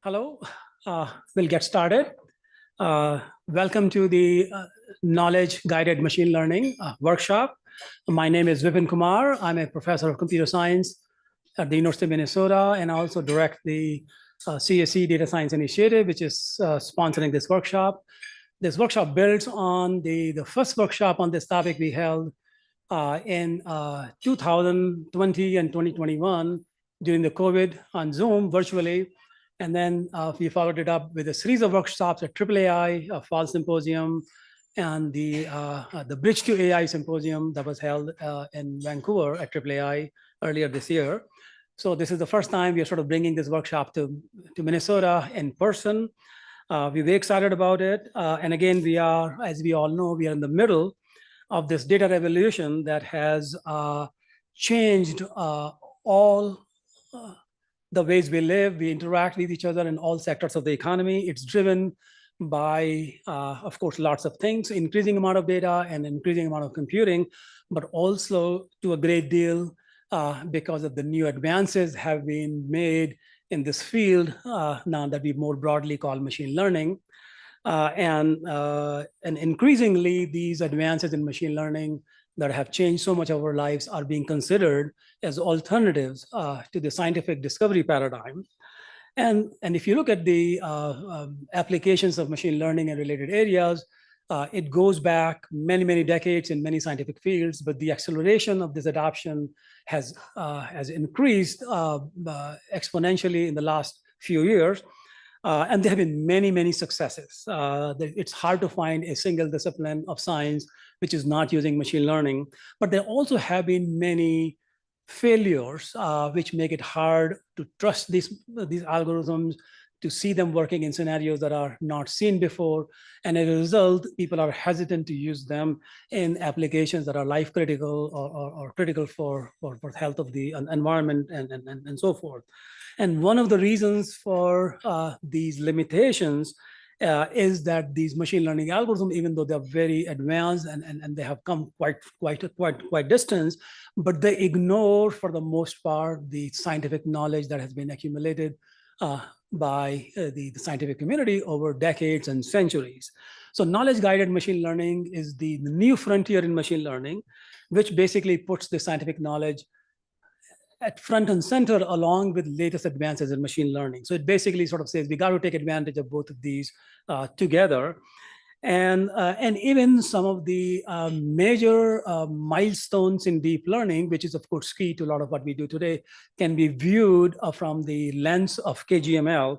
Hello, we'll get started. Welcome to the Knowledge Guided Machine Learning workshop. My name is Vipin Kumar. I'm a professor of computer science at the University of Minnesota, and I also direct the CSE Data Science Initiative, which is sponsoring this workshop. This workshop builds on the first workshop on this topic we held in 2020 and 2021 during the COVID on Zoom virtually. And then we followed it up with a series of workshops at AAAI, a Fall Symposium, and the Bridge to AI Symposium that was held in Vancouver at AAAI earlier this year. So this is the first time we are sort of bringing this workshop to Minnesota in person. We're very excited about it. And again, we are, as we all know, we are in the middle of this data revolution that has changed all the ways we live, we interact with each other in all sectors of the economy. It's driven by, of course, lots of things, increasing amount of data and increasing amount of computing, but also to a great deal because of the new advances have been made in this field now that we more broadly call machine learning. And increasingly, these advances in machine learning that have changed so much of our lives are being considered as alternatives to the scientific discovery paradigm. And if you look at the applications of machine learning and related areas, it goes back many, many decades in many scientific fields, but the acceleration of this adoption has increased exponentially in the last few years. And there have been many, many successes. It's hard to find a single discipline of science which is not using machine learning, but there also have been many failures, which make it hard to trust these algorithms, to see them working in scenarios that are not seen before. And as a result, people are hesitant to use them in applications that are life critical or critical for the health of the environment and so forth. And one of the reasons for these limitations is that these machine learning algorithms, even though they're very advanced and they have come quite distance, but they ignore, for the most part, the scientific knowledge that has been accumulated by the scientific community over decades and centuries. So knowledge-guided machine learning is the new frontier in machine learning, which basically puts the scientific knowledge at front and center along with latest advances in machine learning. So it basically sort of says we got to take advantage of both of these together. And even some of the major milestones in deep learning, which is of course key to a lot of what we do today, can be viewed from the lens of KGML.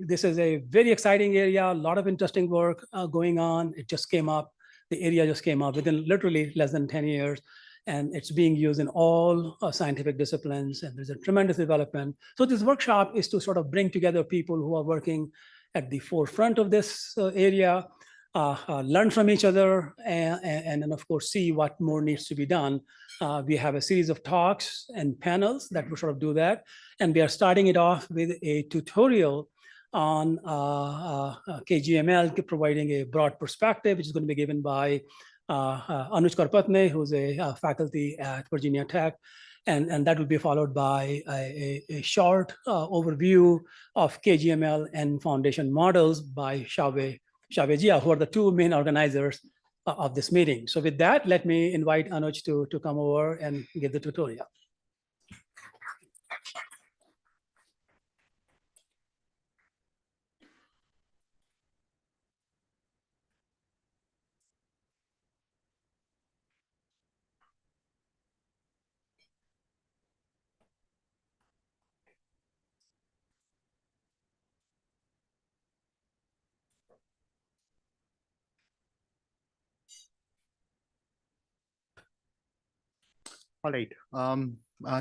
This is a very exciting area, a lot of interesting work going on. It just came up, the area just came up within literally less than 10 years. And it's being used in all scientific disciplines, and there's a tremendous development. So this workshop is to sort of bring together people who are working at the forefront of this area, learn from each other, and then of course see what more needs to be done. We have a series of talks and panels that will sort of do that. And we are starting it off with a tutorial on KGML, providing a broad perspective, which is going to be given by Anuj Karpatne, who's a faculty at Virginia Tech. And that will be followed by a short overview of KGML and foundation models by Xiaowei Jia, who are the two main organizers of this meeting. So with that, let me invite Anuj to come over and give the tutorial. All right.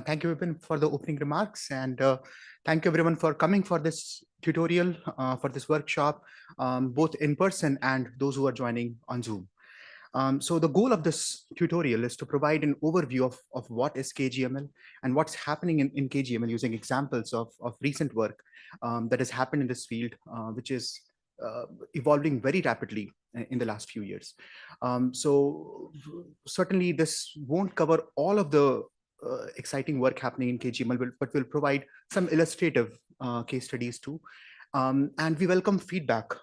Thank you, Vipin, for the opening remarks. And thank you, everyone, for coming for this tutorial, for this workshop, both in person and those who are joining on Zoom. So the goal of this tutorial is to provide an overview of what is KGML and what's happening in KGML using examples of recent work that has happened in this field, which is evolving very rapidly in the last few years. So certainly this won't cover all of the exciting work happening in KGML, but will provide some illustrative case studies too. And we welcome feedback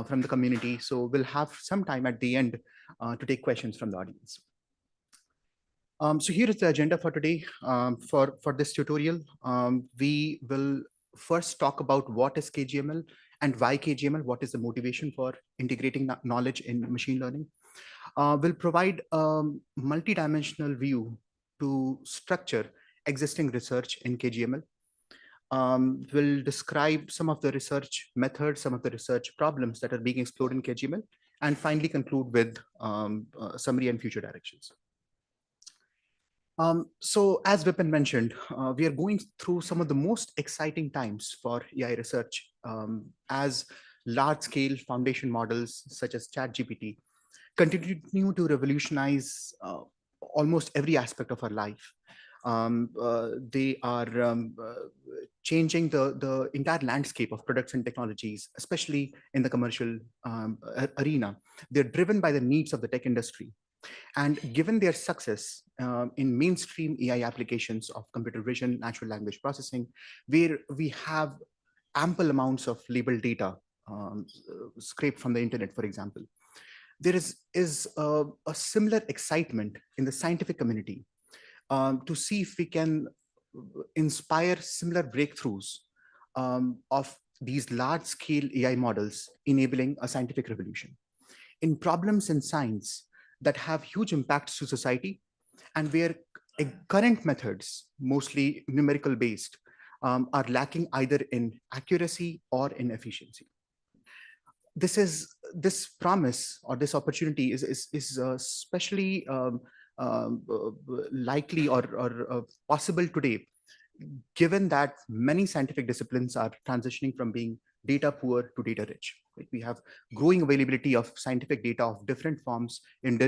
from the community. So we'll have some time at the end to take questions from the audience. So here is the agenda for today. For this tutorial, we will first talk about what is KGML and why KGML, what is the motivation for integrating that knowledge in machine learning. We'll provide a multidimensional view to structure existing research in KGML. We'll describe some of the research methods, some of the research problems that are being explored in KGML, and finally conclude with summary and future directions. So as Vipin mentioned, we are going through some of the most exciting times for AI research as large-scale foundation models such as ChatGPT continue to revolutionize almost every aspect of our life. They are changing the entire landscape of products and technologies, especially in the commercial arena. They're driven by the needs of the tech industry. And given their success in mainstream AI applications of computer vision, natural language processing, where we have ample amounts of labeled data scraped from the internet, for example, there is a similar excitement in the scientific community to see if we can inspire similar breakthroughs of these large-scale AI models enabling a scientific revolution in problems in science that have huge impacts to society and where current methods, mostly numerical based, are lacking either in accuracy or in efficiency. This promise or this opportunity is especially likely or possible today, given that many scientific disciplines are transitioning from being data poor to data rich. Right? We have growing availability of scientific data of different forms in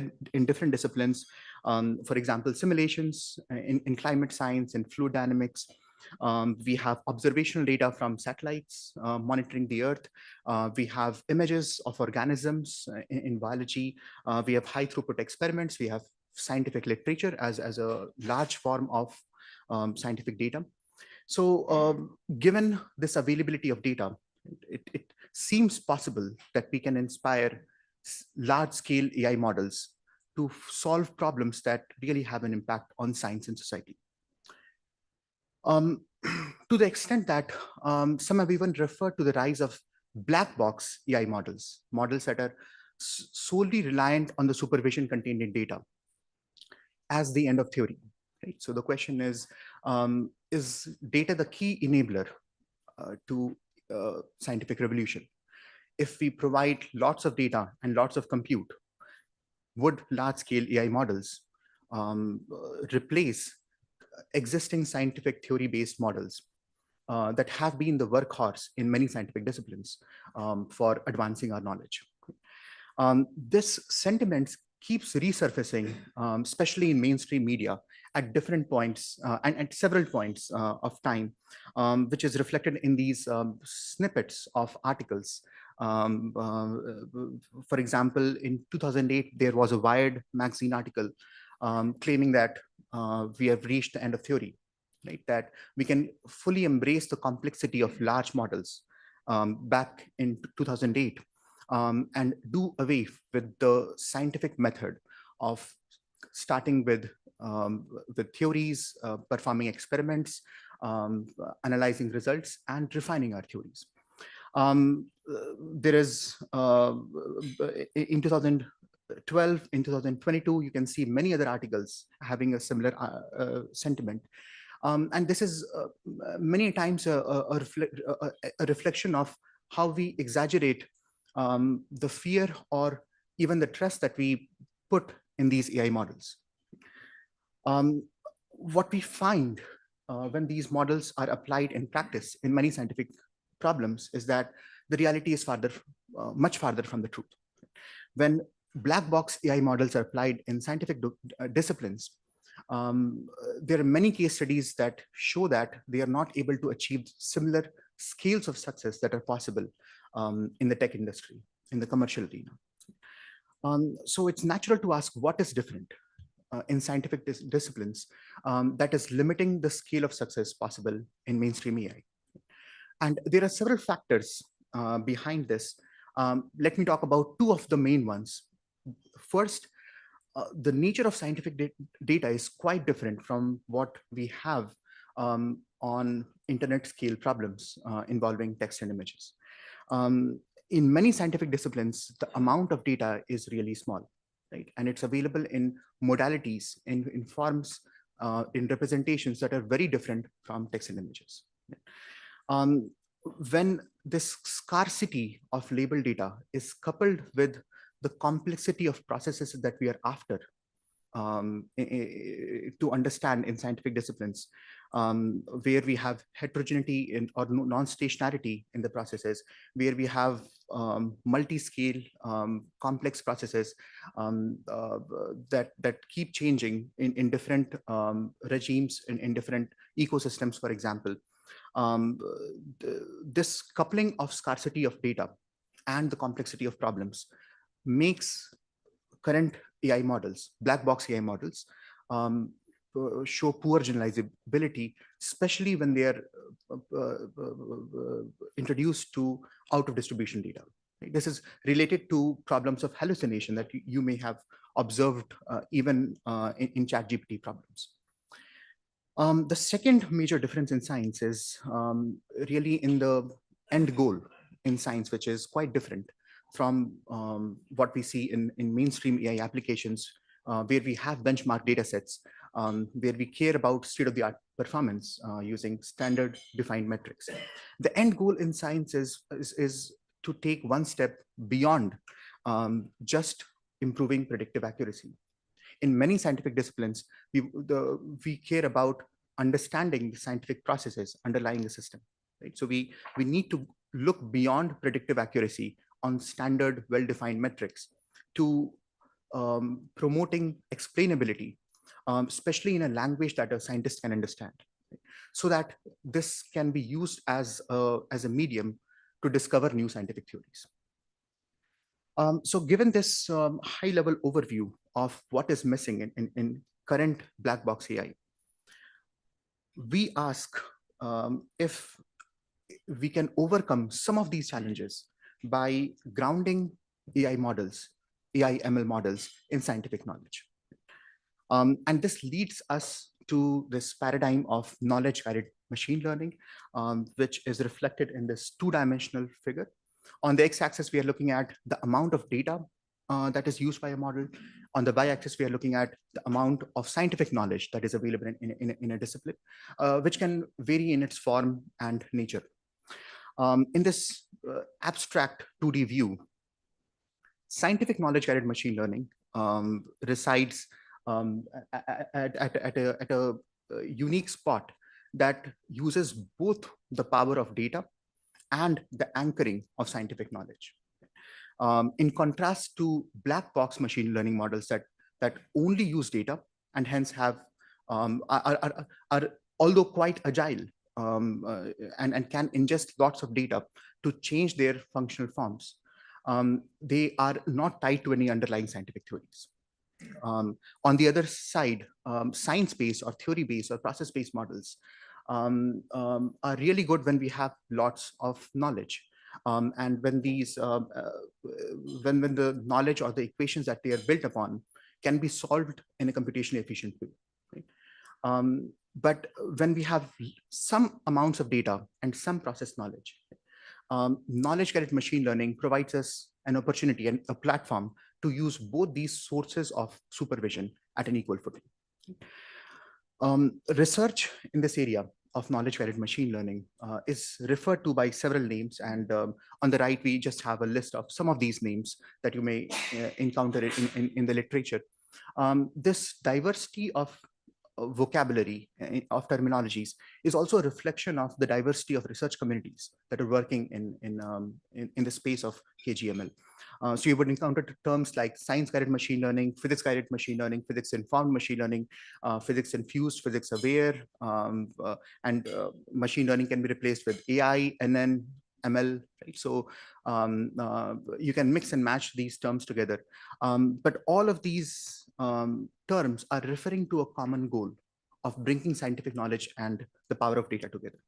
different disciplines. For example, simulations in climate science and fluid dynamics. We have observational data from satellites monitoring the Earth. We have images of organisms in biology. We have high throughput experiments. We have scientific literature as a large form of scientific data. So given this availability of data, it seems possible that we can inspire large-scale AI models to solve problems that really have an impact on science and society. To the extent that some have even referred to the rise of black box AI models, models that are solely reliant on the supervision contained in data as the end of theory. Right? So the question is data the key enabler to scientific revolution? If we provide lots of data and lots of compute, would large-scale AI models replace existing scientific theory-based models that have been the workhorse in many scientific disciplines for advancing our knowledge? This sentiment keeps resurfacing, especially in mainstream media at different points and at several points of time, which is reflected in these snippets of articles. For example, in 2008, there was a Wired magazine article claiming that we have reached the end of theory, right? That we can fully embrace the complexity of large models back in 2008 and do away with the scientific method of starting with theories, performing experiments, analyzing results, and refining our theories. There is, in 2012, in 2022, you can see many other articles having a similar sentiment. And this is many times a reflection of how we exaggerate the fear or even the trust that we put in these AI models. What we find when these models are applied in practice in many scientific problems is that the reality is much farther from the truth. When black box AI models are applied in scientific disciplines, there are many case studies that show that they are not able to achieve similar scales of success that are possible in the tech industry, in the commercial arena. So it's natural to ask what is different in scientific disciplines that is limiting the scale of success possible in mainstream AI. And there are several factors behind this. Let me talk about two of the main ones. First, the nature of scientific data is quite different from what we have on internet scale problems involving text and images. In many scientific disciplines, the amount of data is really small, right? And it's available in modalities, in forms, in representations that are very different from text and images. When this scarcity of labeled data is coupled with the complexity of processes that we are after to understand in scientific disciplines, where we have heterogeneity or non-stationarity in the processes, where we have multi-scale complex processes that keep changing in different regimes, in different ecosystems, for example. This coupling of scarcity of data and the complexity of problems makes current AI models, black box AI models, show poor generalizability, especially when they are introduced to out of distribution data. This is related to problems of hallucination that you may have observed even in ChatGPT problems. The second major difference in science is really in the end goal in science, which is quite different from what we see in mainstream AI applications, where we have benchmark data sets, where we care about state-of-the-art performance using standard defined metrics. The end goal in science is to take one step beyond just improving predictive accuracy. In many scientific disciplines, we care about understanding the scientific processes underlying the system. Right? So we need to look beyond predictive accuracy on standard, well-defined metrics to promoting explainability, especially in a language that a scientist can understand, right? So that this can be used as a medium to discover new scientific theories. So given this high-level overview of what is missing in current black box AI, we ask if we can overcome some of these challenges by grounding AI models, AI ML models in scientific knowledge. And this leads us to this paradigm of knowledge-guided machine learning, which is reflected in this two-dimensional figure. On the x-axis, we are looking at the amount of data that is used by a model. On the y-axis, we are looking at the amount of scientific knowledge that is available in a discipline, which can vary in its form and nature. In this abstract 2D view, scientific knowledge-guided machine learning resides at a unique spot that uses both the power of data and the anchoring of scientific knowledge. In contrast to black box machine learning models that only use data and hence have are although quite agile and can ingest lots of data to change their functional forms, they are not tied to any underlying scientific theories. On the other side, science-based or theory-based or process-based models are really good when we have lots of knowledge. And when these, when the knowledge or the equations that they are built upon can be solved in a computationally efficient way. Right? But when we have some amounts of data and some process knowledge, knowledge-guided machine learning provides us an opportunity and a platform to use both these sources of supervision at an equal footing. Research in this area of knowledge-guided machine learning is referred to by several names. And on the right, we just have a list of some of these names that you may encounter in the literature. This diversity of vocabulary of terminologies is also a reflection of the diversity of research communities that are working in the space of KGML. So you would encounter terms like science-guided machine learning, physics-guided machine learning, physics-informed machine learning, physics-infused, physics-aware, and machine learning can be replaced with AI, NN, ML, right? So you can mix and match these terms together. But all of these terms are referring to a common goal of bringing scientific knowledge and the power of data together.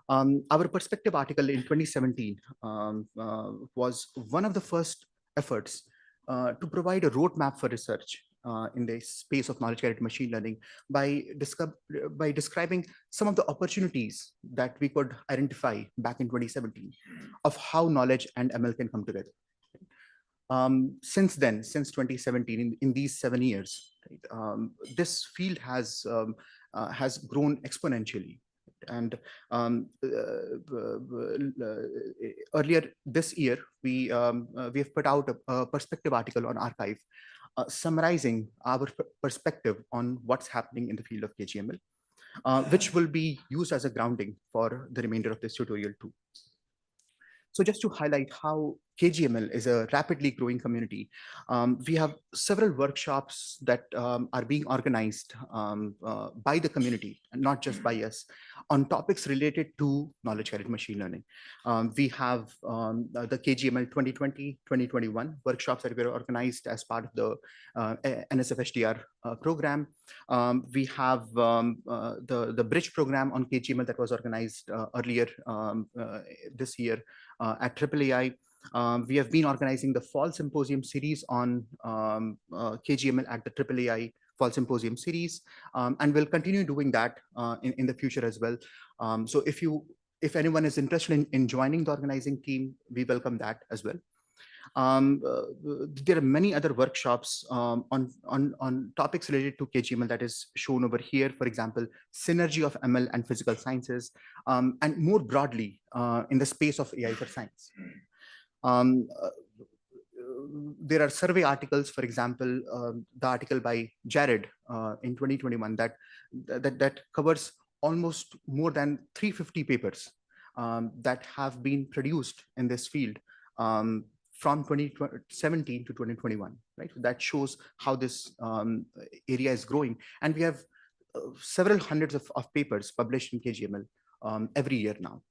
Our perspective article in 2017 was one of the first efforts to provide a roadmap for research in the space of knowledge-guided machine learning by describing some of the opportunities that we could identify back in 2017 of how knowledge and ML can come together. Since then, since 2017, in these 7 years, right, this field has grown exponentially. And earlier this year, we have put out a perspective article on arXiv, summarizing our perspective on what's happening in the field of KGML. which will be used as a grounding for the remainder of this tutorial too. So just to highlight how KGML is a rapidly growing community, we have several workshops that are being organized by the community, and not just by us, on topics related to knowledge-guided machine learning. We have the KGML 2020-2021 workshops that were organized as part of the NSF-HDR program. We have the Bridge program on KGML that was organized earlier this year at AAAI. We have been organizing the Fall Symposium series on KGML at the AAAI Fall Symposium series, and we'll continue doing that in the future as well. So if anyone is interested in joining the organizing team, we welcome that as well. There are many other workshops on topics related to KGML that is shown over here. For example, synergy of ML and physical sciences, and more broadly in the space of AI for science. There are survey articles, for example, the article by Jared in 2021 that covers almost more than 350 papers that have been produced in this field from 2017 to 2021, right? So that shows how this area is growing. And we have several hundreds of papers published in KGML every year now.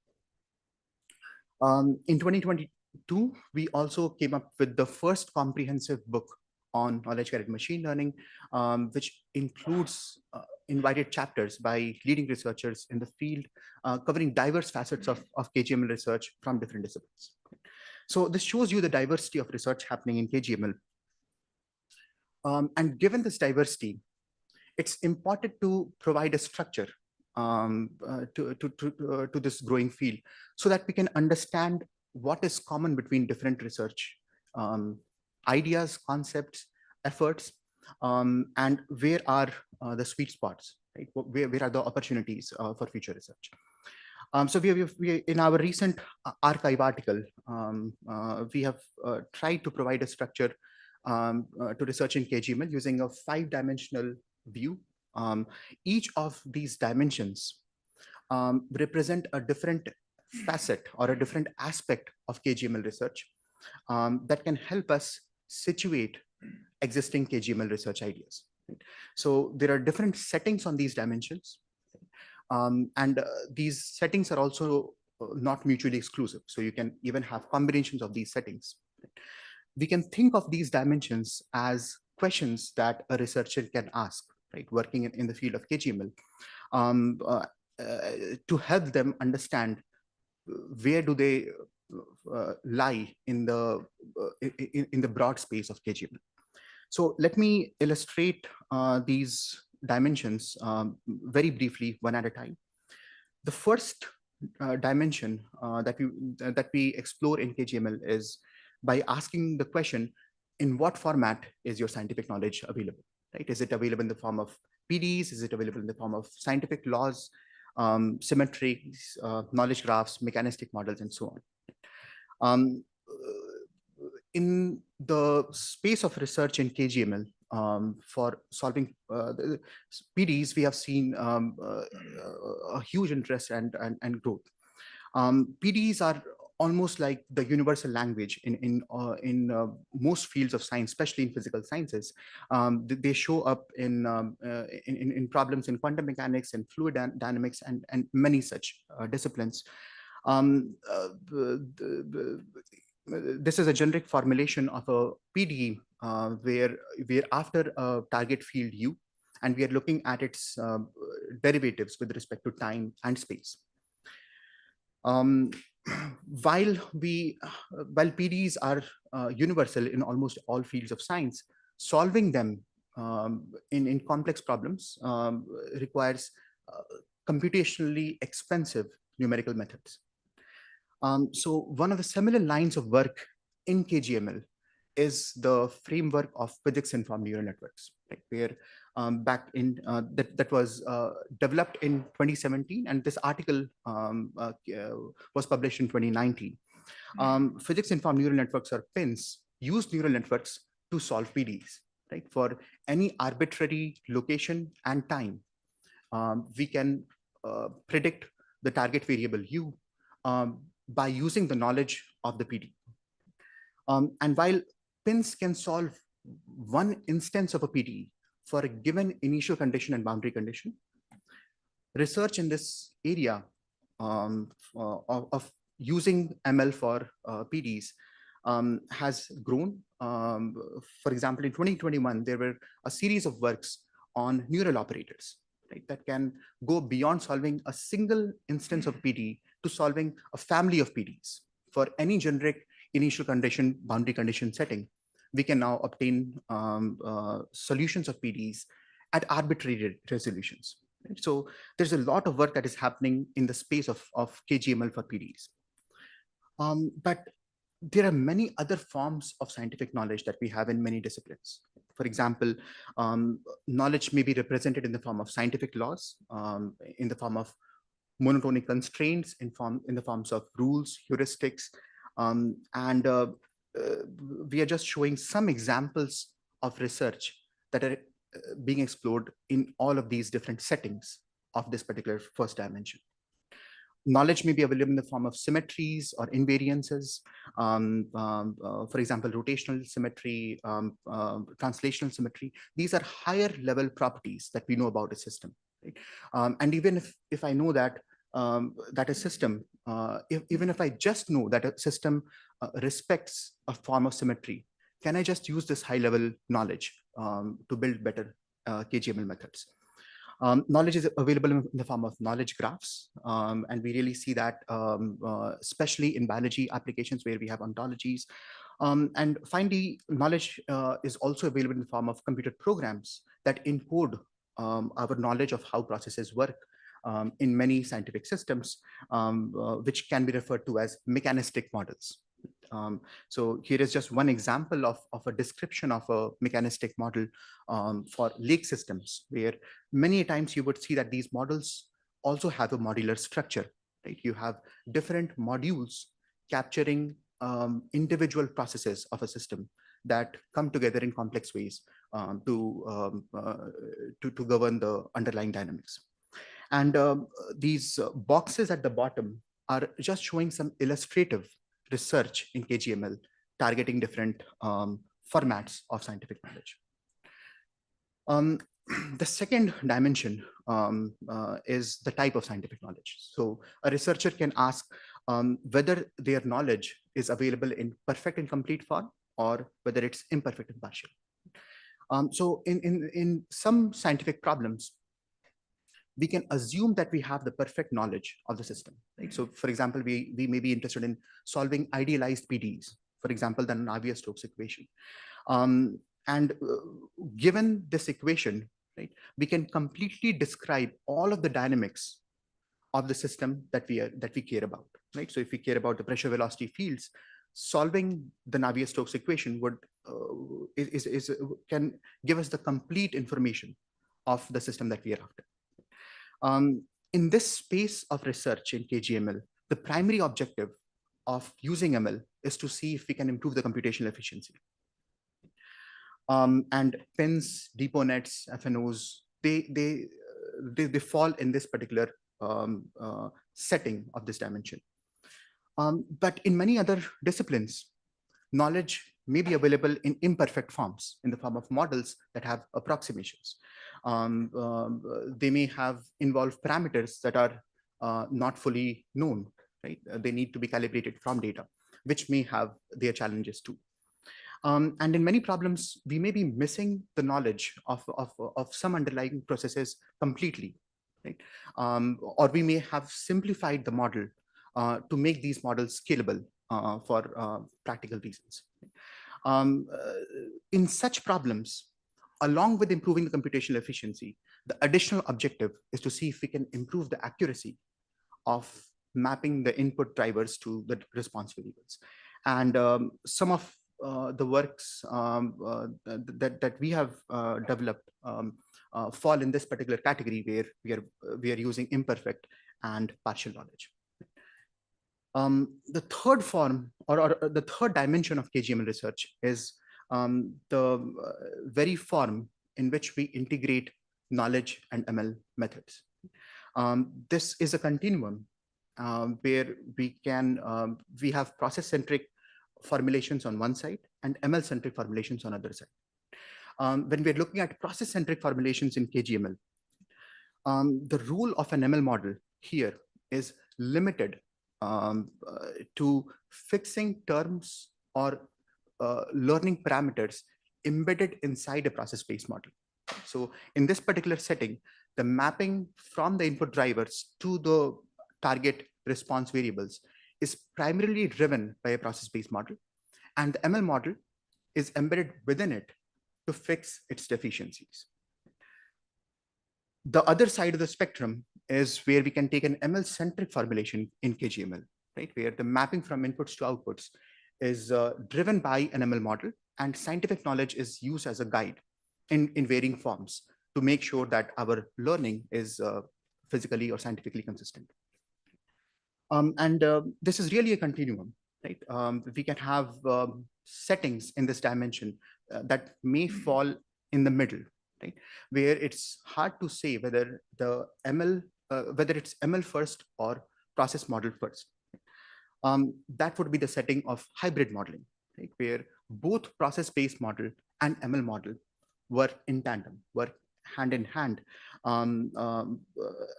In 2022, we also came up with the first comprehensive book on knowledge-guided machine learning, which includes invited chapters by leading researchers in the field, covering diverse facets of KGML research from different disciplines. So this shows you the diversity of research happening in KGML. And given this diversity, it's important to provide a structure to this growing field so that we can understand what is common between different research ideas, concepts, efforts, and where are the sweet spots, right? Where are the opportunities for future research? So we in our recent archive article, we have tried to provide a structure to research in KGML using a 5-dimensional view. Each of these dimensions represent a different facet or a different aspect of KGML research that can help us situate existing KGML research ideas. So there are different settings on these dimensions. And these settings are also not mutually exclusive. So you can even have combinations of these settings. We can think of these dimensions as questions that a researcher can ask, right, working in the field of KGML, to help them understand where do they lie in the broad space of KGML. So let me illustrate these dimensions very briefly, one at a time. The first dimension that we explore in KGML is by asking the question, in what format is your scientific knowledge available, right? Is it available in the form of PDs? Is it available in the form of scientific laws, symmetries, knowledge graphs, mechanistic models, and so on? In the space of research in KGML, for solving the PDs, we have seen a huge interest and growth. PDs are almost like the universal language in most fields of science, especially in physical sciences. They show up in problems in quantum mechanics and fluid dynamics and many such disciplines. This is a generic formulation of a PDE where we're after a target field U, and we are looking at its derivatives with respect to time and space. While PDEs are universal in almost all fields of science, solving them in complex problems requires computationally expensive numerical methods. So one of the similar lines of work in KGML is the framework of physics-informed neural networks, right? Where back in that was developed in 2017, and this article was published in 2019. Physics-informed neural networks, or PINs, use neural networks to solve PDEs, right? For any arbitrary location and time, we can predict the target variable U by using the knowledge of the PD. And while pins can solve one instance of a PD for a given initial condition and boundary condition, research in this area of using ML for PDs has grown. For example, in 2021, there were a series of works on neural operators, right, that can go beyond solving a single instance of PD to solving a family of PDs for any generic initial condition, boundary condition setting. We can now obtain solutions of PDs at arbitrary resolutions. Right? So there's a lot of work that is happening in the space of KGML for PDs. But there are many other forms of scientific knowledge that we have in many disciplines. For example, knowledge may be represented in the form of scientific laws, in the form of monotonic constraints, in the forms of rules, heuristics, and we are just showing some examples of research that are being explored in all of these different settings of this particular first dimension. Knowledge may be available in the form of symmetries or invariances, for example, rotational symmetry, translational symmetry. These are higher level properties that we know about a system. Right? And even if I know that that a system, even if I just know that a system respects a form of symmetry, can I just use this high level knowledge to build better KGML methods? Knowledge is available in the form of knowledge graphs, and we really see that especially in biology applications where we have ontologies. And finally, knowledge is also available in the form of computer programs that encode our knowledge of how processes work in many scientific systems, which can be referred to as mechanistic models. So here is just one example of a description of a mechanistic model for lake systems, where many times you would see that these models also have a modular structure. Right? You have different modules capturing individual processes of a system that come together in complex ways to govern the underlying dynamics. And these boxes at the bottom are just showing some illustrative research in KGML targeting different formats of scientific knowledge. The second dimension is the type of scientific knowledge. So a researcher can ask whether their knowledge is available in perfect and complete form or whether it's imperfect and partial. So in some scientific problems, we can assume that we have the perfect knowledge of the system. Right? So for example, we may be interested in solving idealized PDs, for example, the Navier-Stokes equation. Given this equation, right, we can completely describe all of the dynamics of the system that we care about. Right? So if we care about the pressure velocity fields, solving the Navier-Stokes equation can give us the complete information of the system that we are after. In this space of research in KGML, the primary objective of using ML is to see if we can improve the computational efficiency. And PINs, DPONets, FNOs, they fall in this particular setting of this dimension. But in many other disciplines, knowledge may be available in imperfect forms in the form of models that have approximations. They may involve parameters that are not fully known, right? They need to be calibrated from data, which may have their challenges too. And in many problems, we may be missing the knowledge of some underlying processes completely, right? Or we may have simplified the model to make these models scalable for practical reasons. In such problems, along with improving the computational efficiency, the additional objective is to see if we can improve the accuracy of mapping the input drivers to the response variables. And some of the works that we have developed fall in this particular category, where we are using imperfect and partial knowledge. The third form or the third dimension of KGML research is the very form in which we integrate knowledge and ML methods. This is a continuum where we have process-centric formulations on one side and ML-centric formulations on other side. When we're looking at process-centric formulations in KGML, the role of an ML model here is limited to fixing terms or learning parameters embedded inside a process-based model. So in this particular setting, the mapping from the input drivers to the target response variables is primarily driven by a process-based model, and the ML model is embedded within it to fix its deficiencies. The other side of the spectrum is where we can take an ML-centric formulation in KGML, right? Where the mapping from inputs to outputs is driven by an ML model, and scientific knowledge is used as a guide in varying forms to make sure that our learning is physically or scientifically consistent. This is really a continuum, right? We can have settings in this dimension that may fall in the middle, right? Where it's hard to say whether the ML, whether it's ML first or process model first. That would be the setting of hybrid modeling, right? Where both process-based model and ML model were in tandem, were hand in hand. The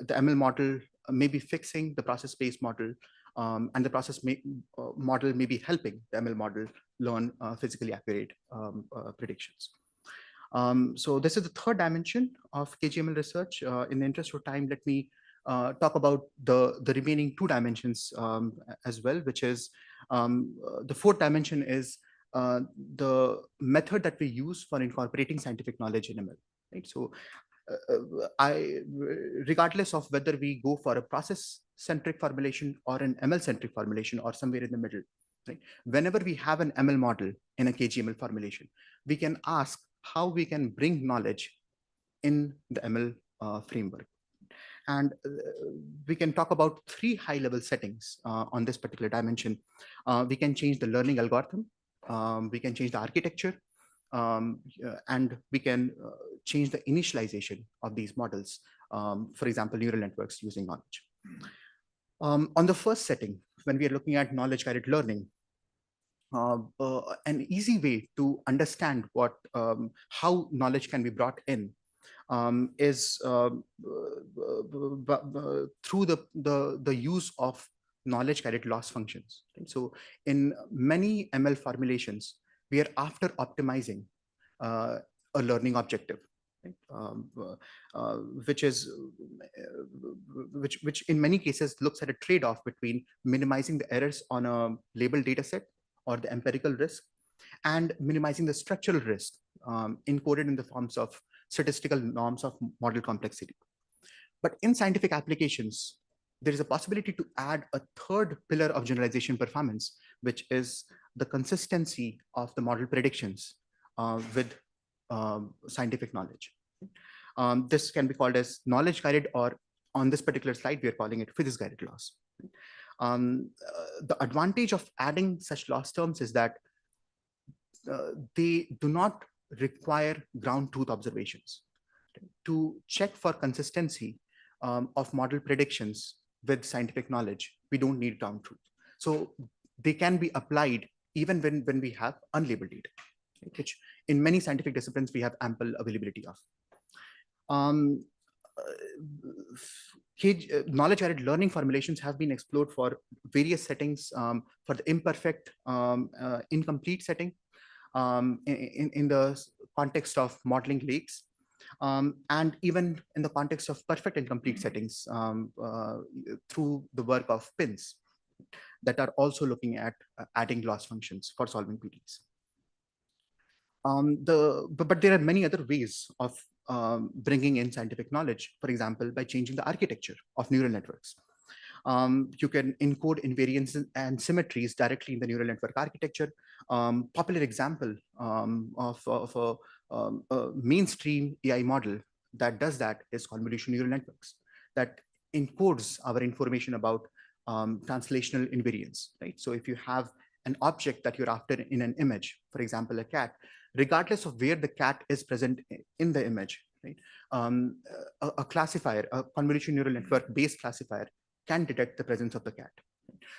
ML model may be fixing the process-based model, and the model may be helping the ML model learn physically accurate predictions. So this is the third dimension of KGML research. In the interest of time, let me talk about the remaining two dimensions as well, which is the fourth dimension is the method that we use for incorporating scientific knowledge in ML. Right? So regardless of whether we go for a process-centric formulation or an ML-centric formulation or somewhere in the middle, right? Whenever we have an ML model in a KGML formulation, we can ask how we can bring knowledge in the ML framework. And we can talk about three high-level settings on this particular dimension. We can change the learning algorithm, we can change the architecture, and we can change the initialization of these models, for example, neural networks using knowledge. On the first setting, when we are looking at knowledge-guided learning, an easy way to understand what how knowledge can be brought in is through the use of knowledge-guided loss functions. So in many ML formulations, we are after optimizing a learning objective, right? Which in many cases looks at a trade-off between minimizing the errors on a labeled data set or the empirical risk and minimizing the structural risk encoded in the forms of statistical norms of model complexity. But in scientific applications, there is a possibility to add a third pillar of generalization performance, which is the consistency of the model predictions with scientific knowledge. This can be called as knowledge-guided, or on this particular slide, we are calling it physics-guided loss. The advantage of adding such loss terms is that they do not require ground truth observations. To check for consistency of model predictions with scientific knowledge, we don't need ground truth. So they can be applied even when we have unlabeled data, which in many scientific disciplines we have ample availability of. Knowledge-guided learning formulations have been explored for various settings, for the imperfect, incomplete setting, in the context of modeling lakes, and even in the context of perfect and complete settings through the work of PINs that are also looking at adding loss functions for solving PDs. But there are many other ways of bringing in scientific knowledge, for example, by changing the architecture of neural networks. You can encode invariants and symmetries directly in the neural network architecture. Popular example of a mainstream AI model that does that is convolutional neural networks that encodes our information about translational invariance, right? So if you have an object that you're after in an image, for example, a cat, regardless of where the cat is present in the image, right? A classifier, a convolutional neural network based classifier can detect the presence of the cat.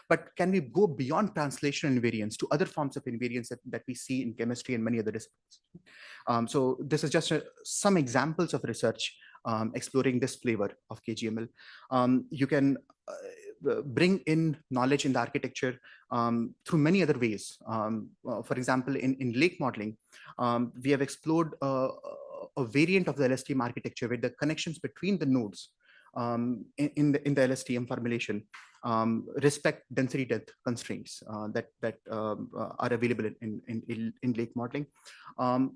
But can we go beyond translational invariance to other forms of invariance that we see in chemistry and many other disciplines? So this is just some examples of research exploring this flavor of KGML. You can bring in knowledge in the architecture through many other ways. For example, in lake modeling, we have explored a variant of the LSTM architecture where the connections between the nodes in the LSTM formulation respect density depth constraints that are available in lake modeling.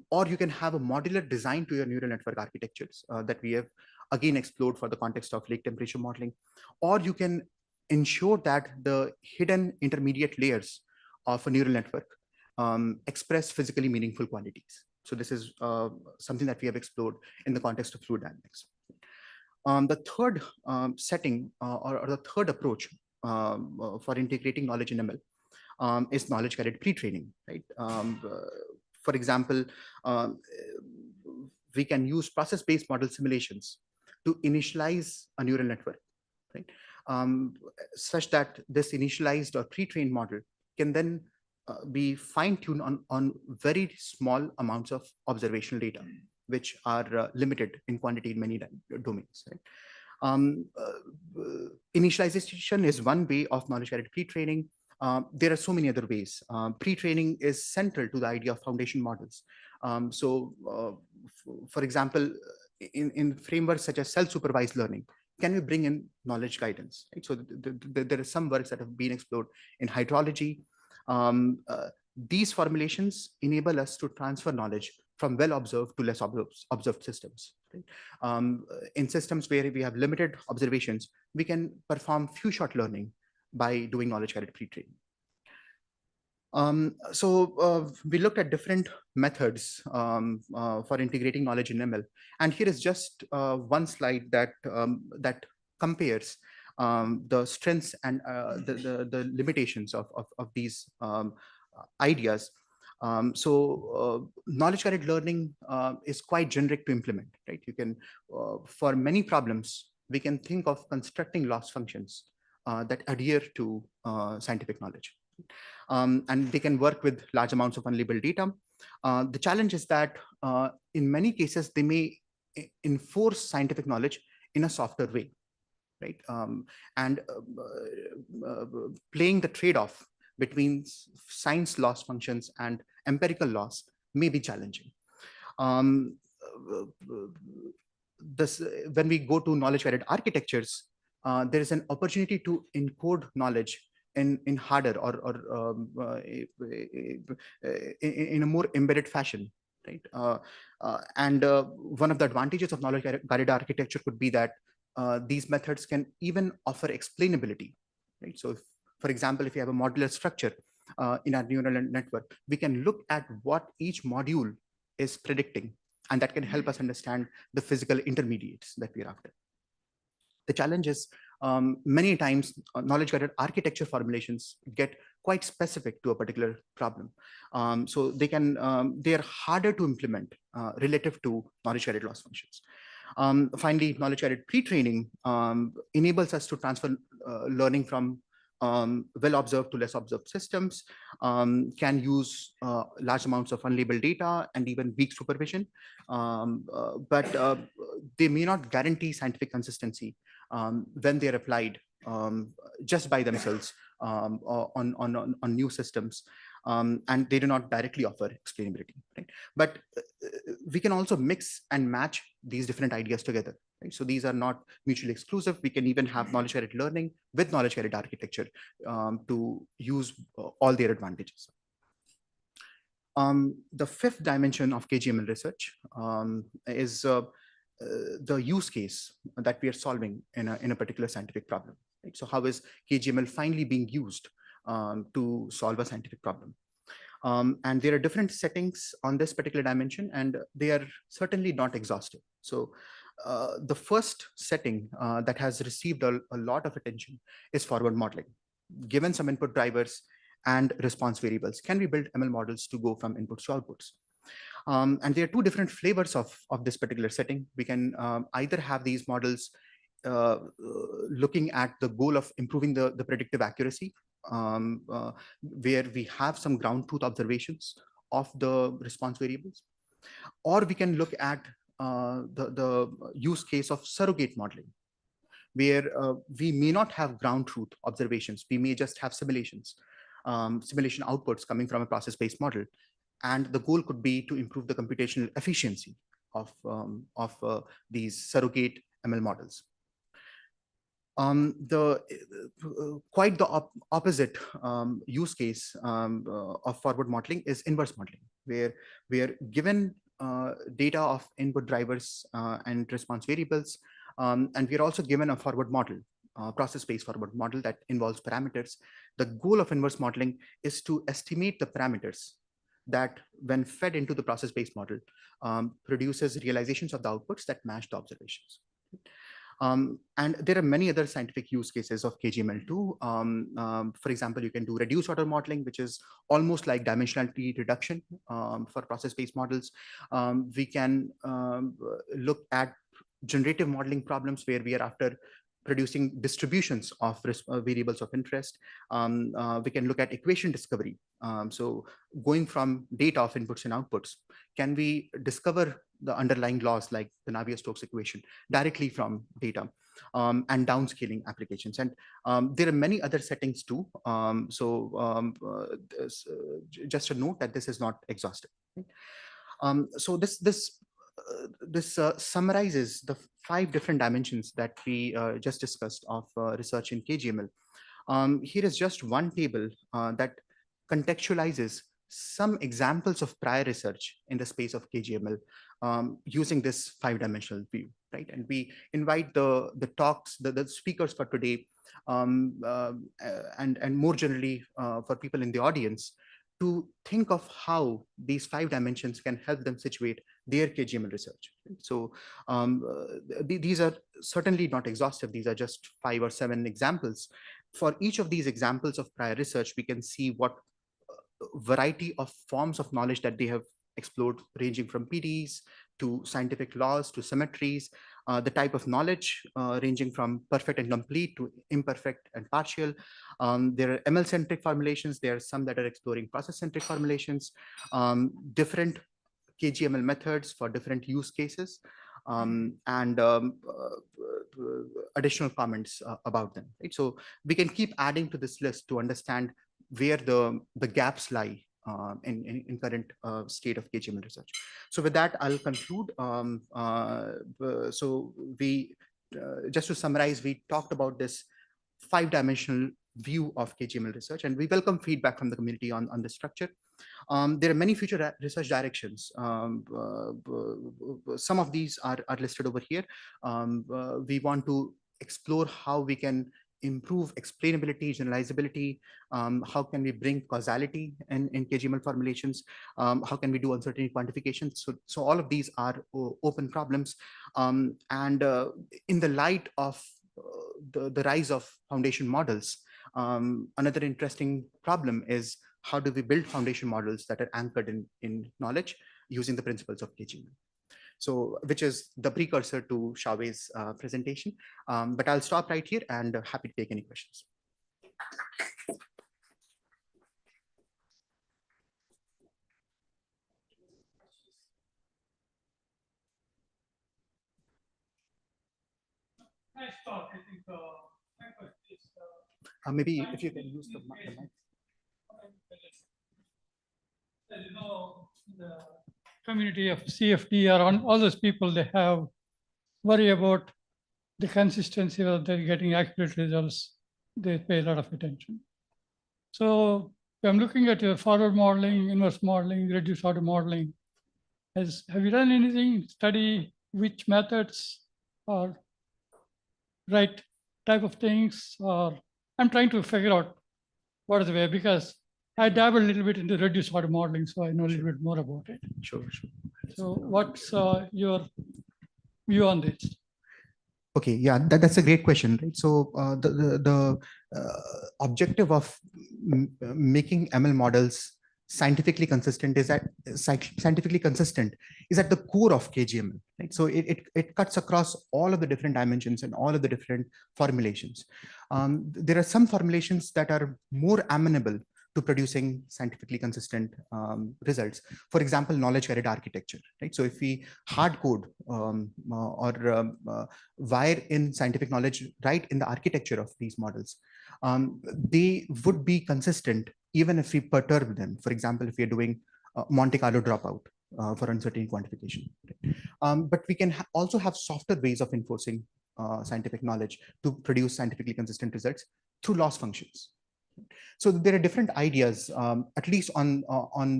Or you can have a modular design to your neural network architectures that we have again explored for the context of lake temperature modeling. Or you can ensure that the hidden intermediate layers of a neural network express physically meaningful quantities. So this is something that we have explored in the context of fluid dynamics. The third setting or the third approach for integrating knowledge in ML is knowledge-guided pre-training, right? For example, we can use process-based model simulations to initialize a neural network, right? Such that this initialized or pre-trained model can then be fine-tuned on very small amounts of observational data, which are limited in quantity in many domains. Right? Initialization is one way of knowledge-guided pre-training. There are so many other ways. Pre-training is central to the idea of foundation models. For example, in frameworks such as self-supervised learning, can we bring in knowledge guidance? Right? So there are some works that have been explored in hydrology. These formulations enable us to transfer knowledge from well-observed to less observed systems. Right? In systems where we have limited observations, we can perform few-shot learning by doing knowledge-guided pre-training. We looked at different methods for integrating knowledge in ML. And here is just one slide that compares the strengths and the limitations of these ideas. Knowledge-guided learning is quite generic to implement, right? You can, for many problems, we can think of constructing loss functions that adhere to scientific knowledge. And they can work with large amounts of unlabeled data. The challenge is that in many cases, they may enforce scientific knowledge in a softer way, right? Playing the trade-off between science loss functions and empirical loss may be challenging. When we go to knowledge-guided architectures, there is an opportunity to encode knowledge in harder or in a more embedded fashion, right? One of the advantages of knowledge-guided architecture could be that these methods can even offer explainability, right? So, for example, if you have a modular structure in our neural network, we can look at what each module is predicting, and that can help us understand the physical intermediates that we're after. The challenge is many times knowledge-guided architecture formulations get quite specific to a particular problem. So they are harder to implement relative to knowledge-guided loss functions. Finally, knowledge-guided pre-training enables us to transfer learning from well-observed to less observed systems, can use large amounts of unlabeled data and even weak supervision, but they may not guarantee scientific consistency when they're applied just by themselves on new systems, and they do not directly offer explainability, right? But we can also mix and match these different ideas together, right? So these are not mutually exclusive. We can even have knowledge-guided learning with knowledge-guided architecture to use all their advantages. The fifth dimension of KGML research is the use case that we are solving in a particular scientific problem. Right? So how is KGML finally being used to solve a scientific problem? And there are different settings on this particular dimension, and they are certainly not exhaustive. So the first setting that has received a lot of attention is forward modeling. Given some input drivers and response variables, can we build ML models to go from inputs to outputs? And there are two different flavors of this particular setting. We can either have these models looking at the goal of improving the predictive accuracy, where we have some ground truth observations of the response variables, or we can look at the use case of surrogate modeling, where we may not have ground truth observations. We may just have simulations, simulation outputs coming from a process-based model. And the goal could be to improve the computational efficiency of these surrogate ML models. Quite the opposite use case of forward modeling is inverse modeling, where we are given data of input drivers and response variables, and we are also given a forward model, process-based forward model that involves parameters. The goal of inverse modeling is to estimate the parameters that, when fed into the process-based model, produces realizations of the outputs that match the observations. And there are many other scientific use cases of KGML2. For example, you can do reduced order modeling, which is almost like dimensionality reduction for process-based models. We can look at generative modeling problems where we are after producing distributions of variables of interest. We can look at equation discovery. So going from data of inputs and outputs, can we discover the underlying laws like the Navier-Stokes equation directly from data, and downscaling applications. And there are many other settings too. Just a note that this is not exhaustive. So this summarizes the 5 different dimensions that we just discussed of research in KGML. Here is just one table that contextualizes some examples of prior research in the space of KGML using this 5-dimensional view, right? And we invite the speakers for today, and more generally for people in the audience, to think of how these 5 dimensions can help them situate their KGML research. So these are certainly not exhaustive. These are just 5 or 7 examples. For each of these examples of prior research, we can see what variety of forms of knowledge that they have explored, ranging from PDEs to scientific laws to symmetries, the type of knowledge ranging from perfect and complete to imperfect and partial. There are ML-centric formulations. There are some that are exploring process-centric formulations, different KGML methods for different use cases, and additional comments about them. Right? So we can keep adding to this list to understand where the gaps lie in current state of KGML research. So with that, I'll conclude. So we, just to summarize, we talked about this 5-dimensional view of KGML research, and we welcome feedback from the community on the structure. There are many future research directions. Some of these are listed over here. We want to explore how we can improve explainability, generalizability, how can we bring causality in KGML formulations, how can we do uncertainty quantification. So all of these are open problems. And in the light of the rise of foundation models, another interesting problem is how do we build foundation models that are anchored in knowledge using the principles of KGML. So, which is the precursor to Xiaowei's presentation. But I'll stop right here and happy to take any questions. Nice talk. I think maybe if you can use the mic. You know, the community of CFD around all those people, they have worry about the consistency of they're getting accurate results. They pay a lot of attention. So I'm looking at your forward modeling, inverse modeling, reduced order modeling. Have you done anything, study which methods or right type of things? Or I'm trying to figure out what is the way, because I dabble a little bit into reduced order modeling, so I know a little bit more about it. Sure. So what's your view on this? Okay, yeah, that's a great question, right? So the objective of making ML models scientifically consistent is at the core of KGML, right? So it cuts across all of the different dimensions and all of the different formulations. There are some formulations that are more amenable to producing scientifically consistent results. For example, knowledge guided architecture, right? So if we hard code wire in scientific knowledge right in the architecture of these models, they would be consistent even if we perturb them. For example, if we are doing Monte Carlo dropout for uncertain quantification. But we can also have softer ways of enforcing scientific knowledge to produce scientifically consistent results through loss functions. So there are different ideas, at least on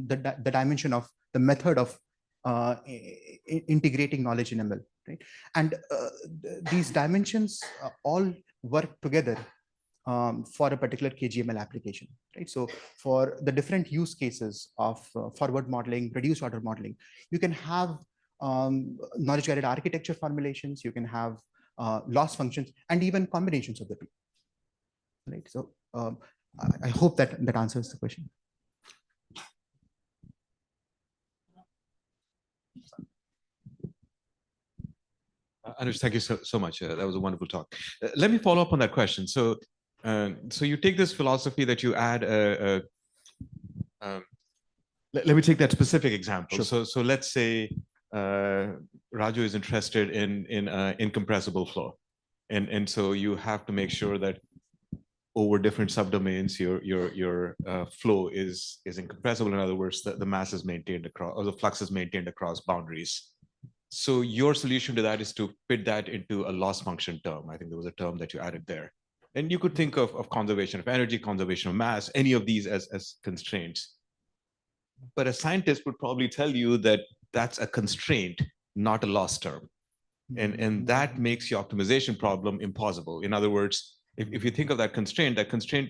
the dimension of the method of integrating knowledge in ML, right? And these dimensions all work together for a particular KGML application, right? So for the different use cases of forward modeling, reduced order modeling, you can have knowledge guided architecture formulations, you can have loss functions, and even combinations of the two, right? So I hope that answers the question. Anuj, thank you so much. That was a wonderful talk. Let me follow up on that question. So you take this philosophy that you add let me take that specific example. Sure. So let's say Raju is interested in incompressible flow, and so you have to make sure that over different subdomains, your flow is incompressible. In other words, the mass is maintained across, or the flux is maintained across boundaries. So your solution to that is to fit that into a loss function term. I think there was a term that you added there. And you could think of conservation of energy, conservation of mass, any of these as constraints. But a scientist would probably tell you that that's a constraint, not a loss term. And that makes your optimization problem impossible. In other words, if you think of that constraint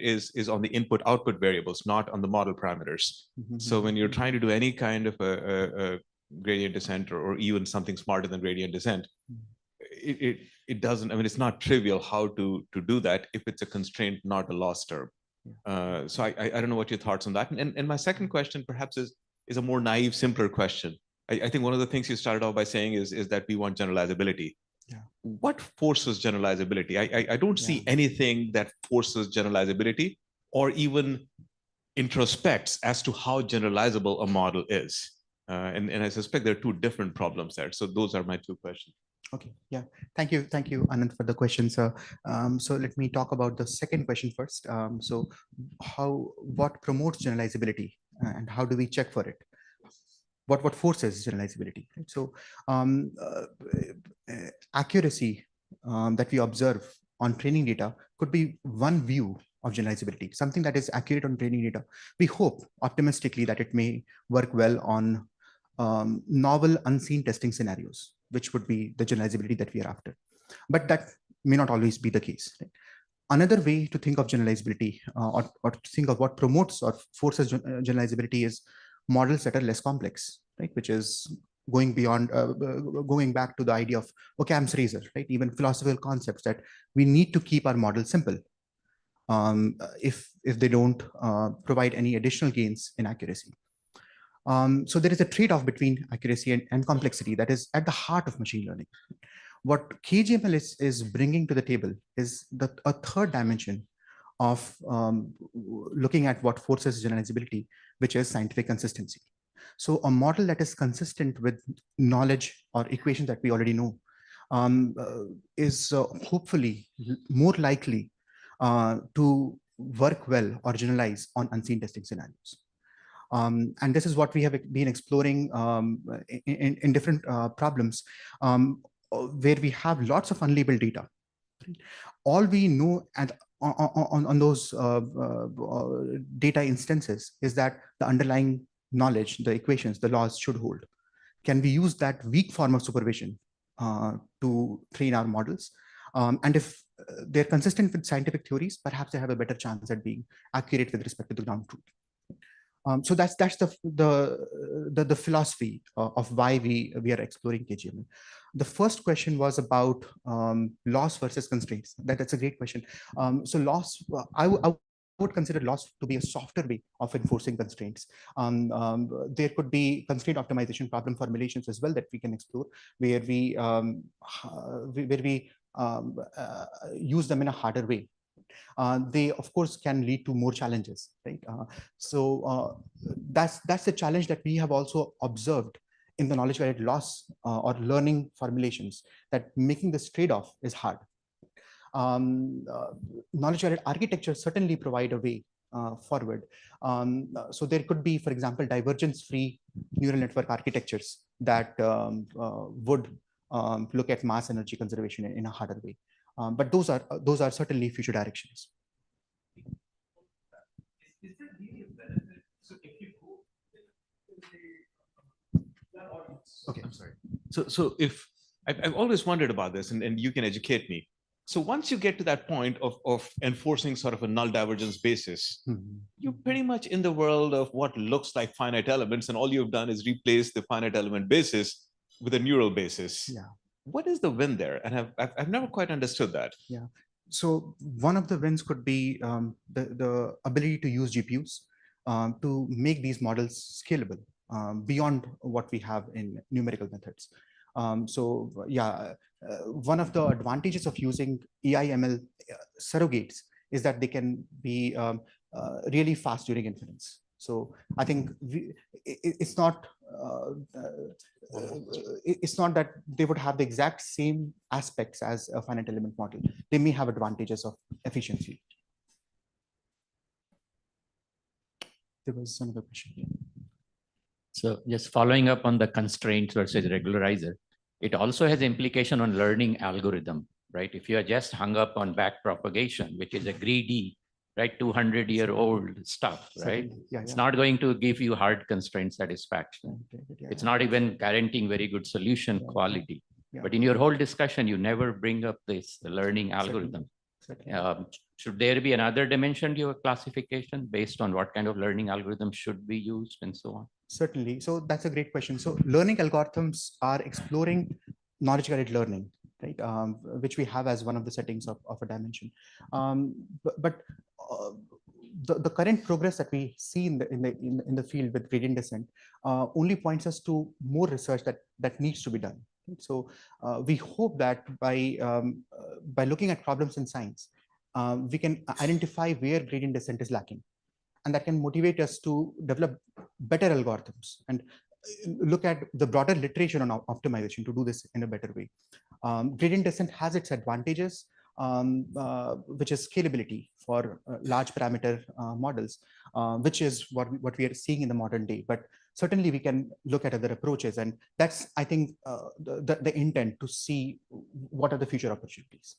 is on the input-output variables, not on the model parameters. So when you're trying to do any kind of a gradient descent or even something smarter than gradient descent, it doesn't, I mean, it's not trivial how to do that if it's a constraint, not a loss term. So I don't know what your thoughts on that. And my second question perhaps is a more naive, simpler question. I think one of the things you started off by saying is that we want generalizability. Yeah. What forces generalizability? I don't see anything that forces generalizability or even introspects as to how generalizable a model is. And I suspect there are two different problems there. So those are my two questions. Okay, yeah, thank you, Anand, for the question, sir. So let me talk about the second question first. So what promotes generalizability and how do we check for it? What forces generalizability? Right? So accuracy that we observe on training data could be one view of generalizability, something that is accurate on training data. We hope optimistically that it may work well on novel unseen testing scenarios, which would be the generalizability that we are after. But that may not always be the case. Right? Another way to think of generalizability or to think of what promotes or forces generalizability is models that are less complex, right? Which is going beyond, going back to the idea of Occam's razor, right? Even philosophical concepts that we need to keep our model simple if they don't provide any additional gains in accuracy. So there is a trade-off between accuracy and complexity that is at the heart of machine learning. What KGML is bringing to the table is a third dimension of looking at what forces generalizability, which is scientific consistency. So a model that is consistent with knowledge or equations that we already know is hopefully more likely to work well or generalize on unseen testing scenarios. And this is what we have been exploring in different problems where we have lots of unlabeled data. All we know on those data instances is that the underlying knowledge, the equations, the laws should hold. Can we use that weak form of supervision to train our models? And if they're consistent with scientific theories, perhaps they have a better chance at being accurate with respect to the ground truth. So that's the philosophy of why we are exploring KGML. The first question was about loss versus constraints. That's a great question. So loss, I would consider loss to be a softer way of enforcing constraints. There could be constraint optimization problem formulations as well that we can explore, where we use them in a harder way. They of course can lead to more challenges, right? That's the challenge that we have also observed in the knowledge guided loss or learning formulations, that making this trade-off is hard. Knowledge guided architecture certainly provide a way forward. So there could be, for example, divergence-free neural network architectures that would look at mass energy conservation in a harder way. But those are certainly future directions. Is there really a benefit? So if you go, okay, I'm sorry. So if I've always wondered about this, and you can educate me. So once you get to that point of enforcing sort of a null divergence basis, you're pretty much in the world of what looks like finite elements, and all you've done is replace the finite element basis with a neural basis. Yeah. What is the win there? And I've never quite understood that. Yeah. So one of the wins could be the ability to use GPUs to make these models scalable beyond what we have in numerical methods. One of the advantages of using AI/ML surrogates is that they can be really fast during inference. So I think it's not that they would have the exact same aspects as a finite element model. They may have advantages of efficiency. There was another question. So just following up on the constraints versus regularizer, it also has implication on learning algorithm, right? If you are just hung up on back propagation, which is a greedy, right, 200-year-old stuff, right? Yeah, it's not going to give you hard constraint satisfaction. It's not even guaranteeing very good solution quality. Yeah. But in your whole discussion, you never bring up this learning algorithm. Should there be another dimension to your classification based on what kind of learning algorithm should be used and so on? Certainly. So that's a great question. So learning algorithms are exploring knowledge guided learning, right? Which we have as one of the settings of a dimension. But the current progress that we see in the field with gradient descent only points us to more research that needs to be done. So we hope that by looking at problems in science, we can identify where gradient descent is lacking, and that can motivate us to develop better algorithms and look at the broader literature on optimization to do this in a better way. Gradient descent has its advantages, which is scalability for large parameter models, which is what we are seeing in the modern day. But certainly we can look at other approaches, and that's, I think, the intent to see what are the future opportunities.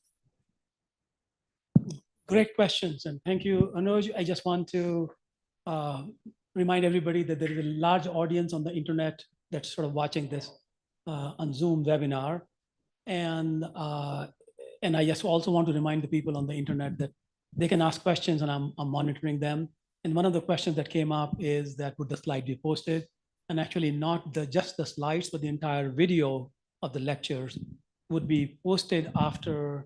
Great questions, and thank you, Anuj. I just want to remind everybody that there is a large audience on the internet that's sort of watching this on Zoom webinar, and I just also want to remind the people on the internet that they can ask questions, and I'm monitoring them. And one of the questions that came up is that would the slide be posted? And actually not just the slides, but the entire video of the lectures would be posted after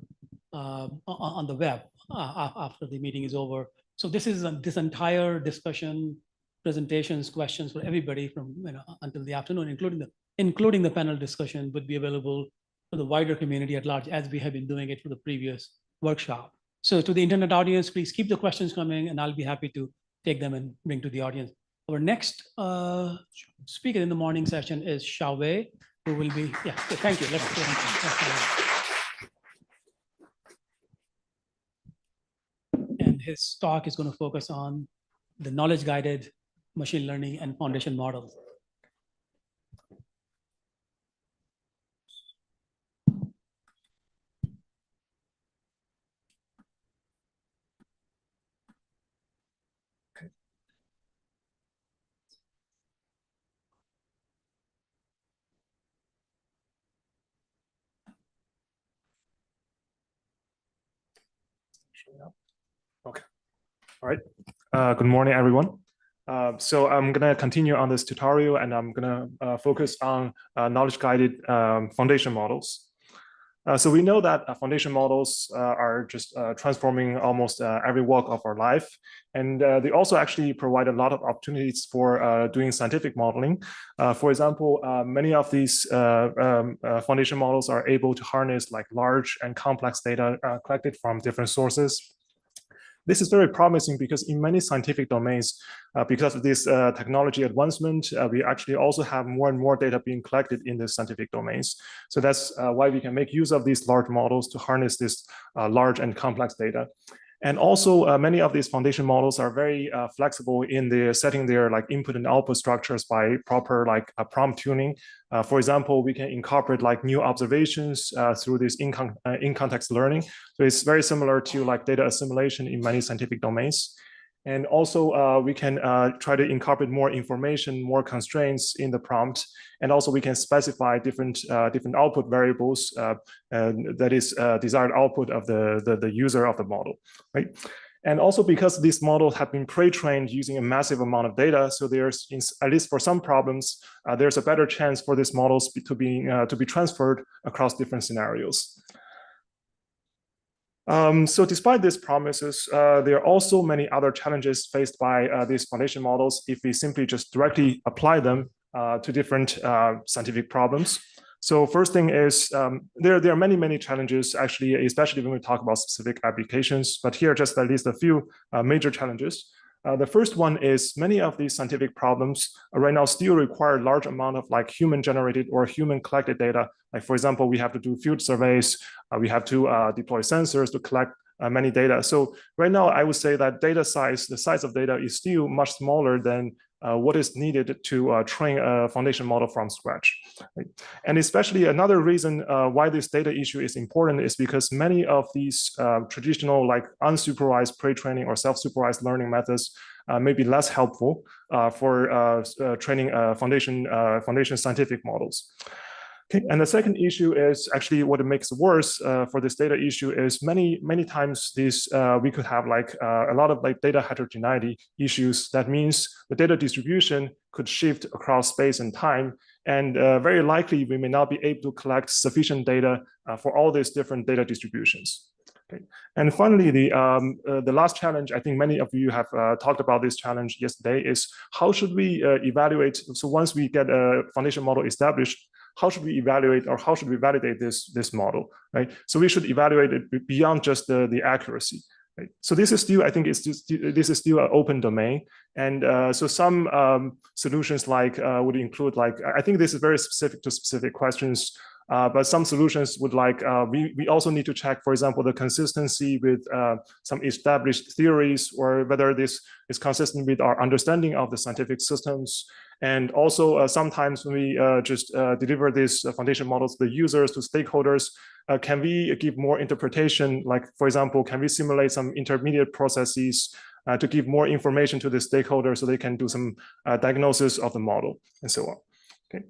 on the web after the meeting is over. So this is this entire discussion, presentations, questions for everybody from until the afternoon, including the panel discussion, would be available for the wider community at large, as we have been doing it for the previous workshop. So to the internet audience, please keep the questions coming, and I'll be happy to take them and bring to the audience. Our next speaker in the morning session is Xiaowei, who will be, yeah, thank you. And his talk is going to focus on the knowledge-guided machine learning and foundation models. Okay. All right. Good morning, everyone. So I'm going to continue on this tutorial, and I'm going to focus on knowledge-guided foundation models. So we know that foundation models are just transforming almost every walk of our life. And they also actually provide a lot of opportunities for doing scientific modeling. For example, many of these foundation models are able to harness like large and complex data collected from different sources. This is very promising because in many scientific domains, because of this technology advancement, we actually also have more and more data being collected in the scientific domains. So that's why we can make use of these large models to harness this large and complex data. And also many of these foundation models are very flexible in the setting their like input and output structures by proper like prompt tuning. For example, we can incorporate like new observations through this in-context learning. So it's very similar to like data assimilation in many scientific domains. And also we can try to incorporate more information, more constraints in the prompt. And also we can specify different output variables that is desired output of the user of the model, right? And also because these models have been pre-trained using a massive amount of data, so there's, at least for some problems, there's a better chance for these models to be transferred across different scenarios. So despite these promises, there are also many other challenges faced by these foundation models if we simply just directly apply them to different scientific problems. So first thing is there are many challenges actually, especially when we talk about specific applications, but here just at least a few major challenges. The first one is many of these scientific problems right now still require large amount of like human generated or human collected data. Like for example, we have to do field surveys, we have to deploy sensors to collect many data. So right now I would say that the size of data is still much smaller than what is needed to train a foundation model from scratch. Right? And especially another reason why this data issue is important is because many of these traditional like unsupervised pre-training or self-supervised learning methods may be less helpful for training foundation scientific models. Okay. And the second issue is actually what it makes worse for this data issue is many times these we could have like a lot of like data heterogeneity issues. That means the data distribution could shift across space and time, and very likely we may not be able to collect sufficient data for all these different data distributions. Okay. And finally, the last challenge, I think many of you have talked about this challenge yesterday, is how should we evaluate? So once we get a foundation model established, how should we evaluate or how should we validate this model, right? So we should evaluate it beyond just the accuracy, right? So this is still, I think this is still an open domain. And so some solutions like would include like, I think this is very specific to specific questions, but some solutions would like, we also need to check, for example, the consistency with some established theories or whether this is consistent with our understanding of the scientific systems. And also sometimes when we just deliver these foundation models to the users, to stakeholders, can we give more interpretation? Like, for example, can we simulate some intermediate processes to give more information to the stakeholders so they can do some diagnosis of the model and so on. Okay.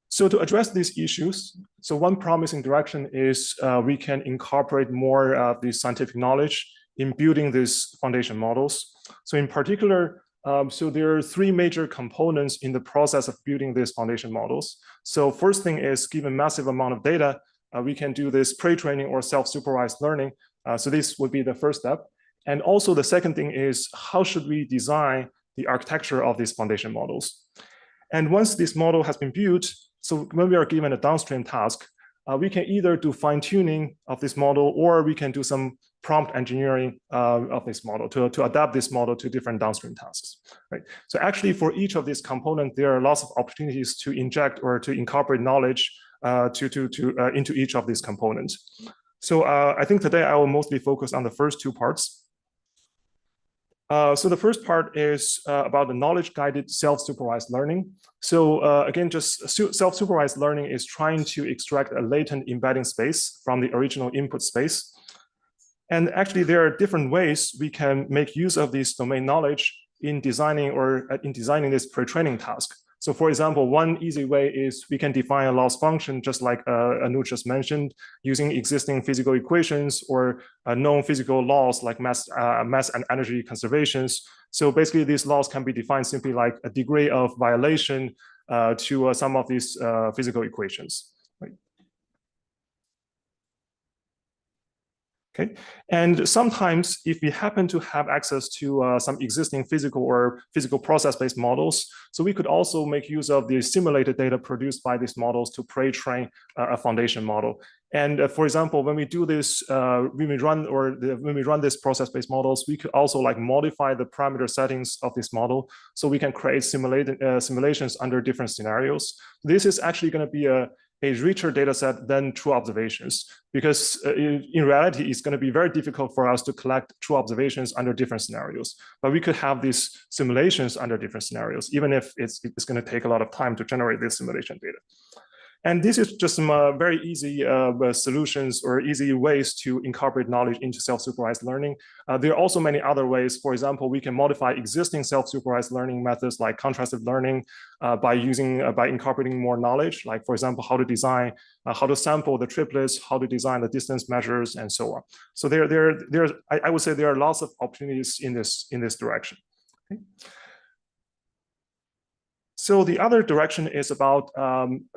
So to address these issues, so one promising direction is we can incorporate more of the scientific knowledge in building these foundation models. So in particular, so there are three major components in the process of building these foundation models. So first thing is, given massive amount of data, we can do this pre-training or self-supervised learning. So this would be the first step. And also the second thing is, how should we design the architecture of these foundation models? And once this model has been built, so when we are given a downstream task, we can either do fine-tuning of this model, or we can do some prompt engineering of this model to adapt this model to different downstream tasks, right? So actually for each of these components, there are lots of opportunities to inject or to incorporate knowledge into each of these components. So I think today I will mostly focus on the first two parts. So the first part is about the knowledge-guided self-supervised learning. So again, just self-supervised learning is trying to extract a latent embedding space from the original input space. And actually, there are different ways we can make use of this domain knowledge in designing this pre-training task. So for example, one easy way is we can define a loss function, just like Anu just mentioned, using existing physical equations or known physical laws like mass and energy conservations. So basically, these laws can be defined simply like a degree of violation to some of these physical equations. Right? Okay, and sometimes if we happen to have access to some existing physical process-based models, so we could also make use of the simulated data produced by these models to pre-train a foundation model. And for example, when we do this, when we run this process-based models, we could also like modify the parameter settings of this model, so we can create simulations under different scenarios. This is actually going to be a richer data set than true observations, because in reality, it's going to be very difficult for us to collect true observations under different scenarios. But we could have these simulations under different scenarios, even if it's going to take a lot of time to generate this simulation data. And this is just some very easy solutions or easy ways to incorporate knowledge into self-supervised learning. There are also many other ways. For example, we can modify existing self-supervised learning methods like contrastive learning by incorporating more knowledge, like for example, how to design, how to sample the triplets, how to design the distance measures, and so on. So I would say there are lots of opportunities in this direction. Okay. So the other direction is about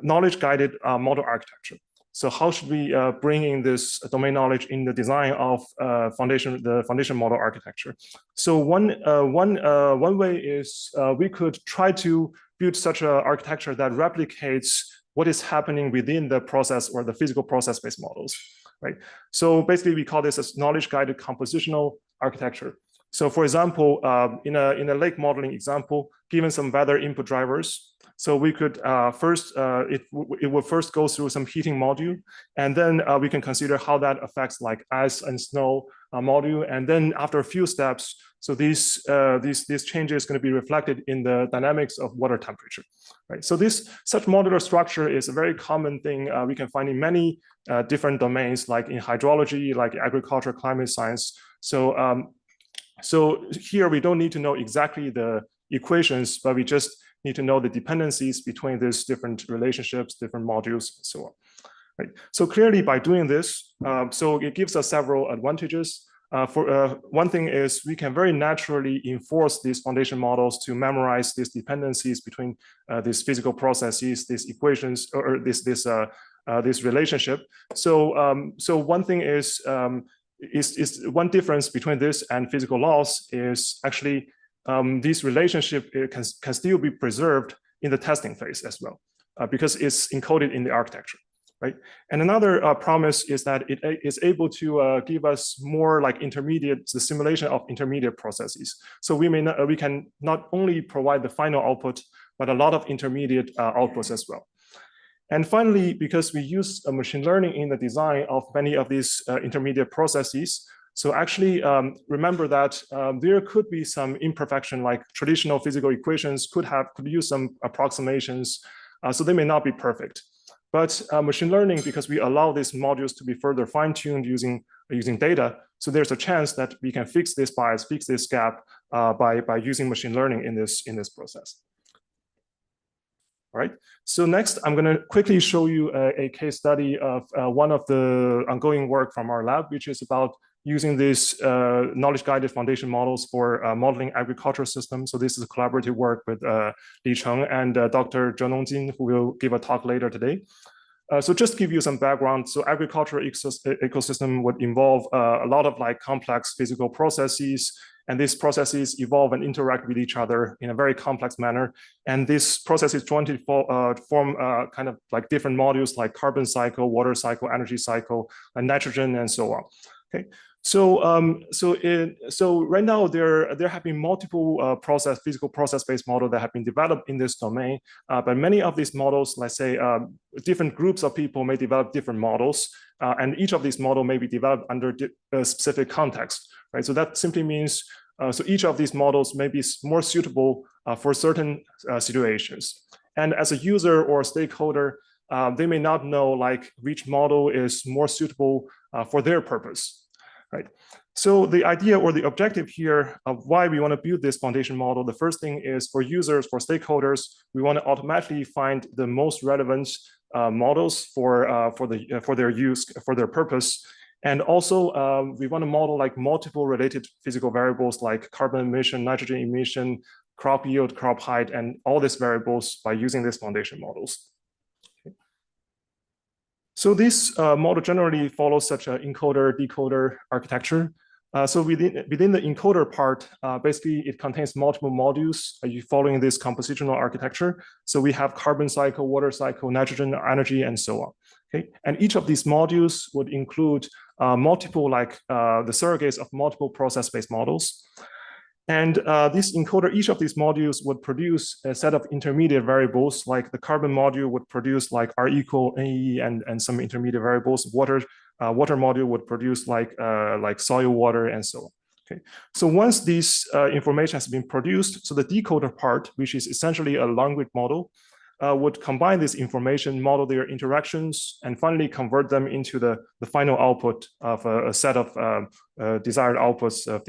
knowledge-guided model architecture. So how should we bring in this domain knowledge in the design of the foundation model architecture? So one way is we could try to build such an architecture that replicates what is happening within the process or the physical process-based models, right? So basically, we call this as knowledge-guided compositional architecture. So for example, in a lake modeling example, given some weather input drivers, so we could it will first go through some heating module, and then we can consider how that affects like ice and snow module. And then after a few steps, so these changes going to be reflected in the dynamics of water temperature, right? So such modular structure is a very common thing we can find in many different domains, like in hydrology, like agriculture, climate science. So here we don't need to know exactly the equations, but we just need to know the dependencies between these different relationships, different modules, and so on. Right. So clearly by doing this, so it gives us several advantages. One thing is we can very naturally enforce these foundation models to memorize these dependencies between these physical processes, these equations, or this relationship. So one thing is one difference between this and physical laws is actually this relationship can still be preserved in the testing phase as well, because it's encoded in the architecture, right? And another promise is that it is able to give us more like the simulation of intermediate processes. So we can not only provide the final output, but a lot of intermediate outputs as well. And finally, because we use machine learning in the design of many of these intermediate processes, so actually remember that there could be some imperfection, like traditional physical equations could use some approximations, so they may not be perfect. But machine learning, because we allow these modules to be further fine-tuned using data, so there's a chance that we can fix this bias, fix this gap by using machine learning in this process. All right. So next, I'm going to quickly show you a case study of one of the ongoing work from our lab, which is about using these knowledge-guided foundation models for modeling agricultural systems. So this is a collaborative work with Li Cheng and Dr. Zhenong Jin, who will give a talk later today. So just to give you some background, so agricultural ecosystem would involve a lot of like complex physical processes, and these processes evolve and interact with each other in a very complex manner. And these processes jointly form kind of like different modules like carbon cycle, water cycle, energy cycle, and nitrogen, and so on. Okay. So right now there have been multiple physical process-based models that have been developed in this domain, but many of these models, let's say different groups of people may develop different models, and each of these models may be developed under a specific context, right? So that simply means so each of these models may be more suitable for certain situations. And as a user or a stakeholder, they may not know like which model is more suitable for their purpose. Right. So the idea or the objective here of why we want to build this foundation model, the first thing is for users, for stakeholders, we want to automatically find the most relevant models for their use, for their purpose. And also we want to model like multiple related physical variables like carbon emission, nitrogen emission, crop yield, crop height, and all these variables by using these foundation models. So this model generally follows such an encoder-decoder architecture. So within the encoder part, basically it contains multiple modules following this compositional architecture. So we have carbon cycle, water cycle, nitrogen, energy, and so on. Okay, and each of these modules would include multiple, the surrogates of multiple process-based models. And this encoder, each of these modules would produce a set of intermediate variables, like the carbon module would produce like R equal NE and some intermediate variables. Water module would produce like soil water and so on. Okay, so once this information has been produced, so the decoder part, which is essentially a language model, would combine this information, model their interactions, and finally convert them into the final output of a set of desired outputs of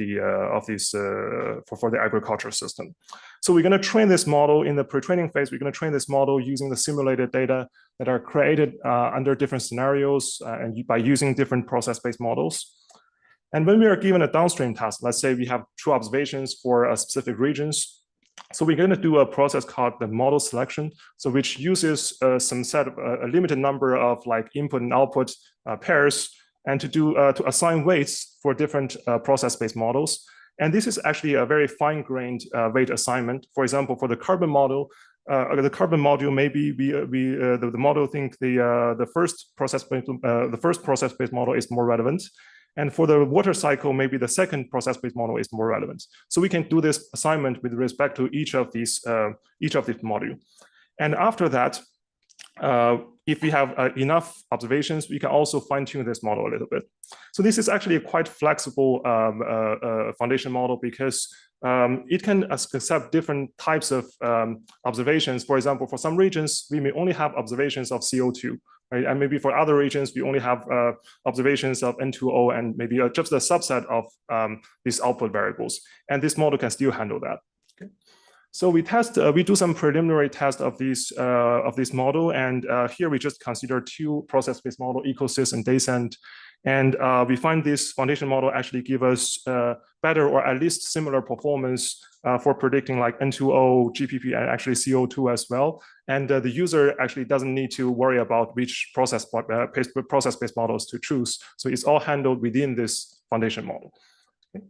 for the agricultural system. So we're going to train this model in the pre-training phase. We're going to train this model using the simulated data that are created under different scenarios and by using different process-based models. And when we are given a downstream task, let's say we have 2 observations for specific regions. So we're going to do a process called the model selection, so which uses some set of a limited number of like input and output pairs, and to assign weights for different process-based models. And this is actually a very fine-grained weight assignment. For example, for the carbon model, maybe the model think the first process-based model is more relevant. And for the water cycle, maybe the second process-based model is more relevant. So we can do this assignment with respect to each of these module. And after that, if we have enough observations, we can also fine-tune this model a little bit. So this is actually a quite flexible foundation model because it can accept different types of observations. For example, for some regions, we may only have observations of CO2. Right? And maybe for other regions, we only have observations of N2O and maybe just a subset of these output variables. And this model can still handle that. Okay. So we do some preliminary test of this model. And here we just consider 2 process-based model, EcoSys and DayCent. And we find this foundation model actually give us better or at least similar performance for predicting like N2O, GPP, and actually CO2 as well. And the user actually doesn't need to worry about which process-based models to choose. So it's all handled within this foundation model. Okay.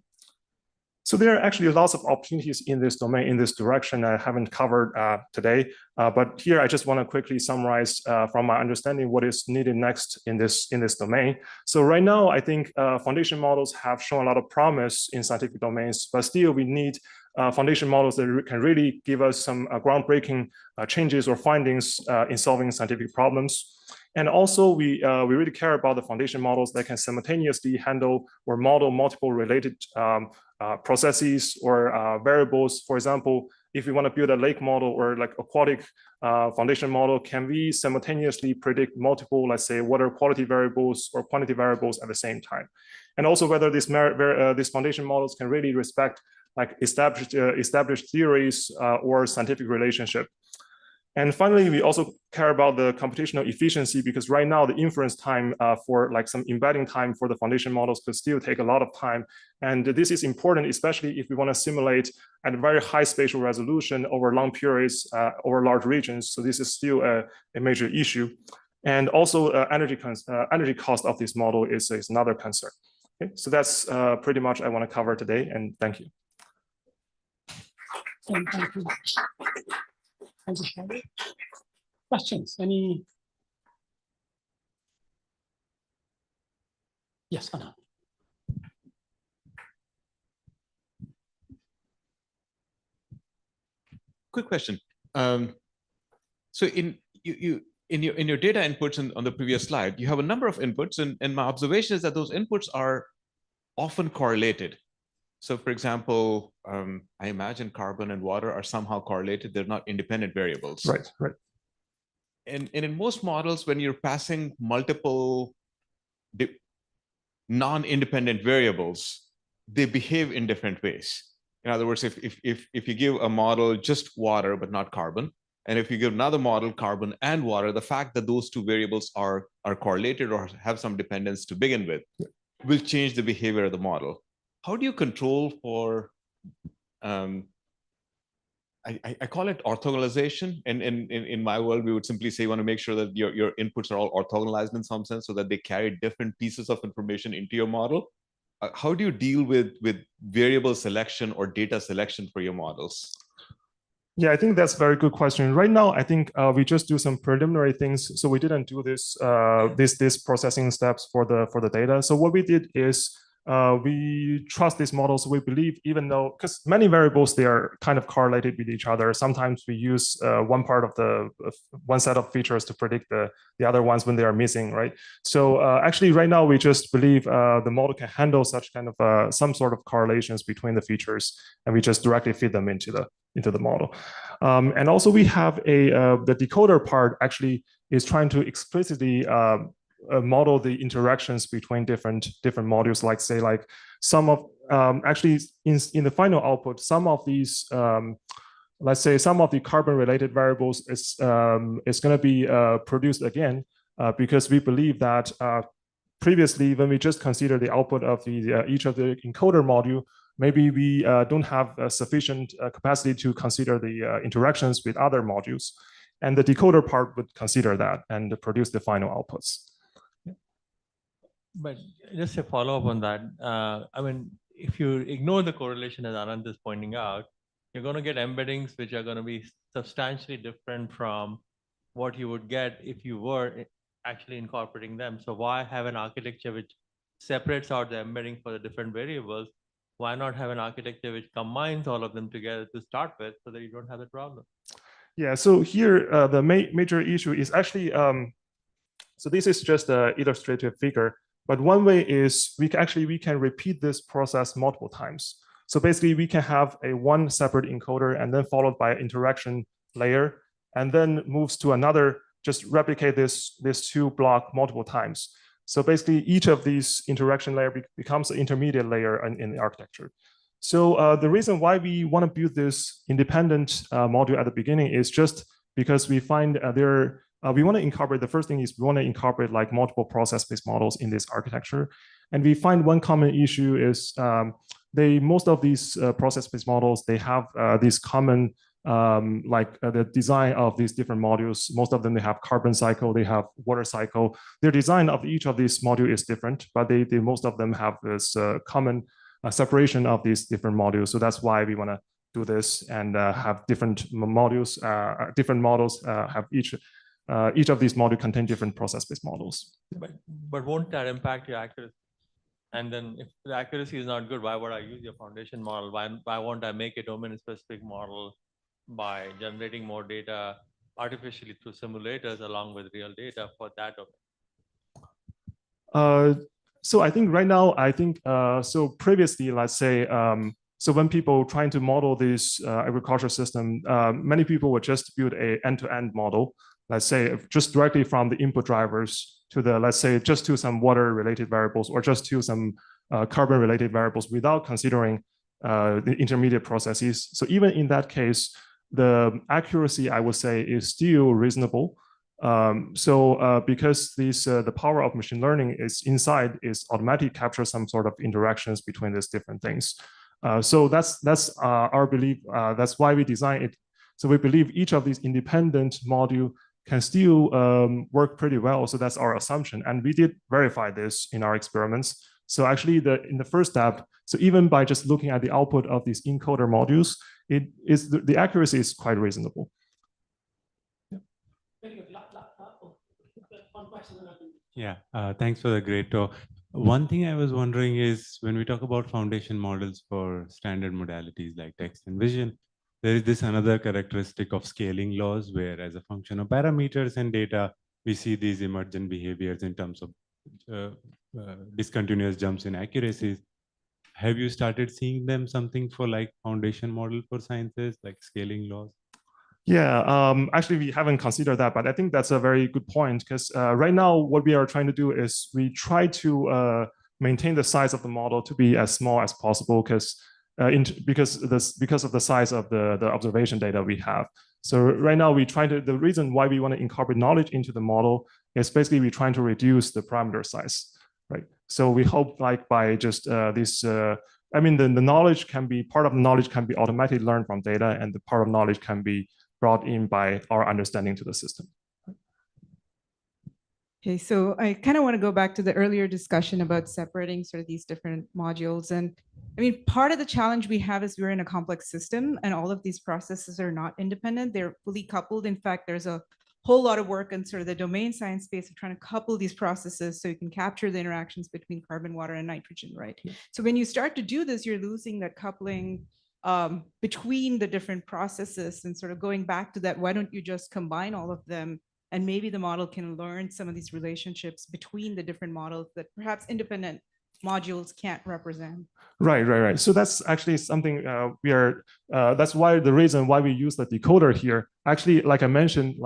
So there are actually lots of opportunities in this domain, in this direction I haven't covered today. But here I just want to quickly summarize from my understanding what is needed next in this domain. So right now, I think foundation models have shown a lot of promise in scientific domains, but still we need foundation models that can really give us some groundbreaking changes or findings in solving scientific problems. And also we really care about the foundation models that can simultaneously handle or model multiple related processes or variables. For example, if we want to build a lake model or like aquatic foundation model, can we simultaneously predict multiple, let's say, water quality variables or quantity variables at the same time? And also whether these foundation models can really respect like established theories or scientific relationship. And finally, we also care about the computational efficiency because right now the inference time for like some embedding time for the foundation models could still take a lot of time. And this is important, especially if we want to simulate at a very high spatial resolution over long periods, over large regions. So this is still a major issue. And also energy cost of this model is another concern. Okay, so that's pretty much I want to cover today, and thank you. Thank you. Thank you, Shadi. Questions? Any? Yes, Anna. Quick question. So in your data inputs on the previous slide, you have a number of inputs, and my observation is that those inputs are often correlated. So for example, I imagine carbon and water are somehow correlated. They're not independent variables. Right, right. And in most models, when you're passing multiple non-independent variables, they behave in different ways. In other words, if you give a model just water, but not carbon, and if you give another model carbon and water, the fact that those 2 variables are correlated or have some dependence to begin with will change the behavior of the model. How do you control for, I call it orthogonalization. And in my world, we would simply say you want to make sure that your inputs are all orthogonalized in some sense so that they carry different pieces of information into your model. How do you deal with variable selection or data selection for your models? Yeah, I think that's a very good question. Right now, I think we just do some preliminary things. So we didn't do this this processing steps for the data. So what we did is we trust these models. We believe, even though, because many variables, they are kind of correlated with each other. Sometimes we use one set of features to predict the other ones when they are missing, right? So actually, right now, we just believe the model can handle such kind of some sort of correlations between the features, and we just directly feed them into the model. And also, we have the decoder part actually is trying to explicitly model the interactions between different modules, like say, like some of actually in the final output, some of these let's say some of the carbon related variables is going to be produced again because we believe that previously when we just consider the output of each of the encoder module, maybe we don't have sufficient capacity to consider the interactions with other modules, and the decoder part would consider that and produce the final outputs. But just a follow-up on that, I mean, if you ignore the correlation as Anand is pointing out, you're going to get embeddings which are going to be substantially different from what you would get if you were actually incorporating them. So why have an architecture which separates out the embedding for the different variables? Why not have an architecture which combines all of them together to start with so that you don't have that problem? Yeah, so here the major issue is actually, so this is just an illustrative figure. But one way is we can repeat this process multiple times. So basically, we can have one separate encoder and then followed by an interaction layer, and then moves to another. Just replicate this two block multiple times. So basically, each of these interaction layer becomes an intermediate layer in the architecture. So the reason why we want to build this independent module at the beginning is just because we find we want to incorporate, the first thing is we want to incorporate like multiple process-based models in this architecture. And we find one common issue is most of these process-based models, they have these common, the design of these different modules. Most of them, they have carbon cycle, they have water cycle. Their design of each of these modules is different, but most of them have this common separation of these different modules. So that's why we want to do this and have different modules, have each of these modules contain different process-based models. But won't that impact your accuracy? And then if the accuracy is not good, why would I use your foundation model? Why won't I make a domain-specific model by generating more data artificially through simulators along with real data for that domain? So I think right now, so previously, let's say, so when people trying to model this agriculture system, many people would just build an end-to-end model. Let's say just directly from the input drivers to let's say just to some water related variables or just to some carbon related variables without considering the intermediate processes. So even in that case, the accuracy, I would say, is still reasonable. Because the power of machine learning is automatically capture some sort of interactions between these different things. So that's our belief. That's why we design it. So we believe each of these independent module can still work pretty well. So that's our assumption. And we did verify this in our experiments. So actually in the first step, so even by just looking at the output of these encoder modules, the accuracy is quite reasonable. Yeah, thanks for the great talk. One thing I was wondering is when we talk about foundation models for standard modalities like text and vision, there is this another characteristic of scaling laws where as a function of parameters and data, we see these emergent behaviors in terms of discontinuous jumps in accuracies. Have you started seeing them something for like foundation model for sciences, like scaling laws? Yeah, actually, we haven't considered that, but I think that's a very good point because right now what we are trying to do is we try to maintain the size of the model to be as small as possible because of the size of the observation data we have. So right now the reason why we want to incorporate knowledge into the model is basically we're trying to reduce the parameter size, right? So we hope like by just this I mean, the knowledge can be, part of the knowledge can be automatically learned from data, and the part of knowledge can be brought in by our understanding to the system. Okay, so I kind of want to go back to the earlier discussion about separating sort of these different modules. And I mean, part of the challenge we have is we're in a complex system and all of these processes are not independent. They're fully coupled. In fact, there's a whole lot of work in sort of the domain science space of trying to couple these processes so you can capture the interactions between carbon, water, and nitrogen, right? So when you start to do this, you're losing that coupling between the different processes and sort of going back to that, why don't you just combine all of them? And maybe the model can learn some of these relationships between the different models that perhaps independent modules can't represent. Right. So that's actually something that's why the reason why we use the decoder here. Actually, like I mentioned,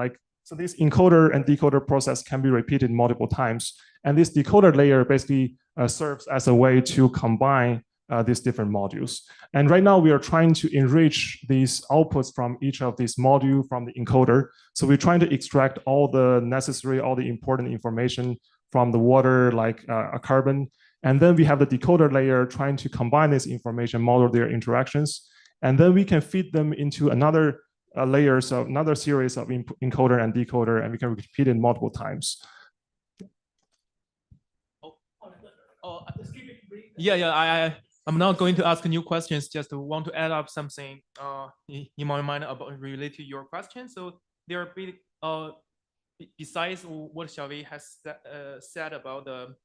so this encoder and decoder process can be repeated multiple times. And this decoder layer basically serves as a way to combine these different modules. And right now we are trying to enrich these outputs from each of these modules from the encoder. So we're trying to extract all the necessary, all the important information from the water, like a carbon. And then we have the decoder layer trying to combine this information, model their interactions. And then we can feed them into another layers of another series of encoder and decoder, and we can repeat it multiple times. I'm not going to ask new questions, just want to add up something in my mind about related to your question. So there are big, besides what Xiaowei has said about the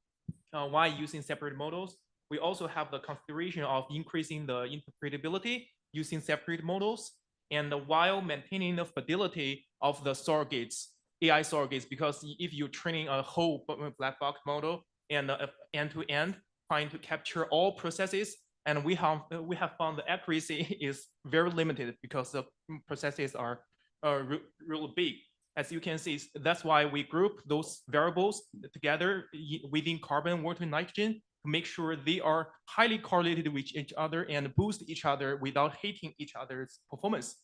why using separate models, we also have the consideration of increasing the interpretability using separate models, and while maintaining the fidelity of the surrogates, AI surrogates, because if you're training a whole black box model and end-to-end, trying to capture all processes, and we have found the accuracy is very limited because the processes are really big. As you can see, that's why we group those variables together within carbon, water, and nitrogen to make sure they are highly correlated with each other and boost each other without hating each other's performance.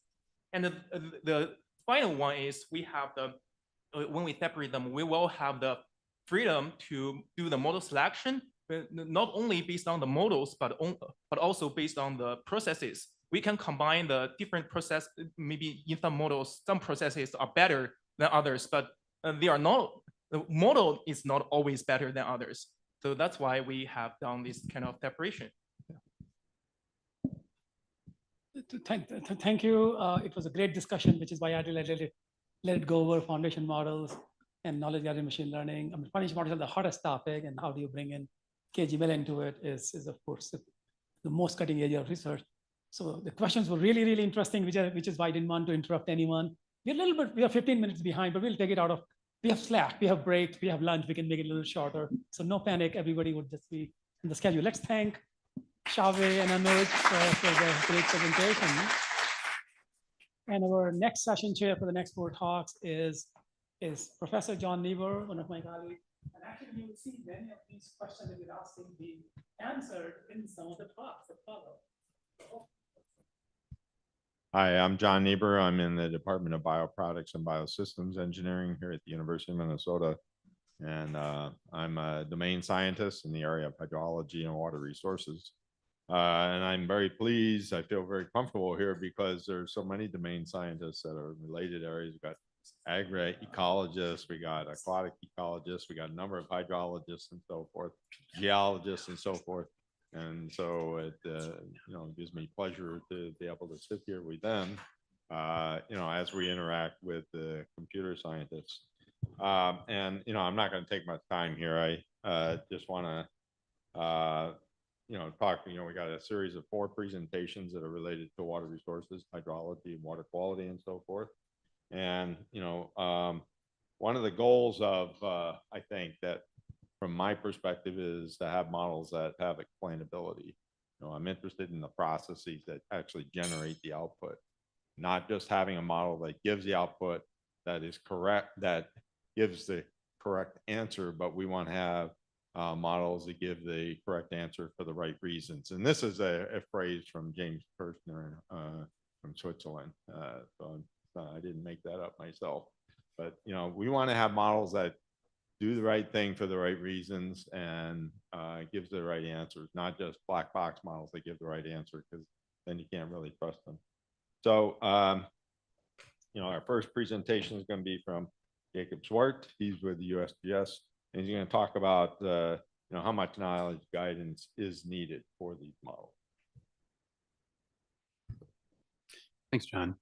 And the final one is we have the, when we separate them, we will have the freedom to do the model selection, not only based on the models, but also based on the processes. We can combine the different process, maybe in some models, some processes are better than others, but they are not, the model is not always better than others. So that's why we have done this kind of separation. Thank you. It was a great discussion, which is why I let it go over foundation models and knowledge gathering machine learning. I mean, foundation models are the hottest topic, and how do you bring in KGML into it is of course the most cutting edge of research. So the questions were really, really interesting, which is why I didn't want to interrupt anyone. We're a little bit, we are 15 minutes behind, but we'll take it out of, we have Slack, we have breaks, we have lunch, we can make it a little shorter. So no panic, everybody would just be in the schedule. Let's thank Xiaowei and Anuj for the great presentation. And our next session chair for the next 4 talks is Professor John Niebuhr, one of my colleagues. And actually, you will see many of these questions that you're asking being answered in some of the talks that follow. Hi, I'm John Niebuhr. I'm in the Department of Bioproducts and Biosystems Engineering here at the University of Minnesota. And I'm a domain scientist in the area of hydrology and water resources. And I'm very pleased. I feel very comfortable here because there's so many domain scientists that are in related areas. We've got agri-ecologists, we got aquatic ecologists, we got a number of hydrologists and so forth, geologists and so forth. And so it gives me pleasure to be able to sit here with them, as we interact with the computer scientists. And I'm not going to take much time here. I just want to talk. We got a series of 4 presentations that are related to water resources, hydrology, water quality, and so forth. And one of the goals of I think that from my perspective is to have models that have explainability. I'm interested in the processes that actually generate the output, not just having a model that gives the output that is correct, that gives the correct answer, but we want to have models that give the correct answer for the right reasons. And this is a phrase from James Kirchner from Switzerland. So I didn't make that up myself, but we want to have models that do the right thing for the right reasons and gives the right answers, not just black box models that give the right answer, because then you can't really trust them. So, our first presentation is going to be from Jacob Zwart. He's with the USGS, and he's going to talk about how much knowledge guidance is needed for these models. Thanks, John.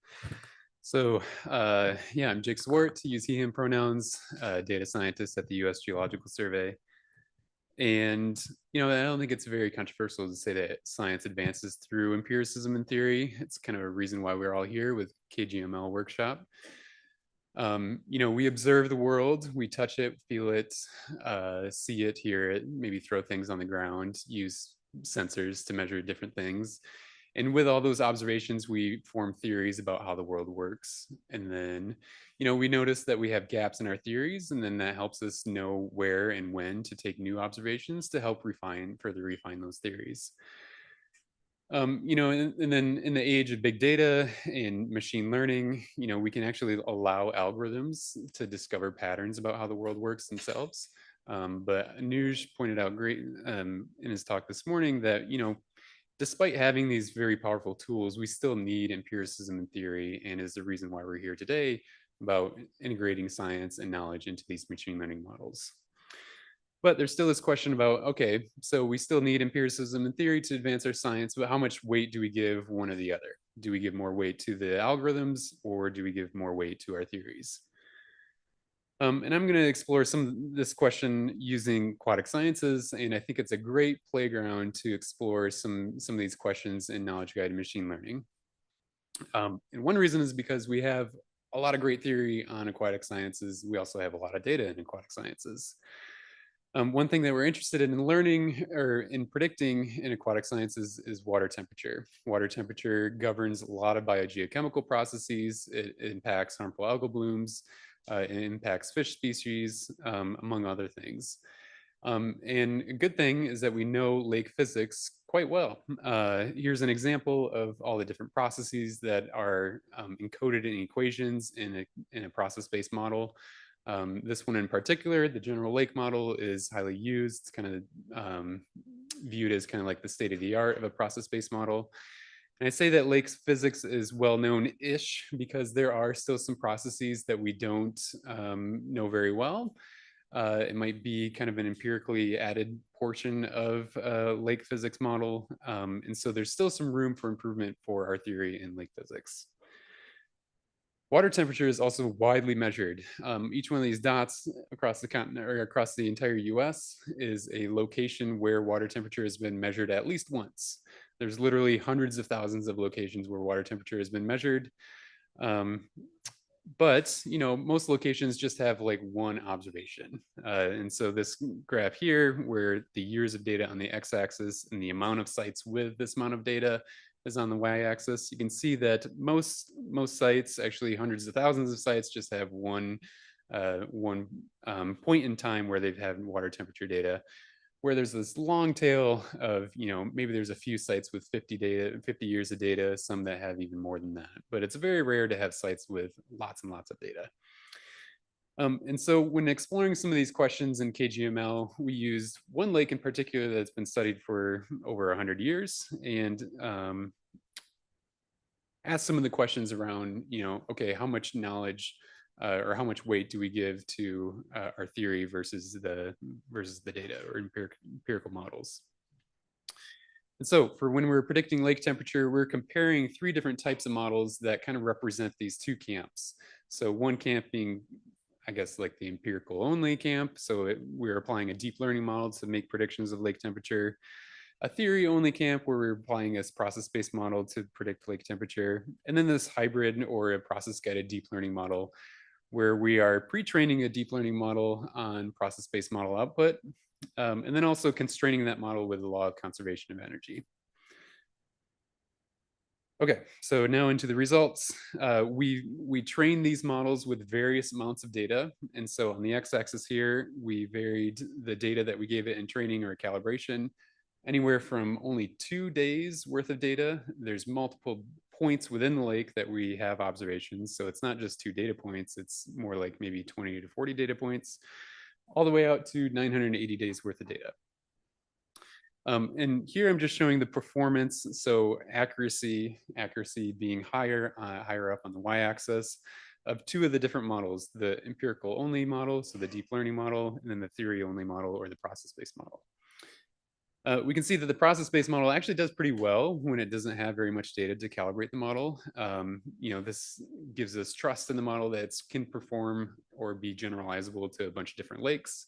So yeah, I'm Jake Zwart, use he, him pronouns, data scientist at the US Geological Survey. And, I don't think it's very controversial to say that science advances through empiricism and theory. It's kind of a reason why we're all here with KGML workshop. We observe the world, we touch it, feel it, see it, hear it, maybe throw things on the ground, use sensors to measure different things. And with all those observations, we form theories about how the world works. And then, we notice that we have gaps in our theories, and then that helps us know where and when to take new observations to help further refine those theories. And then in the age of big data and machine learning, we can actually allow algorithms to discover patterns about how the world works themselves. But Anuj pointed out great in his talk this morning that, despite having these very powerful tools, we still need empiricism and theory, and is the reason why we're here today about integrating science and knowledge into these machine learning models. But there's still this question about, okay, so we still need empiricism and theory to advance our science, but how much weight do we give one or the other? Do we give more weight to the algorithms, or do we give more weight to our theories? And I'm going to explore some of this question using aquatic sciences, and I think it's a great playground to explore some of these questions in knowledge-guided machine learning. And one reason is because we have a lot of great theory on aquatic sciences. We also have a lot of data in aquatic sciences. One thing that we're interested in learning or in predicting in aquatic sciences is water temperature. Water temperature governs a lot of biogeochemical processes. It impacts harmful algal blooms. It impacts fish species, among other things. And a good thing is that we know lake physics quite well. Here's an example of all the different processes that are encoded in equations in a process-based model. This one in particular, the general lake model, is highly used. It's kind of viewed as kind of like the state of the art of a process-based model. And I say that lake physics is well-known-ish because there are still some processes that we don't know very well. It might be kind of an empirically added portion of a lake physics model. And so there's still some room for improvement for our theory in lake physics. Water temperature is also widely measured. Each one of these dots across the continent or across the entire US is a location where water temperature has been measured at least once. There's literally hundreds of thousands of locations where water temperature has been measured. But, most locations just have like one observation. And so this graph here, where the years of data on the x-axis and the amount of sites with this amount of data is on the y-axis, you can see that most sites, actually hundreds of thousands of sites, just have one point in time where they've had water temperature data, where there's this long tail of, maybe there's a few sites with 50 years of data, some that have even more than that, but it's very rare to have sites with lots and lots of data. And so when exploring some of these questions in KGML, we used one lake in particular that's been studied for over 100 years and asked some of the questions around, okay, how much knowledge or how much weight do we give to our theory versus the data or empirical models? And so for when we're predicting lake temperature, we're comparing 3 different types of models that kind of represent these 2 camps. So one camp being, I guess, like the empirical only camp. So we're applying a deep learning model to make predictions of lake temperature. A theory only camp where we're applying a process-based model to predict lake temperature. And then this hybrid or a process-guided deep learning model where we are pre-training a deep learning model on process-based model output, and then also constraining that model with the law of conservation of energy. Okay, so now into the results. We train these models with various amounts of data. And so on the x-axis here, we varied the data that we gave it in training or calibration, anywhere from only 2 days worth of data. There's multiple points within the lake that we have observations. So it's not just 2 data points, it's more like maybe 20 to 40 data points. all the way out to 980 days worth of data. And here I'm just showing the performance. So accuracy being higher up on the y-axis of two of the different models, the empirical only model, so the deep learning model, and then the theory only model or the process-based model. We can see that the process-based model actually does pretty well when it doesn't have very much data to calibrate the model. This gives us trust in the model that it can perform or be generalizable to a bunch of different lakes.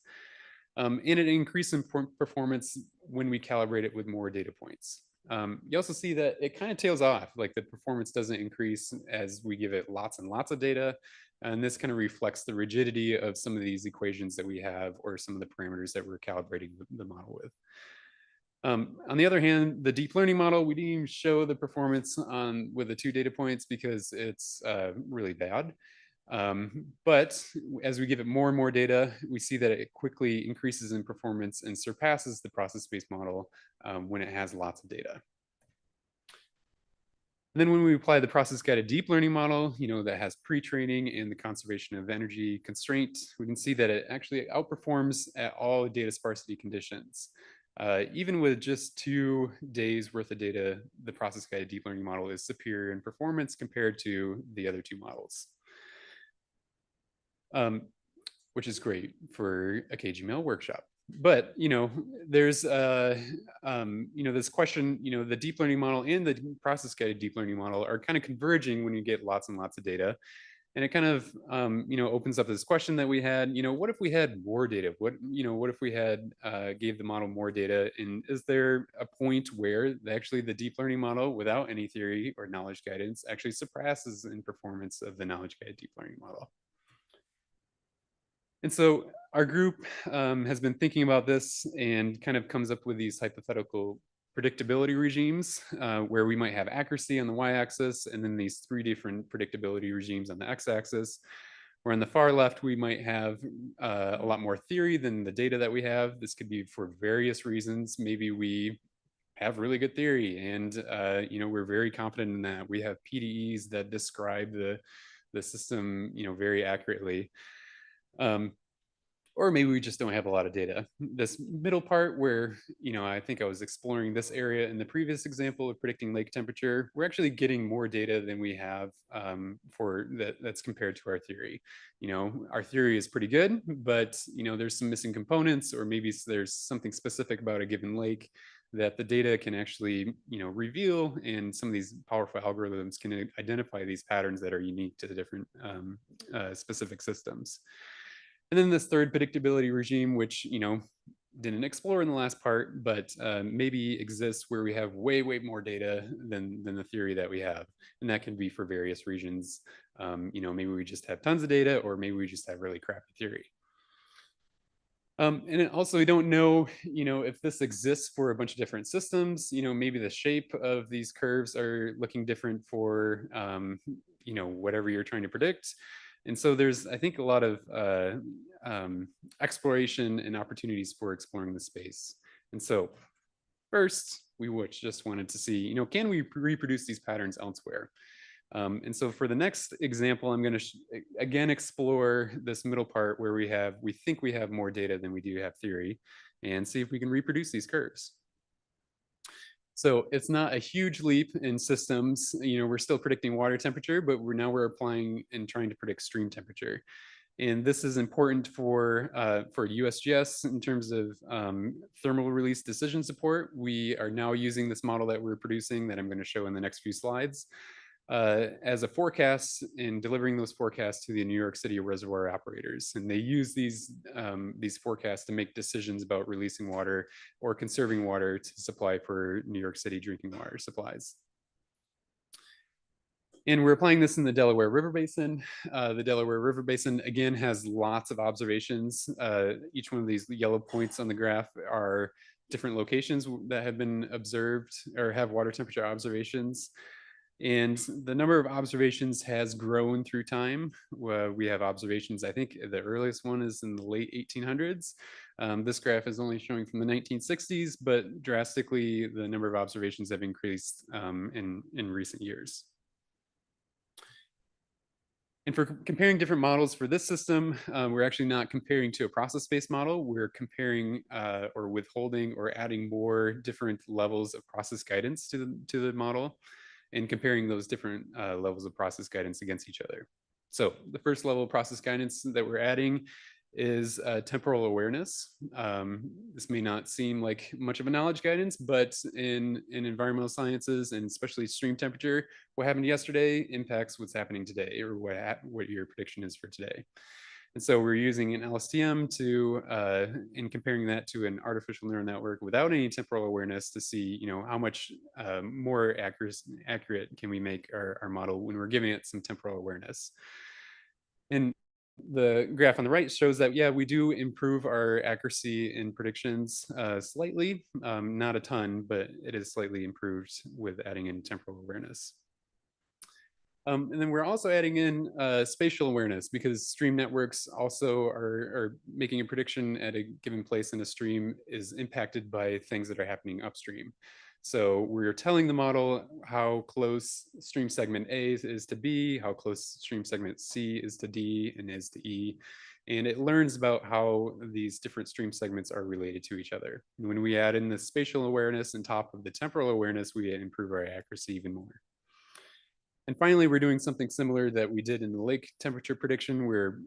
And it increases in performance when we calibrate it with more data points. You also see that it kind of tails off, like the performance doesn't increase as we give it lots and lots of data. And this kind of reflects the rigidity of some of these equations that we have or some of the parameters that we're calibrating the model with. On the other hand, the deep learning model, we didn't even show the performance with the 2 data points because it's really bad. But as we give it more and more data, we see that it quickly increases in performance and surpasses the process-based model when it has lots of data. And then when we apply the process-guided deep learning model, that has pre-training and the conservation of energy constraint, we can see that it actually outperforms at all data sparsity conditions. Even with just 2 days worth of data, the process-guided deep learning model is superior in performance compared to the other 2 models. Which is great for a KGML workshop. But, there's, this question, the deep learning model and the process-guided deep learning model are kind of converging when you get lots and lots of data. And it kind of, opens up this question that we had, what if we had more data? What if we had gave the model more data? And is there a point where actually the deep learning model without any theory or knowledge guidance actually surpasses in performance of the knowledge guided deep learning model? And so our group has been thinking about this and kind of comes up with these hypothetical predictability regimes where we might have accuracy on the y-axis and then these 3 different predictability regimes on the x-axis. Where on the far left, we might have a lot more theory than the data that we have. This could be for various reasons. Maybe we have really good theory and we're very confident in that. We have PDEs that describe the system very accurately. Or maybe we just don't have a lot of data. This middle part where, I think I was exploring this area in the previous example of predicting lake temperature, we're actually getting more data than we have that's compared to our theory. Our theory is pretty good, but, there's some missing components, or maybe there's something specific about a given lake that the data can actually, reveal, and some of these powerful algorithms can identify these patterns that are unique to the different specific systems. And then this third predictability regime, which, didn't explore in the last part, but maybe exists where we have way more data than the theory that we have. And that can be for various reasons. Maybe we just have tons of data, or maybe we just have really crappy theory. And also, we don't know, if this exists for a bunch of different systems. Maybe the shape of these curves are looking different for, whatever you're trying to predict. And so there's, I think, a lot of exploration and opportunities for exploring the space. And so first, we just wanted to see, can we reproduce these patterns elsewhere? And so for the next example, I'm going to again explore this middle part where we think we have more data than we do have theory, and see if we can reproduce these curves. So it's not a huge leap in systems. We're still predicting water temperature, but we're applying and trying to predict stream temperature. And this is important for USGS in terms of thermal release decision support. We are now using this model that we're producing that I'm going to show in the next few slides as a forecast, and delivering those forecasts to the New York City reservoir operators. And they use these forecasts to make decisions about releasing water or conserving water to supply for New York City drinking water supplies. And we're applying this in the Delaware River Basin. The Delaware River Basin, again, has lots of observations. Each one of these yellow points on the graph are different locations that have been observed or have water temperature observations. And the number of observations has grown through time. We have observations, I think the earliest one is in the late 1800s. This graph is only showing from the 1960s, but drastically the number of observations have increased in recent years. And for comparing different models for this system, we're actually not comparing to a process-based model. We're comparing or withholding or adding more different levels of process guidance to the model and comparing those different levels of process guidance against each other. So the first level of process guidance that we're adding is temporal awareness. This may not seem like much of a knowledge guidance, but in environmental sciences and especially stream temperature, what happened yesterday impacts what's happening today, or what your prediction is for today. And so we're using an LSTM to, in comparing that to an artificial neural network without any temporal awareness to see, how much more accurate can we make our model when we're giving it some temporal awareness. And the graph on the right shows that, yeah, we do improve our accuracy in predictions slightly, not a ton, but it is slightly improved with adding in temporal awareness. And then we're also adding in spatial awareness, because stream networks also are making a prediction at a given place in a stream is impacted by things that are happening upstream. So we're telling the model how close stream segment A is to B, how close stream segment C is to D and is to E. And it learns about how these different stream segments are related to each other. And when we add in the spatial awareness on top of the temporal awareness, we improve our accuracy even more. And finally, we're doing something similar that we did in the lake temperature prediction. We're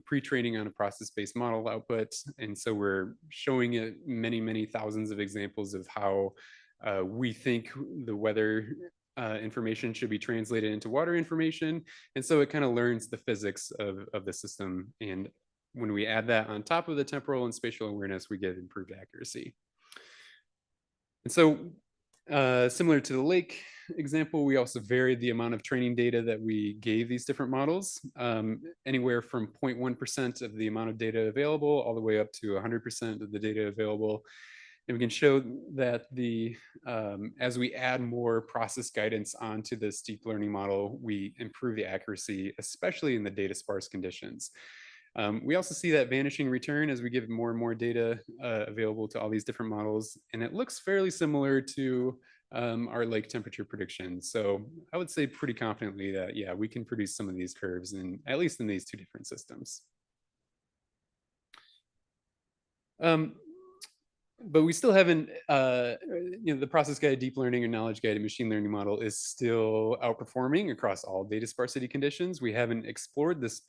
pre-training on a process-based model output. And so we're showing it many, many thousands of examples of how we think the weather information should be translated into water information. And so it kind of learns the physics of the system. And when we add that on top of the temporal and spatial awareness, we get improved accuracy. And so similar to the lake example, we also varied the amount of training data that we gave these different models, anywhere from 0.1% of the amount of data available all the way up to 100% of the data available. And we can show that as we add more process guidance onto this deep learning model, we improve the accuracy, especially in the data sparse conditions. We also see that vanishing return as we give more and more data available to all these different models. And it looks fairly similar to our lake temperature predictions. So I would say pretty confidently that, yeah, we can produce some of these curves, at least in these two different systems. But we still haven't, the process guided deep learning or knowledge guided machine learning model is still outperforming across all data sparsity conditions. We haven't explored this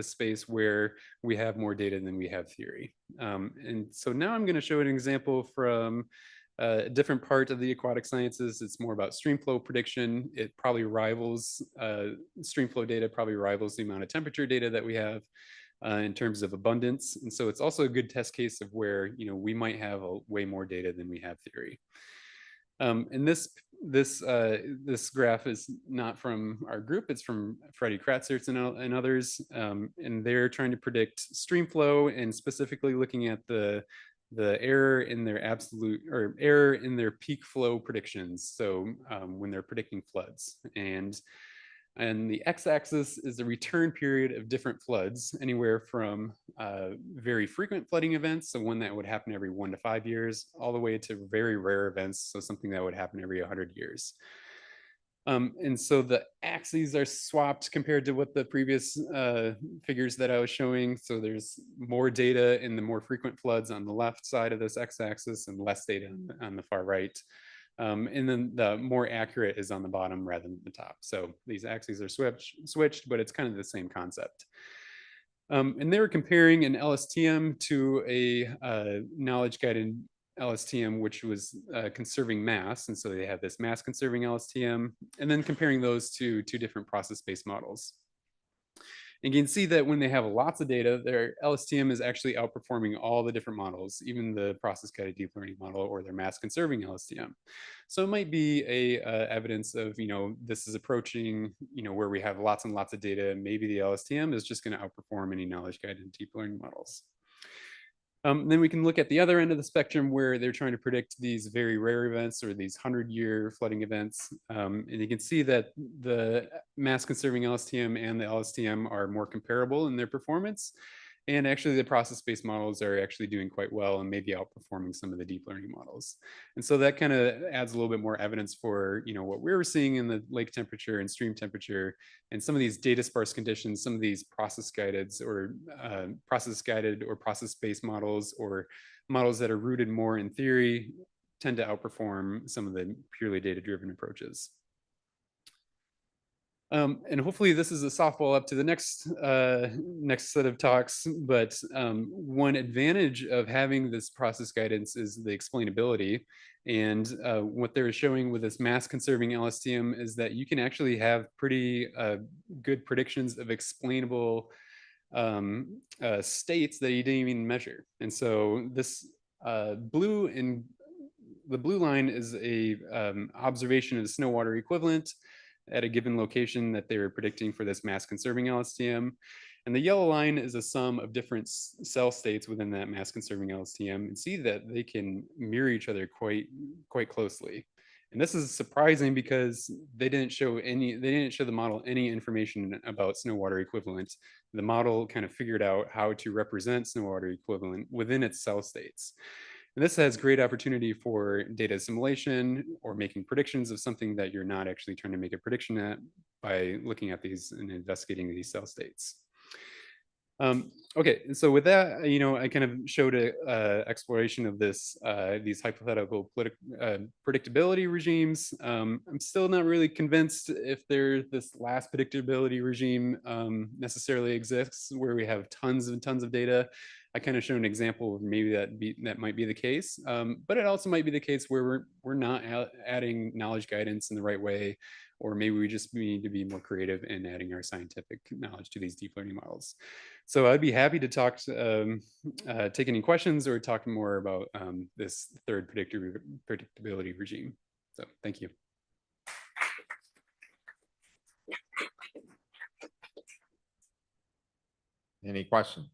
space where we have more data than we have theory. And so now I'm going to show an example from a different part of the aquatic sciences. It's more about streamflow prediction. It probably rivals, streamflow data probably rivals the amount of temperature data that we have. In terms of abundance. And so it's also a good test case of where, we might have way more data than we have theory. And this graph is not from our group, it's from Freddie Kratzerts and others. And they're trying to predict streamflow and specifically looking at the error in their error in their peak flow predictions. So when they're predicting floods. And the x-axis is the return period of different floods, anywhere from very frequent flooding events, so one that would happen every 1 to 5 years, all the way to very rare events, so something that would happen every 100 years. And so the axes are swapped compared to what the previous figures that I was showing. So there's more data in the more frequent floods on the left side of this x-axis and less data on the far right. And then the more accurate is on the bottom rather than the top. So these axes are switched, but it's kind of the same concept. And they were comparing an LSTM to a knowledge guided LSTM, which was conserving mass. And so they have this mass conserving LSTM, and then comparing those to two different process-based models. And you can see that when they have lots of data, their LSTM is actually outperforming all the different models, even the process-guided deep learning model or their mass-conserving LSTM. So it might be a evidence of, this is approaching, where we have lots and lots of data, and maybe the LSTM is just going to outperform any knowledge-guided deep learning models. Then we can look at the other end of the spectrum where they're trying to predict these very rare events or these 100-year flooding events. And you can see that the mass conserving LSTM and the LSTM are more comparable in their performance. And actually the process-based models are actually doing quite well and maybe outperforming some of the deep learning models. And so that kind of adds a little bit more evidence for, what we were seeing in the lake temperature and stream temperature and some of these data sparse conditions, some of these process-guided or process-based models or models that are rooted more in theory tend to outperform some of the purely data-driven approaches. And hopefully this is a softball up to the next set of talks. But one advantage of having this process guidance is the explainability. And what they're showing with this mass conserving LSTM is that you can actually have pretty good predictions of explainable states that you didn't even measure. And so this the blue line is a observation of the snow water equivalent at a given location that they were predicting for this mass conserving LSTM. And the yellow line is a sum of different cell states within that mass conserving LSTM, and see that they can mirror each other quite closely. And this is surprising because they didn't show the model any information about snow water equivalent. The model kind of figured out how to represent snow water equivalent within its cell states. And this has great opportunity for data assimilation or making predictions of something that you're not actually trying to make a prediction at by looking at these and investigating these cell states. Okay, and so with that, I kind of showed a exploration of these hypothetical predictability regimes. I'm still not really convinced if this last predictability regime necessarily exists, where we have tons and tons of data. I kind of show an example of maybe that might be the case, but it also might be the case where we're not adding knowledge guidance in the right way, or maybe we just need to be more creative in adding our scientific knowledge to these deep learning models. So I'd be happy to talk, take any questions or talk more about this third predictability regime. So thank you. Any questions?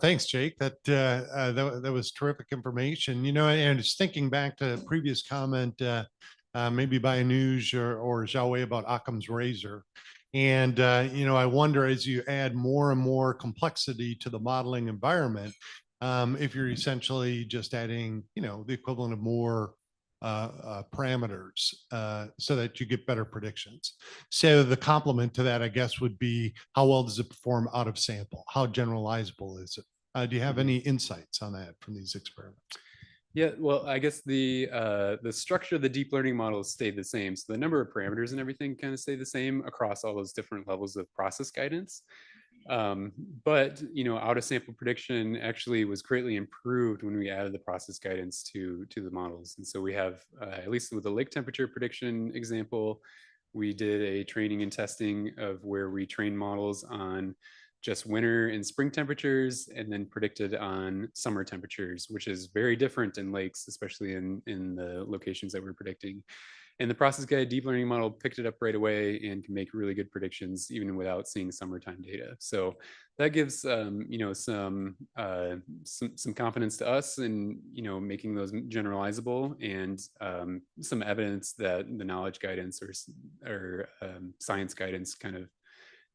Thanks, Jake. That was terrific information. And just thinking back to a previous comment, maybe by Anuj or Xiaowei about Occam's razor. And, I wonder, as you add more and more complexity to the modeling environment, if you're essentially just adding, the equivalent of more parameters so that you get better predictions. So the complement to that, I guess, would be how well does it perform out of sample? How generalizable is it? Do you have any insights on that from these experiments? Yeah, well, I guess the structure of the deep learning models stayed the same. So the number of parameters and everything kind of stayed the same across all those different levels of process guidance. But out of sample prediction actually was greatly improved when we added the process guidance to the models. And so we have, at least with the lake temperature prediction example, we did a training and testing of where we trained models on just winter and spring temperatures and then predicted on summer temperatures, which is very different in lakes, especially in the locations that we're predicting. And the process guided deep learning model picked it up right away and can make really good predictions even without seeing summertime data. So that gives some confidence to us in making those generalizable, and some evidence that the knowledge guidance or science guidance kind of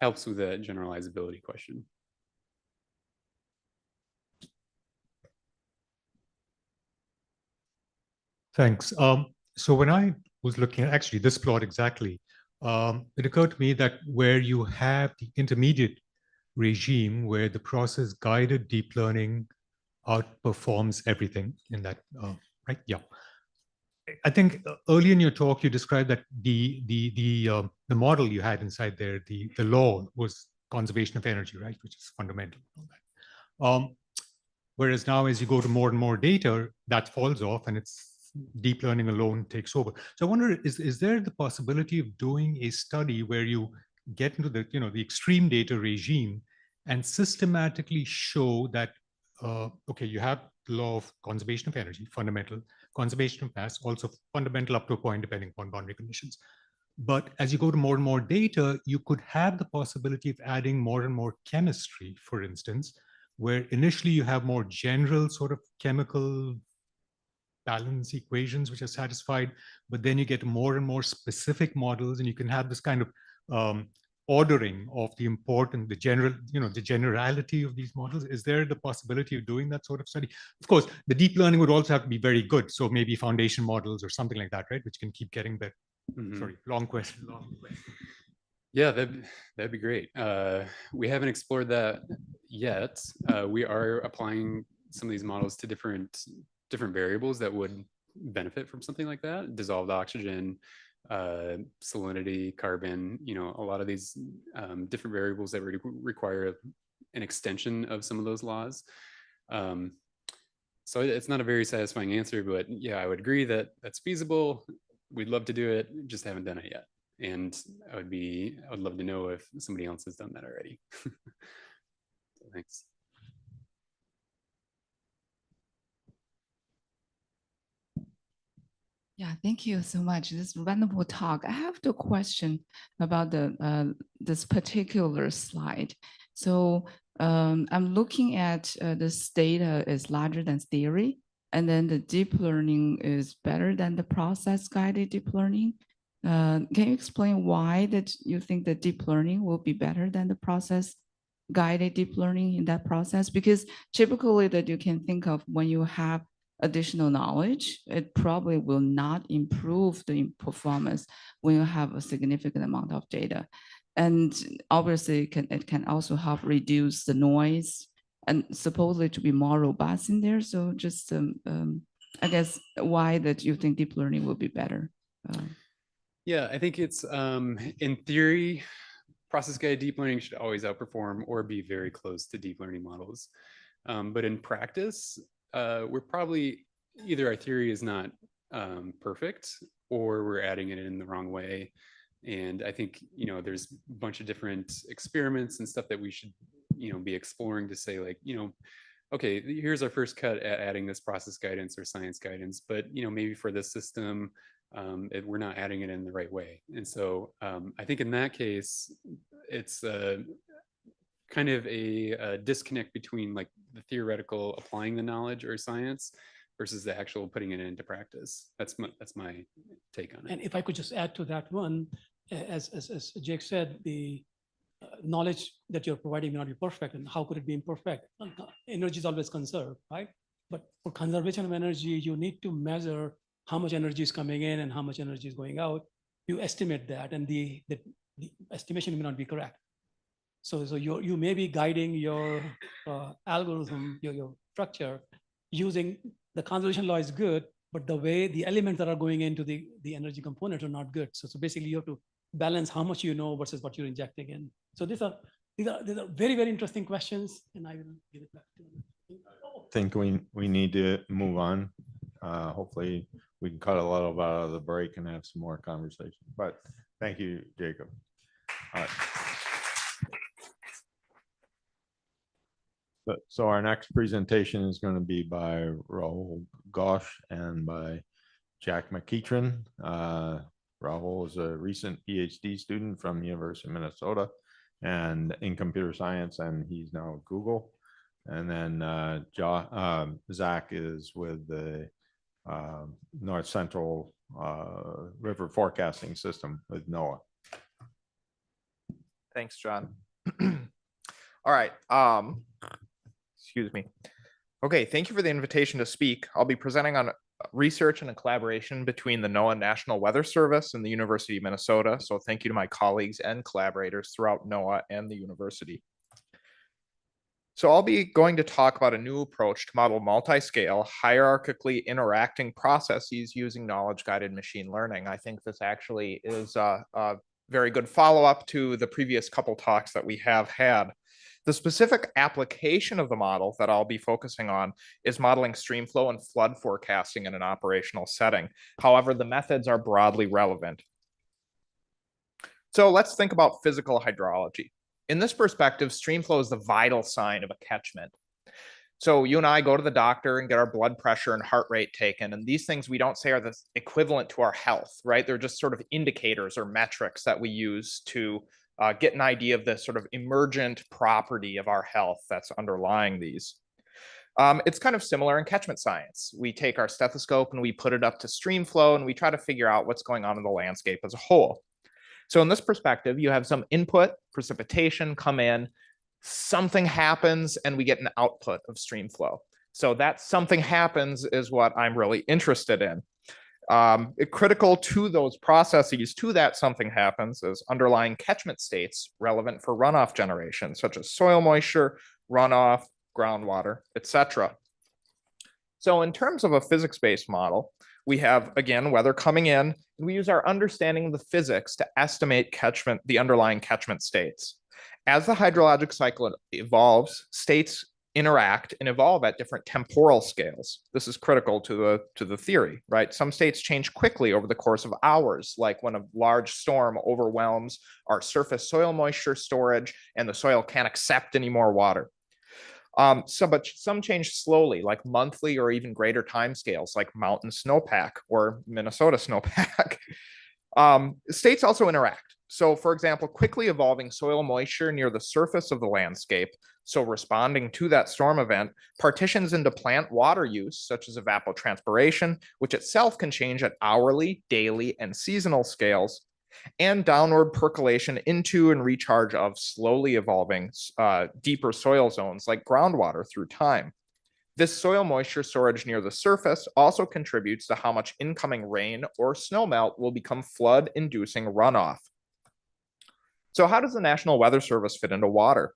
helps with the generalizability question. Thanks. So when I was looking at actually this plot exactly, it occurred to me that where you have the intermediate regime where the process guided deep learning outperforms everything in that, right? Yeah. I think earlier in your talk, you described that the model you had inside there, the law was conservation of energy, right? Which is fundamental. Whereas now, as you go to more and more data, that falls off and it's deep learning alone takes over. So I wonder, is there the possibility of doing a study where you get into the, the extreme data regime and systematically show that, okay, you have the law of conservation of energy, fundamental, conservation of mass, also fundamental up to a point depending upon boundary conditions. But as you go to more and more data, you could have the possibility of adding more and more chemistry, for instance, where initially you have more general sort of chemical balance equations which are satisfied, but then you get more and more specific models, and you can have this kind of ordering of the important, the general, the generality of these models. Is there the possibility of doing that sort of study? Of course, the deep learning would also have to be very good. So maybe foundation models or something like that, right? Which can keep getting better. Sorry, long question. Yeah, that'd be great. We haven't explored that yet. We are applying some of these models to different variables that would benefit from something like that. Dissolved oxygen, salinity, carbon, a lot of these different variables that require an extension of some of those laws. So it's not a very satisfying answer, but yeah, I would agree that that's feasible. We'd love to do it, just haven't done it yet. And I would love to know if somebody else has done that already. Thanks. Yeah, thank you so much. This is a wonderful talk. I have the question about this particular slide. So I'm looking at this data is larger than theory, and then the deep learning is better than the process-guided deep learning. Can you explain why that you think that deep learning will be better than the process-guided deep learning in that process? Because typically that you can think of when you have additional knowledge, it probably will not improve the performance when you have a significant amount of data. And obviously it can also help reduce the noise and supposedly to be more robust in there. So just, I guess, why that you think deep learning will be better? Yeah, I think it's, in theory, process-guided deep learning should always outperform or be very close to deep learning models. But in practice, we're probably either our theory is not perfect or we're adding it in the wrong way. And I think, there's a bunch of different experiments and stuff that we should, be exploring to say like, okay, here's our first cut at adding this process guidance or science guidance, but, maybe for this system, we're not adding it in the right way. And so I think in that case, it's kind of a disconnect between like the theoretical applying the knowledge or science versus the actual putting it into practice. That's my take on it. And if I could just add to that one, as Jake said, the knowledge that you're providing may not be perfect, and how could it be imperfect? Energy is always conserved, right? But for conservation of energy, you need to measure how much energy is coming in and how much energy is going out. You estimate that, and the estimation may not be correct. So you may be guiding your algorithm, your structure, using the conservation law is good, but the way the elements that are going into the energy component are not good. So basically you have to balance how much you know versus what you're injecting in. So these are very, very interesting questions, and I will give it back to you. I think we need to move on. Hopefully we can cut a little bit out of the break and have some more conversation. But thank you, Jacob. All right. So our next presentation is going to be by Rahul Ghosh and by Jack McEachran. Rahul is a recent PhD student from the University of Minnesota and in computer science, and he's now at Google. And then Zach is with the North Central River Forecasting System with NOAA. Thanks, John. All right. Excuse me. Okay, thank you for the invitation to speak. I'll be presenting on research and a collaboration between the NOAA National Weather Service and the University of Minnesota. So thank you to my colleagues and collaborators throughout NOAA and the university. So I'll be going to talk about a new approach to model multi-scale, hierarchically interacting processes using knowledge-guided machine learning. I think this actually is a very good follow-up to the previous couple talks that we have had. The specific application of the model that I'll be focusing on is modeling stream flow and flood forecasting in an operational setting. However, the methods are broadly relevant. So let's think about physical hydrology. In this perspective, stream flow is the vital sign of a catchment. So you and I go to the doctor and get our blood pressure and heart rate taken. And these things we don't say are the equivalent to our health, right? They're just sort of indicators or metrics that we use to get an idea of the sort of emergent property of our health that's underlying these. It's kind of similar in catchment science. We take our stethoscope and we put it up to stream flow and we try to figure out what's going on in the landscape as a whole. So in this perspective, you have some input, precipitation come in, something happens, and we get an output of stream flow. So that something happens is what I'm really interested in. Critical to those processes, to that something happens, is underlying catchment states relevant for runoff generation, such as soil moisture, runoff, groundwater, etc. So in terms of a physics-based model, we have, again, weather coming in, and we use our understanding of the physics to estimate catchment, the underlying catchment states. As the hydrologic cycle evolves, states interact and evolve at different temporal scales. This is critical to the theory, right? Some states change quickly over the course of hours, like when a large storm overwhelms our surface soil moisture storage and the soil can't accept any more water. But some change slowly, like monthly or even greater timescales, like mountain snowpack or Minnesota snowpack. States also interact. So, for example, quickly evolving soil moisture near the surface of the landscape, so responding to that storm event, partitions into plant water use, such as evapotranspiration, which itself can change at hourly, daily, and seasonal scales, and downward percolation into and recharge of slowly evolving deeper soil zones like groundwater through time. This soil moisture storage near the surface also contributes to how much incoming rain or snowmelt will become flood-inducing runoff. So how does the National Weather Service fit into water?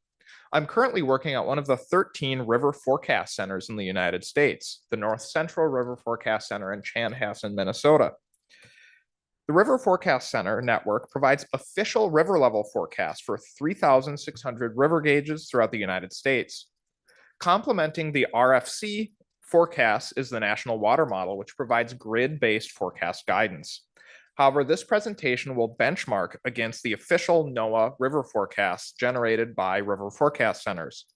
I'm currently working at one of the 13 river forecast centers in the United States, the North Central River Forecast Center in Chanhassen, Minnesota. The River Forecast Center network provides official river level forecasts for 3,600 river gauges throughout the United States. Complementing the RFC forecast is the National Water Model, which provides grid-based forecast guidance. However, this presentation will benchmark against the official NOAA river forecasts generated by river forecast centers.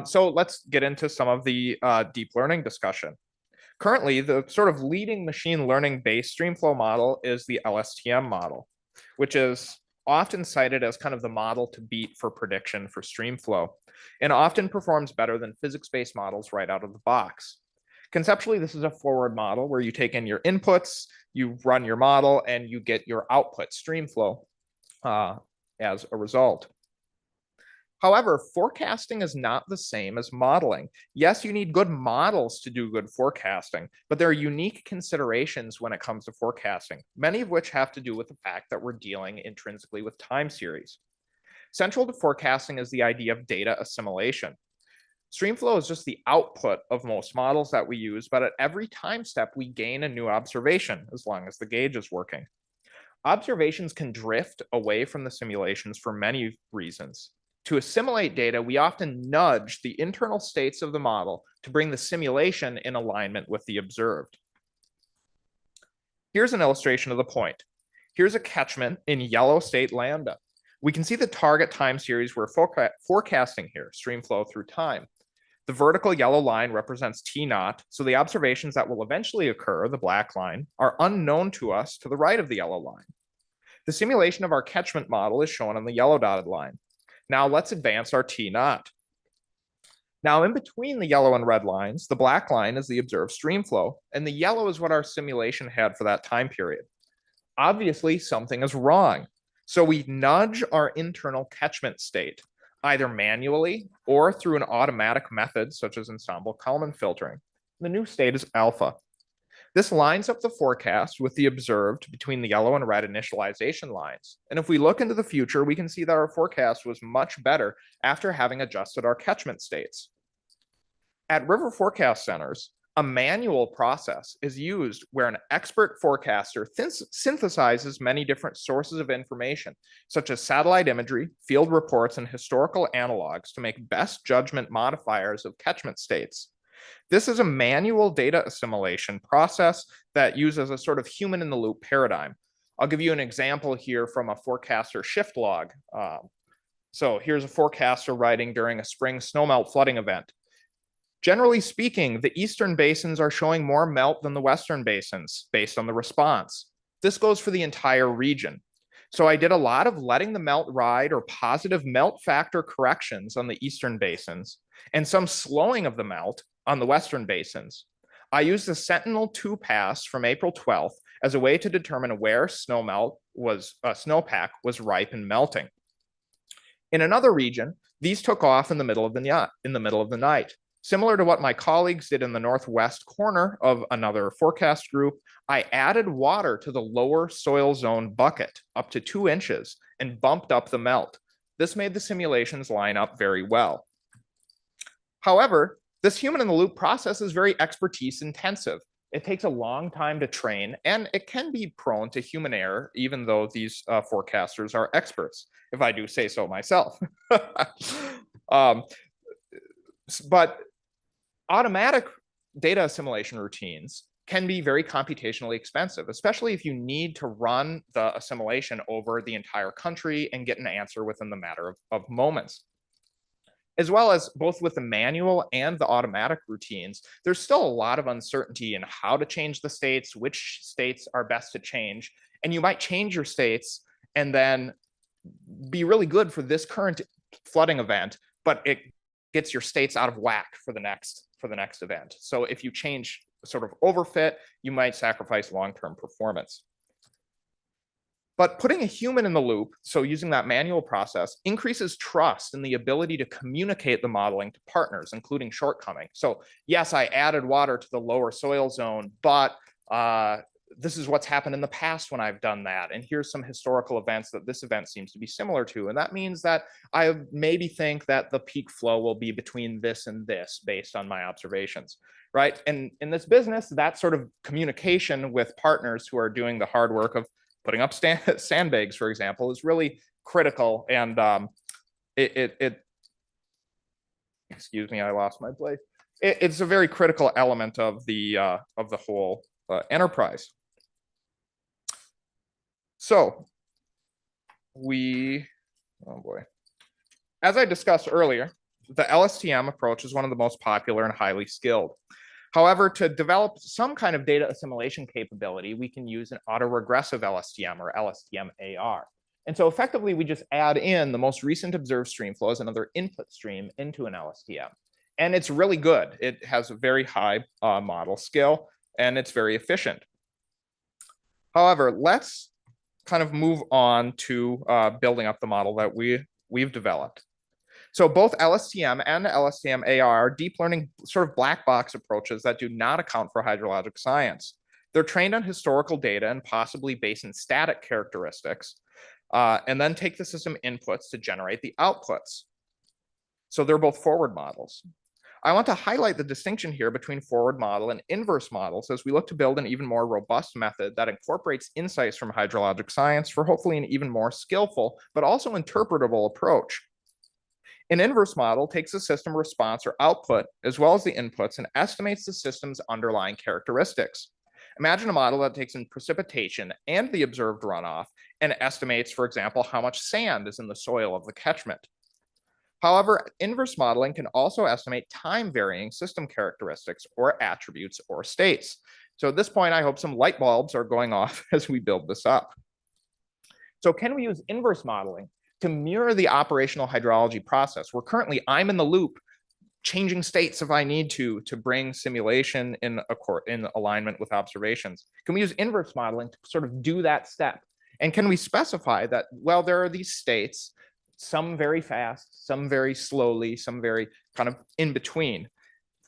So let's get into some of the deep learning discussion. Currently, the sort of leading machine learning based streamflow model is the LSTM model, which is often cited as kind of the model to beat for prediction for streamflow, and often performs better than physics-based models right out of the box. Conceptually, this is a forward model where you take in your inputs, you run your model, and you get your output streamflow as a result. However, forecasting is not the same as modeling. Yes, you need good models to do good forecasting, but there are unique considerations when it comes to forecasting, many of which have to do with the fact that we're dealing intrinsically with time series. Central to forecasting is the idea of data assimilation. Streamflow is just the output of most models that we use, but at every time step, we gain a new observation as long as the gauge is working. Observations can drift away from the simulations for many reasons. To assimilate data, we often nudge the internal states of the model to bring the simulation in alignment with the observed. Here's an illustration of the point. Here's a catchment in yellow state lambda. We can see the target time series we're forecasting here, streamflow through time. The vertical yellow line represents T naught, so the observations that will eventually occur, the black line, are unknown to us to the right of the yellow line. The simulation of our catchment model is shown on the yellow dotted line. Now let's advance our T naught. Now in between the yellow and red lines, the black line is the observed streamflow, and the yellow is what our simulation had for that time period. Obviously, something is wrong. So we nudge our internal catchment state, either manually or through an automatic method such as Ensemble-Kalman filtering. The new state is alpha. This lines up the forecast with the observed between the yellow and red initialization lines. And if we look into the future, we can see that our forecast was much better after having adjusted our catchment states. At river forecast centers, a manual process is used where an expert forecaster synthesizes many different sources of information, such as satellite imagery, field reports, and historical analogs to make best judgment modifiers of catchment states. This is a manual data assimilation process that uses a sort of human in the loop paradigm. I'll give you an example here from a forecaster shift log. So here's a forecaster writing during a spring snowmelt flooding event. Generally speaking, the eastern basins are showing more melt than the western basins based on the response. This goes for the entire region. So I did a lot of letting the melt ride or positive melt factor corrections on the eastern basins and some slowing of the melt on the western basins. I used the Sentinel-2 pass from April 12th as a way to determine where snowpack was ripe and melting. In another region, these took off in the middle of the night. Similar to what my colleagues did in the northwest corner of another forecast group, I added water to the lower soil zone bucket up to 2 inches and bumped up the melt. This made the simulations line up very well. However, this human in the loop process is very expertise intensive. It takes a long time to train, and it can be prone to human error, even though these forecasters are experts, if I do say so myself. But automatic data assimilation routines can be very computationally expensive, especially if you need to run the assimilation over the entire country and get an answer within the matter of moments. As well as both with the manual and the automatic routines, there's still a lot of uncertainty in how to change the states, which states are best to change. And you might change your states and then be really good for this current flooding event, but it gets your states out of whack for the next event. So if you change sort of overfit, you might sacrifice long-term performance. But putting a human in the loop, so using that manual process, increases trust in the ability to communicate the modeling to partners, including shortcoming. So yes, I added water to the lower soil zone, but this is what's happened in the past when I've done that. And here's some historical events that this event seems to be similar to. And that means that I maybe think that the peak flow will be between this and this based on my observations, right? And in this business, that sort of communication with partners who are doing the hard work of putting up sandbags, for example, is really critical. And excuse me, I lost my place. It's a very critical element of the whole enterprise. So oh boy. As I discussed earlier, the LSTM approach is one of the most popular and highly skilled. However, to develop some kind of data assimilation capability, we can use an autoregressive LSTM or LSTM-AR. And so effectively, we just add in the most recent observed streamflow as another input stream into an LSTM. And it's really good. It has a very high model skill, and it's very efficient. However, let's kind of move on to building up the model that we've developed. So both LSTM and LSTM-AR are deep learning sort of black box approaches that do not account for hydrologic science. They're trained on historical data and possibly basin static characteristics, and then take the system inputs to generate the outputs. So they're both forward models. I want to highlight the distinction here between forward model and inverse models as we look to build an even more robust method that incorporates insights from hydrologic science for hopefully an even more skillful, but also interpretable approach. An inverse model takes the system response or output, as well as the inputs, and estimates the system's underlying characteristics. Imagine a model that takes in precipitation and the observed runoff and estimates, for example, how much sand is in the soil of the catchment. However, inverse modeling can also estimate time-varying system characteristics or attributes or states. So at this point, I hope some light bulbs are going off as we build this up. So can we use inverse modeling to mirror the operational hydrology process, where currently I'm in the loop, changing states if I need to bring simulation in alignment with observations? Can we use inverse modeling to sort of do that step? And can we specify that, well, there are these states, some very fast, some very slowly, some very kind of in between.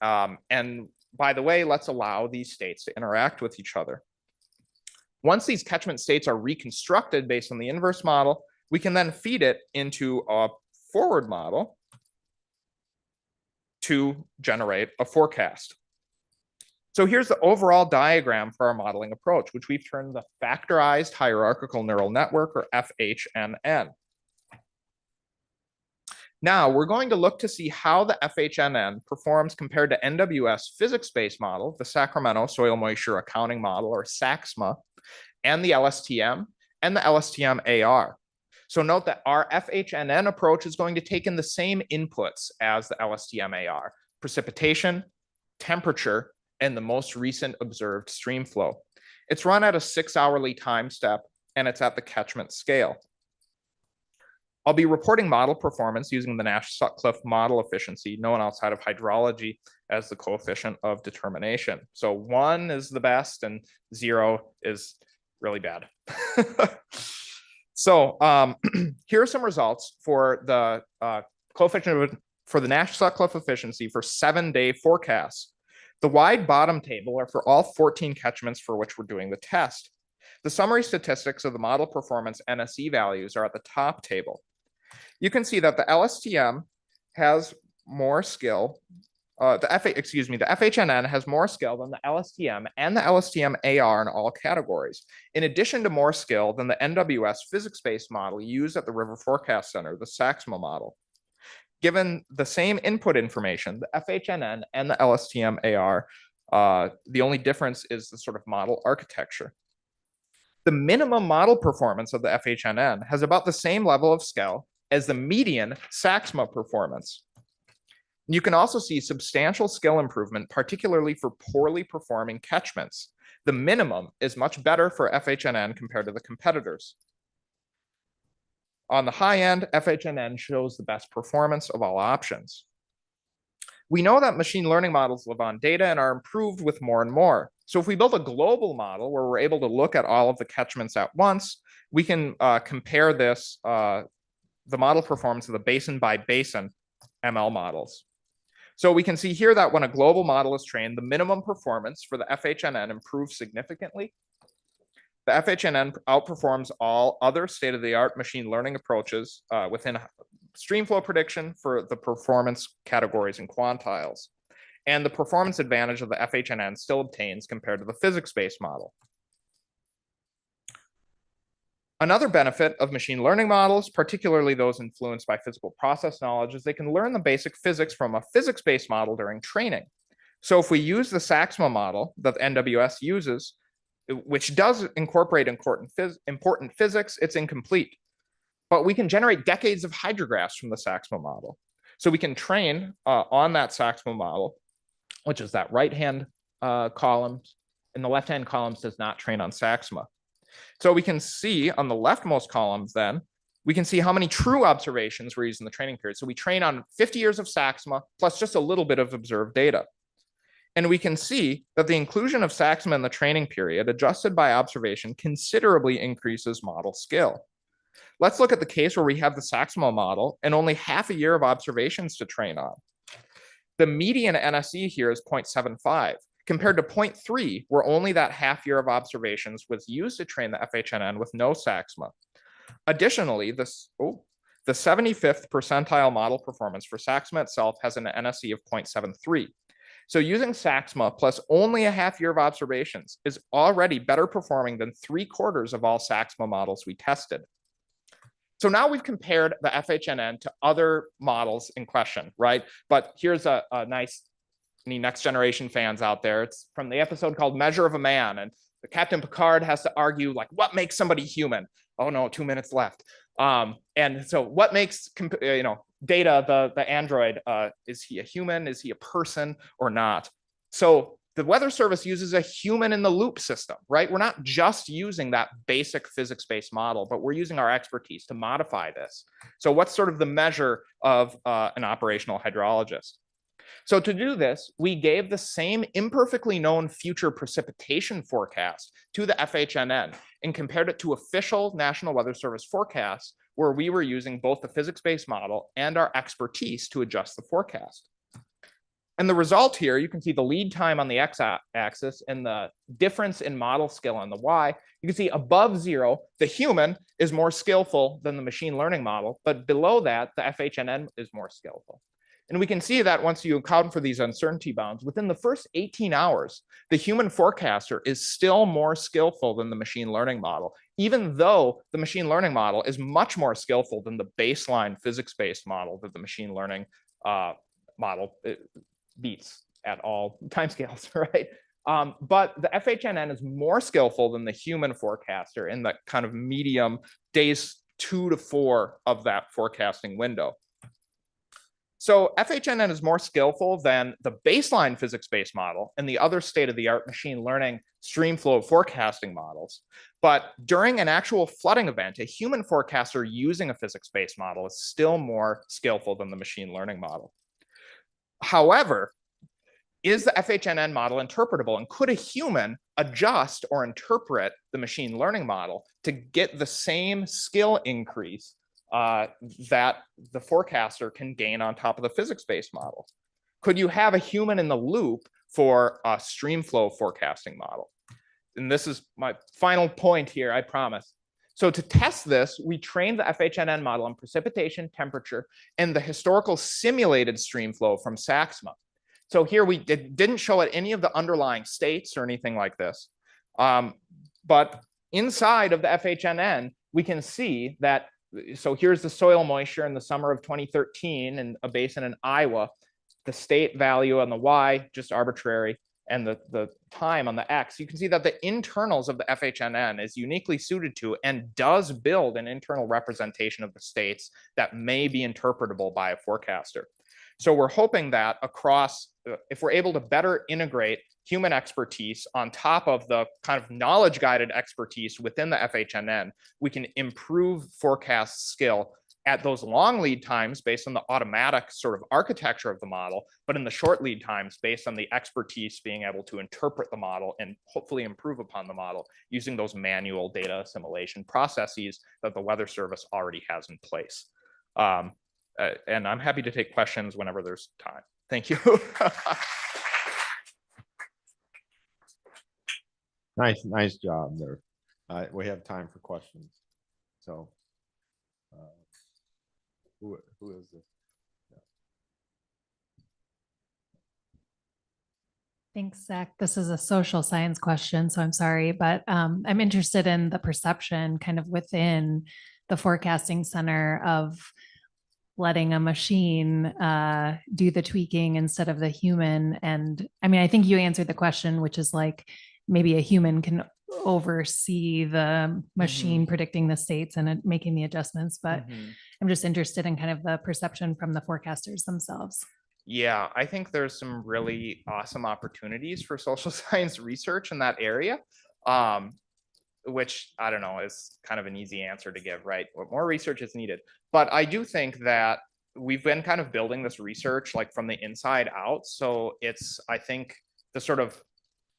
And by the way, let's allow these states to interact with each other. Once these catchment states are reconstructed based on the inverse model, we can then feed it into a forward model to generate a forecast. So here's the overall diagram for our modeling approach, which we've termed the Factorized Hierarchical Neural Network, or FHNN. Now we're going to look to see how the FHNN performs compared to NWS physics-based model, the Sacramento Soil Moisture Accounting Model, or SAXMA, and the LSTM and the LSTM-AR. So note that our FHNN approach is going to take in the same inputs as the LSTM-AR: precipitation, temperature, and the most recent observed stream flow. It's run at a 6-hourly time step, and it's at the catchment scale. I'll be reporting model performance using the Nash-Sutcliffe model efficiency, known outside of hydrology as the coefficient of determination. So 1 is the best and 0 is really bad. So here are some results for the coefficient for the Nash-Sutcliffe efficiency for 7-day forecasts. The wide bottom table are for all 14 catchments for which we're doing the test. The summary statistics of the model performance NSE values are at the top table. You can see that the LSTM has more skill. The FHNN has more skill than the LSTM and the LSTM AR in all categories, in addition to more skill than the NWS physics-based model used at the River Forecast Center, the SAXMA model. Given the same input information, the FHNN and the LSTM AR, the only difference is the sort of model architecture. The minimum model performance of the FHNN has about the same level of skill as the median SAXMA performance. You can also see substantial skill improvement, particularly for poorly performing catchments. The minimum is much better for FHNN compared to the competitors. On the high end, FHNN shows the best performance of all options. We know that machine learning models live on data and are improved with more and more. So if we build a global model where we're able to look at all of the catchments at once, we can compare this, the model performance of the basin by basin ML models. So we can see here that when a global model is trained, the minimum performance for the FHNN improves significantly. The FHNN outperforms all other state-of-the-art machine learning approaches within streamflow prediction for the performance categories and quantiles. And the performance advantage of the FHNN still obtains compared to the physics-based model. Another benefit of machine learning models, particularly those influenced by physical process knowledge, is they can learn the basic physics from a physics-based model during training. So if we use the SAXMA model that NWS uses, which does incorporate important physics, it's incomplete. But we can generate decades of hydrographs from the SAXMA model. So we can train on that SAXMA model, which is that right-hand column, and the left-hand columns does not train on SAXMA. So we can see on the leftmost columns then, we can see how many true observations we're using in the training period. So we train on 50 years of SAXMA plus just a little bit of observed data. And we can see that the inclusion of SAXMA in the training period, adjusted by observation, considerably increases model skill. Let's look at the case where we have the SAXMA model and only half a year of observations to train on. The median NSE here is 0.75, compared to 0.3, where only that half year of observations was used to train the FHNN with no SAXMA. Additionally, the 75th percentile model performance for SAXMA itself has an NSE of 0.73. So using SAXMA plus only a half year of observations is already better performing than 3/4 of all SAXMA models we tested. So now we've compared the FHNN to other models in question, right? But here's a nice, any Next Generation fans out there, it's from the episode called Measure of a Man, and the Captain Picard has to argue like, what makes somebody human? Oh no, 2 minutes left. And so what makes, Data, the android, is he a human? Is he a person or not? So the Weather Service uses a human in the loop system, right? We're not just using that basic physics-based model, but we're using our expertise to modify this. So what's sort of the measure of an operational hydrologist? So to do this, we gave the same imperfectly known future precipitation forecast to the FHNN and compared it to official National Weather Service forecasts, where we were using both the physics-based model and our expertise to adjust the forecast. And the result here, you can see the lead time on the x-axis and the difference in model skill on the y. You can see above 0, the human is more skillful than the machine learning model, but below that, the FHNN is more skillful. And we can see that once you account for these uncertainty bounds, within the first 18 hours, the human forecaster is still more skillful than the machine learning model, even though the machine learning model is much more skillful than the baseline physics-based model that the machine learning model beats at all timescales, right? But the FHNN is more skillful than the human forecaster in the kind of medium days 2 to 4 of that forecasting window. So FHNN is more skillful than the baseline physics-based model and the other state-of-the-art machine learning streamflow forecasting models. But during an actual flooding event, a human forecaster using a physics-based model is still more skillful than the machine learning model. However, is the FHNN model interpretable, and could a human adjust or interpret the machine learning model to get the same skill increase that the forecaster can gain on top of the physics-based model? Could you have a human in the loop for a streamflow forecasting model? And this is my final point here, I promise. So to test this, we trained the FHNN model on precipitation, temperature, and the historical simulated streamflow from SAXMA. So here we didn't show it any of the underlying states or anything like this. But inside of the FHNN, we can see that, so here's the soil moisture in the summer of 2013 in a basin in Iowa, the state value on the Y, just arbitrary, and the time on the X. You can see that the internals of the FHNN is uniquely suited to and does build an internal representation of the states that may be interpretable by a forecaster. So we're hoping that across, if we're able to better integrate human expertise on top of the kind of knowledge guided expertise within the FHNN, we can improve forecast skill at those long lead times based on the automatic sort of architecture of the model, but in the short lead times based on the expertise being able to interpret the model and hopefully improve upon the model using those manual data assimilation processes that the Weather Service already has in place. And I'm happy to take questions whenever there's time. Thank you. Nice job there. We have time for questions. So who is this? Thanks, Zach. This is a social science question, so I'm sorry, but I'm interested in the perception kind of within the forecasting center of letting a machine do the tweaking instead of the human. And I mean, I think you answered the question, which is like maybe a human can oversee the machine predicting the states and making the adjustments, but I'm just interested in kind of the perception from the forecasters themselves. Yeah, I think there's some really awesome opportunities for social science research in that area, which I don't know is kind of an easy answer to give, right? More research is needed. But I do think that we've been kind of building this research like from the inside out. So it's, I think, the sort of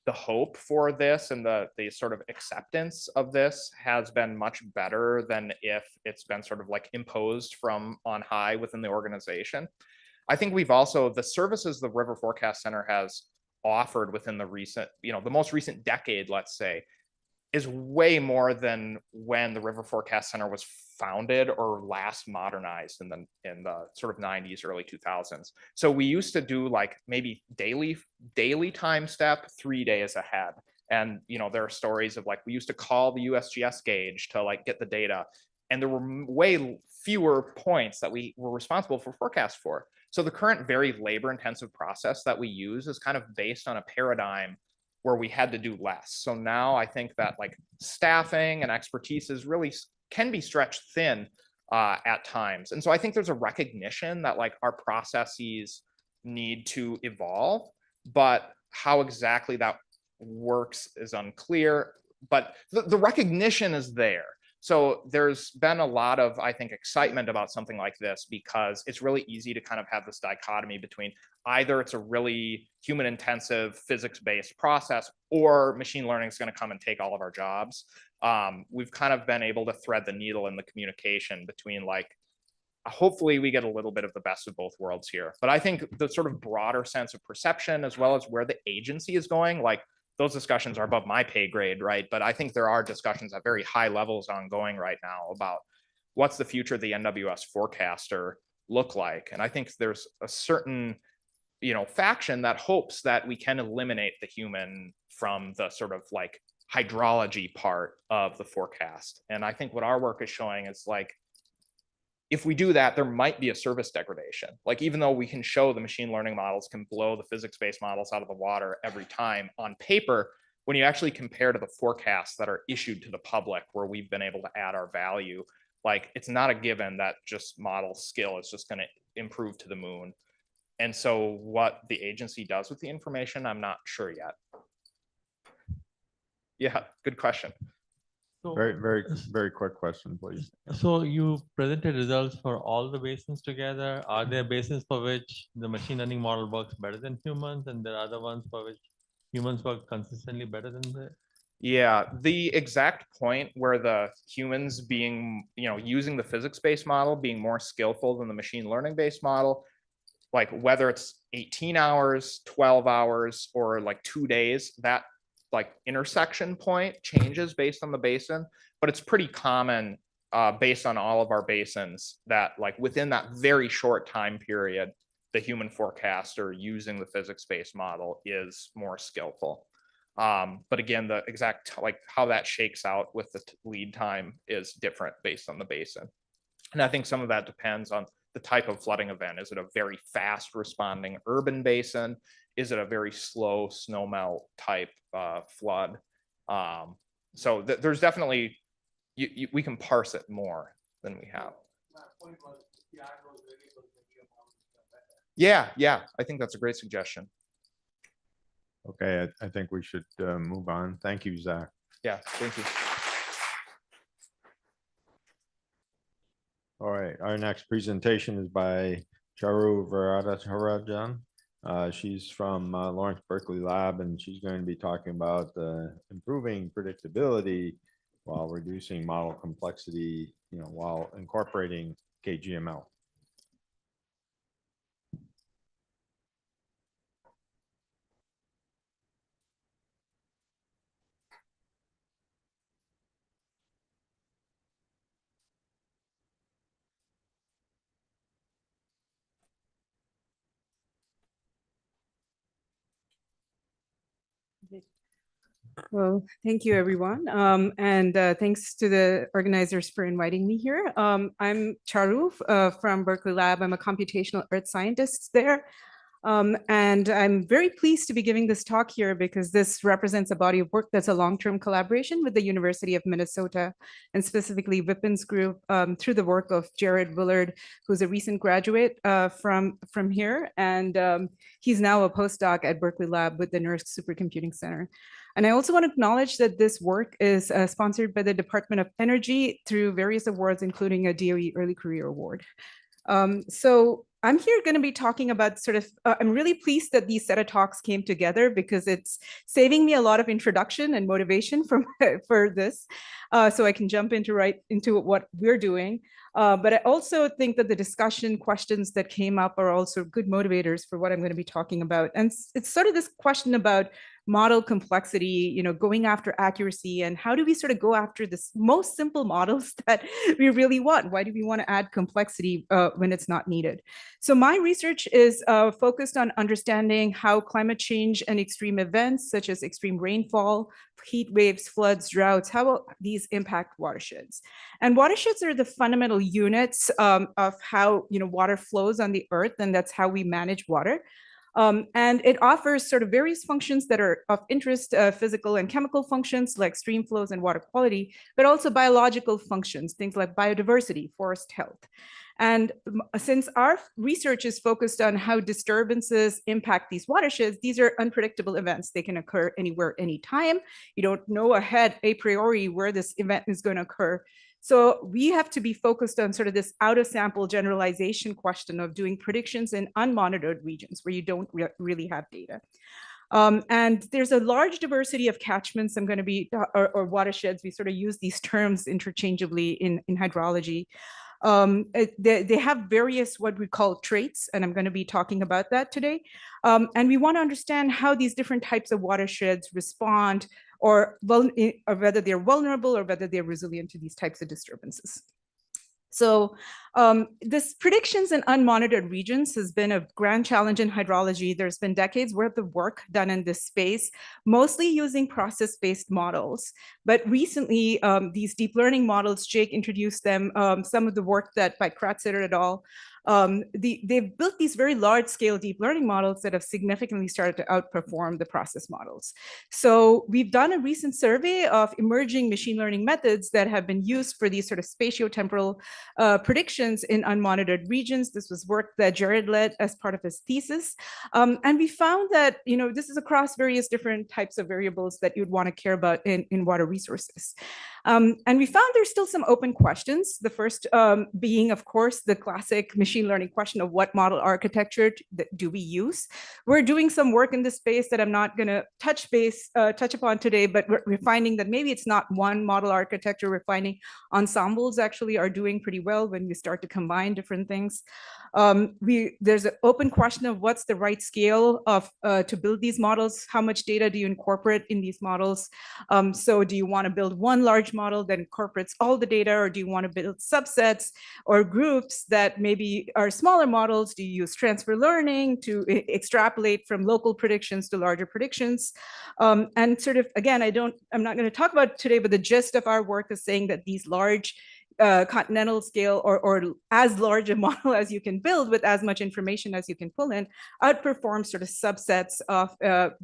the hope for this and the sort of acceptance of this has been much better than if it's been sort of like imposed from on high within the organization. I think we've also, the services the River Forecast Center has offered within the recent, the most recent decade, let's say, is way more than when the River Forecast Center was founded or last modernized in the sort of 90s, early 2000s. So we used to do like maybe daily time step 3 days ahead. And there are stories of like, we used to call the USGS gauge to like get the data. And there were way fewer points that we were responsible for forecast for. So the current very labor intensive process that we use is kind of based on a paradigm where we had to do less. So now I think that like staffing and expertise is really can be stretched thin at times. And so I think there's a recognition that like our processes need to evolve, but how exactly that works is unclear, but the recognition is there. So there's been a lot of, I think, excitement about something like this because it's really easy to kind of have this dichotomy between either it's a really human intensive physics-based process or machine learning is going to come and take all of our jobs. We've kind of been able to thread the needle in the communication between like, hopefully we get a little bit of the best of both worlds here. But I think the sort of broader sense of perception as well as where the agency is going, like those discussions are above my pay grade, right? But I think there are discussions at very high levels ongoing right now about what's the future of the NWS forecaster look like. And I think there's a certain, faction that hopes that we can eliminate the human from the sort of like hydrology part of the forecast. And I think what our work is showing is like, if we do that, there might be a service degradation. Like, even though we can show the machine learning models can blow the physics-based models out of the water every time on paper, when you actually compare to the forecasts that are issued to the public, where we've been able to add our value, like it's not a given that just model skill is just going to improve to the moon. And so what the agency does with the information, I'm not sure yet. Yeah, good question. So, Very quick question, please. so you presented results for all the basins together. Are there basins for which the machine learning model works better than humans, and there are other ones for which humans work consistently better than the? Yeah, the exact point where the humans being, using the physics-based model being more skillful than the machine learning-based model, like whether it's 18 hours, 12 hours, or like 2 days, that like intersection point changes based on the basin, but it's pretty common based on all of our basins that like within that very short time period, the human forecaster using the physics-based model is more skillful. But again, the exact like how that shakes out with the lead time is different based on the basin. And I think some of that depends on the type of flooding event. Is it a very fast responding urban basin? Is it a very slow snowmelt type flood? So there's definitely, we can parse it more than we have. Yeah, I think that's a great suggestion. Okay, I think we should move on. Thank you, Zach. Yeah, thank you. All right, our next presentation is by Charu Varadarajan. She's from Lawrence Berkeley Lab, and she's going to be talking about improving predictability while reducing model complexity, while incorporating KGML. Well, thank you, everyone. And thanks to the organizers for inviting me here. I'm Charu from Berkeley Lab. I'm a computational earth scientist there. And I'm very pleased to be giving this talk here because this represents a body of work that's a long-term collaboration with the University of Minnesota, and specifically Vipin's group through the work of Jared Willard, who's a recent graduate from here. And he's now a postdoc at Berkeley Lab with the NERSC Supercomputing Center. And I also want to acknowledge that this work is sponsored by the Department of Energy through various awards, including a DOE Early Career Award. So I'm here going to be talking about I'm really pleased that these set of talks came together because it's saving me a lot of introduction and motivation for this. So I can jump into what we're doing. But I also think that the discussion questions that came up are also good motivators for what I'm going to be talking about. And it's sort of this question about model complexity, going after accuracy, and how do we sort of go after this most simple models that we really want? Why do we want to add complexity when it's not needed? So my research is focused on understanding how climate change and extreme events such as extreme rainfall, heat waves, floods, droughts, how these impact watersheds. And watersheds are the fundamental units of how water flows on the earth, and that's how we manage water. And it offers sort of various functions that are of interest, physical and chemical functions like stream flows and water quality, but also biological functions, things like biodiversity, forest health. And since our research is focused on how disturbances impact these watersheds, these are unpredictable events. They can occur anywhere, anytime. You don't know ahead a priori where this event is going to occur. So we have to be focused on sort of this out of sample generalization question of doing predictions in unmonitored regions where you don't really have data. And there's a large diversity of catchments I'm going to be, or watersheds. We sort of use these terms interchangeably in hydrology. They have various what we call traits, and I'm going to be talking about that today. And we want to understand how these different types of watersheds respond, or whether they're vulnerable or whether they're resilient to these types of disturbances. So this predictions in unmonitored regions has been a grand challenge in hydrology. There's been decades worth of work done in this space, mostly using process-based models. But recently, these deep learning models, Jake introduced them, some of the work that by Kratzer et al. they've built these very large scale deep learning models that have significantly started to outperform the process models. So we've done a recent survey of emerging machine learning methods that have been used for these sort of spatiotemporal predictions in unmonitored regions. This was work that Jared led as part of his thesis. And we found that, this is across various different types of variables that you'd want to care about in water resources. And we found there's still some open questions. The first being, of course, the classic machine learning question of what model architecture do we use? We're doing some work in this space that I'm not going to touch upon today, but we're finding that maybe it's not one model architecture. We're finding ensembles actually are doing pretty well when we start to combine different things. There's an open question of what's the right scale of to build these models. How much data do you incorporate in these models? So do you want to build one large model that incorporates all the data, or do you want to build subsets or groups that maybe are smaller models? Do you use transfer learning to extrapolate from local predictions to larger predictions? And sort of, again, I'm not going to talk about it today, but the gist of our work is saying that these large continental scale or as large a model as you can build with as much information as you can pull in outperforms sort of subsets of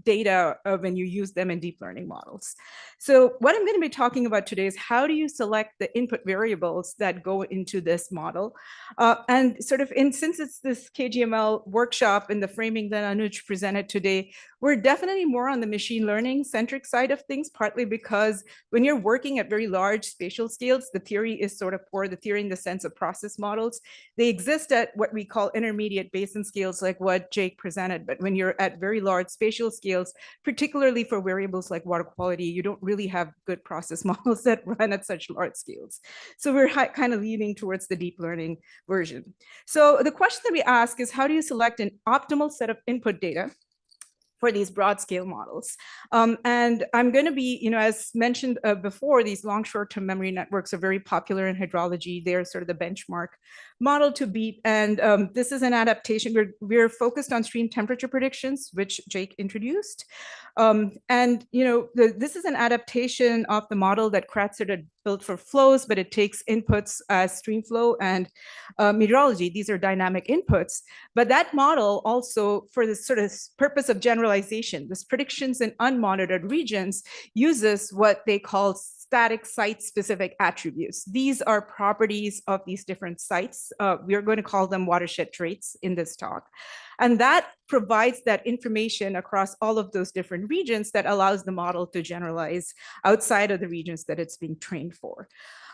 data when you use them in deep learning models. So what I'm going to be talking about today is how do you select the input variables that go into this model? And sort of since it's this KGML workshop and the framing that Anuj presented today, we're definitely more on the machine learning centric side of things, partly because when you're working at very large spatial scales, the theory is sort of poor, the theory in the sense of process models. They exist at what we call intermediate basin scales, like what Jake presented. But when you're at very large spatial scales, particularly for variables like water quality, you don't really have good process models that run at such large scales. So we're kind of leaning towards the deep learning version. So the question that we ask is, how do you select an optimal set of input data for these broad scale models? And I'm going to be, as mentioned before, these long short-term memory networks are very popular in hydrology. They're sort of the benchmark model to beat. And this is an adaptation. We're focused on stream temperature predictions, which Jake introduced. This is an adaptation of the model that Kratzer had built for flows, but it takes inputs as stream flow and meteorology. These are dynamic inputs. But that model also, for the sort of purpose of generalization, this predictions in unmonitored regions, uses what they call static site-specific attributes. These are properties of these different sites. We are going to call them watershed traits in this talk. And that provides that information across all of those different regions that allows the model to generalize outside of the regions that it's being trained for.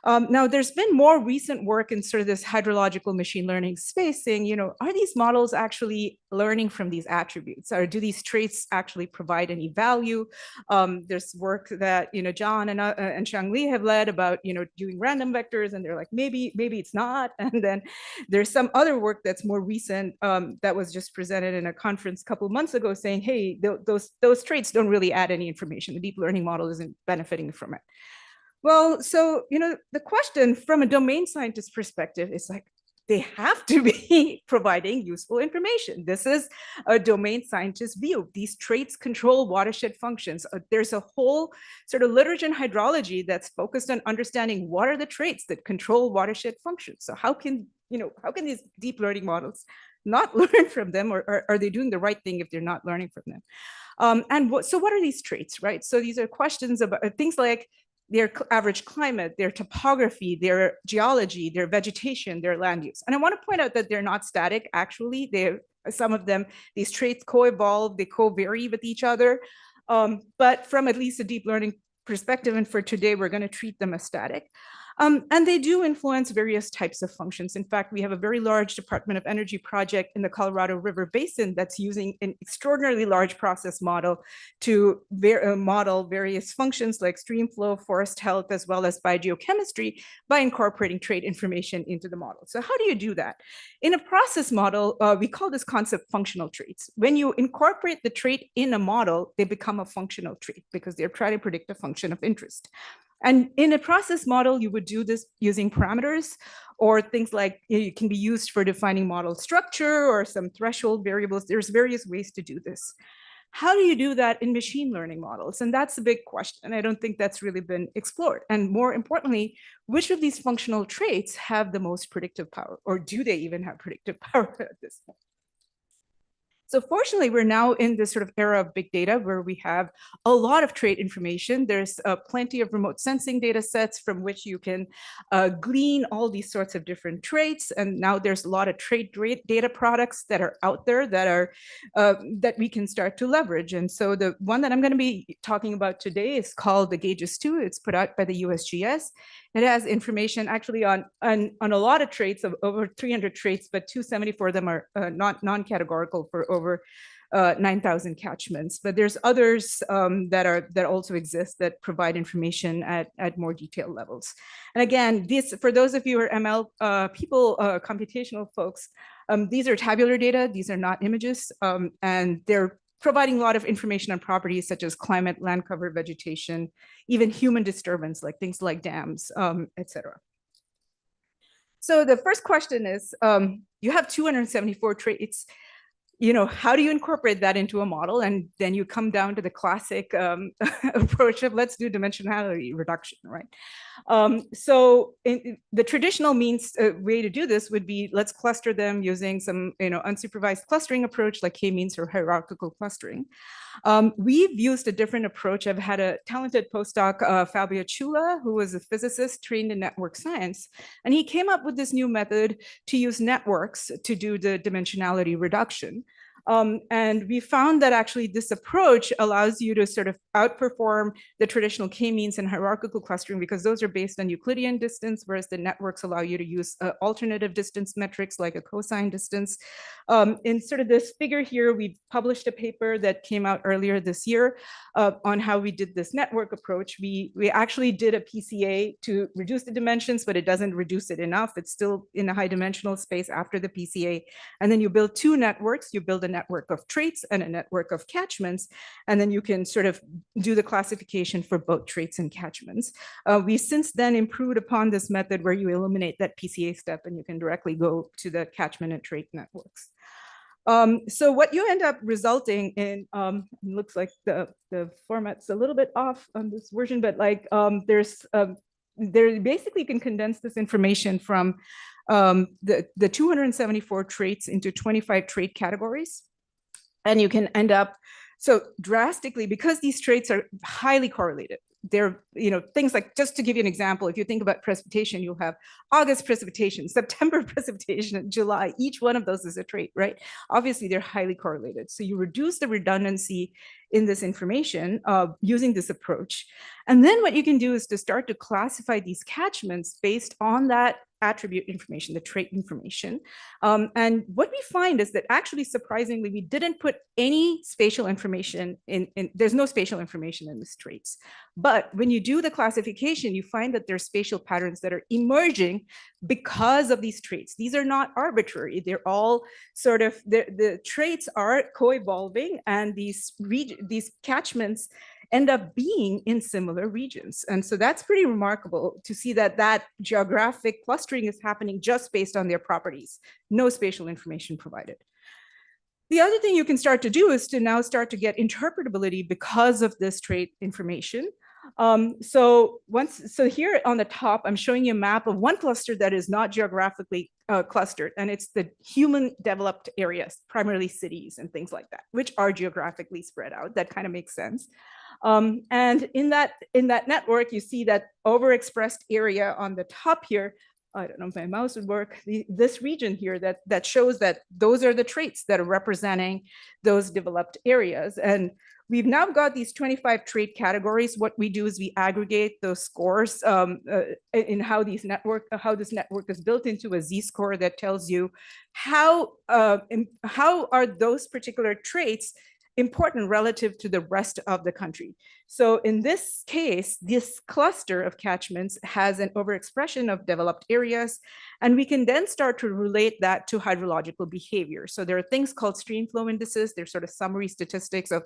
Now, there's been more recent work in sort of this hydrological machine learning space saying, are these models actually learning from these attributes? Or do these traits actually provide any value? There's work that, John and Xiang Li have led about, doing random vectors, and they're like, maybe it's not. And then there's some other work that's more recent that was just presented in a conference a couple of months ago saying, hey, those traits don't really add any information. The deep learning model isn't benefiting from it. Well, so, the question from a domain scientist perspective is like, they have to be providing useful information. This is a domain scientist view. These traits control watershed functions. There's a whole sort of literature in hydrology that's focused on understanding what are the traits that control watershed functions. So how can these deep learning models not learn from them, or are they doing the right thing if they're not learning from them? So what are these traits, right? So these are questions about things like their average climate, their topography, their geology, their vegetation, their land use. And I want to point out that they're not static. Actually, some of them, these traits co-evolve, they co-vary with each other. But from at least a deep learning perspective, and for today, we're going to treat them as static. And they do influence various types of functions. In fact, we have a very large Department of Energy project in the Colorado River Basin that's using an extraordinarily large process model to model various functions like stream flow, forest health, as well as biogeochemistry by incorporating trait information into the model. So how do you do that? In a process model, we call this concept functional traits. When you incorporate the trait in a model, they become a functional trait because they're trying to predict a function of interest. And in a process model, you would do this using parameters or things like it can be used for defining model structure or some threshold variables. There's various ways to do this. How do you do that in machine learning models? And that's a big question. I don't think that's really been explored. And more importantly, which of these functional traits have the most predictive power, or do they even have predictive power at this point? So fortunately, we're now in this sort of era of big data where we have a lot of trait information. There's plenty of remote sensing data sets from which you can glean all these sorts of different traits. And now there's a lot of trait data products that are out there that are that we can start to leverage. And so the one that I'm going to be talking about today is called the Gauges 2. It's put out by the USGS. It has information actually on a lot of traits, of over 300 traits, but 274 of them are non-categorical for over 9,000 catchments. But there's others that also exist that provide information at more detailed levels. And again, for those of you who are ML people, computational folks, these are tabular data. These are not images, and they're providing a lot of information on properties such as climate, land cover, vegetation, even human disturbance, like things like dams, et cetera. So the first question is, you have 274 traits. You know, how do you incorporate that into a model? And then you come down to the classic approach of let's do dimensionality reduction, right? So the traditional way to do this would be let's cluster them using some unsupervised clustering approach like k-means or hierarchical clustering. We've used a different approach. I've had a talented postdoc, Fabio Chula, who was a physicist trained in network science, and he came up with this new method to use networks to do the dimensionality reduction. And we found that actually this approach allows you to sort of outperform the traditional k-means and hierarchical clustering because those are based on Euclidean distance, whereas the networks allow you to use alternative distance metrics like a cosine distance. In sort of this figure here, we published a paper that came out earlier this year on how we did this network approach. We actually did a PCA to reduce the dimensions, but it doesn't reduce it enough. It's still in a high dimensional space after the PCA. And then you build two networks. You build a network of traits and a network of catchments, and then you can sort of do the classification for both traits and catchments. We since then improved upon this method where you eliminate that PCA step and you can directly go to the catchment and trait networks. So what you end up resulting in, looks like the format's a little bit off on this version, but like there basically you can condense this information from the 274 traits into 25 trait categories. And you can end up, so drastically, because these traits are highly correlated, they're, things like, just to give you an example, if you think about precipitation, you'll have August precipitation, September precipitation, July, each one of those is a trait, right? Obviously, they're highly correlated. So you reduce the redundancy in this information using this approach. And then what you can do is to start to classify these catchments based on that attribute information, the trait information. And what we find is that actually, surprisingly, we didn't put any spatial information there's no spatial information in these traits. But when you do the classification, you find that there's spatial patterns that are emerging because of these traits. These are not arbitrary. They're all sort of, the traits are co-evolving, and these catchments end up being in similar regions. And so that's pretty remarkable to see that geographic clustering is happening just based on their properties, no spatial information provided. The other thing you can start to do is to now start to get interpretability because of this trait information. So here on the top, I'm showing you a map of one cluster that is not geographically clustered, and it's the human developed areas, primarily cities and things like that, which are geographically spread out. That kind of makes sense. And in that network, you see that overexpressed area on the top here. I don't know if my mouse would work. This region here that shows that those are the traits that are representing those developed areas. And we've now got these 25 trait categories. What we do is we aggregate those scores in how this network is built into a Z-score that tells you how are those particular traits important relative to the rest of the country. So in this case, this cluster of catchments has an overexpression of developed areas, and we can then start to relate that to hydrological behavior. So there are things called stream flow indices. They're sort of summary statistics of,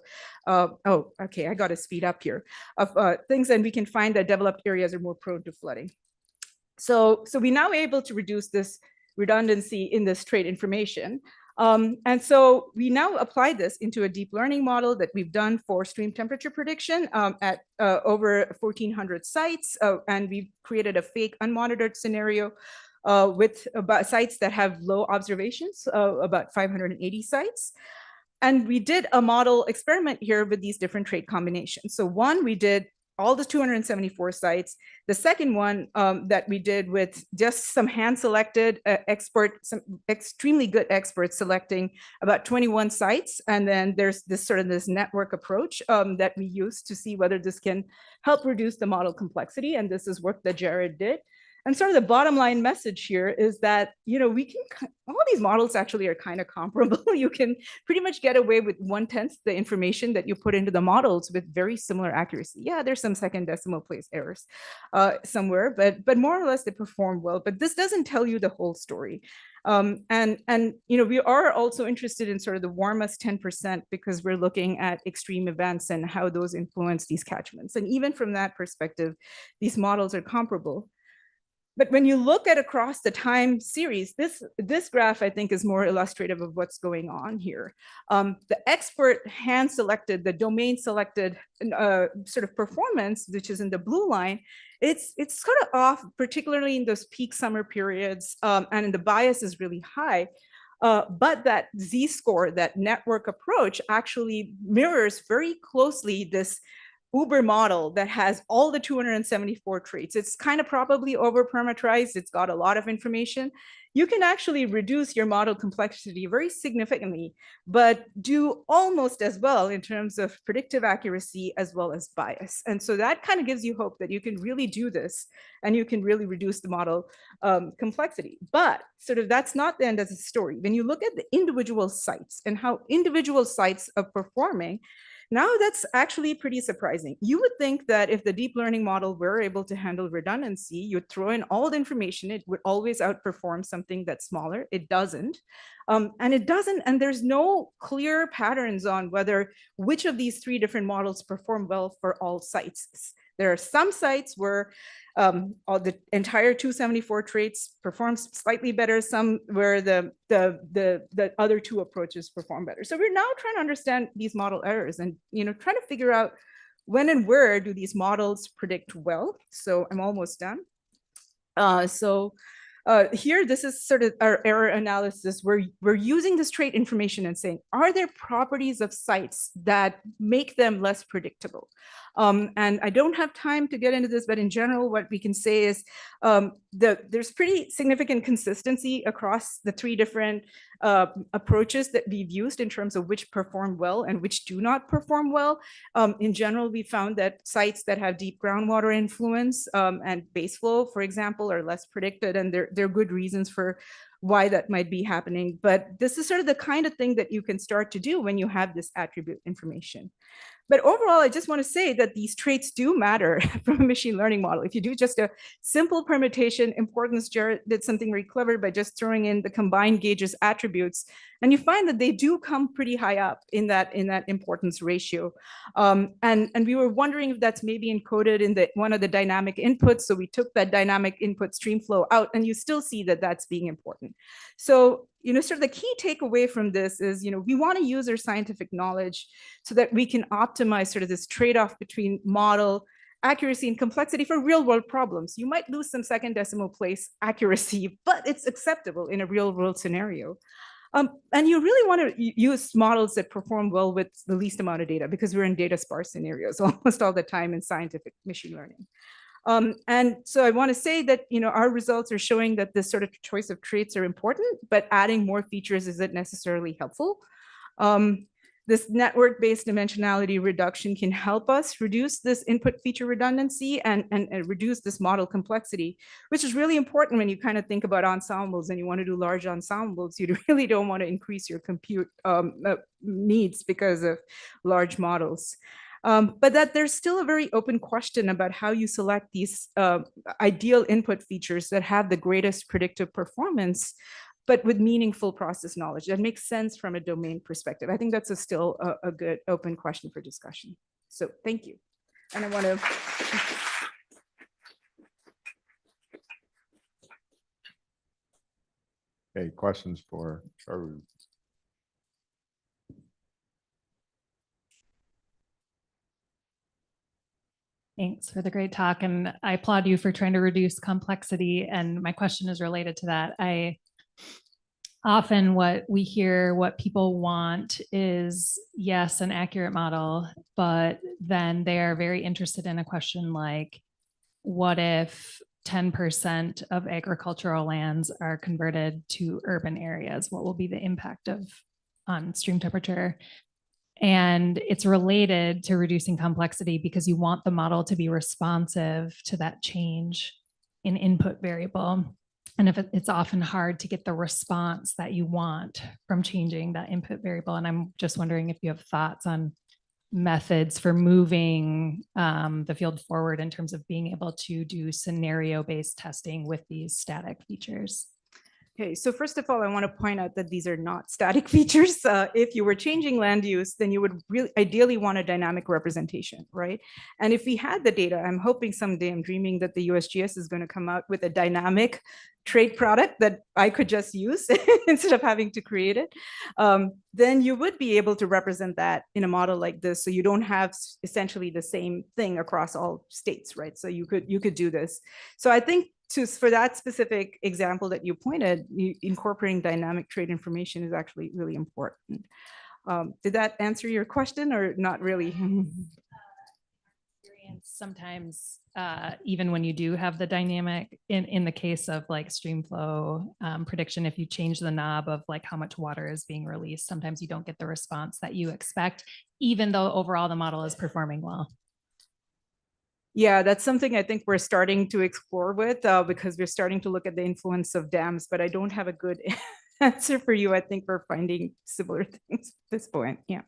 oh, okay, I got to speed up here, of things, and we can find that developed areas are more prone to flooding. So we now able to reduce this redundancy in this trait information. And so we now apply this into a deep learning model that we've done for stream temperature prediction at over 1,400 sites. And we've created a fake unmonitored scenario with about sites that have low observations, about 580 sites. And we did a model experiment here with these different trait combinations. So one, we did all the 274 sites. The second one that we did with just some hand-selected experts, some extremely good experts selecting about 21 sites. And then there's this sort of this network approach that we use to see whether this can help reduce the model complexity. And this is work that Jared did. And sort of the bottom line message here is that, we can, all these models actually are kind of comparable. You can pretty much get away with 1/10 the information that you put into the models with very similar accuracy. Yeah, there's some second decimal place errors somewhere, but more or less they perform well. But this doesn't tell you the whole story. We are also interested in sort of the warmest 10% because we're looking at extreme events and how those influence these catchments. And even from that perspective, these models are comparable. But when you look at across the time series, this graph, I think, is more illustrative of what's going on here. The expert hand-selected, the domain-selected sort of performance, which is in the blue line, it's sort of off, particularly in those peak summer periods, and the bias is really high. But that Z-score, that network approach, actually mirrors very closely this Uber model that has all the 274 traits. It's kind of probably over parameterized. It's got a lot of information. You can actually reduce your model complexity very significantly, but do almost as well in terms of predictive accuracy as well as bias. And so that kind of gives you hope that you can really do this and you can really reduce the model complexity. But sort of that's not the end of the story. When you look at the individual sites and how individual sites are performing, now that's actually pretty surprising. You would think that if the deep learning model were able to handle redundancy, you'd throw in all the information, it would always outperform something that's smaller. It doesn't. And it doesn't, and there's no clear patterns on whether which of these three different models perform well for all sites. There are some sites where the entire 274 traits perform slightly better, some where the other two approaches perform better. So we're now trying to understand these model errors and trying to figure out when and where do these models predict well. So I'm almost done. Here, this is sort of our error analysis where we're using this trait information and saying, are there properties of sites that make them less predictable? And I don't have time to get into this, but in general, what we can say is there's pretty significant consistency across the three different approaches that we've used in terms of which perform well and which do not perform well. In general, we found that sites that have deep groundwater influence and base flow, for example, are less predicted, and there are good reasons for why that might be happening. But this is sort of the kind of thing that you can start to do when you have this attribute information. But overall, I just want to say that these traits do matter from a machine learning model. If you do just a simple permutation importance, Jared did something very clever by just throwing in the combined gauges attributes, and you find that they do come pretty high up in that importance ratio. And we were wondering if that's maybe encoded in one of the dynamic inputs. So we took that dynamic input stream flow out, and you still see that that's being important. So sort of the key takeaway from this is, we want to use our scientific knowledge so that we can optimize sort of this trade-off between model accuracy and complexity for real world problems. You might lose some second decimal place accuracy, but it's acceptable in a real world scenario. And you really want to use models that perform well with the least amount of data, because we're in data sparse scenarios almost all the time in scientific machine learning. And so I want to say that, our results are showing that this sort of choice of traits are important, but adding more features isn't necessarily helpful. This network-based dimensionality reduction can help us reduce this input feature redundancy and reduce this model complexity, which is really important when you kind of think about ensembles and you want to do large ensembles. You really don't want to increase your compute needs because of large models. But that there's still a very open question about how you select these ideal input features that have the greatest predictive performance, but with meaningful process knowledge that makes sense from a domain perspective. I think that's still a good open question for discussion. So thank you. And I want to. Okay, questions for Charu? Thanks for the great talk. And I applaud you for trying to reduce complexity. And my question is related to that. Often what we hear, what people want is, yes, an accurate model, but then they are very interested in a question like, what if 10% of agricultural lands are converted to urban areas? What will be the impact on stream temperature? And it's related to reducing complexity because you want the model to be responsive to that change in input variable. And if it's often hard to get the response that you want from changing that input variable. And I'm just wondering if you have thoughts on methods for moving the field forward in terms of being able to do scenario-based testing with these static features. Okay, so first of all, I want to point out that these are not static features. If you were changing land use, then you would really ideally want a dynamic representation, right? And if we had the data, I'm hoping someday, I'm dreaming that the USGS is going to come out with a dynamic trade product that I could just use instead of having to create it. Then you would be able to represent that in a model like this. So you don't have essentially the same thing across all states, right? So you could do this. So I think for that specific example that you pointed, incorporating dynamic trade information is actually really important. Did that answer your question or not really? Sometimes even when you do have the dynamic in the case of like stream flow prediction, if you change the knob of like how much water is being released, sometimes you don't get the response that you expect, even though overall the model is performing well. Yeah, that's something I think we're starting to explore with because we're starting to look at the influence of dams, but I don't have a good answer for you. I think we're finding similar things at this point. Yeah.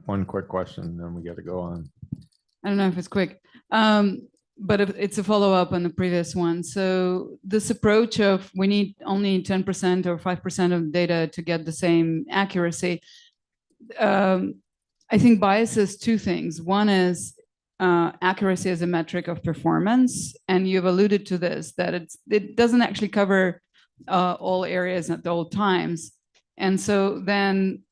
One quick question, then we got to go on. I don't know if it's quick, but it's a follow-up on the previous one. So this approach of we need only 10% or 5% of data to get the same accuracy, I think biases two things. One is accuracy as a metric of performance. And you've alluded to this, that it doesn't actually cover all areas at all times. And so then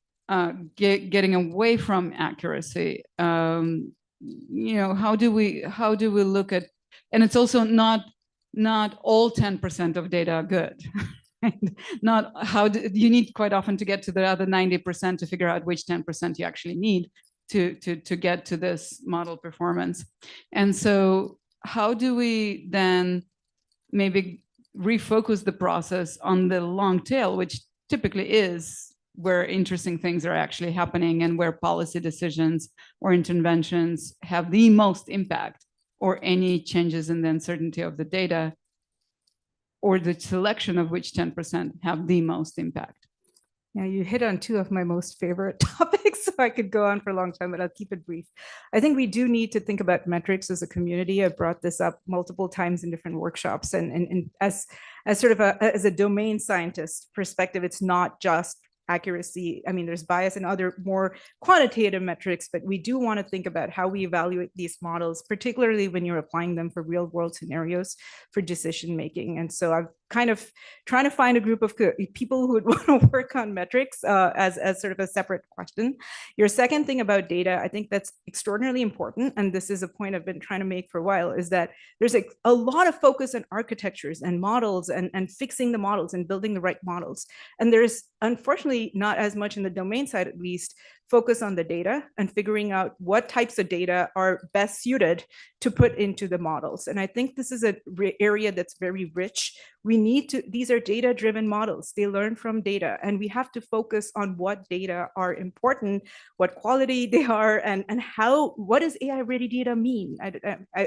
getting away from accuracy, how do we look at, and it's also not all 10% of data are good. Not you need quite often to get to the other 90% to figure out which 10% you actually need to get to this model performance. And so how do we then maybe refocus the process on the long tail, which typically is where interesting things are actually happening and where policy decisions or interventions have the most impact, or any changes in the uncertainty of the data or the selection of which 10% have the most impact? Yeah, you hit on two of my most favorite topics, so I could go on for a long time, but I'll keep it brief. I think we do need to think about metrics as a community. I've brought this up multiple times in different workshops, and as sort of as a domain scientist perspective, it's not just accuracy. I mean, there's bias and other more quantitative metrics, but we do want to think about how we evaluate these models, particularly when you're applying them for real world scenarios for decision making. And so I'm kind of trying to find a group of people who would want to work on metrics as sort of a separate question. Your second thing about data, I think that's extraordinarily important, and this is a point I've been trying to make for a while, is that there's a lot of focus on architectures and models and fixing the models and building the right models. And there's unfortunately not as much in the domain side, at least, focus on the data and figuring out what types of data are best suited to put into the models. And I think this is an area that's very rich. We need to, these are data-driven models. They learn from data, and we have to focus on what data are important, what quality they are, and how, what does AI-ready data mean? I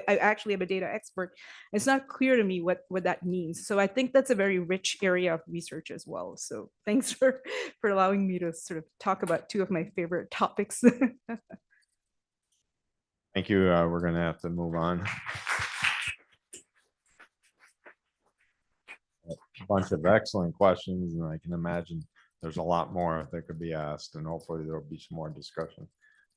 actually am a data expert. It's not clear to me what that means. So I think that's a very rich area of research as well. So thanks for allowing me to sort of talk about two of my favorite topics. Thank you. We're going to have to move on. A bunch of excellent questions, and I can imagine there's a lot more that could be asked, and hopefully there'll be some more discussion.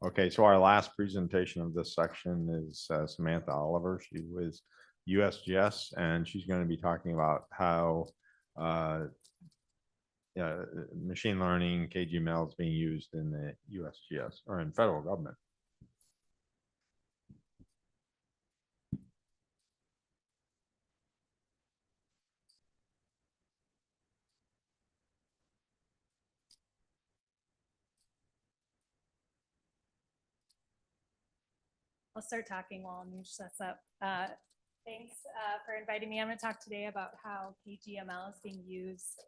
Okay, so our last presentation of this section is Samantha Oliver. She was USGS, and she's going to be talking about how machine learning, KGML is being used in the USGS or in federal government. I'll start talking while Anuj sets up. Thanks for inviting me. I'm going to talk today about how KGML is being used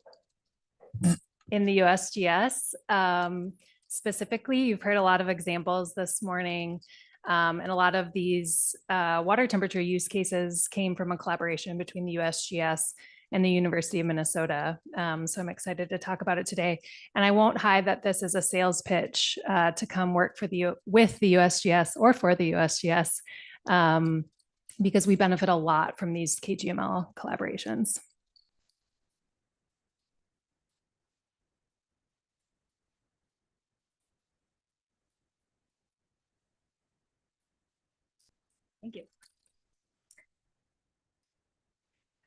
in the USGS. Specifically, you've heard a lot of examples this morning, and a lot of these water temperature use cases came from a collaboration between the USGS and the University of Minnesota. So I'm excited to talk about it today. And I won't hide that this is a sales pitch to come work with the USGS or for the USGS, because we benefit a lot from these KGML collaborations. Thank you.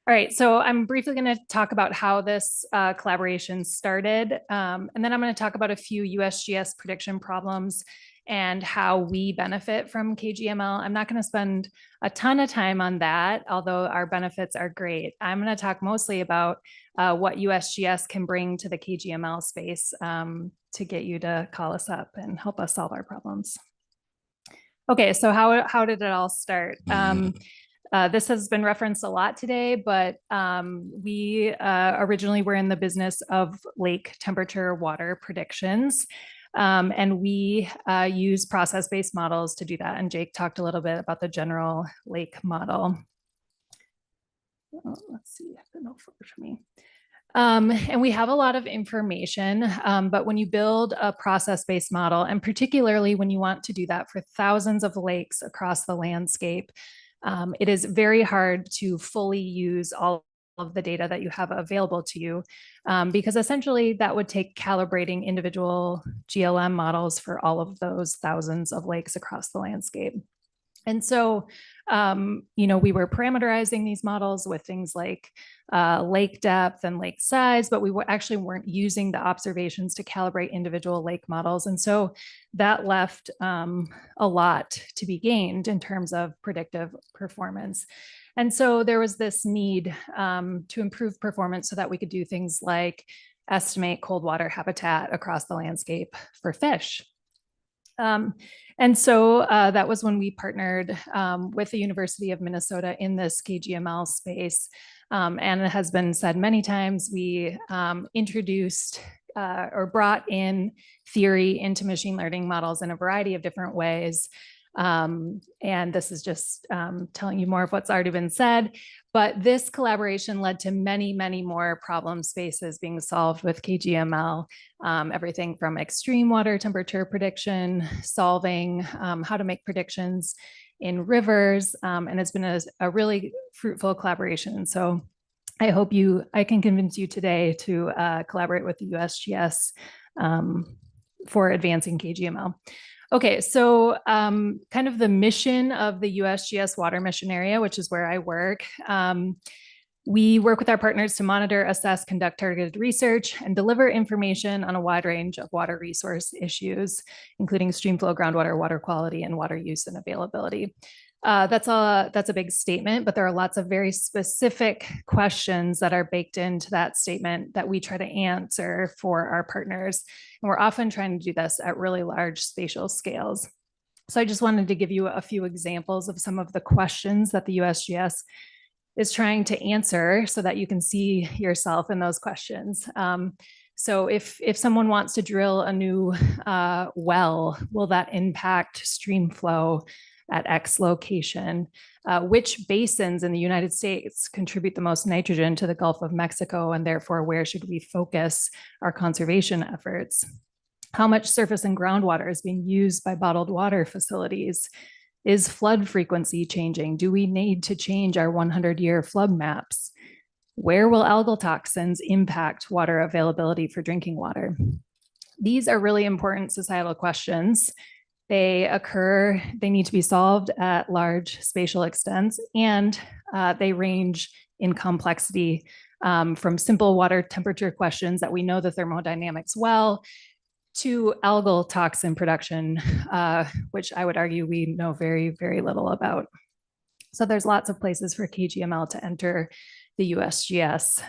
All right, so I'm briefly going to talk about how this collaboration started, and then I'm going to talk about a few USGS prediction problems and how we benefit from KGML. I'm not going to spend a ton of time on that, although our benefits are great. I'm going to talk mostly about what USGS can bring to the KGML space to get you to call us up and help us solve our problems. Okay, so how did it all start? This has been referenced a lot today, but we originally were in the business of lake temperature water predictions. And we use process-based models to do that. And Jake talked a little bit about the general lake model. Oh, let's see, no photos for me. And we have a lot of information, but when you build a process-based model, and particularly when you want to do that for thousands of lakes across the landscape, it is very hard to fully use all of the data that you have available to you, because essentially that would take calibrating individual GLM models for all of those thousands of lakes across the landscape. And so, we were parameterizing these models with things like lake depth and lake size, but we actually weren't using the observations to calibrate individual lake models. And so that left a lot to be gained in terms of predictive performance. And so there was this need to improve performance so that we could do things like estimate cold water habitat across the landscape for fish. And so that was when we partnered with the University of Minnesota in this KGML space. And it has been said many times, we introduced or brought in theory into machine learning models in a variety of different ways. And this is just telling you more of what's already been said, but this collaboration led to many, many more problem spaces being solved with KGML, everything from extreme water temperature prediction, solving how to make predictions in rivers, and it's been a really fruitful collaboration. So I hope I can convince you today to collaborate with the USGS for advancing KGML. Okay, so kind of the mission of the USGS Water Mission Area, which is where I work. We work with our partners to monitor, assess, conduct targeted research, and deliver information on a wide range of water resource issues, including streamflow, groundwater, water quality, and water use and availability. That's a big statement, but there are lots of very specific questions that are baked into that statement that we try to answer for our partners. And we're often trying to do this at really large spatial scales. So I just wanted to give you a few examples of some of the questions that the USGS is trying to answer so that you can see yourself in those questions. So if someone wants to drill a new well, will that impact stream flow at X location? Which basins in the United States contribute the most nitrogen to the Gulf of Mexico, and therefore where should we focus our conservation efforts? How much surface and groundwater is being used by bottled water facilities? Is flood frequency changing? Do we need to change our 100-year flood maps? Where will algal toxins impact water availability for drinking water? These are really important societal questions. They need to be solved at large spatial extents, and they range in complexity from simple water temperature questions that we know the thermodynamics well, to algal toxin production, which I would argue we know very, very little about. So there's lots of places for KGML to enter the USGS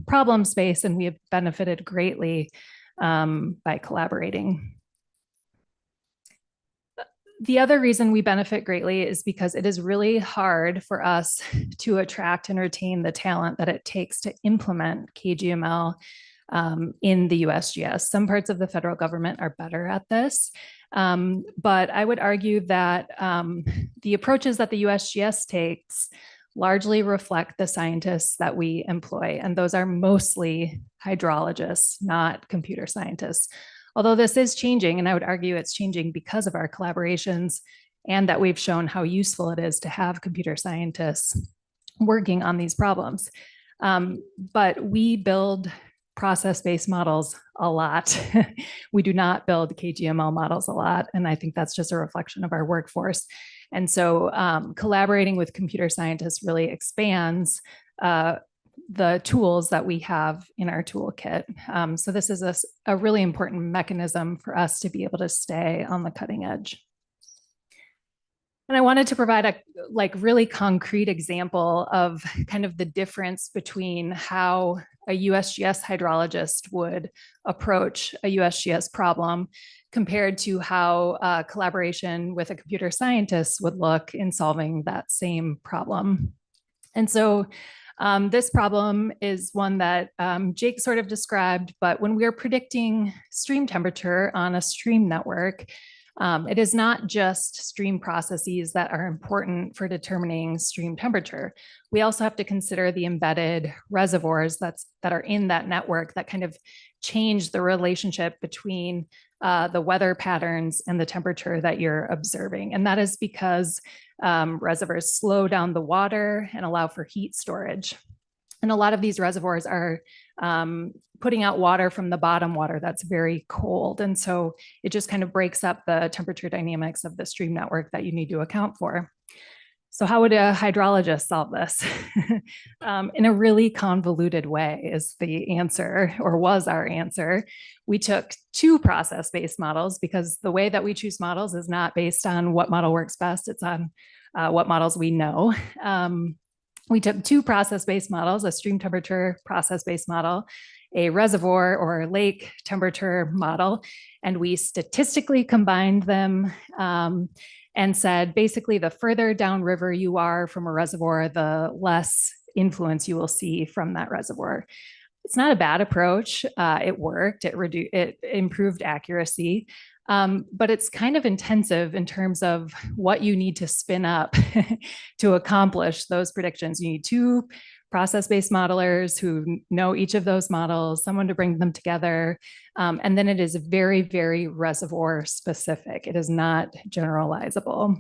problem space, and we have benefited greatly by collaborating. The other reason we benefit greatly is because it is really hard for us to attract and retain the talent that it takes to implement KGML in the USGS. Some parts of the federal government are better at this, but I would argue that the approaches that the USGS takes largely reflect the scientists that we employ, and those are mostly hydrologists, not computer scientists. Although this is changing, and I would argue it's changing because of our collaborations and that we've shown how useful it is to have computer scientists working on these problems. But we build process-based models a lot. We do not build KGML models a lot, and I think that's just a reflection of our workforce. And so collaborating with computer scientists really expands the tools that we have in our toolkit. So this is a really important mechanism for us to be able to stay on the cutting edge. And I wanted to provide a really concrete example of kind of the difference between how a USGS hydrologist would approach a USGS problem compared to how collaboration with a computer scientist would look in solving that same problem. And so this problem is one that Jake sort of described, but when we're predicting stream temperature on a stream network, it is not just stream processes that are important for determining stream temperature. We also have to consider the embedded reservoirs that are in that network that kind of change the relationship between the weather patterns and the temperature that you're observing. And that is because reservoirs slow down the water and allow for heat storage. And a lot of these reservoirs are putting out water from the bottom water that's very cold. And so it just kind of breaks up the temperature dynamics of the stream network that you need to account for. So how would a hydrologist solve this? In a really convoluted way is the answer, or was our answer. We took two process-based models because the way that we choose models is not based on what model works best, it's on what models we know. We took two process-based models, a stream temperature process-based model, a reservoir or lake temperature model, and we statistically combined them and said, basically, the further downriver you are from a reservoir, the less influence you will see from that reservoir. It's not a bad approach. It worked. It improved accuracy. But it's kind of intensive in terms of what you need to spin up to accomplish those predictions. You need two process-based modelers who know each of those models, someone to bring them together. And then it is very, very reservoir specific. It is not generalizable.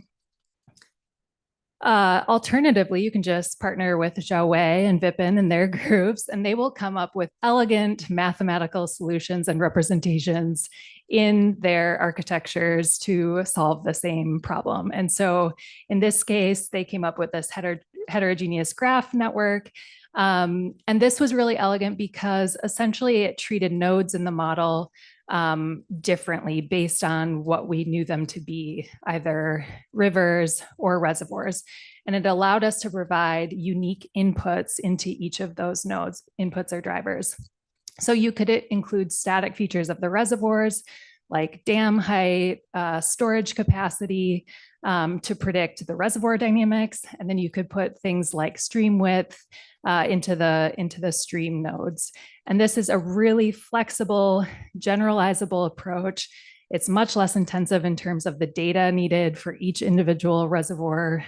Alternatively, you can just partner with Xiao Wei and Vipin and their groups, and they will come up with elegant mathematical solutions and representations in their architectures to solve the same problem. And so in this case, they came up with this heterogeneous graph network. And this was really elegant because essentially it treated nodes in the model differently based on what we knew them to be, either rivers or reservoirs. And it allowed us to provide unique inputs into each of those nodes. Inputs are drivers. So you could include static features of the reservoirs, like dam height, storage capacity, to predict the reservoir dynamics. And then you could put things like stream width into the stream nodes. And this is a really flexible, generalizable approach. It's much less intensive in terms of the data needed for each individual reservoir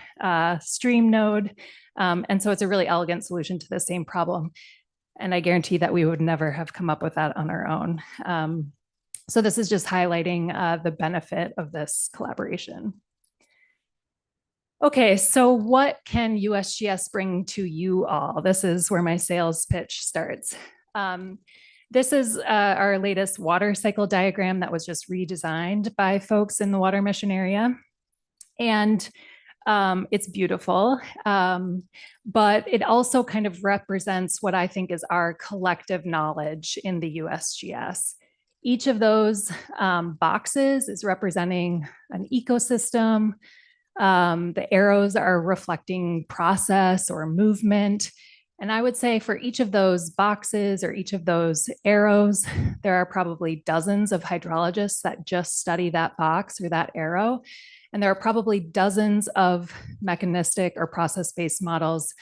stream node. And so it's a really elegant solution to the same problem. And I guarantee that we would never have come up with that on our own. So this is just highlighting the benefit of this collaboration. Okay, so what can USGS bring to you all? This is where my sales pitch starts. This is our latest water cycle diagram that was just redesigned by folks in the water mission area. And it's beautiful, but it also kind of represents what I think is our collective knowledge in the USGS. Each of those boxes is representing an ecosystem. The arrows are reflecting process or movement. And I would say for each of those boxes or each of those arrows, there are probably dozens of hydrologists that just study that box or that arrow. And there are probably dozens of mechanistic or process-based models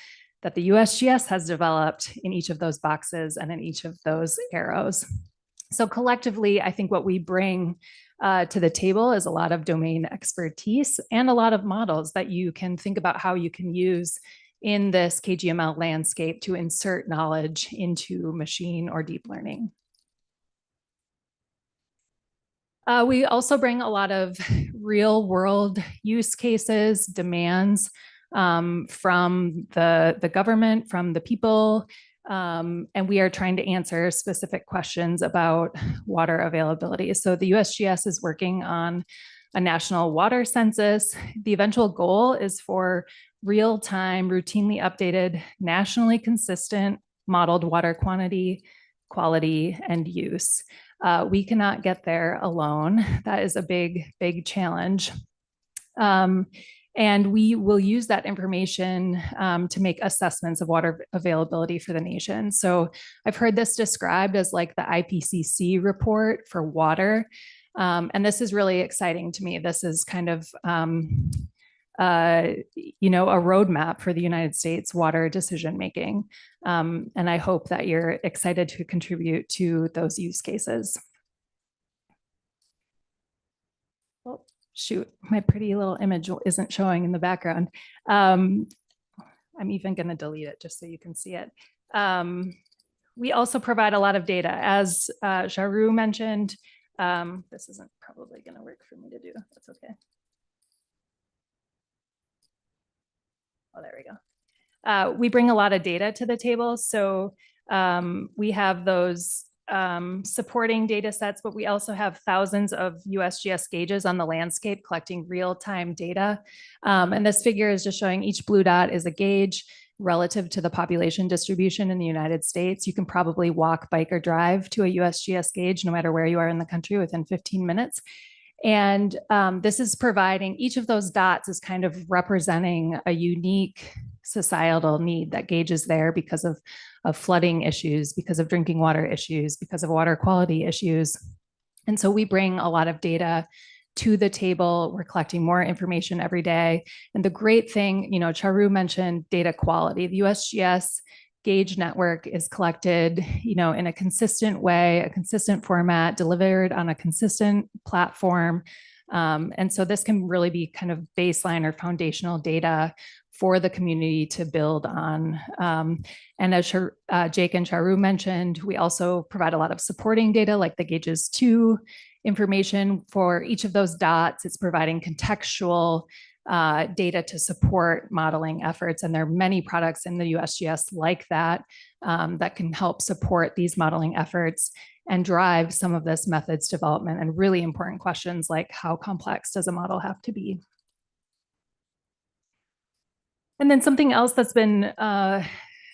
that the USGS has developed in each of those boxes and in each of those arrows. So collectively, I think what we bring to the table is a lot of domain expertise and a lot of models that you can think about how you can use in this KGML landscape to insert knowledge into machine or deep learning. We also bring a lot of real world use cases, demands from the government, from the people, and we are trying to answer specific questions about water availability. So the USGS is working on a national water census. The eventual goal is for real-time, routinely updated, nationally consistent modeled water quantity, quality, and use. We cannot get there alone. That is a big, big challenge. And we will use that information to make assessments of water availability for the nation. So I've heard this described as like the IPCC report for water. And this is really exciting to me. This is kind of, you know, a roadmap for the United States water decision making. And I hope that you're excited to contribute to those use cases. Oh, shoot, my pretty little image isn't showing in the background. I'm even going to delete it just so you can see it. We also provide a lot of data. As Charu mentioned, this isn't probably going to work for me to do. That's okay. Oh, there we go. We bring a lot of data to the table. So we have those supporting data sets, but we also have thousands of USGS gauges on the landscape collecting real-time data. And this figure is just showing each blue dot is a gauge relative to the population distribution in the United States. You can probably walk, bike, or drive to a USGS gauge no matter where you are in the country within 15 minutes. And this is providing, each of those dots is kind of representing a unique societal need. That gauge is there because of flooding issues, because of drinking water issues, because of water quality issues. And so we bring a lot of data to the table. We're collecting more information every day. And the great thing, you know, Charu mentioned data quality. The USGS gauge network is collected, you know, in a consistent way, a consistent format, delivered on a consistent platform. And so this can really be kind of baseline or foundational data for the community to build on. And as Jake and Charu mentioned, we also provide a lot of supporting data like the gauges 2 information for each of those dots. It's providing contextual data to support modeling efforts. And there are many products in the USGS like that that can help support these modeling efforts and drive some of this methods development and really important questions like how complex does a model have to be? And then something else that's been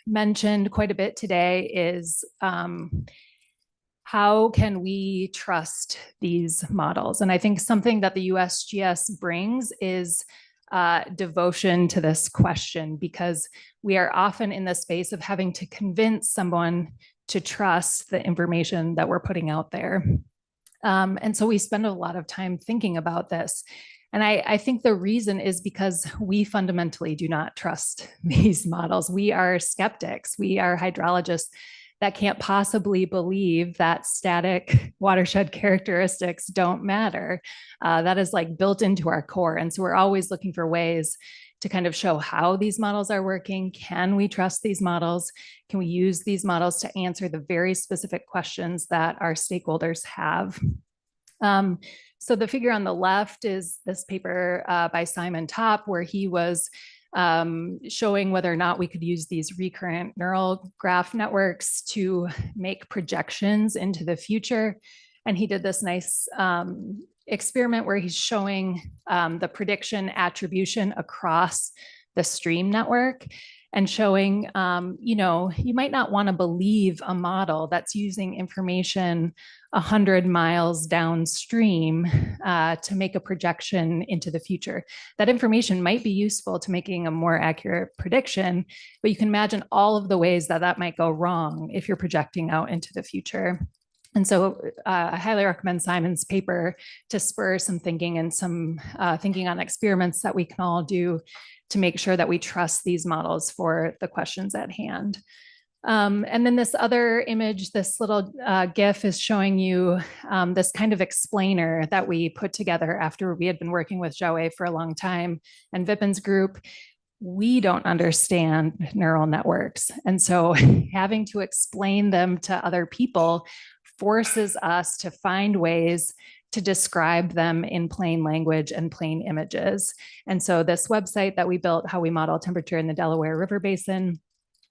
mentioned quite a bit today is how can we trust these models? And I think something that the USGS brings is devotion to this question, because we are often in the space of having to convince someone to trust the information that we're putting out there. And so we spend a lot of time thinking about this. And I think the reason is because we fundamentally do not trust these models. We are skeptics. We are hydrologists that can't possibly believe that static watershed characteristics don't matter. That is like built into our core. And so we're always looking for ways to kind of show how these models are working. Can we trust these models? Can we use these models to answer the very specific questions that our stakeholders have? So the figure on the left is this paper by Simon Topp, where he was showing whether or not we could use these recurrent neural graph networks to make projections into the future. And he did this nice experiment where he's showing the prediction attribution across the stream network and showing, you know, you might not want to believe a model that's using information 100 miles downstream to make a projection into the future. That information might be useful to making a more accurate prediction, but you can imagine all of the ways that that might go wrong if you're projecting out into the future. And so I highly recommend Simon's paper to spur some thinking and some thinking on experiments that we can all do to make sure that we trust these models for the questions at hand. And then this other image, this little GIF is showing you this kind of explainer that we put together after we had been working with Xiaowei for a long time and Vipin's group. We don't understand neural networks. And so having to explain them to other people forces us to find ways to describe them in plain language and plain images. And so this website that we built, How We Model Temperature in the Delaware River Basin,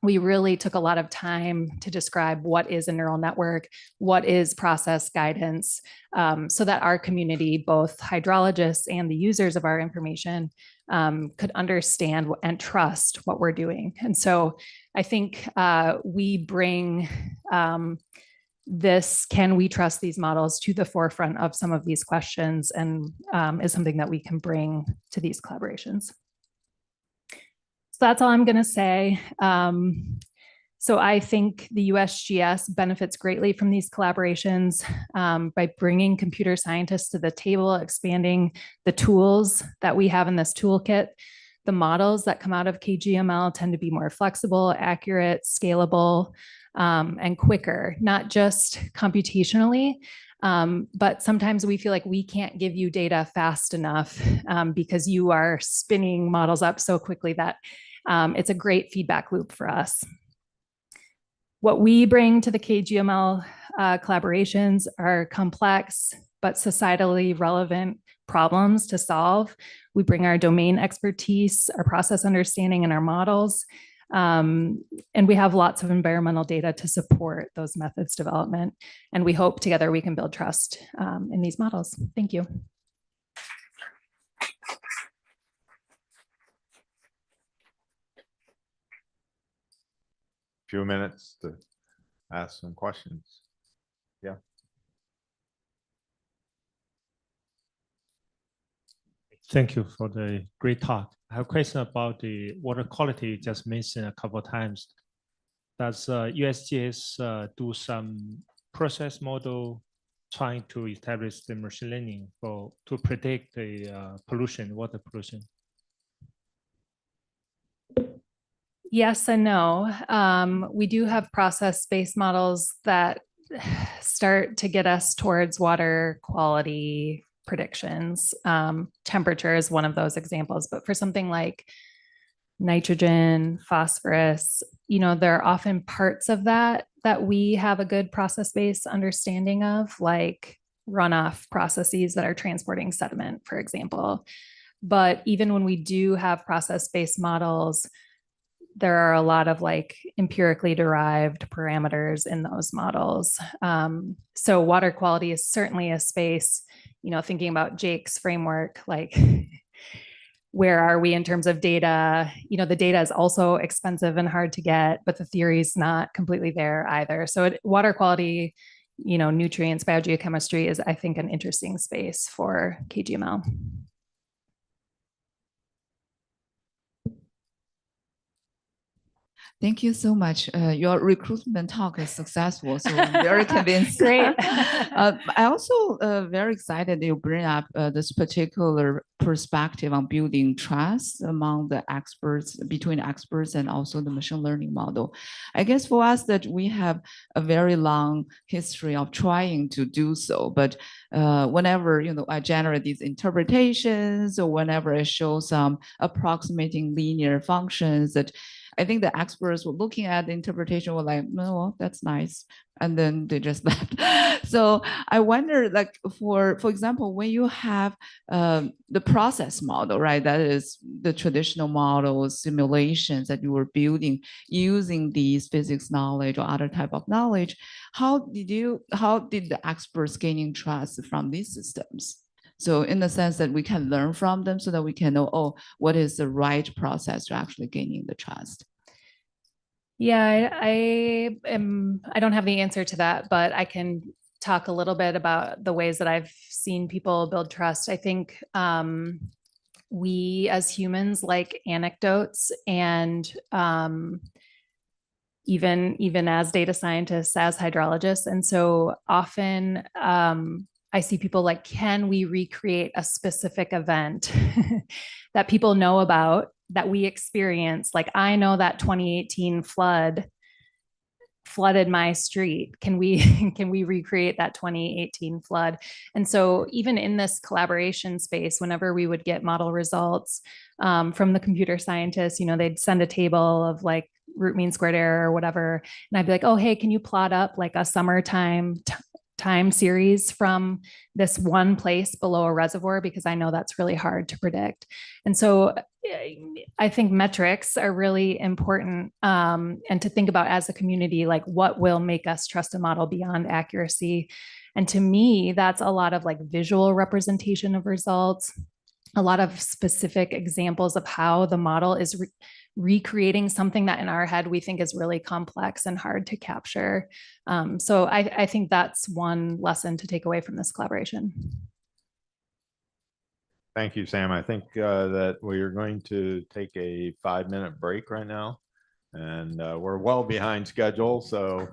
we really took a lot of time to describe what is a neural network, what is process guidance, so that our community, both hydrologists and the users of our information, could understand and trust what we're doing. And so I think we bring this, can we trust these models, to the forefront of some of these questions, and is something that we can bring to these collaborations. So that's all I'm going to say. So I think the USGS benefits greatly from these collaborations by bringing computer scientists to the table, expanding the tools that we have in this toolkit. The models that come out of KGML tend to be more flexible, accurate, scalable, and quicker, not just computationally, but sometimes we feel like we can't give you data fast enough because you are spinning models up so quickly that it's a great feedback loop for us. What we bring to the KGML collaborations are complex but societally relevant problems to solve. We bring our domain expertise, our process understanding, and our models. And we have lots of environmental data to support those methods development. And we hope together we can build trust in these models. Thank you. Few minutes to ask some questions. Yeah. Thank you for the great talk. I have a question about the water quality you just mentioned a couple of times. Does USGS do some process model trying to establish the machine learning to predict the pollution, water pollution? Yes and no. We do have process-based models that start to get us towards water quality predictions. Temperature is one of those examples, but for something like nitrogen, phosphorus, there are often parts of that we have a good process-based understanding of, like runoff processes that are transporting sediment, for example. But even when we do have process-based models, there are a lot of empirically derived parameters in those models. So water quality is certainly a space, thinking about Jake's framework, where are we in terms of data? The data is also expensive and hard to get, but the theory is not completely there either. So water quality, nutrients, biogeochemistry is, I think, an interesting space for KGML. Thank you so much. Your recruitment talk is successful, so I'm very convinced. Great. I also very excited you bring up this particular perspective on building trust among the experts, between experts and also the machine learning model. I guess for us that we have a very long history of trying to do so, but whenever I generate these interpretations or whenever I show some approximating linear functions, that I think the experts were looking at the interpretation were like, no, that's nice. And then they just left. So I wonder, for example, when you have the process model, right? That is the traditional models, simulations that you were building using these physics knowledge or other type of knowledge. How did the experts gaining trust from these systems? So in the sense that we can learn from them so that we can know, oh, what is the right process to actually gaining the trust? Yeah, I don't have the answer to that, but I can talk a little bit about the ways that I've seen people build trust. I think we as humans like anecdotes, and even as data scientists, as hydrologists. And so often I see people like, can we recreate a specific event that people know about, that we experience? Like, I know that 2018 flooded my street. Can we can we recreate that 2018 flood? And so even in this collaboration space, whenever we would get model results from the computer scientists, they'd send a table of like root mean squared error or whatever, and I'd be like, oh, hey, can you plot up like a summertime time series from this one place below a reservoir, because I know that's really hard to predict. And so I think metrics are really important, and to think about as a community, like what will make us trust a model beyond accuracy. And to me, that's a lot of like visual representation of results, a lot of specific examples of how the model is recreating something that in our head we think is really complex and hard to capture. So I think that's one lesson to take away from this collaboration. Thank you, Sam. I think that we are going to take a 5-minute break right now, and we're well behind schedule. So,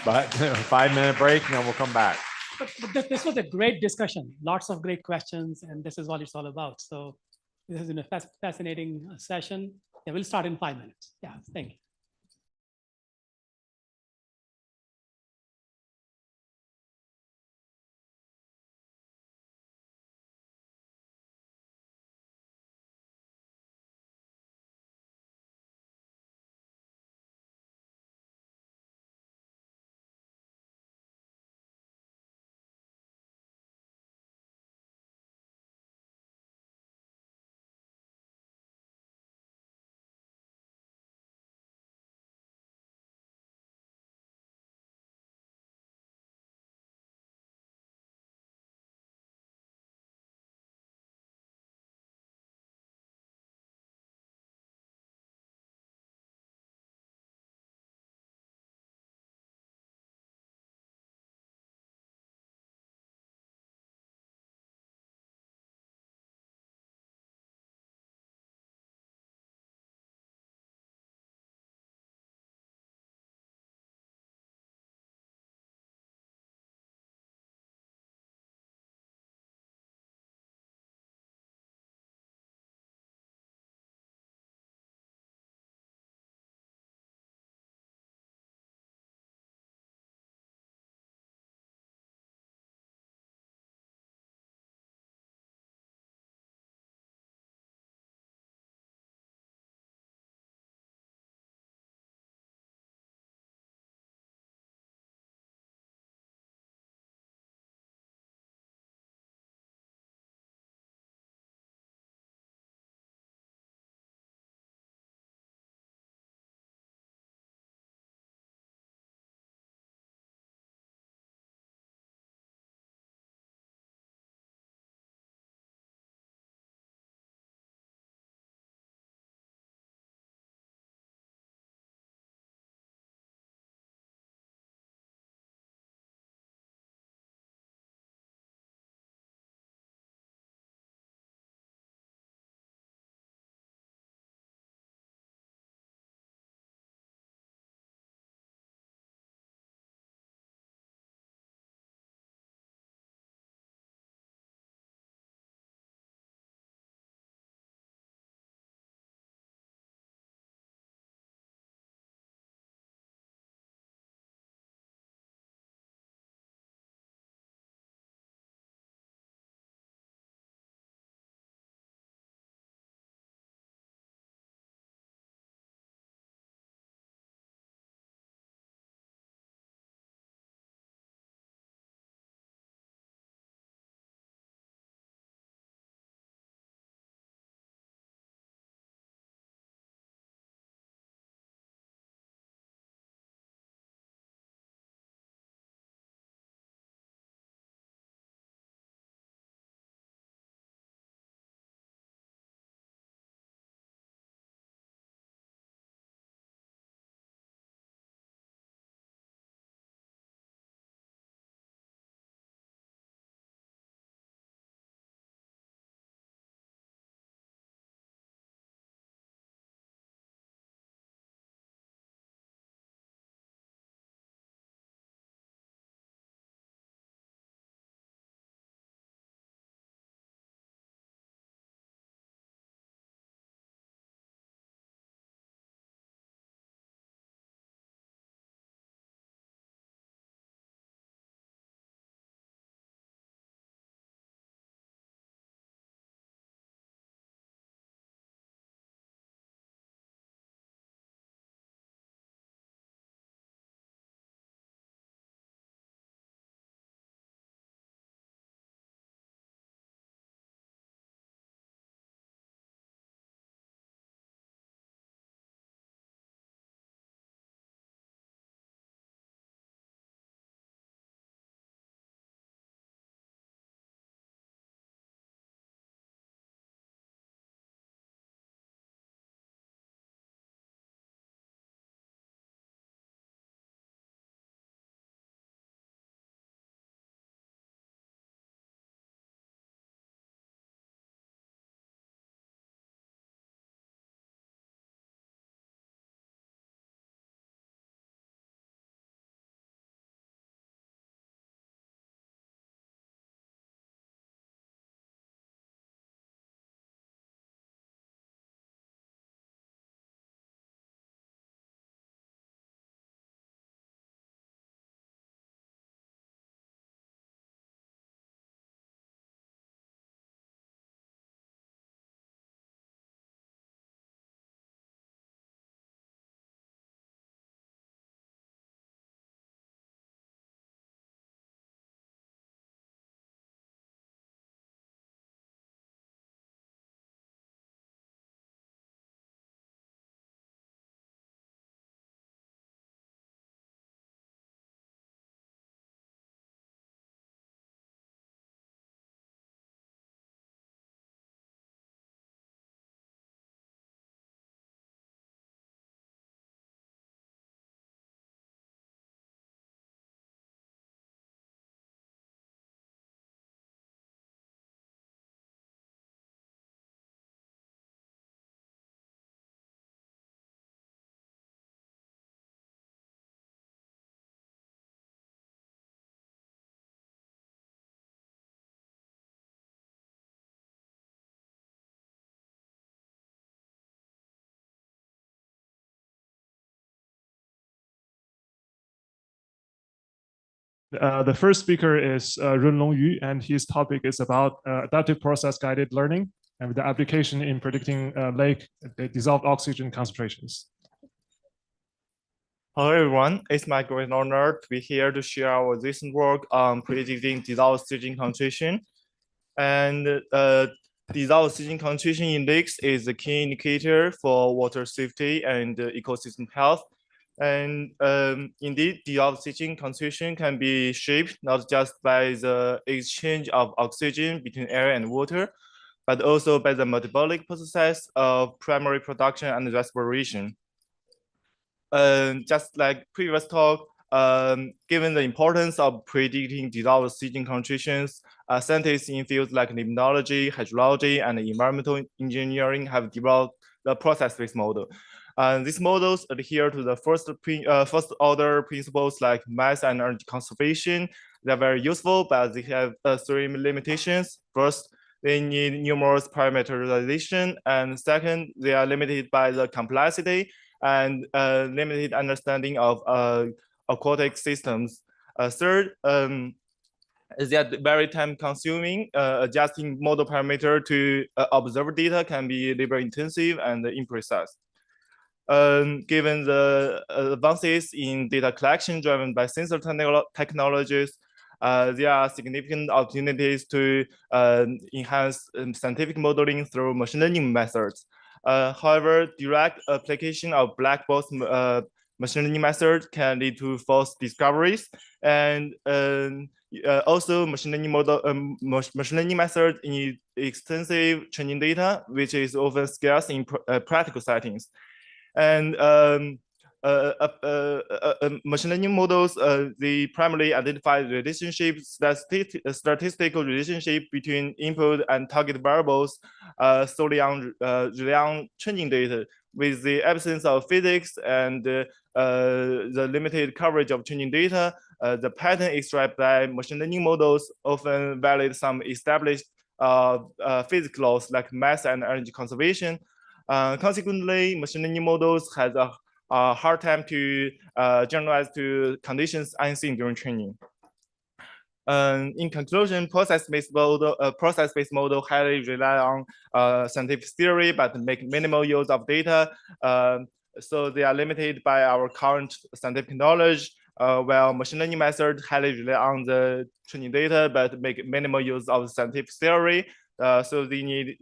but 5-minute break, and then we'll come back. But this was a great discussion. Lots of great questions, and this is what it's all about. So this has been a fascinating session. Yeah, we'll start in 5 minutes. Yeah, thank you. The first speaker is Runlong Yu, and his topic is about adaptive process guided learning and the application in predicting lake dissolved oxygen concentrations. Hello, everyone. It's my great honor to be here to share our recent work on predicting dissolved oxygen concentration. And dissolved oxygen concentration in lakes is a key indicator for water safety and ecosystem health. And indeed, dissolved oxygen concentration can be shaped not just by the exchange of oxygen between air and water, but also by the metabolic process of primary production and respiration. Just like previous talk, given the importance of predicting dissolved oxygen concentrations, scientists in fields like limnology, hydrology, and environmental engineering have developed the process-based model. These models adhere to the first order principles like mass and energy conservation. They're very useful, but they have 3 limitations. First, they need numerous parameterization, and second, they are limited by the complexity and limited understanding of aquatic systems. Third, they are very time consuming. Adjusting model parameter to observed data can be labor intensive and imprecise. Given the advances in data collection driven by sensor technologies, there are significant opportunities to enhance scientific modeling through machine learning methods. However, direct application of black box machine learning methods can lead to false discoveries, and also machine learning methods need extensive training data, which is often scarce in practical settings. And machine learning models, they primarily identify relationships, statistical relationship between input and target variables solely on rely on training data. With the absence of physics and the limited coverage of training data, the pattern extracted by machine learning models often violate some established physics laws like mass and energy conservation. Consequently, machine learning models has a hard time to generalize to conditions unseen during training. In conclusion, process-based model highly rely on scientific theory, but make minimal use of data. So they are limited by our current scientific knowledge, while machine learning methods highly rely on the training data, but make minimal use of scientific theory. So they need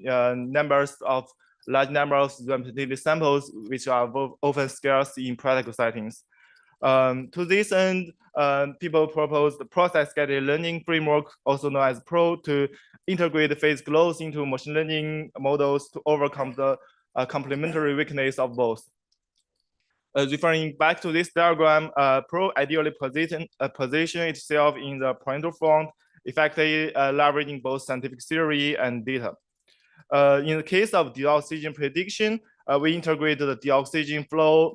large number of representative samples, which are often scarce in practical settings. To this end, people propose the process-guided learning framework, also known as PRO, to integrate physics laws into machine learning models to overcome the complementary weakness of both. Referring back to this diagram, PRO ideally position itself in the parental front, effectively leveraging both scientific theory and data. In the case of deoxygen prediction, we integrate the deoxygen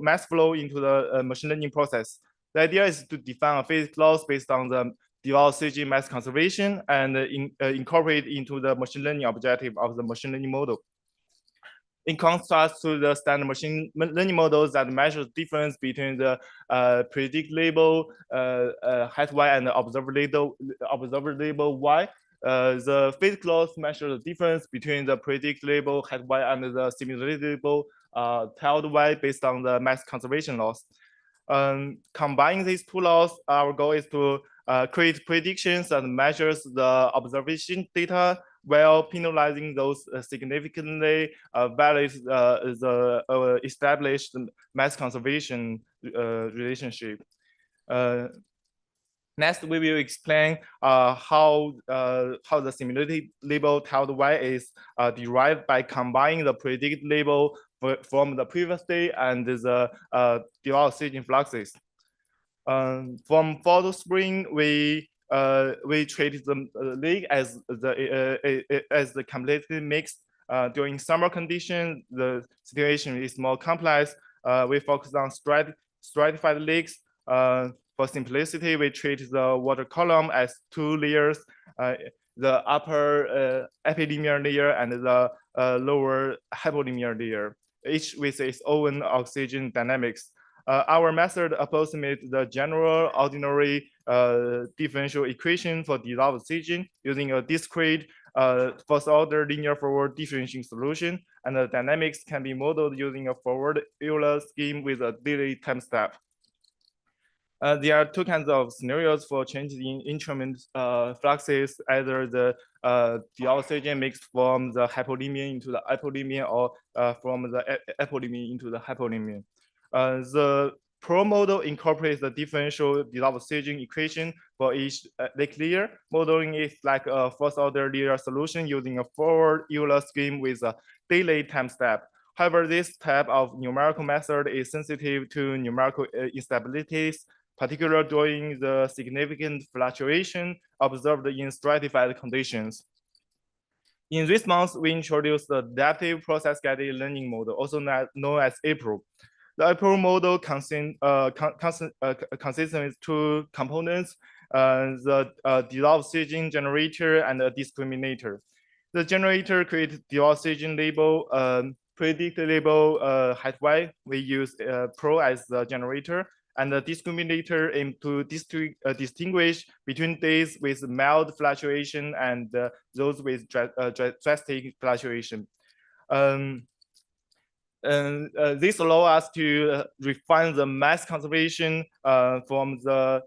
mass flow into the machine learning process. The idea is to define a physics laws based on the deoxygen mass conservation and incorporate into the machine learning objective of the machine learning model. In contrast to the standard machine learning models that measure the difference between the predict label height y and the observed label y, the physics laws measure the difference between the predict label height y and the simulated label tilde y based on the mass conservation laws. Combining these two laws, our goal is to create predictions that measures the observation data while penalizing those significantly violate the established mass conservation relationship. Next, we will explain how the simulated label tilde y is derived by combining the predict label from the previous day and the deoxygen fluxes. From fall to spring, we treated the lake as the completely mixed. During summer conditions, the situation is more complex. We focus on stratified lakes. For simplicity, we treat the water column as 2 layers, the upper epidemial layer and the lower hypodemial layer, each with its own oxygen dynamics. Our method approximates the general ordinary differential equation for dissolved oxygen using a discrete first order linear forward differential solution, and the dynamics can be modeled using a forward Euler scheme with a delayed time step. There are two kinds of scenarios for changes in instrument fluxes, either the oxygen mixed from the hypolimine into the apolimine, or from the apolimine into the hypolimine. The Pro model incorporates the differential dissolved oxygen equation for each lake layer. Modeling is like a first order linear solution using a forward Euler scheme with a delayed time step. However, this type of numerical method is sensitive to numerical instabilities, particularly during the significant fluctuation observed in stratified conditions. In response, we introduced the adaptive process-guided learning model, also known as APRO. The APRO model consists with two components, the dissolved oxygen generator and a discriminator. The generator creates dissolved oxygen label, predict label height y. We use Pro as the generator, and the discriminator aims to distinguish between days with mild fluctuation and those with drastic fluctuation. This allows us to refine the mass conservation from the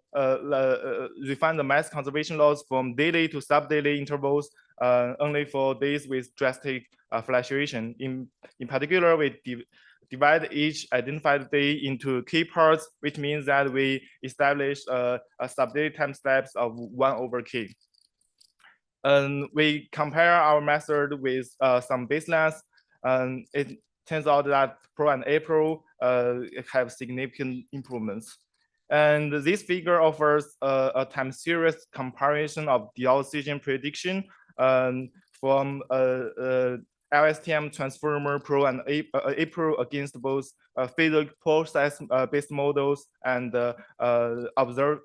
mass conservation laws from daily to sub-daily intervals only for days with drastic fluctuation. In particular, we divide each identified day into key parts, which means that we establish a sub-daily time steps of 1/k. We compare our method with some baselines. It turns out that Pro and APRO have significant improvements. And this figure offers a time series comparison of the oxygen prediction from LSTM transformer Pro and APRO against both physical process-based models and observed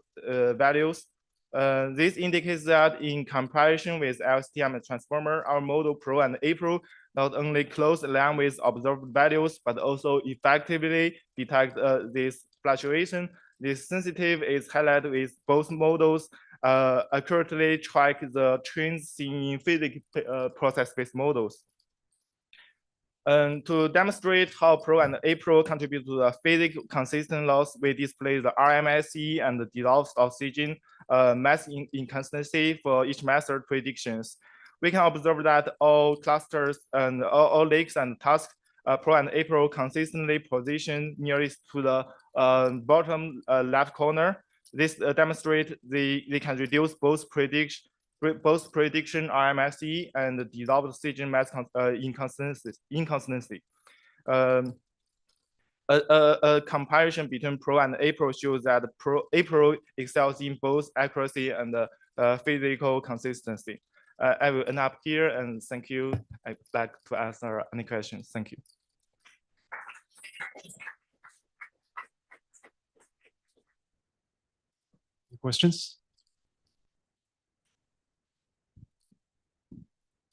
values. This indicates that in comparison with LSTM and transformer, our model Pro and APRO not only close align with observed values, but also effectively detect this fluctuation. This sensitive is highlighted with both models accurately track the trends in physical process-based models. To demonstrate how Pro and APRO contribute to the physical consistent loss, we display the RMSE and the dissolved oxygen mass inconsistency for each method predictions. We can observe that all clusters and all lakes and tasks, Pro and APRO consistently position nearest to the bottom left corner. This demonstrates they can reduce both prediction RMSE and the dissolved oxygen mass inconsistency. A comparison between Pro and APRO shows that APRO excels in both accuracy and physical consistency. I will end up here, and thank you. I'd like to answer any questions. Thank you. Questions?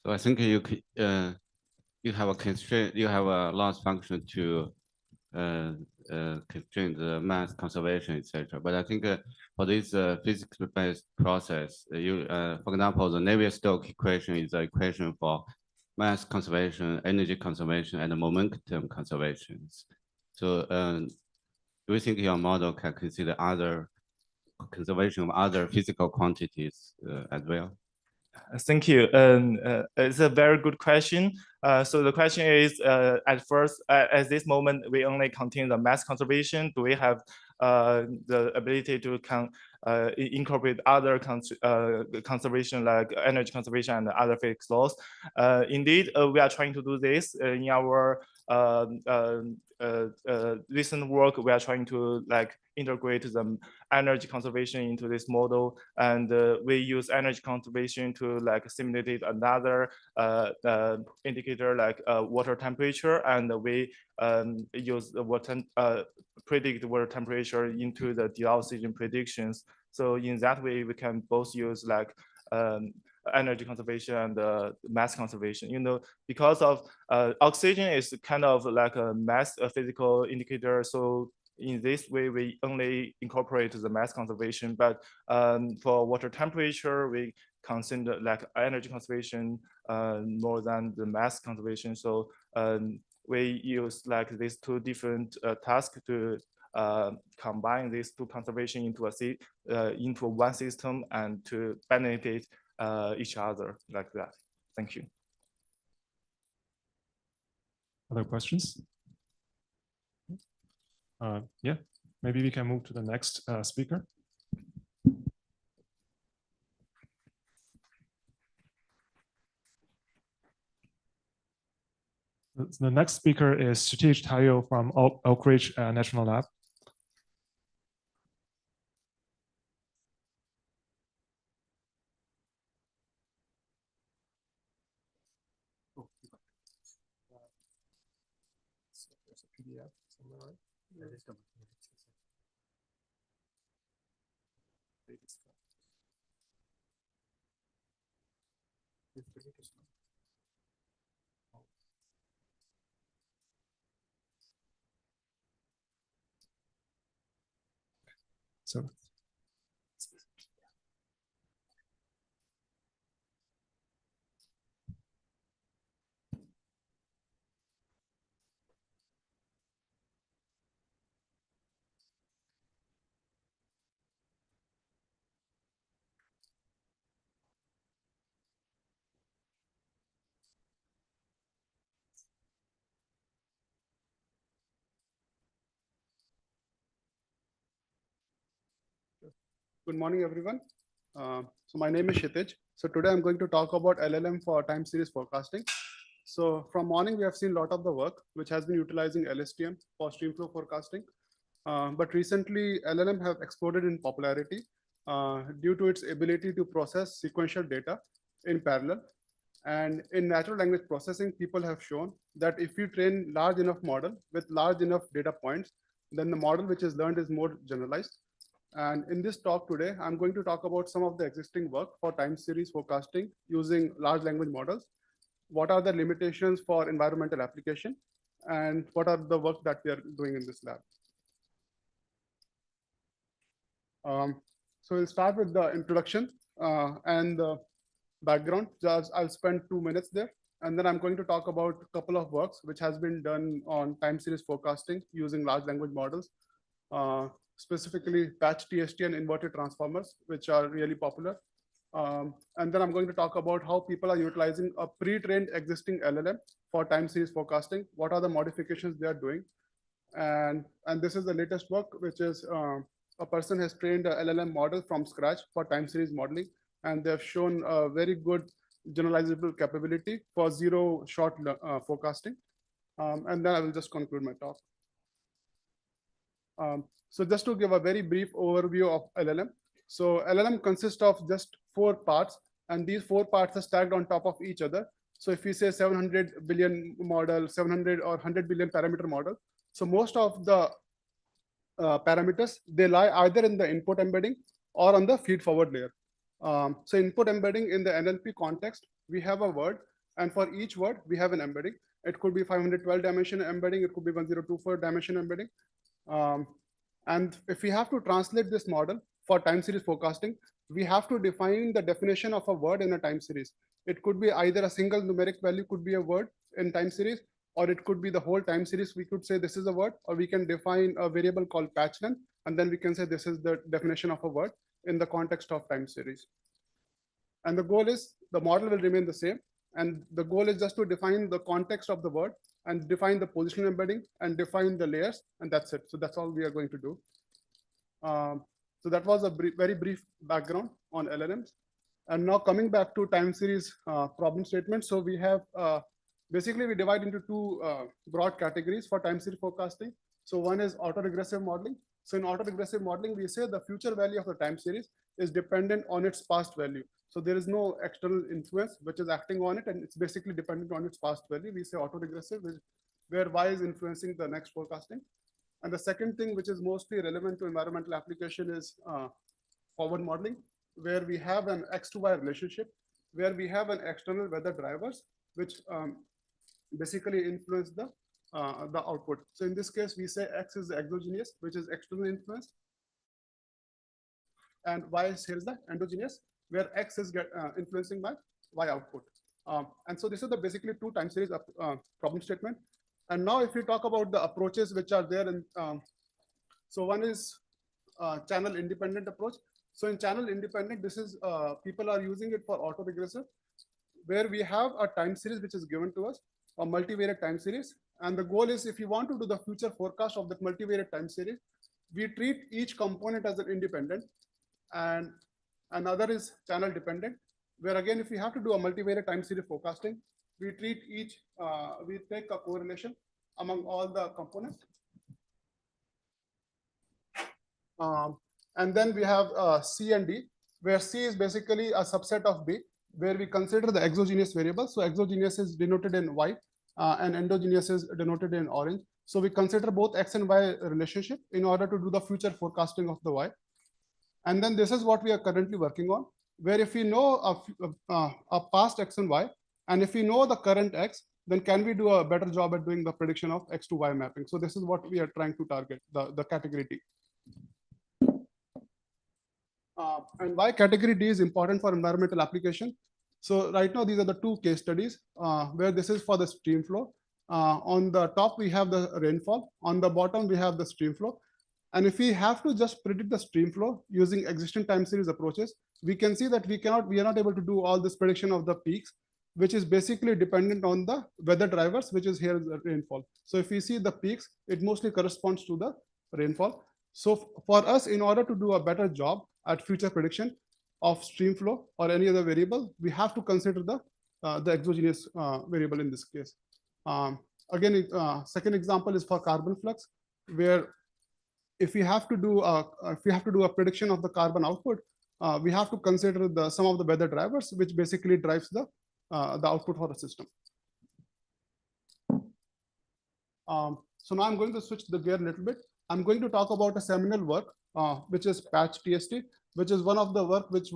So I think you have a constraint, you have a loss function to constrain the mass conservation, etc. But I think for this physics-based process, for example, the Navier-Stokes equation is the equation for mass conservation, energy conservation, and momentum conservations. So do you think your model can consider other conservation of other physical quantities as well? Thank you. It's a very good question. So the question is, at first, at this moment, we only contain the mass conservation. Do we have the ability to incorporate other conservation like energy conservation and other physics laws? Indeed, we are trying to do this in our recent work. We are trying to integrate the energy conservation into this model, and we use energy conservation to simulate another indicator like water temperature, and we use the predict water temperature into the dissolved oxygen predictions. So in that way, we can both use energy conservation and mass conservation. Because of oxygen is kind of like a mass physical indicator, so in this way, we only incorporate the mass conservation, but for water temperature, we consider like energy conservation more than the mass conservation. So we use like these two different tasks to combine these two conservation into one system and to benefit each other like that. Thank you. Other questions? Yeah, maybe we can move to the next speaker. The next speaker is Satish Tayo from Oak Ridge National Lab. So Good morning, everyone. So my name is Kshitij. So today I'm going to talk about LLM for time series forecasting. So from morning, we have seen a lot of the work which has been utilizing LSTM for streamflow forecasting. But recently, LLM have exploded in popularity due to its ability to process sequential data in parallel. And in natural language processing, people have shown that if you train large enough model with large enough data points, then the model which is learned is more generalized. And in this talk today, I'm going to talk about some of the existing work for time series forecasting using large language models. What are the limitations for environmental application? And what are the work that we are doing in this lab? So we'll start with the introduction and the background. Just I'll spend 2 minutes there. And then I'm going to talk about a couple of works which has been done on time series forecasting using large language models. Specifically patch TST and inverted transformers, which are really popular. And then I'm going to talk about how people are utilizing a pre-trained existing LLM for time series forecasting. What are the modifications they are doing? And this is the latest work, which is a person has trained a LLM model from scratch for time series modeling. And they've shown a very good generalizable capability for zero-shot forecasting. And then I will just conclude my talk. So just to give a very brief overview of LLM. So LLM consists of just 4 parts, and these 4 parts are stacked on top of each other. So if we say 700 billion model, 700 or 100 billion parameter model, so most of the parameters, they lie either in the input embedding or on the feed forward layer. So input embedding in the NLP context, we have a word, and for each word, we have an embedding. It could be 512 dimension embedding, it could be 1024 dimension embedding. And if we have to translate this model for time series forecasting, we have to define the definition of a word in a time series. It could be either a single numeric value could be a word in time series, or it could be the whole time series. We could say this is a word, or we can define a variable called patch length, and then we can say this is the definition of a word in the context of time series. And the goal is the model will remain the same. And the goal is just to define the context of the word and define the positional embedding and define the layers, and that's it. So that's all we are going to do. So that was a very brief background on LLMs. And now coming back to time series problem statements. So we have, basically we divide into 2 broad categories for time series forecasting. So one is autoregressive modeling. So in autoregressive modeling, we say the future value of the time series is dependent on its past value. So there is no external influence which is acting on it, and it's basically dependent on its past value. We say autoregressive, where Y is influencing the next forecasting. And the second thing, which is mostly relevant to environmental application, is forward modeling, where we have an X to Y relationship, where we have an external weather drivers, which basically influence the the output. So in this case, we say X is the exogenous, which is externally influenced, and Y is here is the endogenous, where X is influencing by Y output. And so this is the basically two time series problem statement. And now if we talk about the approaches which are there, in, so one is channel independent approach. So in channel independent, this is people are using it for autoregressive, where we have a time series which is given to us, a multivariate time series. And the goal is, if you want to do the future forecast of that multivariate time series, we treat each component as an independent, and another is channel dependent, where again, if we have to do a multivariate time series forecasting, we treat each, we take a correlation among all the components. And then we have C and D, where C is basically a subset of B, where we consider the exogenous variables. So exogenous is denoted in white, and endogenous is denoted in orange. So we consider both X and Y relationship in order to do the future forecasting of the Y. And then this is what we are currently working on, where if we know a past X and Y, and if we know the current X, then can we do a better job at doing the prediction of X to Y mapping? So this is what we are trying to target, the category D. And why category D is important for environmental application. So right now, these are the two case studies where this is for the stream flow. On the top, we have the rainfall. On the bottom, we have the stream flow. And if we have to just predict the stream flow using existing time series approaches, we can see that we are not able to do all this prediction of the peaks, which is basically dependent on the weather drivers, which is here the rainfall. So if we see the peaks, it mostly corresponds to the rainfall. So for us, in order to do a better job at future prediction of stream flow or any other variable, we have to consider the exogenous variable in this case. Again, second example is for carbon flux, where if we have to do a prediction of the carbon output, we have to consider some of the weather drivers, which basically drives the output for the system. So now I'm going to switch the gear a little bit. I'm going to talk about a seminal work, which is Patch TST, which is one of the work which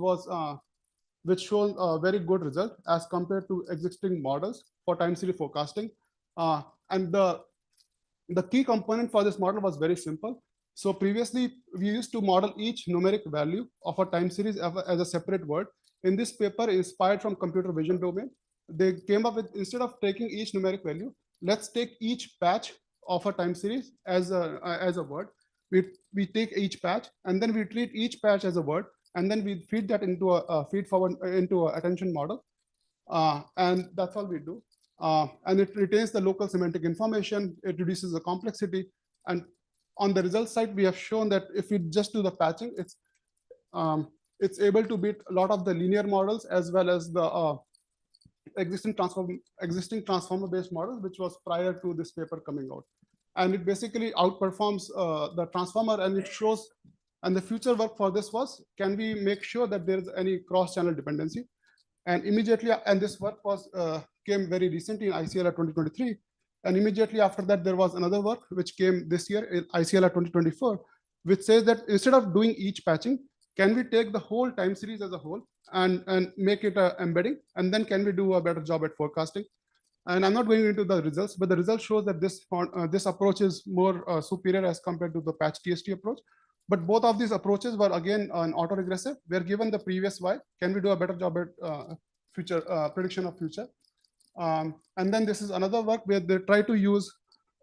shown a very good result as compared to existing models for time series forecasting. And the key component for this model was very simple. So previously, we used to model each numeric value of a time series as a separate word. In this paper, inspired from computer vision domain, they came up with, instead of taking each numeric value, let's take each patch of a time series as a word. We take each patch, and then we treat each patch as a word, and then we feed that into a feed forward into an attention model, and that's all we do. And it retains the local semantic information. It reduces the complexity, and on the result side, we have shown that if we just do the patching, it's able to beat a lot of the linear models as well as the existing transformer-based models, which was prior to this paper coming out. And it basically outperforms the transformer, and it shows, and the future work for this was, can we make sure that there is any cross-channel dependency? And immediately, and this work came very recently in ICLR 2023, and immediately after that, there was another work which came this year in ICLR 2024, which says that instead of doing each patching, can we take the whole time series as a whole and make it an embedding, and then can we do a better job at forecasting? And I'm not going into the results, but the result shows that this approach is more superior as compared to the Patch TST approach. But both of these approaches were again an autoregressive. Where given the previous Y, can we do a better job at future prediction of future? And then this is another work where they try to use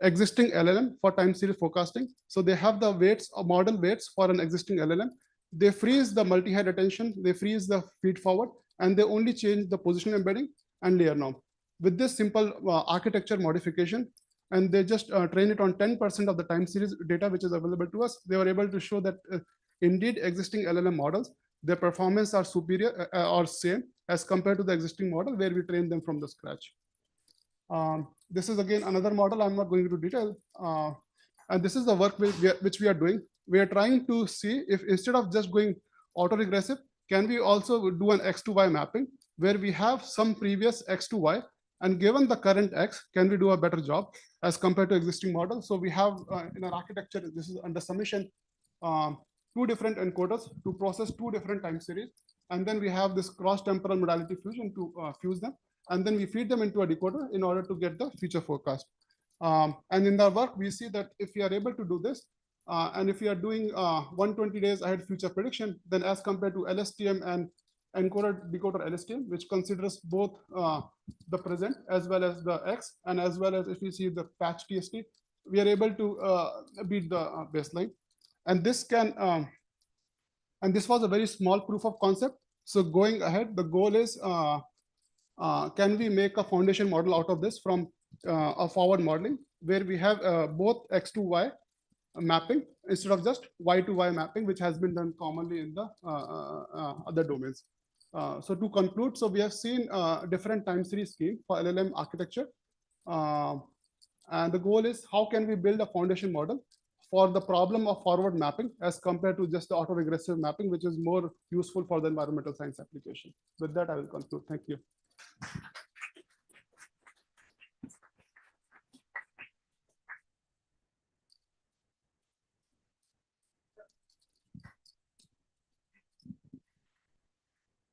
existing LLM for time series forecasting. So they have the weights or model weights for an existing LLM. They freeze the multi-head attention, they freeze the feed forward, and they only change the position embedding and layer norm. With this simple architecture modification, and they just train it on 10% of the time series data which is available to us, they were able to show that indeed existing LLM models, their performance are superior or same as compared to the existing model where we train them from the scratch. This is again another model. I'm not going into detail. And this is the work which we are doing. We are trying to see if instead of just going autoregressive, can we also do an X to Y mapping where we have some previous X to Y, and given the current X, can we do a better job as compared to existing models? So we have in our architecture, this is under submission, 2 different encoders to process 2 different time series. And then we have this cross-temporal modality fusion to fuse them. And then we feed them into a decoder in order to get the future forecast. And in the work, we see that if we are able to do this, and if we are doing 120 days ahead future prediction, then as compared to LSTM and encoder decoder LSTM, which considers both the present as well as the X, and as well as if we see the patch TST, we are able to beat the baseline. And this can, and this was a very small proof of concept. So going ahead, the goal is, can we make a foundation model out of this from a forward modeling where we have both X to Y mapping instead of just Y to Y mapping, which has been done commonly in the other domains. So to conclude, so we have seen different time series scheme for LLM architecture. And the goal is how can we build a foundation model for the problem of forward mapping as compared to just the autoregressive mapping, which is more useful for the environmental science application. With that, I will conclude. Thank you.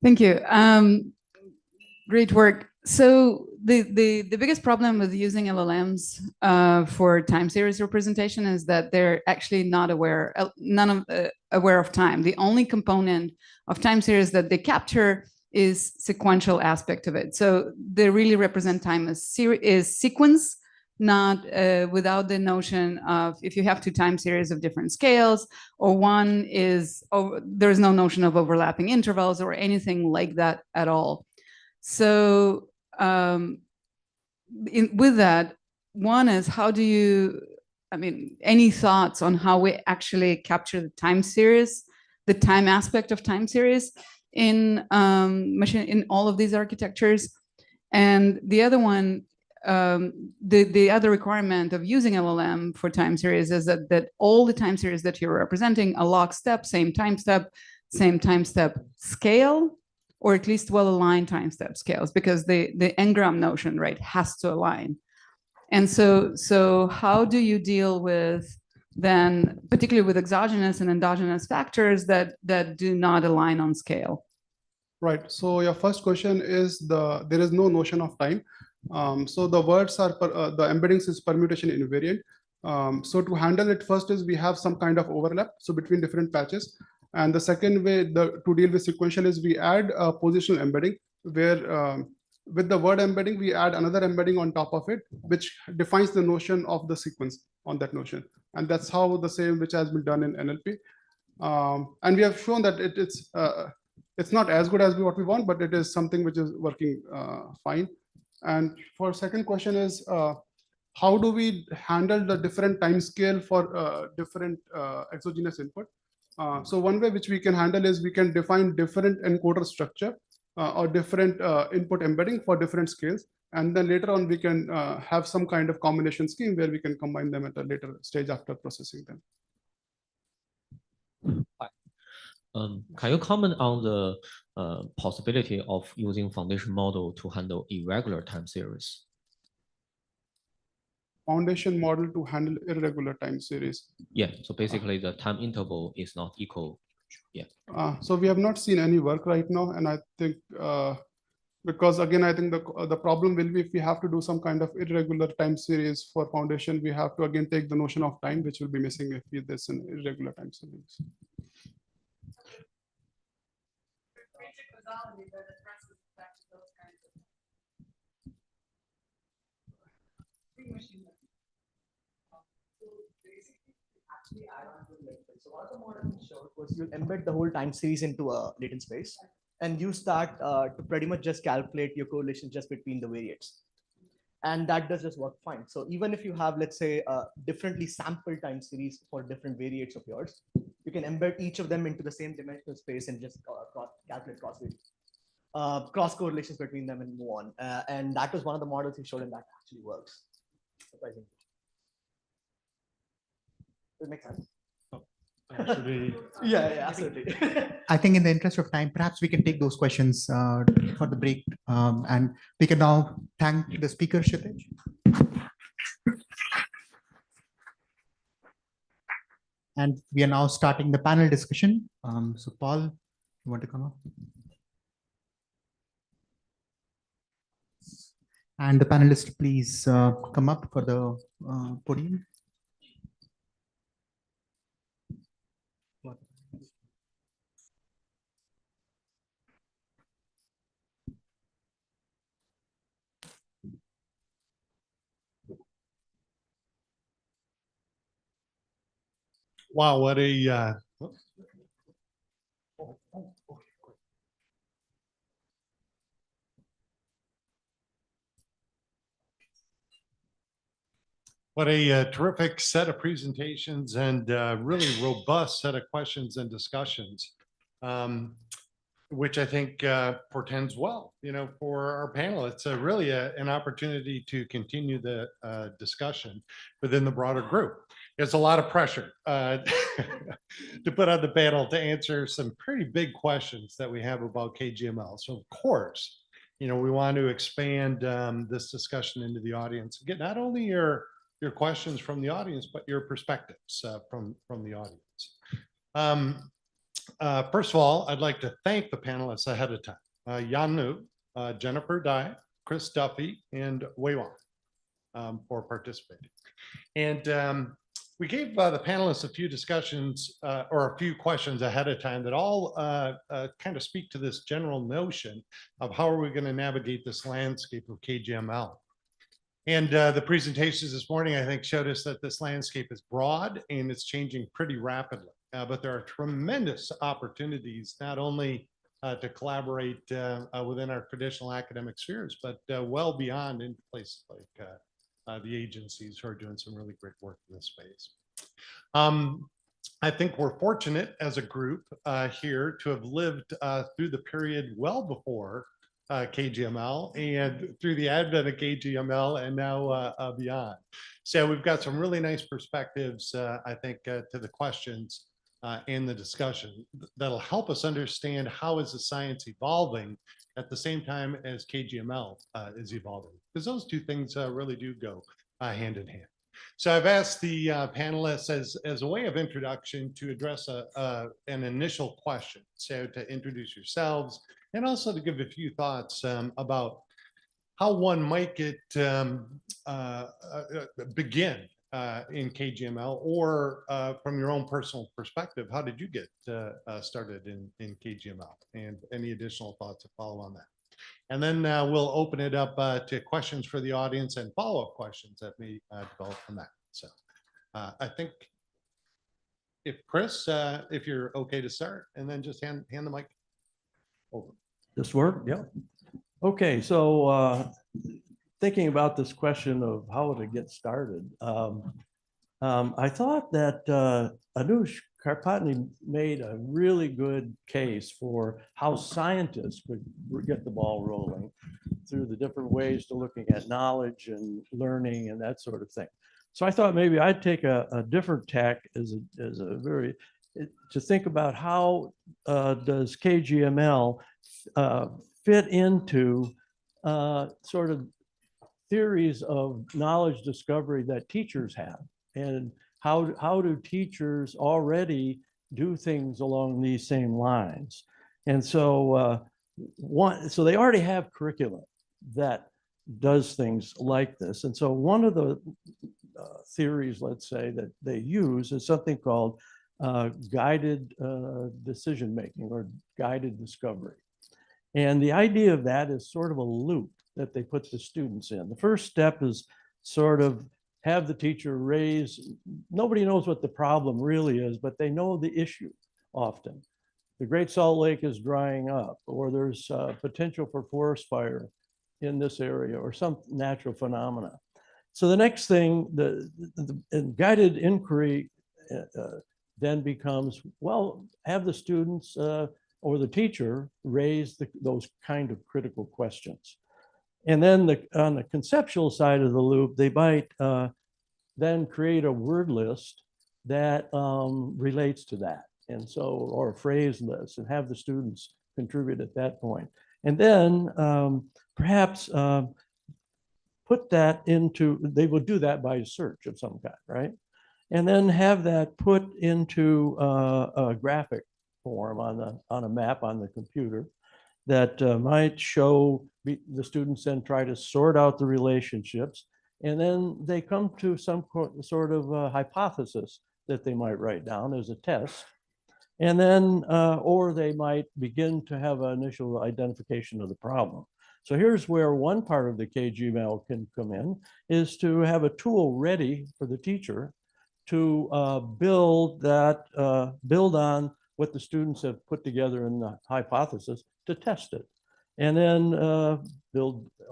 Thank you. Great work. So the biggest problem with using LLMs for time series representation is that they're actually not aware, aware of time. The only component of time series that they capture is sequential aspect of it. So they really represent time as sequence, not without the notion of if you have two time series of different scales, or one is, there's no notion of overlapping intervals or anything like that at all. So with that, one is how do you, I mean, any thoughts on how we actually capture the time series, the time aspect of time series in in all of these architectures? And the other one, the other requirement of using LLM for time series is that all the time series that you're representing are lockstep, same time step scale, or at least well-aligned time step scales, because the n-gram notion, right, has to align. And so how do you deal with then, particularly with exogenous and endogenous factors that do not align on scale? Right. So your first question is there is no notion of time. So the words are the embeddings is permutation invariant. So to handle it, first is we have some kind of overlap, so between different patches. And the second way to deal with sequential is we add a positional embedding, where with the word embedding, we add another embedding on top of it, which defines the notion of the sequence on that notion. And that's how the same which has been done in NLP. And we have shown that it's not as good as what we want, but it is something which is working fine. And for second question is, how do we handle the different time scale for different exogenous input? So one way which we can handle is we can define different encoder structure or different input embedding for different scales. And then later on, we can have some kind of combination scheme where we can combine them at a later stage after processing them. Can you comment on the possibility of using foundation model to handle irregular time series? Foundation model to handle irregular time series. Yeah, so basically the time interval is not equal. Yeah. So we have not seen any work right now, and I think because again, I think the problem will be if we have to do some kind of irregular time series for foundation, we have to again take the notion of time, which will be missing if there's an irregular time series. So one of the models we showed was you embed the whole time series into a latent space, and you start to pretty much just calculate your correlation just between the variates. And that does just work fine. So even if you have, let's say, a differently sampled time series for different variates of yours, you can embed each of them into the same dimensional space and just calculate cross correlations between them and move on. And that was one of the models we showed, and that actually works. Surprisingly. Does it make sense? Yeah, absolutely. I think in the interest of time, perhaps we can take those questions for the break. And we can now thank the speaker, Kshitij. And we are now starting the panel discussion. So Paul, you want to come up? And the panelists, please come up for the podium. Wow, what a what a terrific set of presentations and really robust set of questions and discussions, which I think portends well, for our panel. It's really an opportunity to continue the discussion within the broader group. It's a lot of pressure to put on the panel to answer some pretty big questions that we have about KGML. So of course, we want to expand this discussion into the audience. Get not only your questions from the audience, but your perspectives from the audience. First of all, I'd like to thank the panelists ahead of time. Yan Nu, Jennifer Dai, Chris Duffy, and Wei Wang for participating. And we gave the panelists a few discussions or a few questions ahead of time that all kind of speak to this general notion of how are we going to navigate this landscape of KGML. And the presentations this morning, I think, showed us that this landscape is broad and it's changing pretty rapidly. But there are tremendous opportunities, not only to collaborate within our traditional academic spheres, but well beyond into places like the agencies who are doing some really great work in this space. I think we're fortunate as a group here to have lived through the period well before KGML and through the advent of KGML and now beyond. So we've got some really nice perspectives, I think, to the questions and the discussion that'll help us understand how is the science evolving at the same time as KGML is evolving, because those two things really do go hand in hand. So I've asked the panelists as a way of introduction to address an initial question. So to introduce yourselves and also to give a few thoughts about how one might get begin in KGML, or from your own personal perspective, how did you get started in KGML, and any additional thoughts to follow on that. And then we'll open it up to questions for the audience and follow-up questions that may develop from that. So I think if Chris, if you're okay to start, and then just hand the mic over. This work? Yeah. Okay, so thinking about this question of how to get started, I thought that Anush Karpatny made a really good case for how scientists could get the ball rolling through the different ways to looking at knowledge and learning and that sort of thing. So I thought maybe I'd take a different tack to think about how does KGML fit into sort of theories of knowledge discovery that teachers have, and how do teachers already do things along these same lines. And so so they already have curriculum that does things like this. And so one of the theories, let's say, that they use is something called guided decision-making or guided discovery. And the idea of that is sort of a loop that they put the students in. The first step is sort of have the teacher raise, nobody knows what the problem really is, but they know the issue often. The Great Salt Lake is drying up, or there's potential for forest fire in this area, or some natural phenomena. So the next thing, the guided inquiry then becomes, well, have the students or the teacher raise those kind of critical questions. And then on the conceptual side of the loop, they might then create a word list that relates to that. And so, or a phrase list, and have the students contribute at that point. And then perhaps put that into, they will do that by search of some kind, right? And then have that put into a graphic form on a map on the computer. that might show the students then try to sort out the relationships, and then they come to some sort of hypothesis that they might write down as a test. And then, or they might begin to have an initial identification of the problem. So here's where one part of the KGML can come in, is to have a tool ready for the teacher to build on what the students have put together in the hypothesis to test it. And then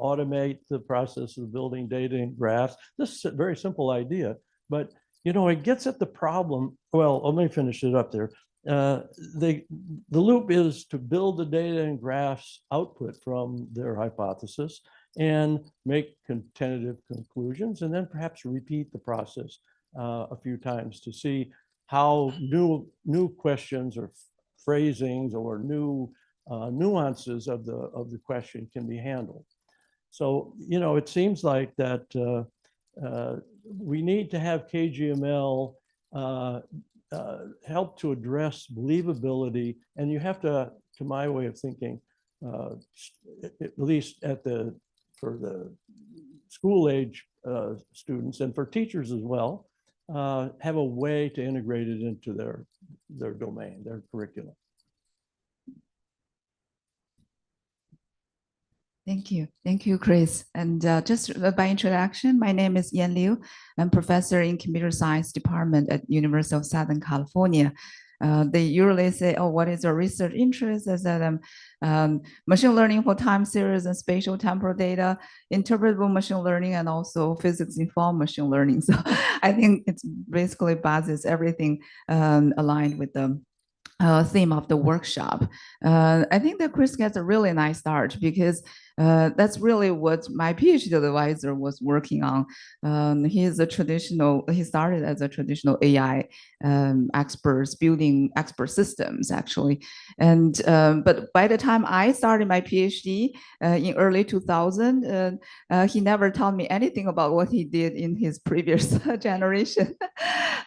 automate the process of building data and graphs. This is a very simple idea, but you know, it gets at the problem. Well, let me finish it up there. The loop is to build the data and graphs output from their hypothesis and make tentative conclusions, and then perhaps repeat the process a few times to see how new questions or phrasings or new nuances of the question can be handled. So, you know, it seems like that we need to have KGML help to address believability, and you have to my way of thinking, at least for the school age students and for teachers as well, have a way to integrate it into their domain, their curriculum. Thank you, Chris. And just by introduction, my name is Yan Liu. I'm professor in computer science department at University of Southern California. They usually say, oh, what is your research interest? I said, machine learning for time series and spatial temporal data, interpretable machine learning, and also physics-informed machine learning. So I think it's basically bases everything aligned with the theme of the workshop. I think that Chris gets a really nice start because that's really what my PhD advisor was working on. He started as a traditional AI expert, building expert systems actually. And but by the time I started my PhD in early 2000, he never taught me anything about what he did in his previous generation.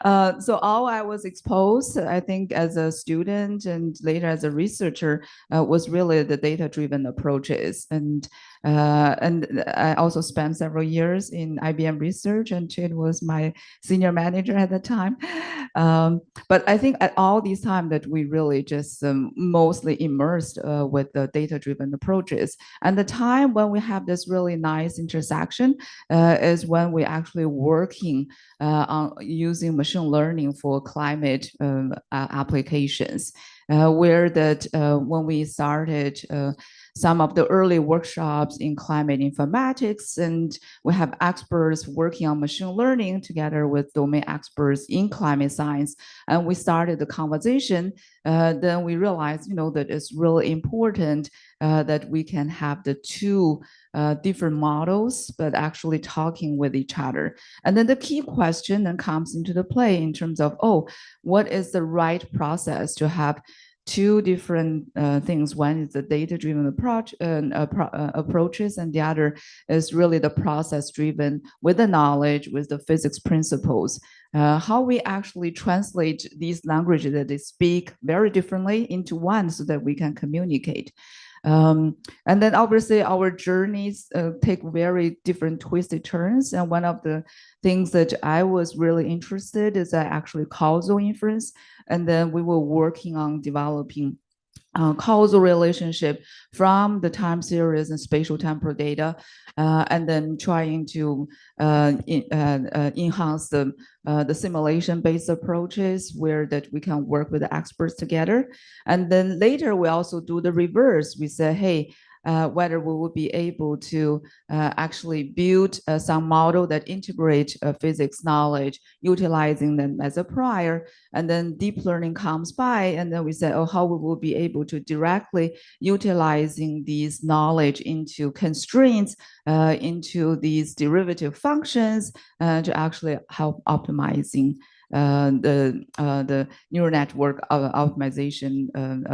So all I was exposed, I think, as a student and later as a researcher, was really the data-driven approaches. And I also spent several years in IBM research, and Chid was my senior manager at the time. But I think at all these time that we really just mostly immersed with the data-driven approaches. And the time when we have this really nice intersection is when we actually working on using machine learning for climate applications, where that when we started some of the early workshops in climate informatics, and we have experts working on machine learning together with domain experts in climate science. And we started the conversation, then we realized, you know, that it's really important that we can have the two different models, but actually talking with each other. And then the key question then comes into the play in terms of, oh, what is the right process to have two different things. One is the data-driven approach approaches, and the other is really the process-driven with the knowledge, with the physics principles. How we actually translate these languages that they speak very differently into one so that we can communicate. And then obviously our journeys take very different twisted turns. And one of the things that I was really interested is actually causal inference. And then we were working on developing causal relationship from the time series and spatial temporal data, and then trying to enhance the simulation-based approaches where that we can work with the experts together. And then later we also do the reverse. We say, hey, whether we will be able to actually build some model that integrate physics knowledge, utilizing them as a prior, and then deep learning comes by, and then we say, oh, how we will be able to directly utilizing these knowledge into constraints, into these derivative functions to actually help optimizing the neural network optimization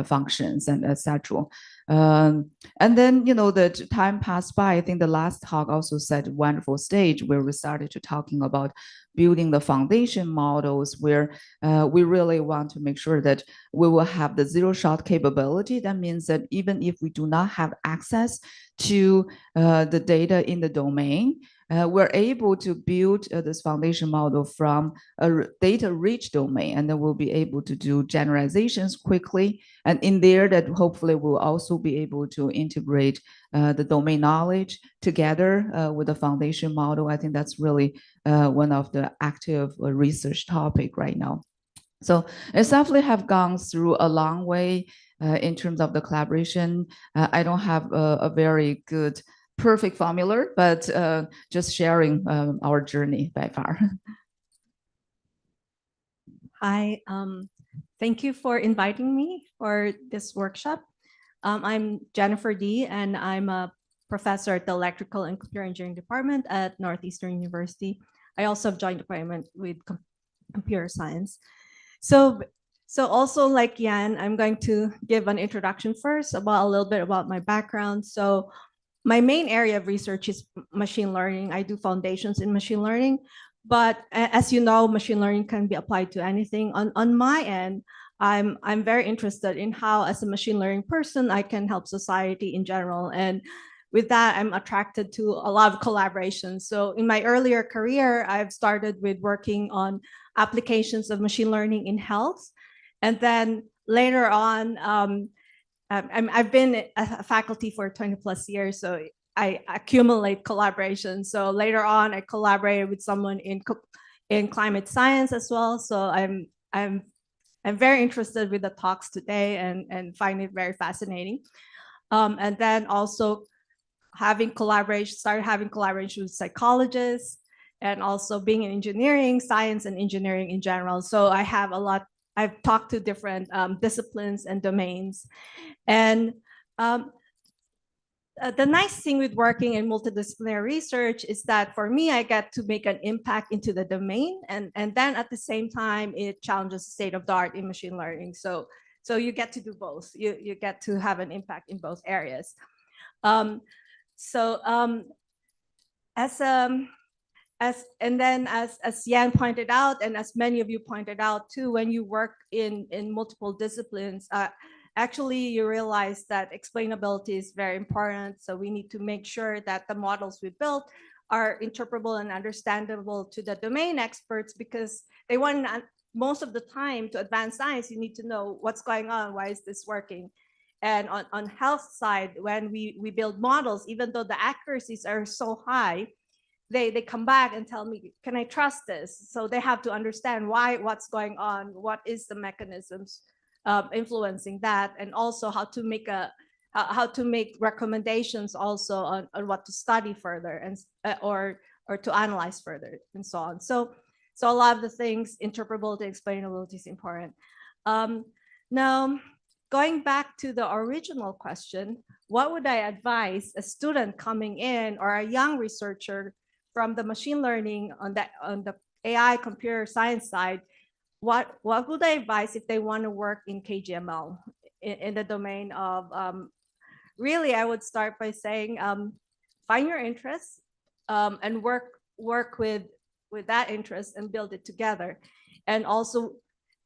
functions and etc. And then, the time passed by. I think the last talk also set a wonderful stage where we started to talking about building the foundation models, where we really want to make sure that we will have the zero-shot capability. That means that even if we do not have access to the data in the domain, we're able to build this foundation model from a data-rich domain, and then we'll be able to do generalizations quickly. And in there, that hopefully we'll also be able to integrate the domain knowledge together with the foundation model. I think that's really one of the active research topic right now. So it's definitely have gone through a long way in terms of the collaboration. I don't have a very good perfect formula, but just sharing our journey by far. Hi, thank you for inviting me for this workshop. I'm Jennifer D, and I'm a professor at the Electrical and Computer Engineering Department at Northeastern University. I also have joined department with computer science. So also like Yan, I'm going to give an introduction first about a little bit about my background. So my main area of research is machine learning. I do foundations in machine learning, but as you know, machine learning can be applied to anything. On my end, I'm very interested in how, as a machine learning person, I can help society in general. And with that, I'm attracted to a lot of collaborations. So in my earlier career, I've started with working on applications of machine learning in health. And then later on, I've been a faculty for 20 plus years, so I accumulate collaboration. So later on, I collaborated with someone in climate science as well. So I'm very interested with the talks today and find it very fascinating. And then also started having collaboration with psychologists, and also being in engineering, science and engineering in general. So I have I've talked to different disciplines and domains. And the nice thing with working in multidisciplinary research is that for me, I get to make an impact into the domain. And then at the same time, it challenges the state of the art in machine learning. So you get to do both. You get to have an impact in both areas. As Yan pointed out, and as many of you pointed out too, when you work in multiple disciplines, actually you realize that explainability is very important. So we need to make sure that the models we built are interpretable and understandable to the domain experts, because they want, most of the time, to advance science, you need to know what's going on, why is this working? And on health side, when we build models, even though the accuracies are so high, they come back and tell me, can I trust this? So they have to understand what's going on, what is the mechanisms influencing that, and also how to make recommendations also on what to study further and or to analyze further and so on. So a lot of the things, interpretability, explainability is important. Now, going back to the original question, what would I advise a student coming in or a young researcher from the machine learning on the AI computer science side? What would I advise if they want to work in KGML in the domain of, really, I would start by saying, find your interests and work with that interest and build it together. And also,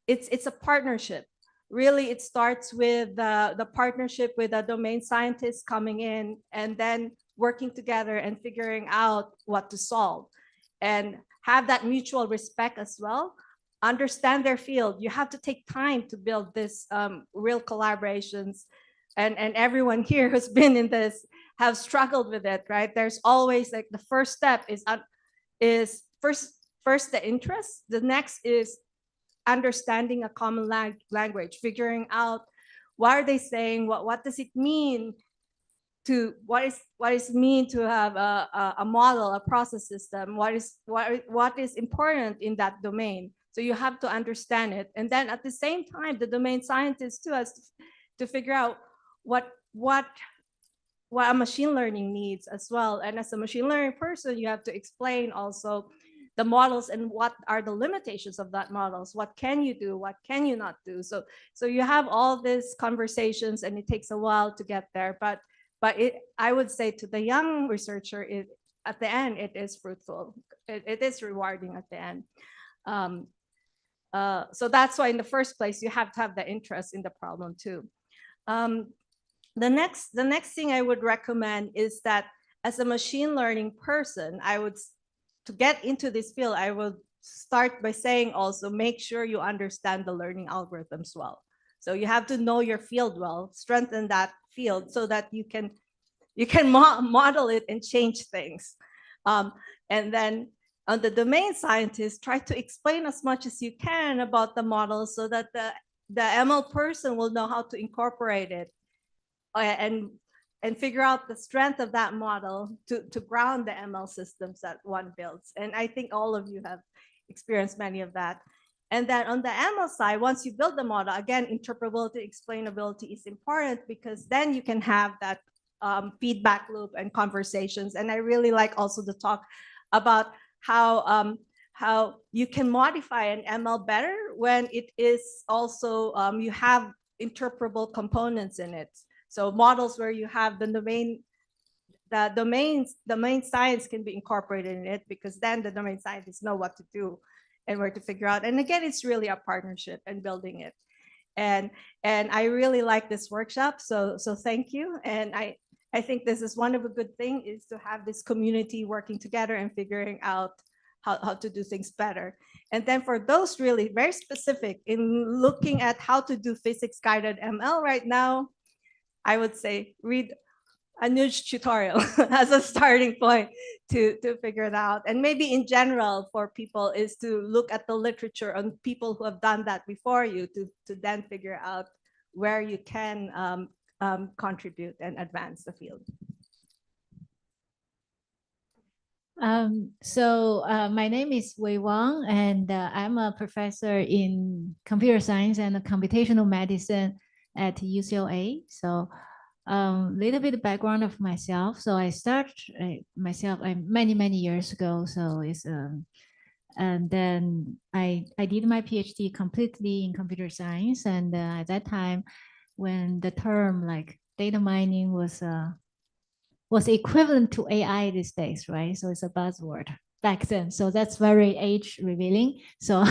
it's a partnership. Really, it starts with the partnership with a domain scientist coming in and then working together and figuring out what to solve, and have that mutual respect as well. Understand their field. You have to take time to build this real collaborations, and everyone here who's been in this have struggled with it, right? There's always, like, the first step is first the interest. The next is understanding a common language, figuring out what are they saying, what does it mean to, what is mean to have a model, a process system, what is important in that domain. So you have to understand it. And then at the same time, the domain scientist too has to figure out what a machine learning needs as well. And as a machine learning person, you have to explain also the models and what are the limitations of that models. What can you do? What can you not do? So you have all these conversations, and it takes a while to get there. But I would say to the young researcher, at the end, it is fruitful. It is rewarding at the end. So that's why in the first place, you have to have the interest in the problem too. The next thing I would recommend is that as a machine learning person, to get into this field, I would start by saying also, make sure you understand the learning algorithms well. So you have to know your field well, strengthen that field so that you can model it and change things. And then on the domain scientist, try to explain as much as you can about the model so that the ML person will know how to incorporate it and figure out the strength of that model to ground the ML systems that one builds. And I think all of you have experienced many of that. And then on the ML side, once you build the model, again, interpretability, explainability is important, because then you can have that feedback loop and conversations. And I really like also the talk about how you can modify an ML better when it is also, you have interpretable components in it. So models where you have the domain science can be incorporated in it, because then the domain scientists know what to do and where to figure out. And again, it's really a partnership and building it. And I really like this workshop. So thank you. And I think this is one of a good thing, is to have this community working together and figuring out how to do things better. And then for those really very specific in looking at how to do physics guided ML right now, I would say read Anuj tutorial as a starting point to figure it out. And maybe in general for people is to look at the literature on people who have done that before you to then figure out where you can contribute and advance the field. My name is Wei Wang, and I'm a professor in computer science and computational medicine at UCLA. So little bit of background of myself. So I started myself many years ago. So it's and then I did my PhD completely in computer science. And at that time, when the term like data mining was equivalent to AI these days, right? So it's a buzzword back then. So that's very age revealing. So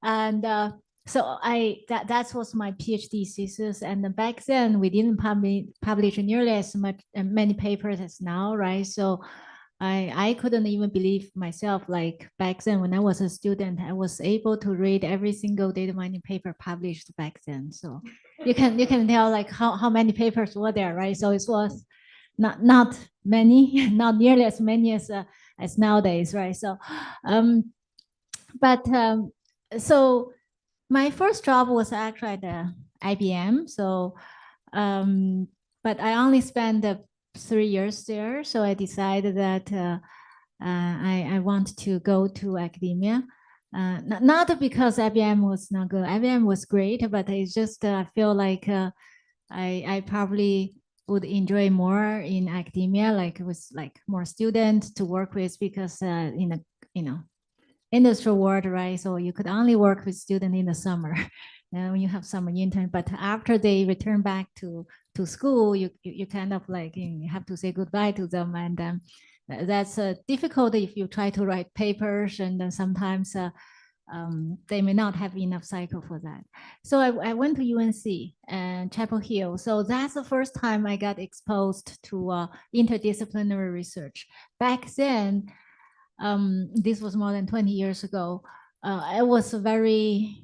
and that was my PhD thesis. And back then we didn't publish nearly as many papers as now, right? So I couldn't even believe myself, like back then when I was a student, I was able to read every single data mining paper published back then. So you can tell like how many papers were there, right? So it was not many, not nearly as many as nowadays, right? So so my first job was actually at IBM. So but I only spent 3 years there. So I decided that I want to go to academia. Not because IBM was not good. IBM was great, but it's just I feel like I probably would enjoy more in academia, like with like more students to work with, because in a industrial world, right? So you could only work with students in the summer, when you have summer intern. But after they return back to school, you kind of like you have to say goodbye to them, and that's difficult if you try to write papers, and then sometimes they may not have enough cycle for that. So I went to UNC and Chapel Hill. So that's the first time I got exposed to interdisciplinary research. Back then, this was more than 20 years ago. It was very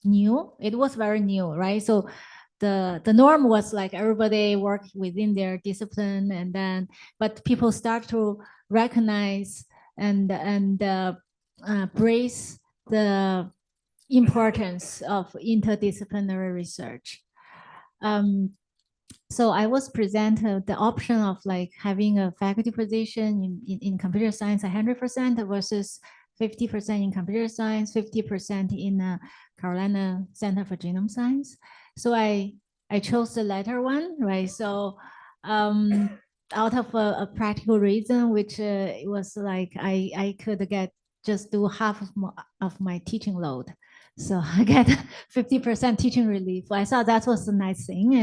new. It was very new, right? So the norm was like everybody worked within their discipline, and then but people start to recognize and brace the importance of interdisciplinary research. So I was presented the option of like having a faculty position in computer science 100% versus 50% in computer science, 50% in Carolina Center for Genome Science. So I chose the latter one, right? So out of a practical reason, which it was like I could get just do half of my teaching load. So I get 50% teaching relief. I thought that was a nice thing.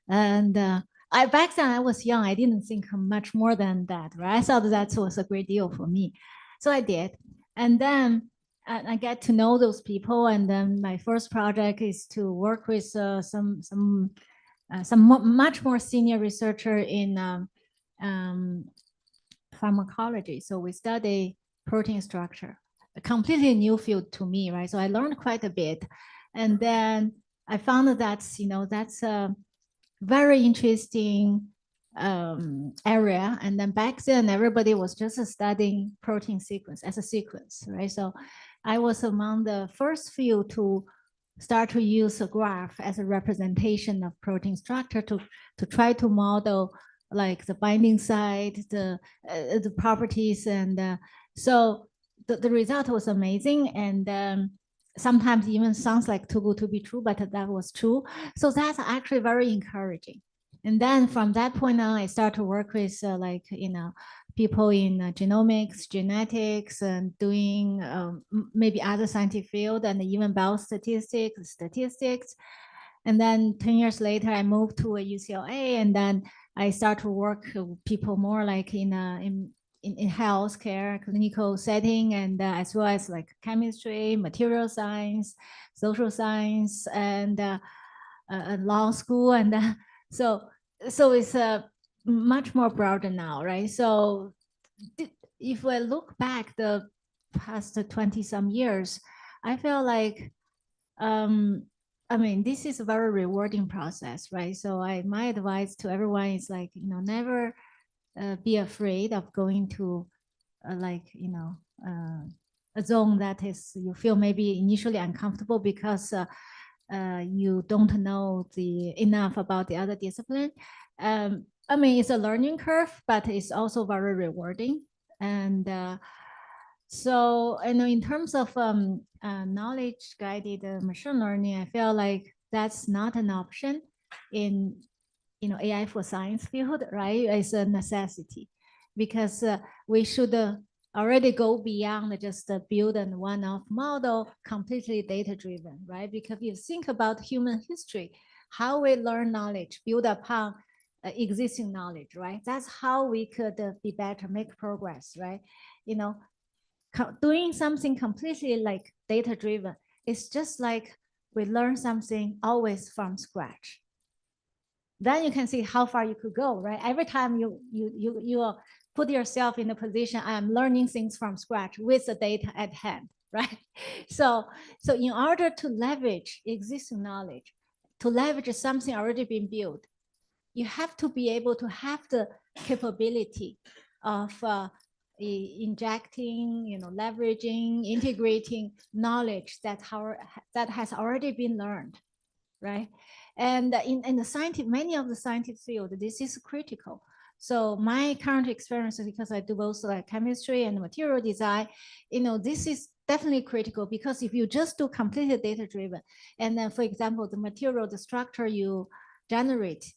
And back then I was young. I didn't think much more than that, right? I thought that was a great deal for me. So I did. And then I get to know those people. And then my first project is to work with some much more senior researcher in pharmacology. So we study protein structure, a completely new field to me, right? So I learned quite a bit. And then I found that that's a very interesting area. And then back then, everybody was just studying protein sequence as a sequence, right? So I was among the first few to start to use a graph as a representation of protein structure to try to model like the binding site, the properties. And so the result was amazing. And sometimes even sounds like too good to be true, but that was true. So that's actually very encouraging. And then from that point on, I started to work with people in genomics, genetics, and doing maybe other scientific field, and even biostatistics. And then 10 years later, I moved to a UCLA, and then I start to work with people more like in healthcare, clinical setting, and as well as like chemistry, material science, social science, and law school. And so it's much more broader now, right? So if I look back the past 20 some years, I feel like, I mean, this is a very rewarding process, right? So my advice to everyone is like, never be afraid of going to a zone that is, you feel maybe initially uncomfortable because you don't know enough about the other discipline. I mean, it's a learning curve, but it's also very rewarding. And so, in terms of knowledge-guided machine learning, I feel like that's not an option in AI for science field, right? It's a necessity because we should already go beyond just build a one-off model, completely data-driven, right? Because if you think about human history, how we learn knowledge, build upon existing knowledge, right? That's how we could be better, make progress, right? Doing something completely like data-driven, it's just like we learn something always from scratch. Then you can see how far you could go, right? Every time you put yourself in a position, I am learning things from scratch with the data at hand, right? So in order to leverage existing knowledge, to leverage something already been built, you have to be able to have the capability of injecting, leveraging, integrating knowledge that has already been learned, right? And in the scientific, many of the scientific field, this is critical. So my current experience, because I do both like chemistry and material design, this is definitely critical because if you just do completely data-driven, and then, for example, the material, the structure you generate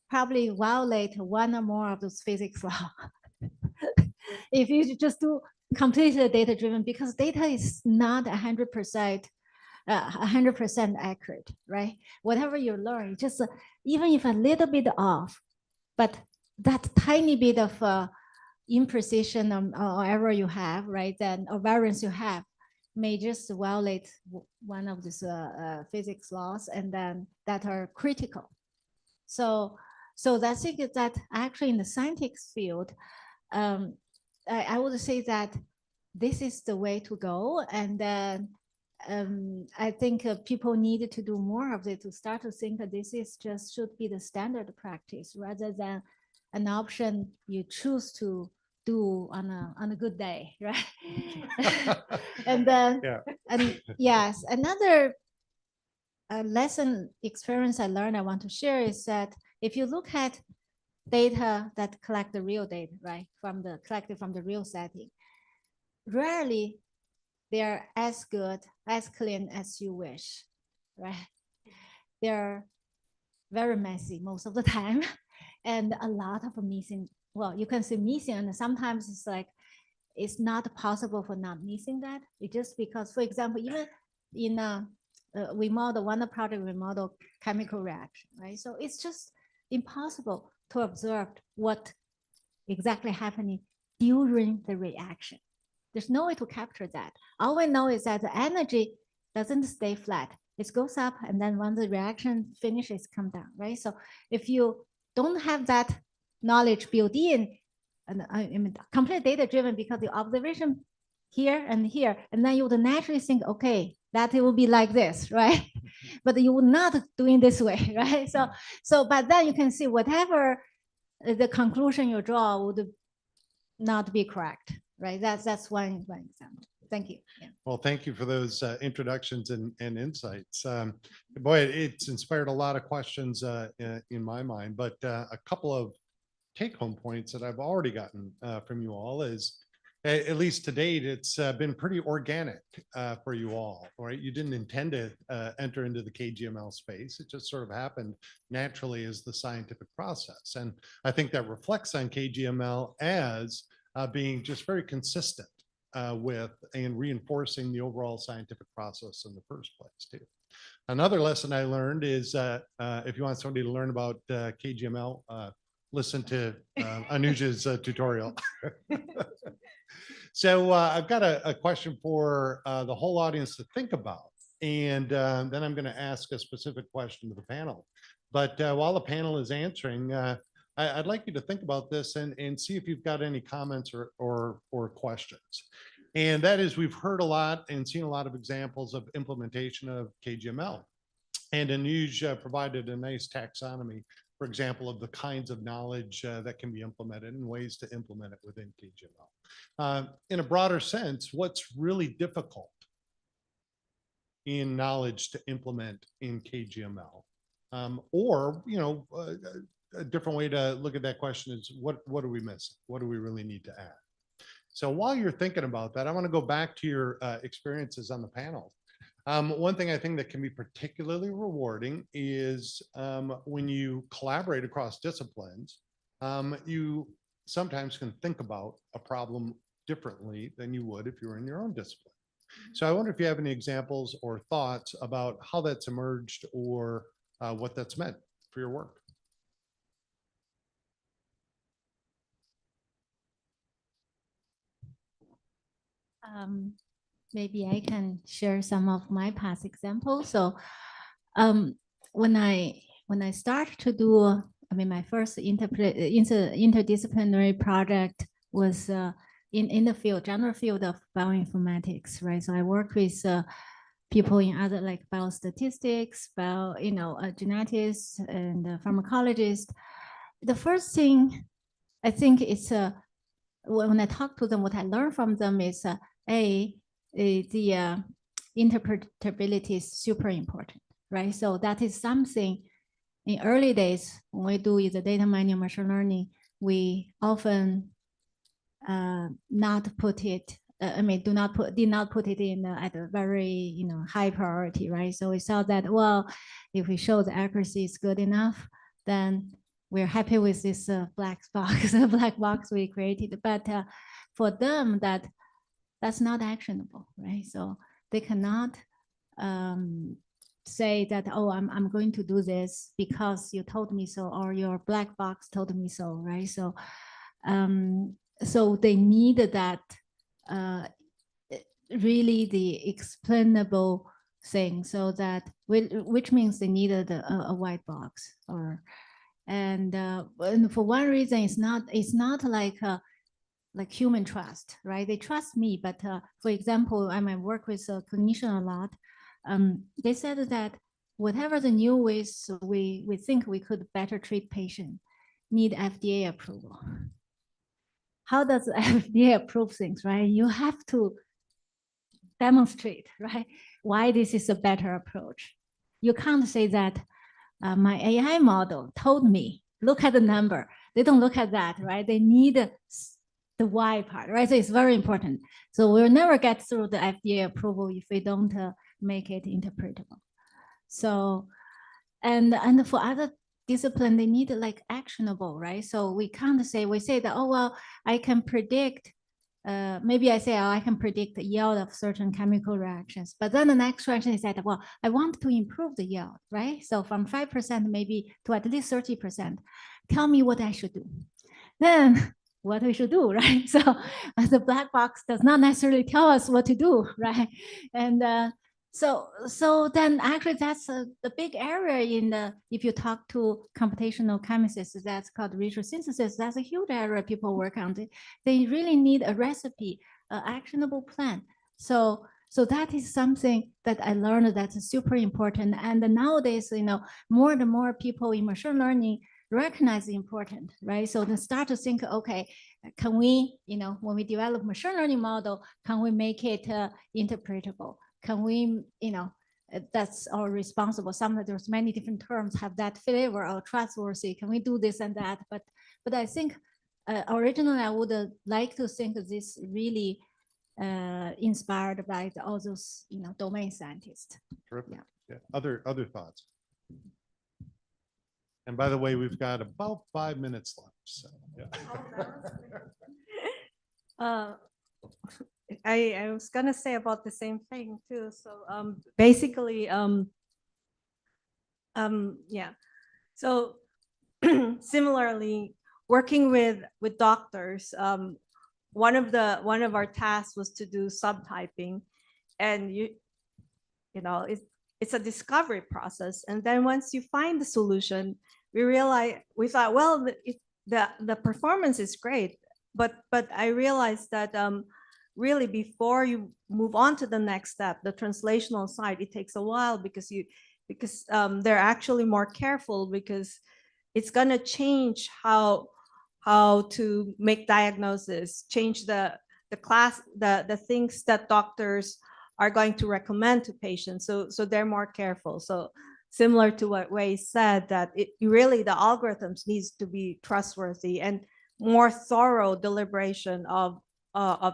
probably violate one or more of those physics law. If you just do completely data-driven, because data is not 100% accurate, right? Whatever you learn, just even if a little bit off, but that tiny bit of imprecision or error you have, right, then or variance you have may just violate one of these physics laws, and then that are critical. So I think that actually in the scientific field, I would say that this is the way to go. And then I think people need to do more of it, to start to think that this is just should be the standard practice rather than an option you choose to do on a good day, right? And then, and yes, another lesson experience I learned I want to share is that if you look at data that collect the real data, right, collected from the real setting, rarely they're as good, as clean as you wish, right? They're very messy most of the time, and a lot of missing. Well, you can see missing, and sometimes it's like it's not possible for not missing that. It's just because, for example, even in we model one project, we model chemical reaction, right? So it's just impossible to observe what exactly happening during the reaction. There's no way to capture that. All we know is that the energy doesn't stay flat. It goes up, and then when the reaction finishes, come down, right? So if you don't have that knowledge built in, and I mean, complete data driven because the observation here and here, and then you would naturally think, okay, that it will be like this, right? But you would not doing this way, right? But then you can see whatever the conclusion you draw would not be correct, right? That's one example. Thank you. Yeah. Well, thank you for those introductions and insights. Boy, it's inspired a lot of questions in my mind, but a couple of take-home points that I've already gotten from you all is, at least to date, it's been pretty organic for you all, right? You didn't intend to enter into the KGML space. It just sort of happened naturally as the scientific process. And I think that reflects on KGML as being just very consistent with and reinforcing the overall scientific process in the first place too. Another lesson I learned is if you want somebody to learn about KGML, listen to Anuja's tutorial. So I've got a question for the whole audience to think about. And then I'm going to ask a specific question to the panel. But while the panel is answering, I'd like you to think about this and see if you've got any comments or questions. And that is, we've heard a lot and seen a lot of examples of implementation of KGML. And Anuj provided a nice taxonomy, for example, of the kinds of knowledge that can be implemented and ways to implement it within KGML. In a broader sense, what's really difficult in knowledge to implement in KGML? Or, you know, a different way to look at that question is, what are we missing? What do we really need to add? So while you're thinking about that, I want to go back to your experiences on the panel. One thing I think that can be particularly rewarding is when you collaborate across disciplines, you sometimes can think about a problem differently than you would if you were in your own discipline. So I wonder if you have any examples or thoughts about how that's emerged or what that's meant for your work. Maybe I can share some of my past examples. So when I start to do, I mean, my first interdisciplinary project was in the field, general field of bioinformatics, right? So I work with people in other like biostatistics, genetics and pharmacologists. The first thing I think is when I talk to them, what I learn from them is the interpretability is super important, right? So that is something in early days when we do the data mining, machine learning, we often not put it. Did not put it in at a very high priority, right? So we saw that, well, if we show the accuracy is good enough, then we're happy with this black box we created. But for them, that's not actionable, right? So they cannot say that, oh, I'm going to do this because you told me so, or your black box told me so, right? So so they need that really the explainable thing, so that which means they needed a white box, and for one reason it's not like human trust, right? They trust me, but for example, I might work with cognition a lot. They said that whatever the new ways we think we could better treat patients need FDA approval. How does the FDA approve things, right? You have to demonstrate, right, why this is a better approach. You can't say that my AI model told me, look at the number. They don't look at that, right? They need the why part, right? So it's very important. So we'll never get through the FDA approval if we don't make it interpretable. So, and for other discipline, they need like actionable, right? So we can't say, we say that, oh, well, I can predict maybe I say, oh, I can predict the yield of certain chemical reactions. But then the next reaction is that, well, I want to improve the yield, right? So from 5% maybe to at least 30%. Tell me what I should do. Then what we should do, right? So the black box does not necessarily tell us what to do, right? And so then actually that's the big area in the, if you talk to computational chemists, that's called retrosynthesis. That's a huge area people work on. They really need a recipe, an actionable plan. So that is something that I learned that's super important. And nowadays, more and more people in machine learning recognize the important, right? So they start to think, okay, can we, when we develop machine learning model, can we make it interpretable? Can we, that's our responsible. There's many different terms have that flavor or trustworthy. Can we do this and that? But I think originally I would like to think this really inspired by all those, domain scientists. Terrific. Yeah. Other thoughts? And by the way, we've got about 5 minutes left. So yeah. I was gonna say about the same thing too. So basically, yeah. So similarly, working with doctors, one of our tasks was to do subtyping, and it's a discovery process. And then once you find the solution, we thought, well, the performance is great, but I realized that really before you move on to the next step, the translational side, it takes a while because they're actually more careful, because it's going to change how to make diagnosis, change the things that doctors are going to recommend to patients. So they're more careful. So similar to what Wei said, that really the algorithms needs to be trustworthy, and more thorough deliberation of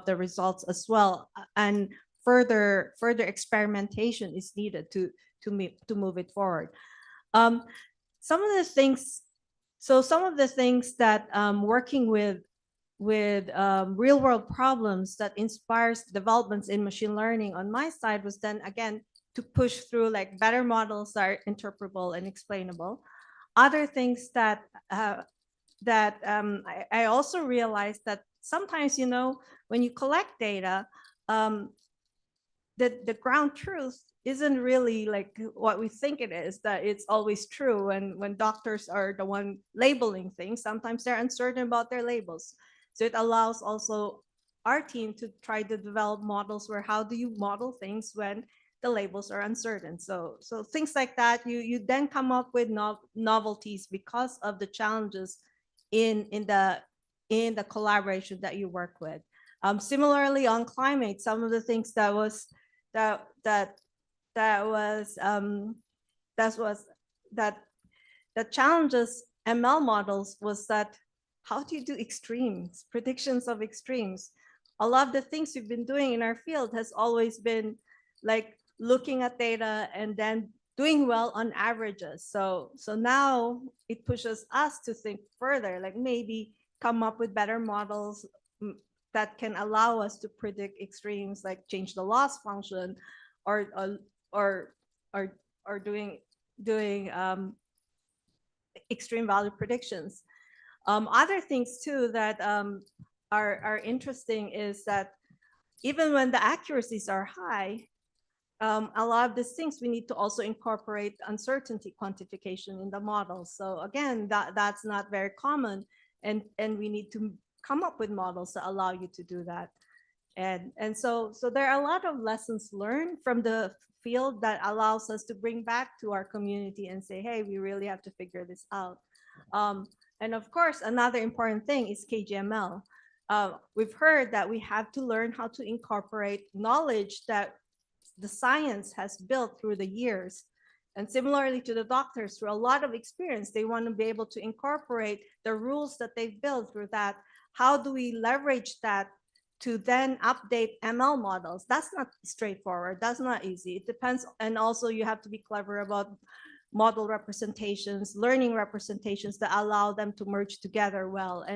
the results as well, and further experimentation is needed to move it forward. Some of the things that working with real world problems that inspires developments in machine learning on my side was then again to push through like better models that are interpretable and explainable. Other things that I also realized that sometimes, when you collect data, the ground truth isn't really like what we think it is, that it's always true. And when doctors are the one labeling things, sometimes they're uncertain about their labels. So it allows also our team to try to develop models where how do you model things when the labels are uncertain. So things like that, you then come up with novelties because of the challenges in the collaboration that you work with. Similarly on climate, some of the things that challenges ML models was that how do you do extremes, predictions of extremes? A lot of the things we've been doing in our field has always been like looking at data and then doing well on averages. So now it pushes us to think further, like maybe come up with better models that can allow us to predict extremes, like change the loss function, or doing extreme value predictions. Other things too that are interesting is that even when the accuracies are high, a lot of these things we need to also incorporate uncertainty quantification in the model. So again, that's not very common, and we need to come up with models that allow you to do that. And so there are a lot of lessons learned from the field that allows us to bring back to our community and say, hey, we really have to figure this out. And of course, another important thing is KGML. We've heard that we have to learn how to incorporate knowledge that the science has built through the years. And similarly to the doctors, through a lot of experience, they want to be able to incorporate the rules that they've built through that. How do we leverage that to then update ML models? That's not straightforward. That's not easy. It depends. And also you have to be clever about model representations, learning representations that allow them to merge together well.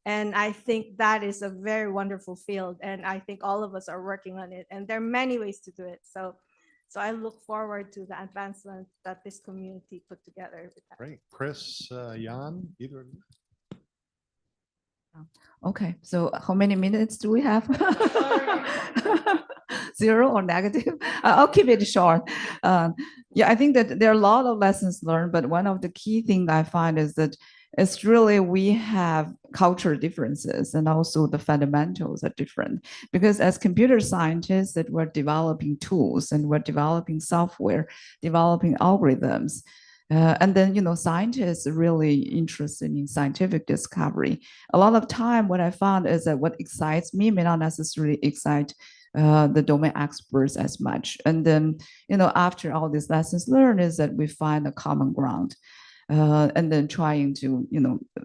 And I think that is a very wonderful field. And I think all of us are working on it. And there are many ways to do it. So I look forward to the advancement that this community put together with that. Great. Chris, Jan, either of you? Okay, so how many minutes do we have? 0 or negative? I'll keep it short. Yeah, I think that there are a lot of lessons learned, but one of the key things I find is that it's really we have cultural differences and also the fundamentals are different. Because as computer scientists that we're developing tools and we're developing software, developing algorithms, and then, scientists are really interested in scientific discovery. A lot of time, what I found is that what excites me may not necessarily excite the domain experts as much. And then, after all these lessons learned is that we find a common ground. And then trying to,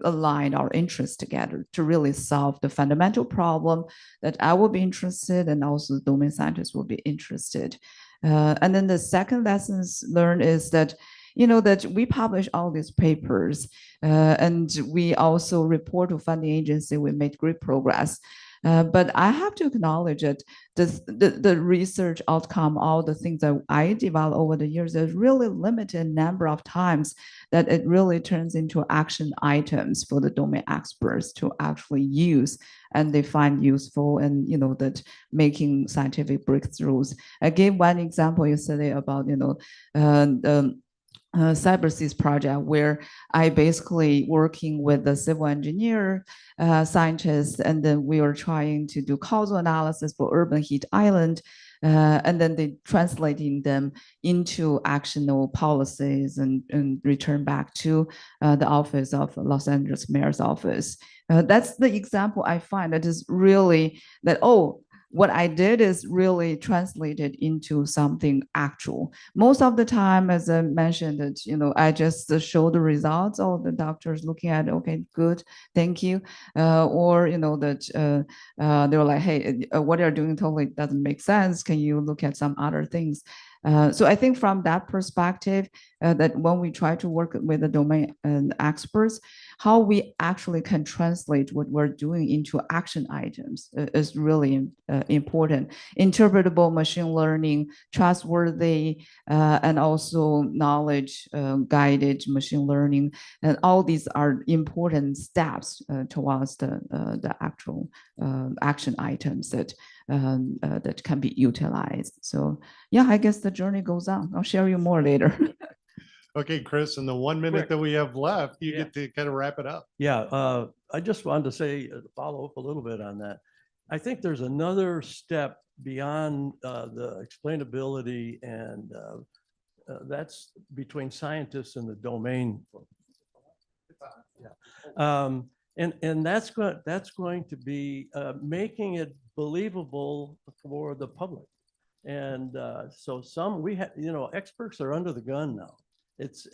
align our interests together to really solve the fundamental problem that I will be interested and also the domain scientists will be interested. And then the second lessons learned is that that we publish all these papers and we also report to funding agency, we made great progress. But I have to acknowledge that the research outcome, all the things that I developed over the years, there's really limited number of times that it really turns into action items for the domain experts to actually use and they find useful and, that making scientific breakthroughs. I gave one example yesterday about, CyberSeas project where I basically working with the civil engineer scientists, and then we were trying to do causal analysis for urban heat island, and then they translating them into actionable policies and return back to the office of Los Angeles mayor's office. That's the example I find that is really that, what I did is really translated into something actual. Most of the time, as I mentioned, that I just show the results. Oh, the doctor's looking at, okay, good, thank you. Or that they were like, hey, what you're doing totally doesn't make sense. Can you look at some other things? So I think from that perspective, that when we try to work with the domain experts, how we actually can translate what we're doing into action items is really important. Interpretable machine learning, trustworthy, and also knowledge guided machine learning. And all these are important steps towards the actual action items that that can be utilized. So yeah, I guess the journey goes on. I'll share you more later. Okay, Chris, in the 1 minute Quick. that we have left, you Yeah. get to kind of wrap it up. Yeah, I just wanted to say, follow up a little bit on that. I think there's another step beyond the explainability and that's between scientists and the domain. Yeah. And that's going to be making it believable for the public. And so we have, experts are under the gun now.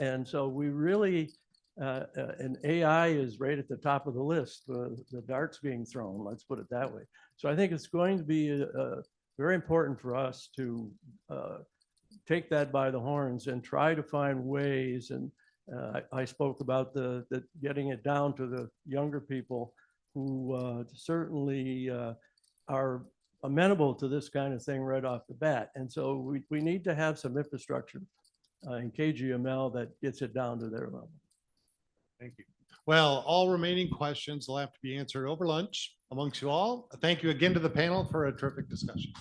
And so we really, and AI is right at the top of the list, the darts being thrown, let's put it that way. So I think it's going to be very important for us to take that by the horns and try to find ways. And I spoke about the getting it down to the younger people who certainly are amenable to this kind of thing right off the bat. And so we need to have some infrastructure in KGML that gets it down to their level. Thank you. Well, all remaining questions will have to be answered over lunch amongst you all. Thank you again to the panel for a terrific discussion.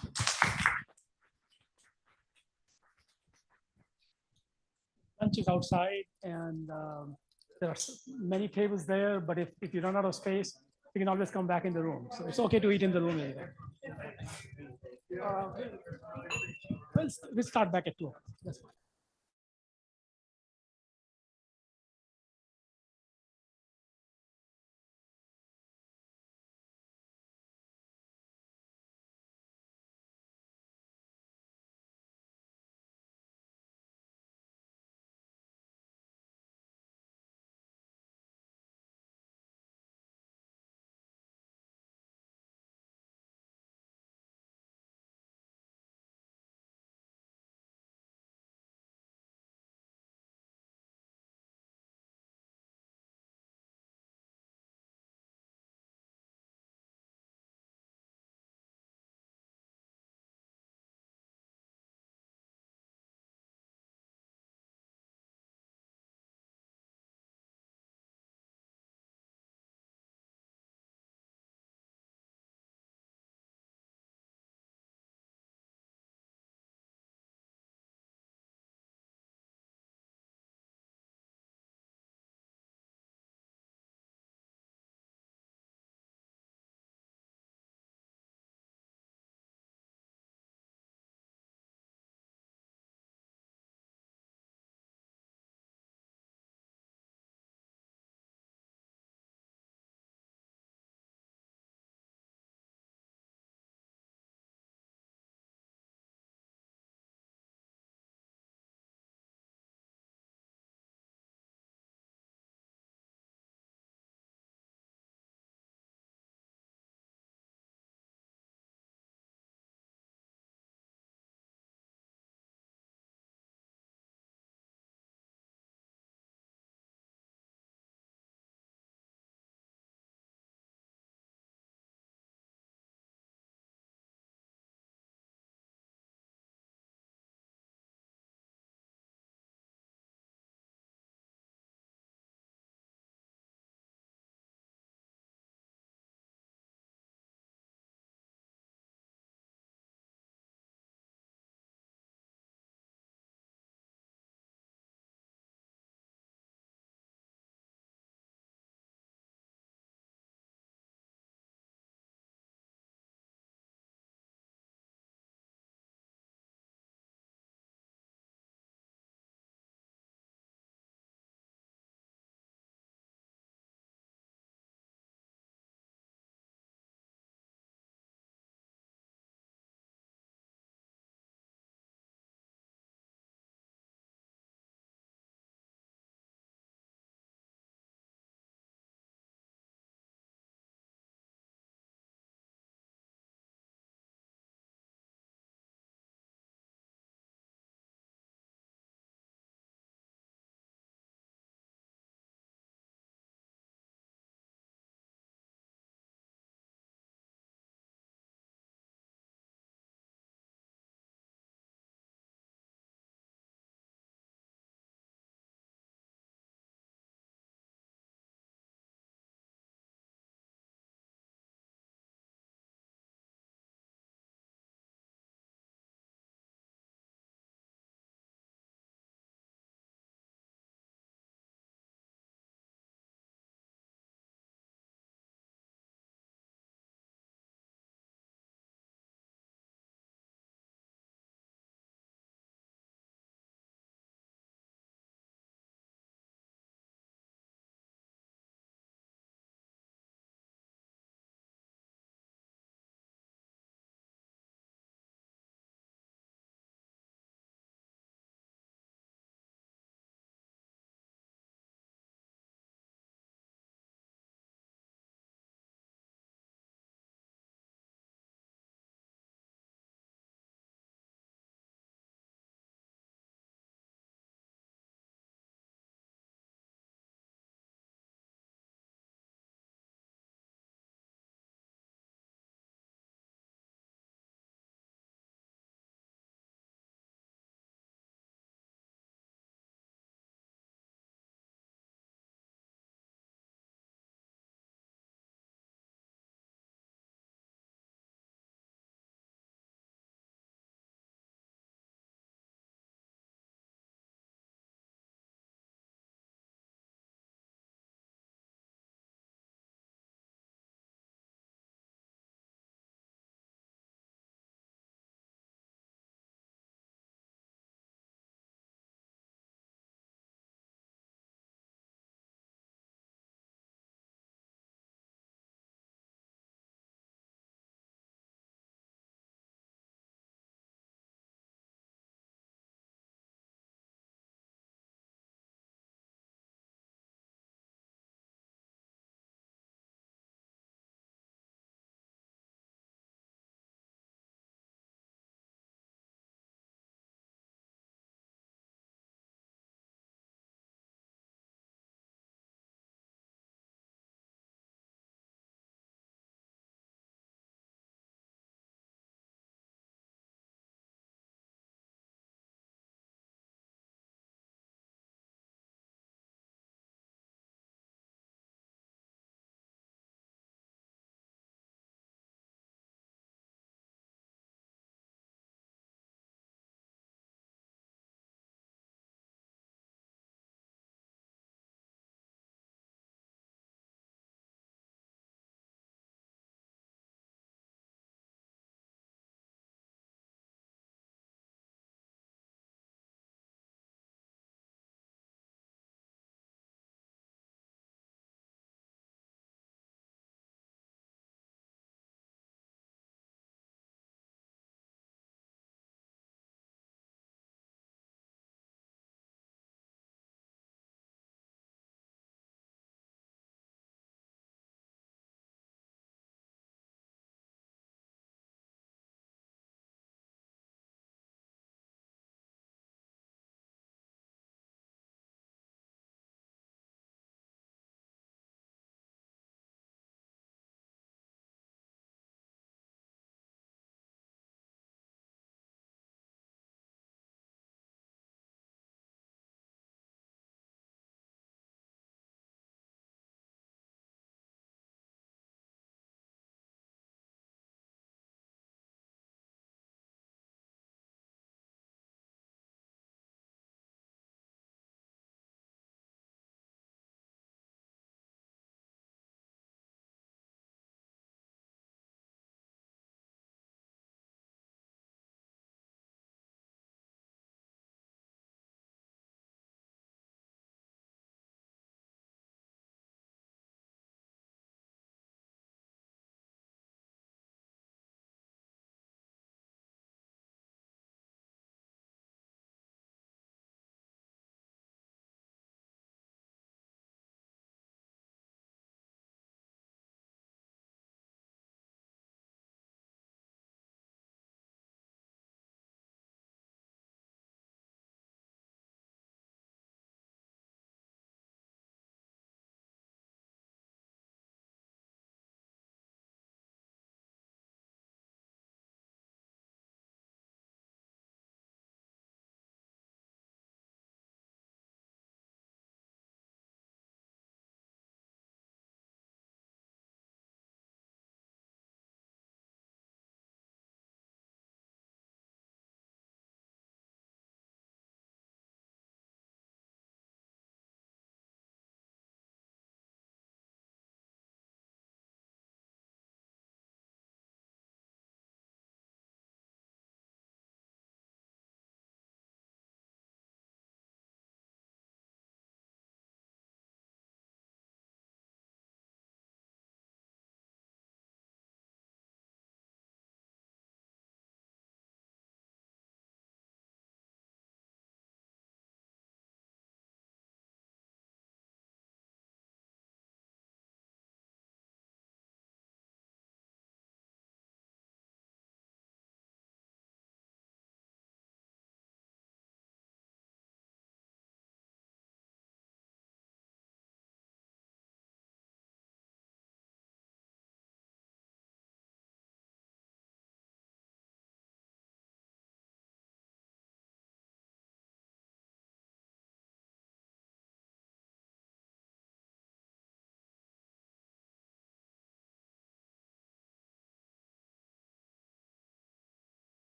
Lunch is outside and there are many tables there, but if you run out of space, you can always come back in the room. So it's okay to eat in the room anyway. We'll start back at 2. That's fine.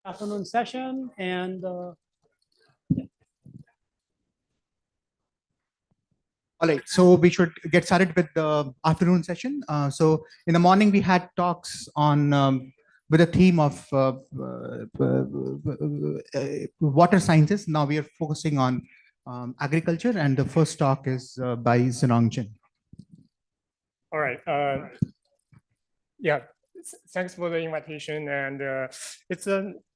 afternoon session and All right, so we should get started with the afternoon session. So in the morning, we had talks on with the theme of water sciences. Now we are focusing on agriculture, and the first talk is by Zhenong Jin. All right. Yeah, thanks for the invitation. And it's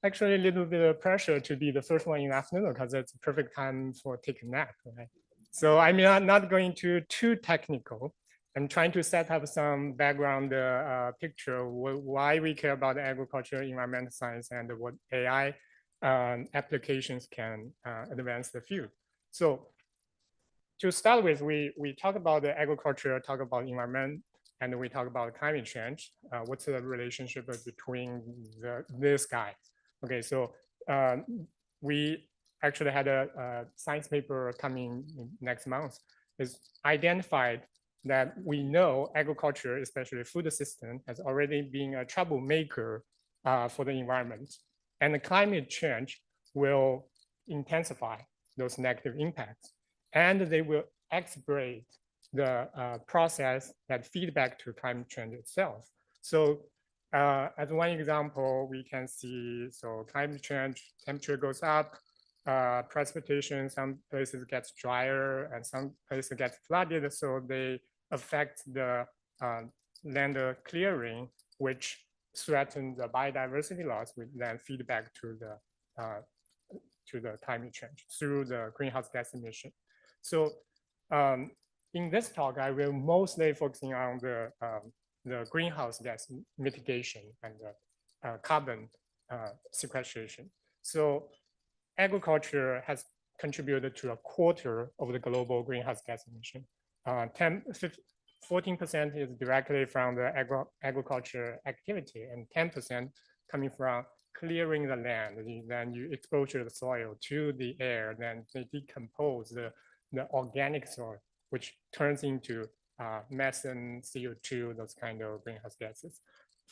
actually a little bit of pressure to be the first one in the afternoon because it's a perfect time for taking a nap. Right? So I'm not going to too technical. I'm trying to set up some background picture why we care about agriculture, environmental science, and what AI applications can advance the field. So to start with, we talk about the agriculture, talk about environment, and we talk about climate change. What's the relationship between this guy? Okay, so we actually had a science paper coming next month. Is identified that we know agriculture, especially food system, has already been a troublemaker for the environment. And the climate change will intensify those negative impacts. And they will accelerate the process that feedback to climate change itself. So as one example, we can see, so climate change, temperature goes up, precipitation, some places gets drier and some places get flooded. So they affect the land clearing, which threaten the biodiversity loss, which then feed back to the climate change through the greenhouse gas emission. So in this talk, I will mostly focusing on the greenhouse gas mitigation and the carbon sequestration. So agriculture has contributed to 1/4 of the global greenhouse gas emission. 14% is directly from the agriculture activity and 10% coming from clearing the land. Then you expose the soil to the air, then they decompose the organic soil, which turns into methane, CO2, those kind of greenhouse gases.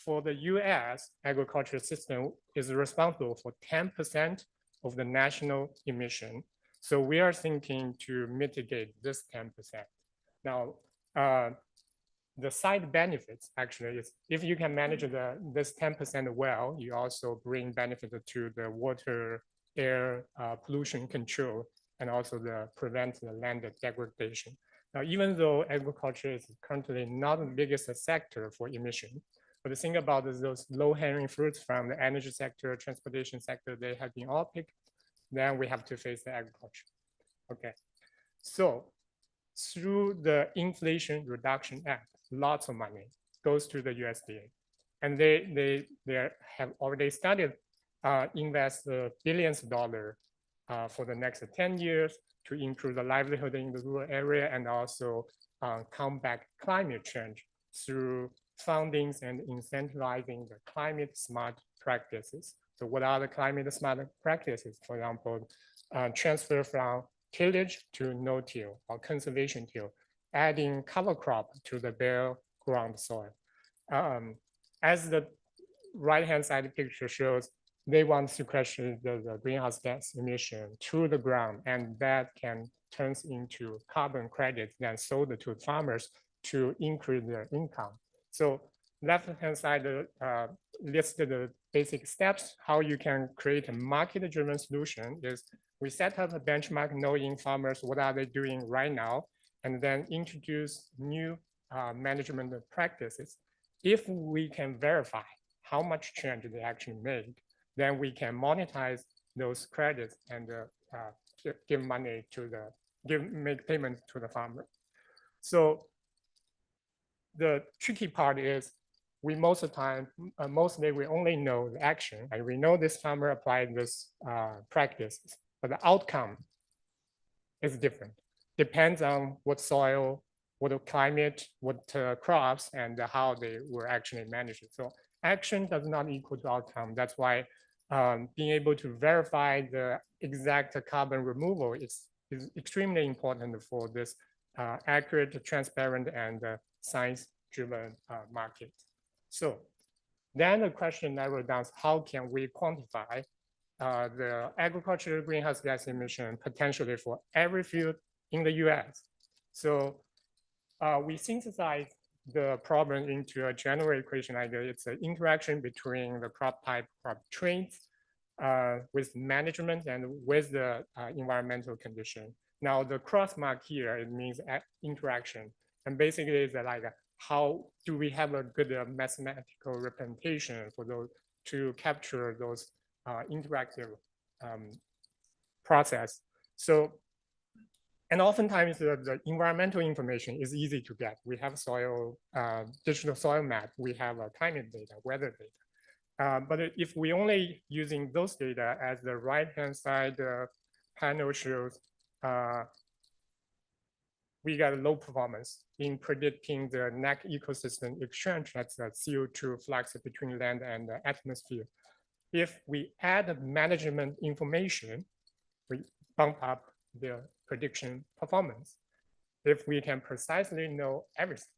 For the US, agriculture system is responsible for 10% of the national emission. So we are thinking to mitigate this 10%. Now, the side benefits actually is if you can manage this 10% well, you also bring benefit to the water, air pollution control, and also prevent the land degradation. Now, even though agriculture is currently not the biggest sector for emission, but the thing about those low-hanging fruits from the energy sector, transportation sector, they have been all picked, then we have to face the agriculture. Okay, so through the Inflation Reduction Act, lots of money goes to the USDA. And they have already started invest billions of dollars for the next 10 years to improve the livelihood in the rural area and also combat climate change through fundings and incentivizing the climate smart practices. So what are the climate smart practices? For example, transfer from tillage to no-till or conservation till, adding cover crop to the bare ground soil. As the right-hand side picture shows, they want to sequester the greenhouse gas emission to the ground, and that can turn into carbon credits then sold to farmers to increase their income. So left-hand side listed the basic steps, how you can create a market-driven solution is we set up a benchmark knowing farmers, what are they doing right now, and then introduce new management practices. If we can verify how much change they actually made, then we can monetize those credits and give money to make payment to the farmer. So the tricky part is we most of the time, mostly we only know the action, and we know this farmer applied this practices, but the outcome is different. Depends on what soil, what climate, what crops, and how they were actually managed. So action does not equal to outcome. That's why being able to verify the exact carbon removal is extremely important for this accurate, transparent, and science-driven market. So Then the question narrowed down, how can we quantify the agricultural greenhouse gas emission potentially for every field in the US? So we synthesized the problem into a general equation idea. It's an interaction between the crop type, crop traits, with management and with the environmental condition. Now the cross mark here, it means interaction. And basically it's like, how do we have a good mathematical representation for those to capture those interactive process. So, and oftentimes the environmental information is easy to get. We have soil, digital soil map, we have climate data, weather data. But if we only using those data, as the right-hand side panel shows, we got low performance in predicting the NAC ecosystem exchange, that's the CO2 flux between land and the atmosphere. If we add management information, we bump up the prediction performance. If we can precisely know everything,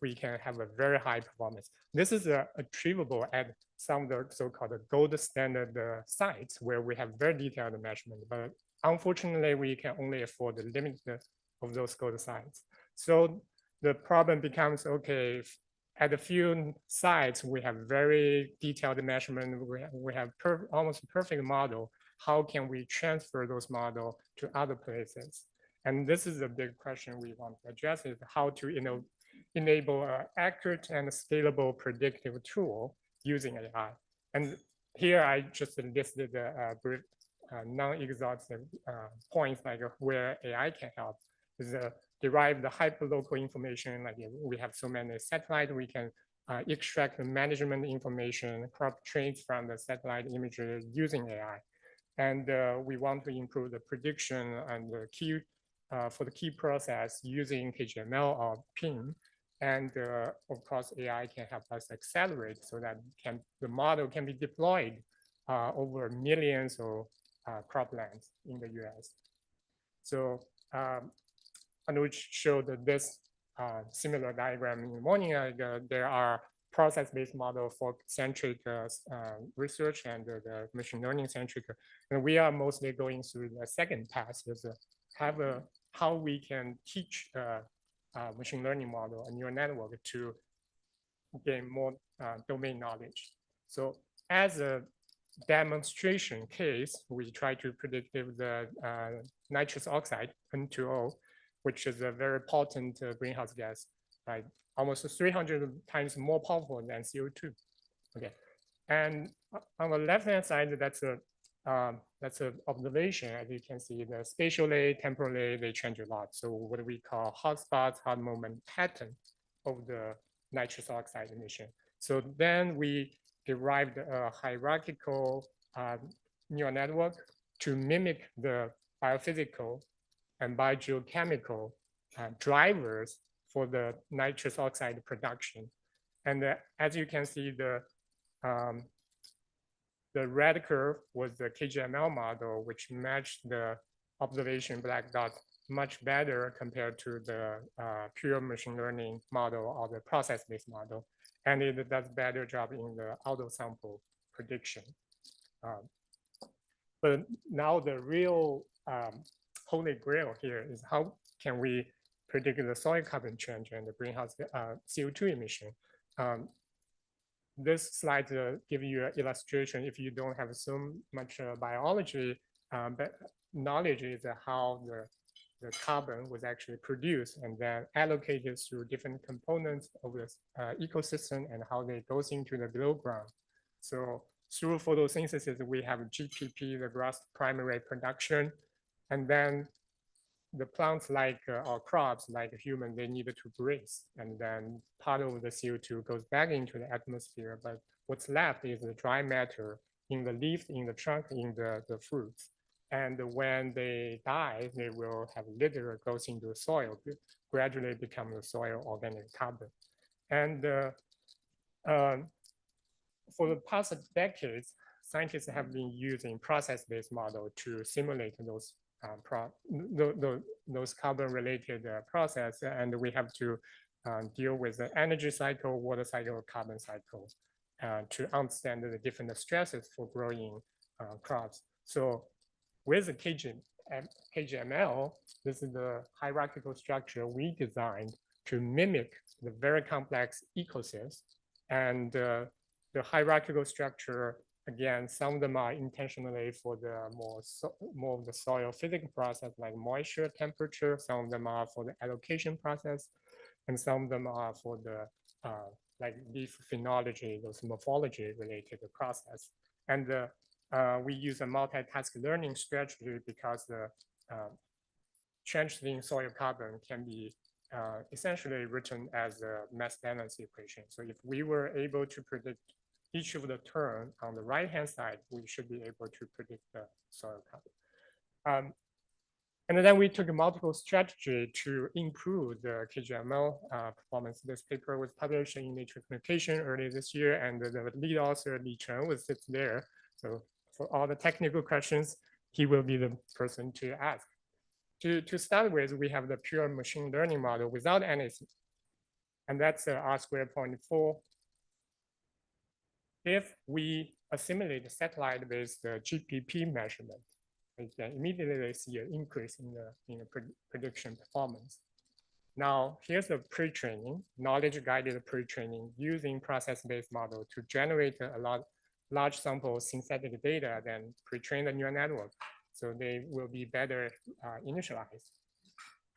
we can have a very high performance. This is achievable at some of the so-called gold standard sites where we have very detailed measurement, but unfortunately we can only afford the limit of those gold sites. So the problem becomes, okay, at a few sites, we have very detailed measurement, we have almost perfect model. How can we transfer those models to other places? And this is a big question we want to address, is how to enable an accurate and scalable predictive tool using AI. And here I just listed the non-exhaustive points like where AI can help. Is derive the hyperlocal information, like we have so many satellites, we can extract the management information, crop traits from the satellite imagery using AI. And we want to improve the prediction and the key for the key process using KGML or PIM. And of course, AI can help us accelerate so that the model can be deployed over millions of croplands in the US. So, and which showed this similar diagram in the morning. There are process-based model for centric research and the machine learning centric. And we are mostly going through the second path, is how we can teach machine learning model, a neural network, to gain more domain knowledge. So as a demonstration case, we try to predict the nitrous oxide, N2O, which is a very potent greenhouse gas, like almost 300 times more powerful than CO2. Okay, and on the left-hand side, that's a observation. As you can see, the spatially, temporally, they change a lot. So what we call hotspots, hot moment pattern of the nitrous oxide emission. So then we derived a hierarchical neural network to mimic the biophysical and biogeochemical drivers for the nitrous oxide production. And as you can see, the red curve was the KGML model, which matched the observation black dot much better compared to the pure machine learning model or the process-based model. And it does better job in the auto sample prediction. But now the real holy grail here is how can we predict the soil carbon change and the greenhouse CO2 emission. This slide give you an illustration if you don't have so much biology, but knowledge is how the carbon was actually produced and then allocated through different components of the ecosystem and how they goes into the below ground. So through photosynthesis, we have GPP, the gross primary production, and then the plants like or crops like human, they needed to graze, and then part of the CO2 goes back into the atmosphere, but what's left is the dry matter in the leaf, in the trunk, in the fruits. And when they die, they will have litter goes into the soil, gradually become the soil organic carbon. And for the past decades, scientists have been using process-based model to simulate those carbon-related process, and we have to deal with the energy cycle, water cycle, carbon cycle. to understand the different stresses for growing crops. So with the KGML, this is the hierarchical structure we designed to mimic the very complex ecosystems. And the hierarchical structure, again, some of them are intentionally for the more of the soil physical process like moisture, temperature. Some of them are for the allocation process, and some of them are for the like leaf phenology, those morphology related process. And we use a multitask learning strategy because the change in soil carbon can be essentially written as a mass balance equation. So if we were able to predict each of the term on the right-hand side, we should be able to predict the soil carbon. And then we took a multiple strategy to improve the KGML performance. This paper was published in Nature Communication earlier this year, and the lead author, Li Chen, was sits there. So for all the technical questions, he will be the person to ask. To start with, we have the pure machine learning model without anything. And that's R².4. If we assimilate the satellite-based GPP measurement, we can immediately see an increase in the prediction performance. Now, here's the pre-training, knowledge-guided pre-training using process-based model to generate a large sample of synthetic data, then pre-train the neural network. So they will be better initialized.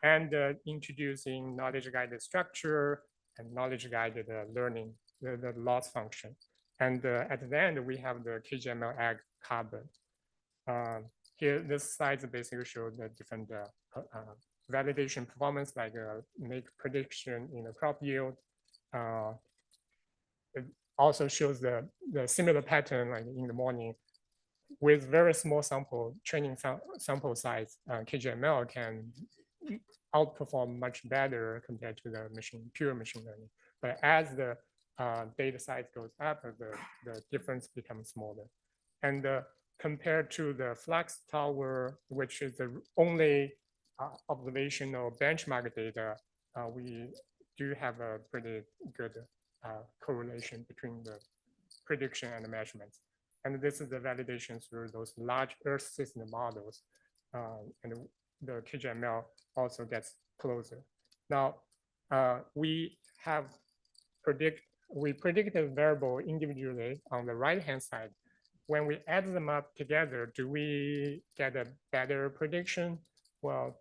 And introducing knowledge-guided structure and knowledge-guided learning, the loss function. And at the end, we have the KGML ag carbon. Here, this slide basically shows the different validation performance, like make prediction in the crop yield. It also shows the similar pattern, like in the morning. With very small training sample size, KGML can outperform much better compared to the pure machine learning. But as the data size goes up, the difference becomes smaller. And compared to the Flux Tower, which is the only observational benchmark data, we do have a pretty good correlation between the prediction and the measurements. And this is the validation through those large Earth system models. And the KGML also gets closer. Now, we predict a variable individually on the right-hand side. When we add them up together, do we get a better prediction? Well,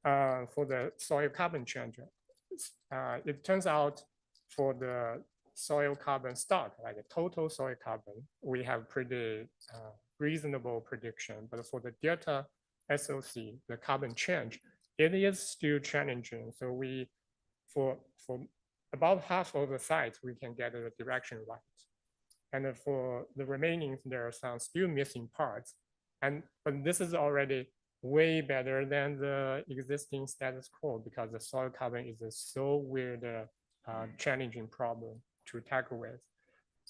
for the soil carbon change, it turns out for the soil carbon stock, like the total soil carbon, we have pretty reasonable prediction. But for the delta SOC, the carbon change, it is still challenging. So for about half of the sites, we can get the direction right. And for the remaining, there are some still missing parts. But this is already way better than the existing status quo because the soil carbon is a so weird, challenging problem to tackle with.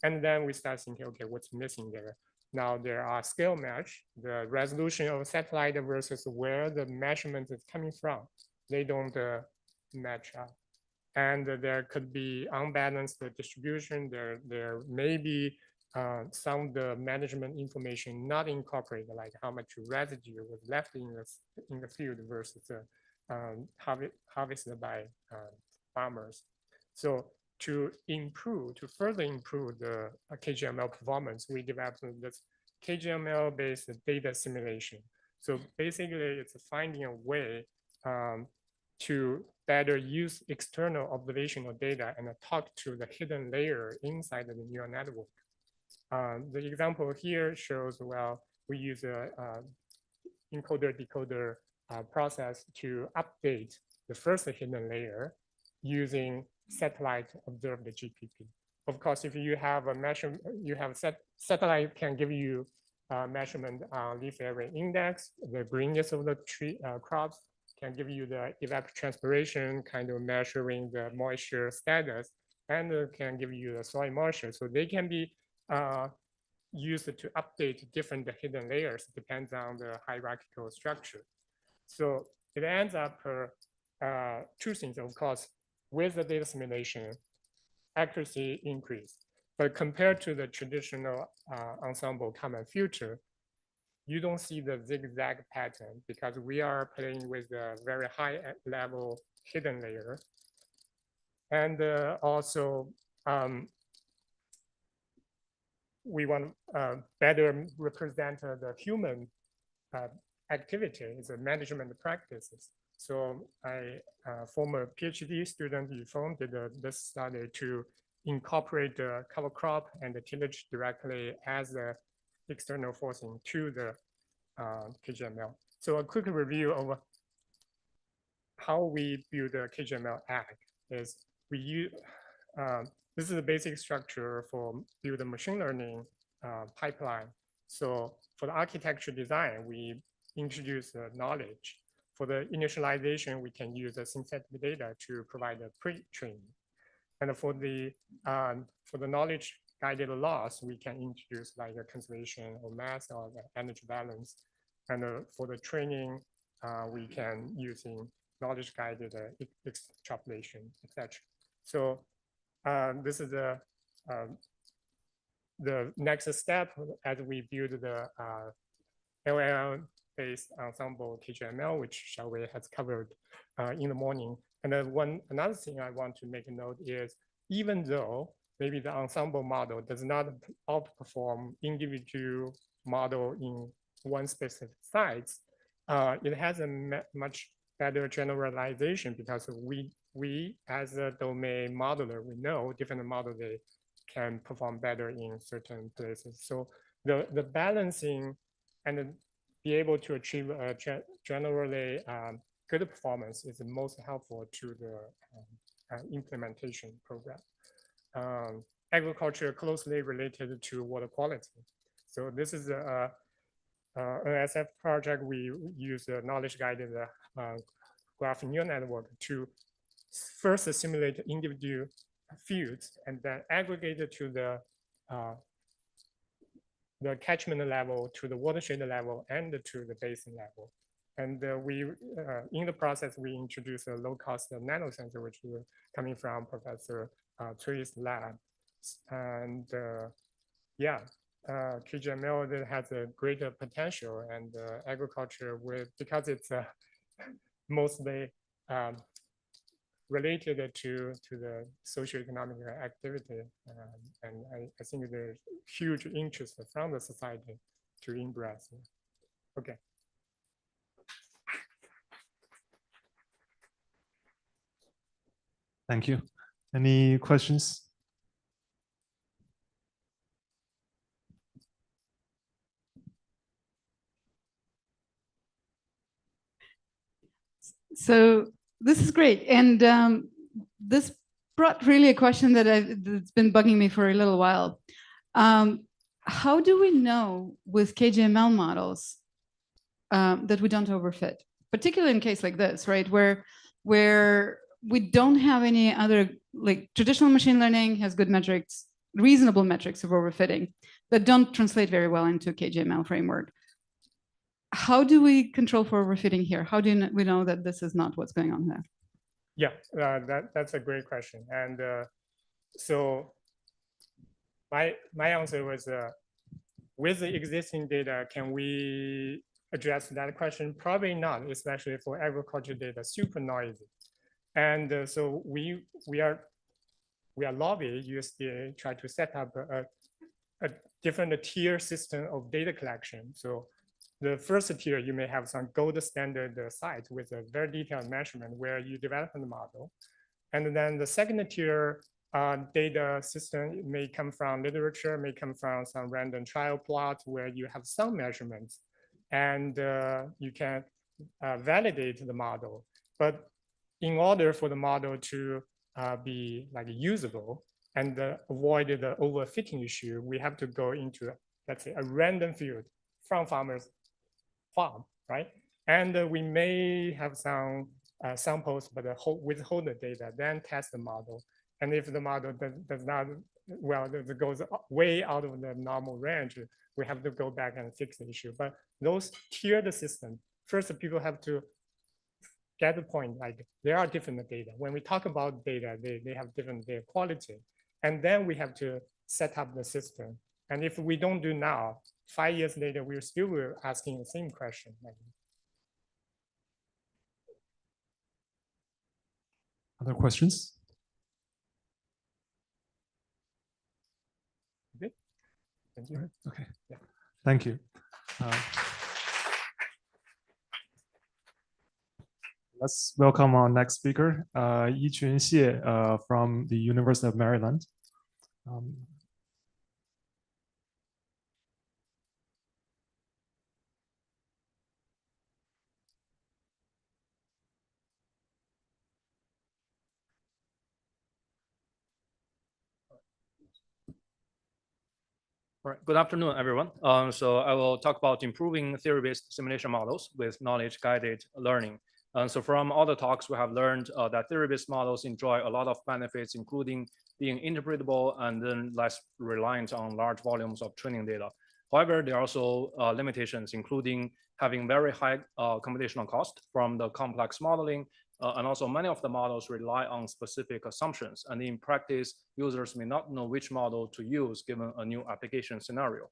And then we start thinking, okay, what's missing there? Now there are scale match, the resolution of satellite versus where the measurement is coming from. They don't match up. And there could be unbalanced distribution. There may be some of the management information not incorporated, like how much residue was left in the field versus harvested by farmers. So to further improve the KGML performance, we developed this KGML-based data simulation. So basically, it's finding a way to better use external observational data and talk to the hidden layer inside the neural network. The example here shows, well, we use a encoder-decoder process to update the first hidden layer using satellite observed GPP. Of course, if you have a measurement, satellite can give you measurement on leaf area index, the greenness of the tree crops, can give you the evapotranspiration, kind of measuring the moisture status, and can give you the soil moisture. So they can be used to update different hidden layers, depends on the hierarchical structure. So it ends up two things, of course, with the data simulation, accuracy increase. But compared to the traditional ensemble common filter, you don't see the zigzag pattern because we are playing with a very high level hidden layer. And also, we want better represent the human activity, the management practices. So former PhD student Yifeng did this study to incorporate the cover crop and the tillage directly as the external forcing to the KGML. So a quick review of how we build a KGML ag is we use, this is the basic structure for build a machine learning pipeline. So for the architecture design, we introduce the knowledge. For the initialization, we can use the synthetic data to provide a pre-training. And for the knowledge guided loss, we can introduce like a conservation or mass or the energy balance. And for the training, we can using knowledge guided extrapolation, etc. So this is the next step as we build the LLM-based ensemble KGML, which Xiaowei has covered in the morning. And then another thing I want to make a note is, even though maybe the ensemble model does not outperform individual model in one specific sites, it has a much better generalization because we as a domain modeler, we know different models they can perform better in certain places. So the balancing and be able to achieve a generally good performance is the most helpful to the implementation program. Agriculture closely related to water quality. So this is a NSF project. We use a knowledge guided graph neural network to first simulate individual fields and then aggregate it to the catchment level, to the watershed level, and to the basin level. And in the process, we introduced a low-cost nanosensor, which is coming from Professor Cui's lab. And yeah, KGML that has a greater potential, and agriculture because it's mostly related to the socioeconomic activity. And I think there's huge interest from the society to embrace it. Okay. Thank you. Any questions? So this is great. And this brought really a question that's been bugging me for a little while. How do we know with KGML models that we don't overfit, particularly in a case like this, right? Where we don't have any other, like traditional machine learning has good metrics, reasonable metrics of overfitting that don't translate very well into KGML framework. How do we control for overfitting here? How do we know that this is not what's going on there? Yeah, that's a great question. And so my answer was, with the existing data, can we address that question? Probably not, especially for agriculture data, super noisy. And so we are lobbying USDA, try to set up a different tier system of data collection. So the first tier, you may have some gold standard site with a very detailed measurement where you develop the model. And then the second tier data system may come from literature, may come from some random trial plot where you have some measurements and you can validate the model. But in order for the model to be like usable and avoid the overfitting issue, we have to go into, let's say, a random field from farmers' farm, right? And we may have some samples, but withhold the data, then test the model. And if the model does not, well, it goes way out of the normal range, we have to go back and fix the issue. But those tiered systems, first people have to get the point, like there are different data. When we talk about data, they have different data quality. And then we have to set up the system. And if we don't do now, 5 years later, we're still asking the same question. Other questions? Okay. Thank you. Okay. Yeah. Thank you. Let's welcome our next speaker, Yichun Xie from the University of Maryland. All right, good afternoon, everyone. So I will talk about improving theory-based simulation models with knowledge-guided learning. So from all the talks, we have learned that theory-based models enjoy a lot of benefits, including being interpretable and then less reliant on large volumes of training data. However, there are also limitations, including having very high computational cost from the complex modeling, and also many of the models rely on specific assumptions. And in practice, users may not know which model to use given a new application scenario.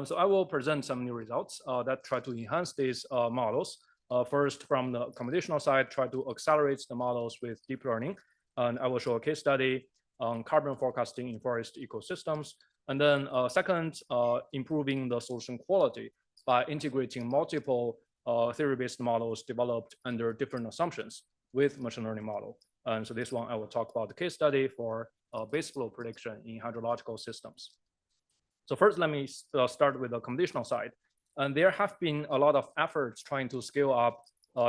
So I will present some new results that try to enhance these models. First, from the computational side, try to accelerate the models with deep learning. And I will show a case study on carbon forecasting in forest ecosystems. And then second, improving the solution quality by integrating multiple theory-based models developed under different assumptions with machine learning model. And so this one, I will talk about the case study for base flow prediction in hydrological systems. So first, let me start with the computational side. And there have been a lot of efforts trying to scale up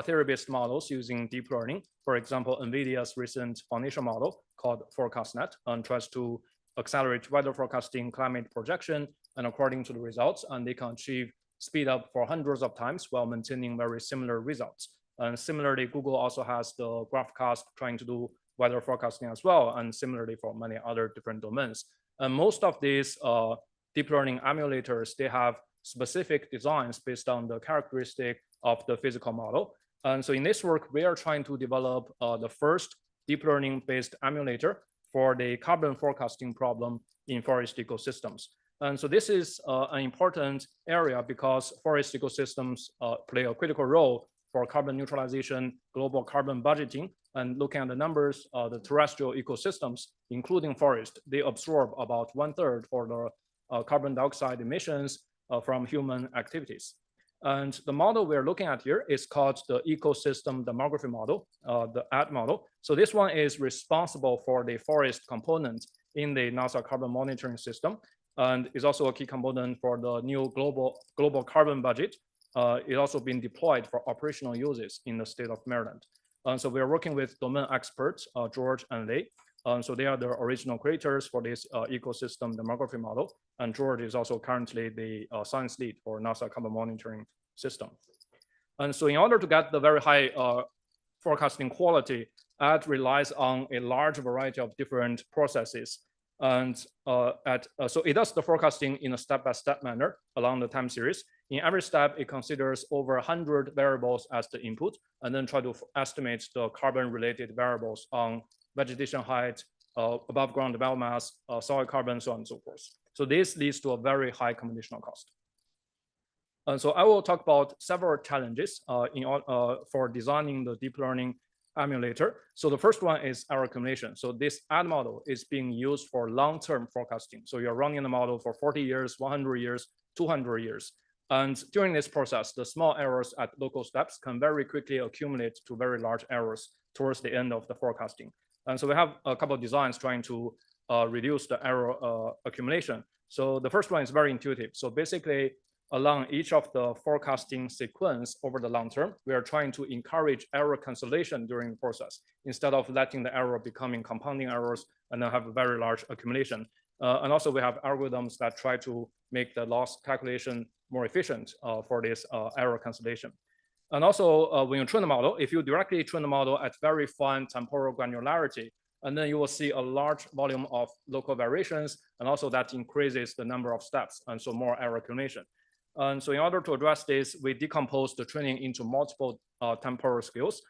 theory-based models using deep learning. For example, NVIDIA's recent foundation model called ForecastNet tries to accelerate weather forecasting, climate projection, and according to the results, and they can achieve speed up for hundreds of times while maintaining very similar results. And similarly, Google also has the GraphCast trying to do weather forecasting as well, and similarly for many other different domains. And most of these deep learning emulators, they have specific designs based on the characteristic of the physical model. And so in this work, we are trying to develop the first deep learning based emulator for the carbon forecasting problem in forest ecosystems. And so this is an important area because forest ecosystems play a critical role for carbon neutralization, global carbon budgeting, and looking at the numbers, the terrestrial ecosystems, including forest, they absorb about 1/3 for the carbon dioxide emissions from human activities. And the model we're looking at here is called the ecosystem demography model, the AD model. So this one is responsible for the forest component in the NASA carbon monitoring system, and is also a key component for the new global carbon budget. It's also been deployed for operational uses in the state of Maryland. So we are working with domain experts, George and Lei. So they are the original creators for this ecosystem demography model. And George is also currently the science lead for NASA carbon monitoring system. And so in order to get the very high forecasting quality, AD relies on a large variety of different processes. And so it does the forecasting in a step-by-step manner along the time series. In every step, it considers over 100 variables as the input, and then try to estimate the carbon-related variables on vegetation height, above ground biomass, soil carbon, so on and so forth. So this leads to a very high computational cost. And so I will talk about several challenges for designing the deep learning emulator. So the first one is error accumulation. So this AD model is being used for long-term forecasting. So you're running the model for 40 years, 100 years, 200 years. And during this process, the small errors at local steps can very quickly accumulate to very large errors towards the end of the forecasting. And so we have a couple of designs trying to reduce the error accumulation. So the first one is very intuitive. So basically, along each of the forecasting sequence over the long term, we are trying to encourage error cancellation during the process instead of letting the error becoming compounding errors and then have a very large accumulation. And also we have algorithms that try to make the loss calculation more efficient for this error cancellation. And also when you train the model, if you directly train the model at very fine temporal granularity, and then you will see a large volume of local variations, and also that increases the number of steps, and so more error accumulation. And so in order to address this, we decompose the training into multiple temporal scales.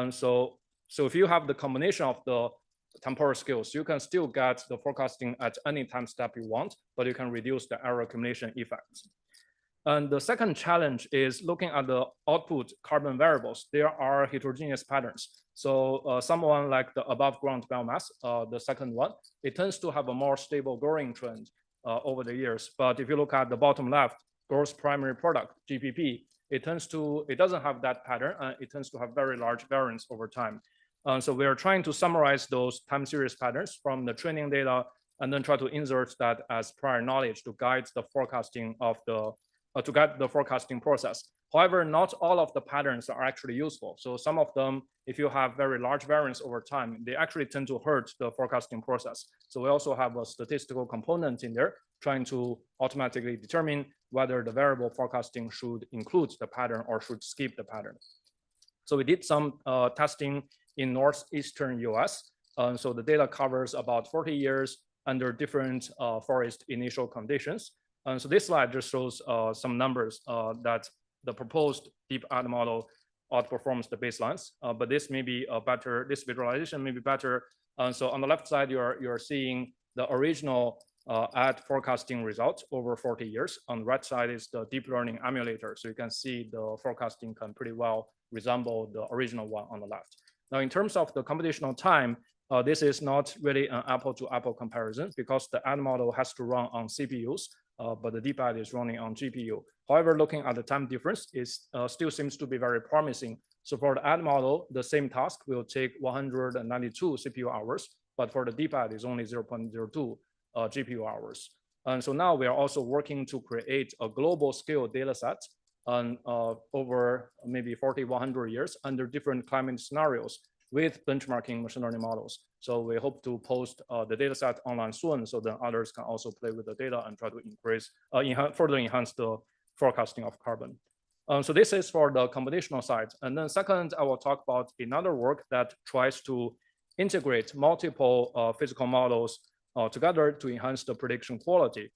So if you have the combination of the temporal scales, you can still get the forecasting at any time step you want, but you can reduce the error accumulation effects. And the second challenge is looking at the output carbon variables. There are heterogeneous patterns. So someone like the above ground biomass, the second one, it tends to have a more stable growing trend over the years. But if you look at the bottom left, gross primary product, GPP, it doesn't have that pattern. It tends to have very large variance over time. So we are trying to summarize those time series patterns from the training data and then try to insert that as prior knowledge to guide the forecasting of the forecasting process. However, not all of the patterns are actually useful. So some of them, if you have very large variance over time, they actually tend to hurt the forecasting process. So we also have a statistical component in there trying to automatically determine whether the variable forecasting should include the pattern or should skip the pattern. So we did some testing in northeastern US. So the data covers about 40 years under different forest initial conditions. And so this slide just shows some numbers that the proposed DeepAD model outperforms the baselines, but this may be better, this visualization may be better. So on the left side, you're seeing the original AD forecasting results over 40 years. On the right side is the deep learning emulator. So you can see the forecasting can pretty well resemble the original one on the left. Now, in terms of the computational time, this is not really an apple-to-apple comparison because the AD model has to run on CPUs, but the DeepAD is running on GPU. However, looking at the time difference, it still seems to be very promising. So for the AD model, the same task will take 192 CPU hours, but for the DeepAD, it's only 0.02 GPU hours. And so now we are also working to create a global scale data set over maybe 40, 100 years under different climate scenarios with benchmarking machine learning models. So we hope to post the data set online soon so that others can also play with the data and try to further enhance the forecasting of carbon. So this is for the computational side. And then second, I will talk about another work that tries to integrate multiple physical models together to enhance the prediction quality.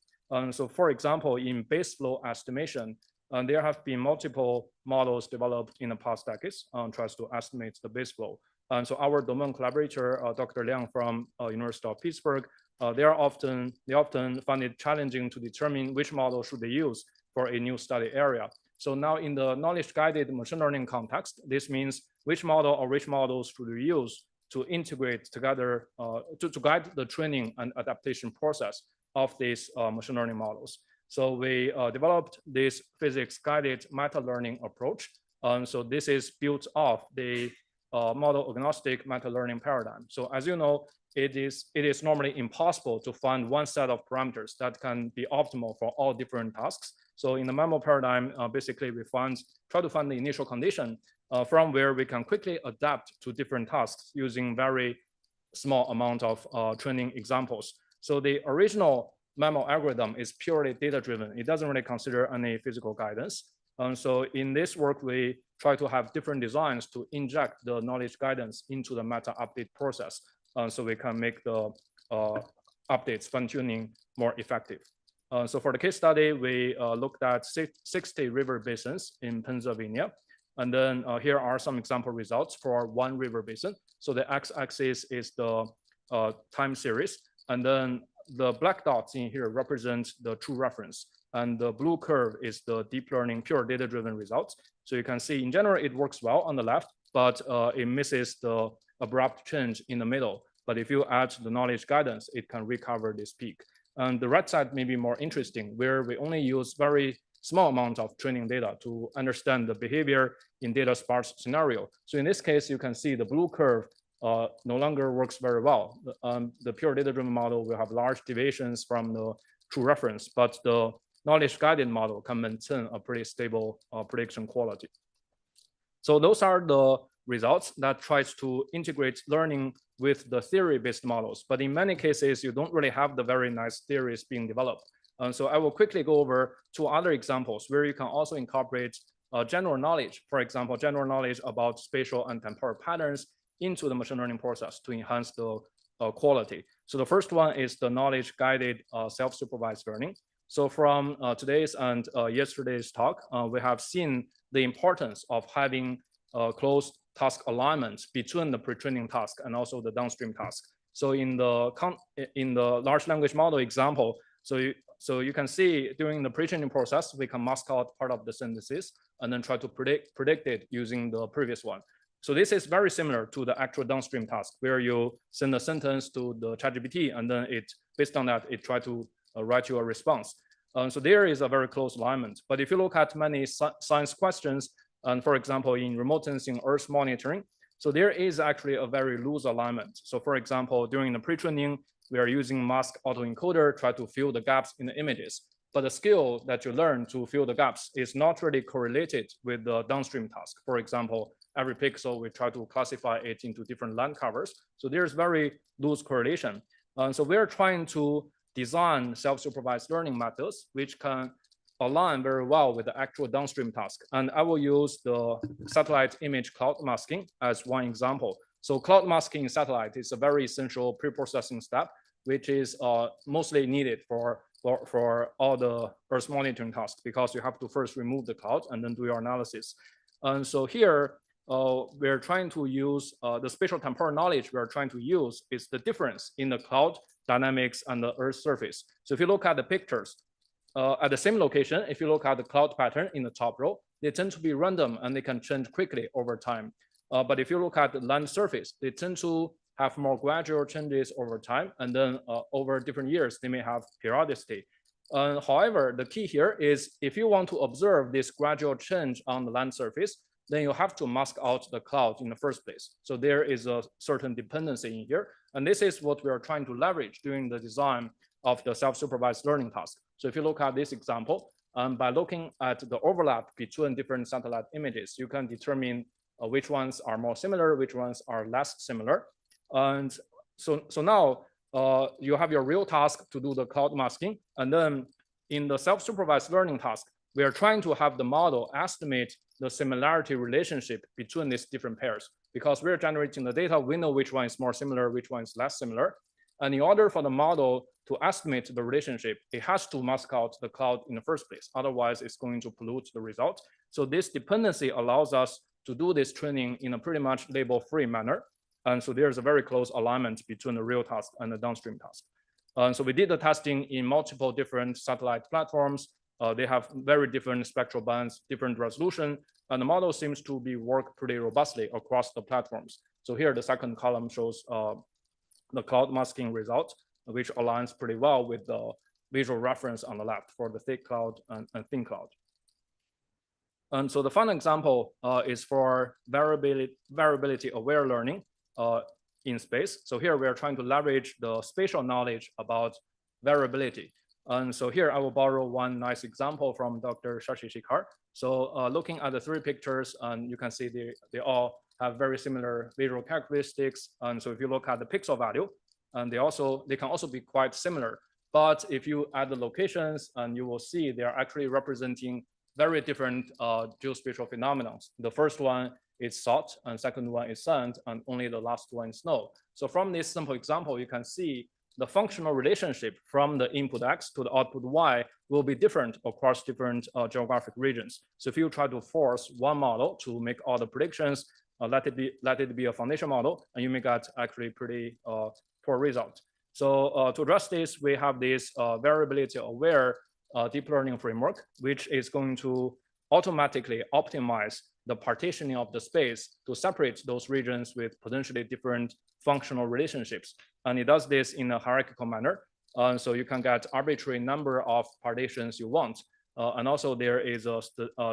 So for example, in base flow estimation, there have been multiple models developed in the past decades tries to estimate the base flow. And so our domain collaborator, Dr. Liang from University of Pittsburgh, they often find it challenging to determine which model should they use for a new study area. So now in the knowledge-guided machine learning context, this means which model or which models should we use to integrate together to guide the training and adaptation process of these machine learning models. So we developed this physics-guided meta-learning approach. So this is built off the model agnostic meta-learning paradigm. So as you know, it is normally impossible to find one set of parameters that can be optimal for all different tasks. So in the MAML paradigm, basically we try to find the initial condition from where we can quickly adapt to different tasks using very small amount of training examples. So the original MAML algorithm is purely data-driven. It doesn't really consider any physical guidance. So in this work, we try to have different designs to inject the knowledge guidance into the meta update process. So we can make the updates fine-tuning more effective. So for the case study, we looked at 60 river basins in Pennsylvania. And then here are some example results for one river basin. So the x-axis is the time series. And then the black dots in here represent the true reference. And the blue curve is the deep learning pure data-driven results. So you can see in general, it works well on the left, but it misses the abrupt change in the middle. But if you add the knowledge guidance, it can recover this peak. And the right side may be more interesting, where we only use very small amount of training data to understand the behavior in data sparse scenario. So in this case, you can see the blue curve no longer works very well. The pure data-driven model will have large deviations from the true reference, but the knowledge-guided model can maintain a pretty stable prediction quality. So those are the results that tries to integrate learning with the theory-based models. But in many cases, you don't really have the very nice theories being developed. And so I will quickly go over two other examples where you can also incorporate general knowledge, for example, general knowledge about spatial and temporal patterns into the machine learning process to enhance the quality. So the first one is the knowledge-guided self-supervised learning. So from today's and yesterday's talk, we have seen the importance of having close task alignments between the pre-training task and also the downstream task. So in the large language model example, so you can see during the pre-training process, we can mask out part of the sentences and then try to predict it using the previous one. So this is very similar to the actual downstream task where you send a sentence to the ChatGPT and then based on that, it try to write you a response. So there is a very close alignment. But if you look at many science questions, and for example, in remote sensing Earth monitoring, so there is actually a very loose alignment. So for example, during the pre-training, we are using mask autoencoder, try to fill the gaps in the images. But the skill that you learn to fill the gaps is not really correlated with the downstream task. For example, every pixel, we try to classify it into different land covers. So there's very loose correlation. So we're trying to design self-supervised learning methods, which can align very well with the actual downstream task. And I will use the satellite image cloud masking as one example. So cloud masking in satellite is a very essential pre-processing step, which is mostly needed for all the Earth monitoring tasks, because you have to first remove the cloud and then do your analysis. And so here, we're trying to use the spatial temporal knowledge we're trying to use is the difference in the cloud dynamics and the Earth surface. So if you look at the pictures, at the same location, if you look at the cloud pattern in the top row, they tend to be random and they can change quickly over time. But if you look at the land surface, they tend to have more gradual changes over time. And then over different years, they may have periodicity. However, the key here is if you want to observe this gradual change on the land surface, then you have to mask out the cloud in the first place. So there is a certain dependency in here. And this is what we are trying to leverage during the design of the self-supervised learning task. So if you look at this example, by looking at the overlap between different satellite images, you can determine which ones are more similar, which ones are less similar. And so now you have your real task to do the cloud masking. And then in the self-supervised learning task, we are trying to have the model estimate the similarity relationship between these different pairs. Because we're generating the data, we know which one is more similar, which one is less similar. And in order for the model to estimate the relationship, it has to mask out the cloud in the first place. Otherwise, it's going to pollute the result. So this dependency allows us to do this training in a pretty much label-free manner. And so there's a very close alignment between the real task and the downstream task. So we did the testing in multiple different satellite platforms. They have very different spectral bands, different resolution, and the model seems to be work pretty robustly across the platforms. So here, the second column shows the cloud masking result, which aligns pretty well with the visual reference on the left for the thick cloud and thin cloud. And so the final example is for variability aware learning in space. So here we are trying to leverage the spatial knowledge about variability. And so here I will borrow one nice example from Dr. Shashi Shekhar. So looking at the three pictures, and you can see they all have very similar visual characteristics. And so if you look at the pixel value, and they can also be quite similar. But if you add the locations, and you will see they are actually representing very different geospatial phenomena. The first one is salt, and second one is sand, and only the last one is snow. So from this simple example, you can see the functional relationship from the input X to the output Y will be different across different geographic regions. So if you try to force one model to make all the predictions, let it be a foundation model, and you may get actually pretty poor result. So to address this, we have this variability aware deep learning framework, which is going to automatically optimize the partitioning of the space to separate those regions with potentially different functional relationships. And it does this in a hierarchical manner. So you can get arbitrary number of partitions you want. And also there is a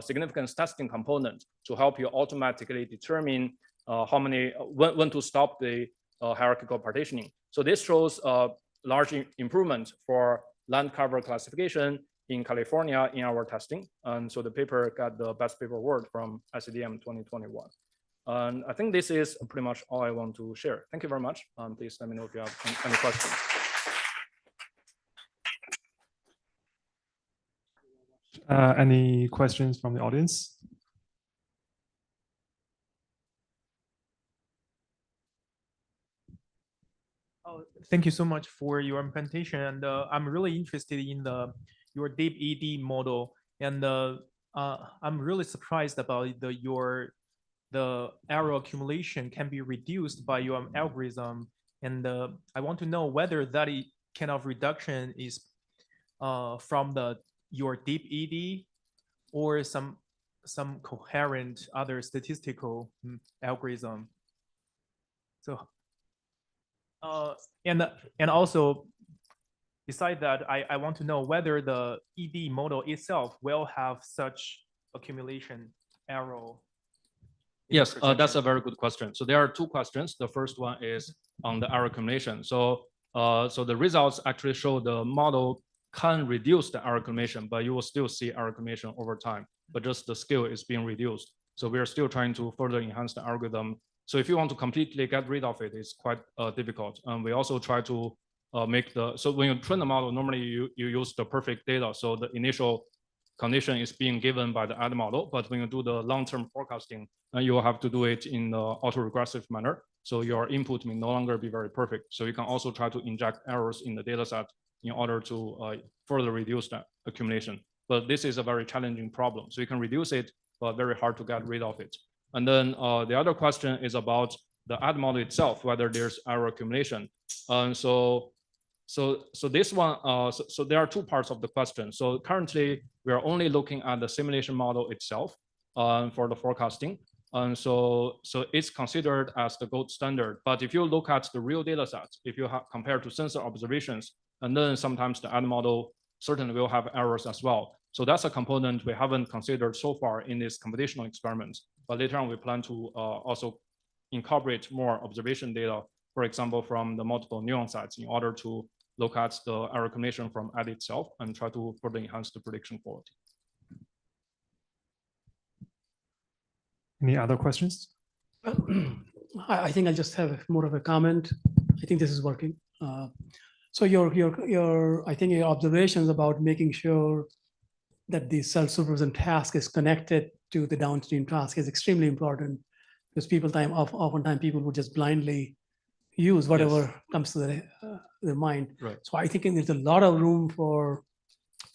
significance testing component to help you automatically determine when to stop the hierarchical partitioning. So this shows a large improvement for land cover classification in California in our testing. And so the paper got the best paper award from SCDM 2021. And I think this is pretty much all I want to share. Thank you very much. Please let me know if you have any questions. Any questions from the audience? Thank you so much for your presentation, and I'm really interested in your DeepED model, and I'm really surprised about the error accumulation can be reduced by your algorithm And I want to know whether that kind of reduction is from your deep ED or some coherent other statistical algorithm. So, and also, beside that, I want to know whether the ED model itself will have such accumulation error. Yes, that's a very good question. So there are two questions. The first one is on the error accumulation. So the results actually show the model can reduce the error accumulation, but you will still see error accumulation over time, but just the scale is being reduced. So we are still trying to further enhance the algorithm. So if you want to completely get rid of it, it's quite difficult. And we also try to so when you train the model, normally you use the perfect data. So the initial condition is being given by the ad model, but when you do the long-term forecasting, you will have to do it in the autoregressive manner. So your input may no longer be very perfect. So you can also try to inject errors in the data set in order to further reduce that accumulation. But this is a very challenging problem. So you can reduce it, but very hard to get rid of it. And then the other question is about the ad model itself, whether there's error accumulation. So this one, so there are two parts of the question. So currently we are only looking at the simulation model itself for the forecasting. And so it's considered as the gold standard. But if you look at the real data sets, if you have compared to sensor observations, and then sometimes the ad model certainly will have errors as well. So that's a component we haven't considered so far in this computational experiment. But later on, we plan to also incorporate more observation data, for example, from the multiple neuron sets in order to look at the error accumulation from ad itself and try to further enhance the prediction quality. Any other questions? I think I'll just have more of a comment. I think this is working. So I think your observations about making sure that the self-supervision task is connected to the downstream task is extremely important, because oftentimes people would just blindly use whatever comes to their mind. Right. So I think there's a lot of room for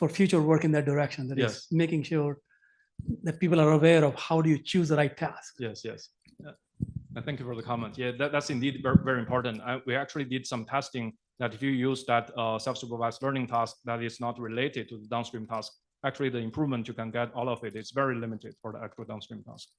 future work in that direction. That is making sure that people are aware of how do you choose the right task. Yes. And thank you for the comment. Yeah, that's indeed very important. We actually did some testing that if you use that self-supervised learning task that is not related to the downstream task, actually the improvement you can get, all of it is very limited for the actual downstream task.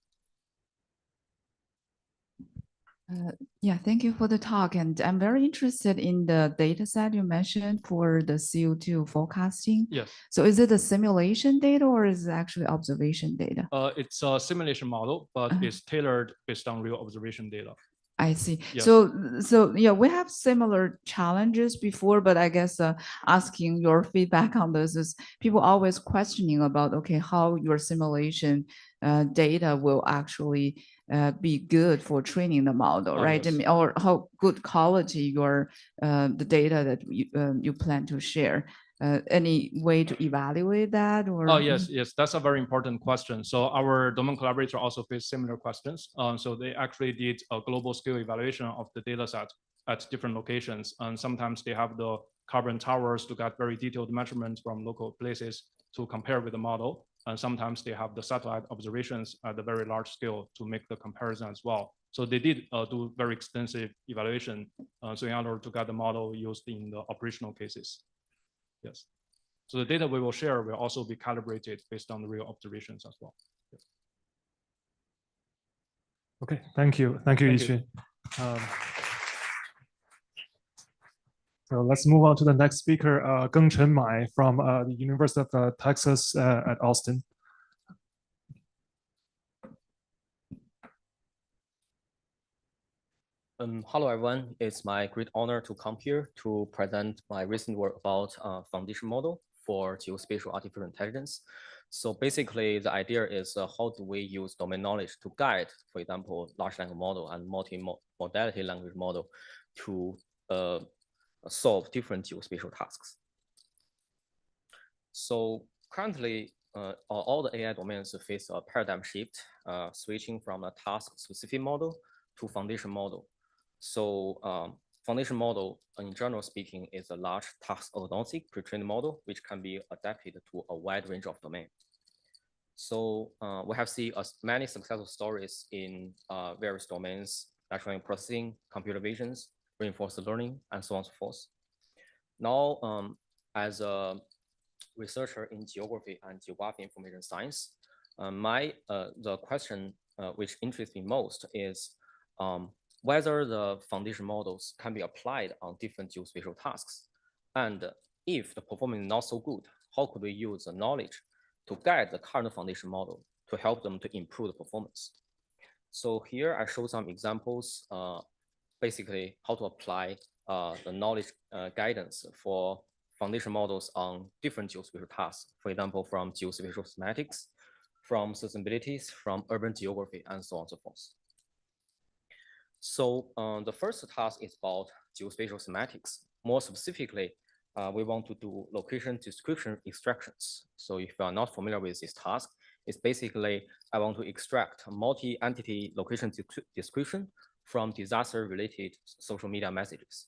Yeah, thank you for the talk. And I'm very interested in the data set you mentioned for the CO2 forecasting. Yes. So is it a simulation data or is it actually observation data? It's a simulation model, but it's tailored based on real observation data. I see. Yes. So yeah, we have similar challenges before, but I guess asking your feedback on this is people always questioning about, okay, how your simulation data will actually be good for training the model, right? Yes. I mean, or how good quality your the data that you plan to share. Any way to evaluate that? Or Oh, yes, that's a very important question. So our domain collaborator also faced similar questions. So they actually did a global scale evaluation of the data set at different locations. And sometimes they have the carbon towers to get very detailed measurements from local places to compare with the model. And sometimes they have the satellite observations at the very large scale to make the comparison as well. So they did do very extensive evaluation. So in order to get the model used in the operational cases. Yes. So the data we will share will also be calibrated based on the real observations as well. Yes. Okay, thank you. Thank you, Yixin. So let's move on to the next speaker, Gengchen Mai from the University of Texas at Austin. Hello, everyone. It's my great honor to come here to present my recent work about foundation model for geospatial artificial intelligence. So basically, the idea is how do we use domain knowledge to guide, for example, large language model and multi-modality language model to solve different geospatial tasks. So currently, all the AI domains face a paradigm shift, switching from a task-specific model to foundation model. So foundation model, in general speaking, is a large task-agnostic pre-trained model, which can be adapted to a wide range of domains. So we have seen many successful stories in various domains, natural language processing, computer visions, reinforced learning, and so on and so forth. Now, as a researcher in geography and geographic information science, the question which interests me most is whether the foundation models can be applied on different geospatial tasks. And if the performance is not so good, how could we use the knowledge to guide the current foundation model to help them to improve the performance? So here I show some examples, basically how to apply the knowledge guidance for foundation models on different geospatial tasks. For example, from geospatial semantics, from sustainability, from urban geography, and so on and so forth. So the first task is about geospatial semantics. More specifically, we want to do location description extractions. So if you are not familiar with this task, it's basically I want to extract multi-entity location description from disaster-related social media messages.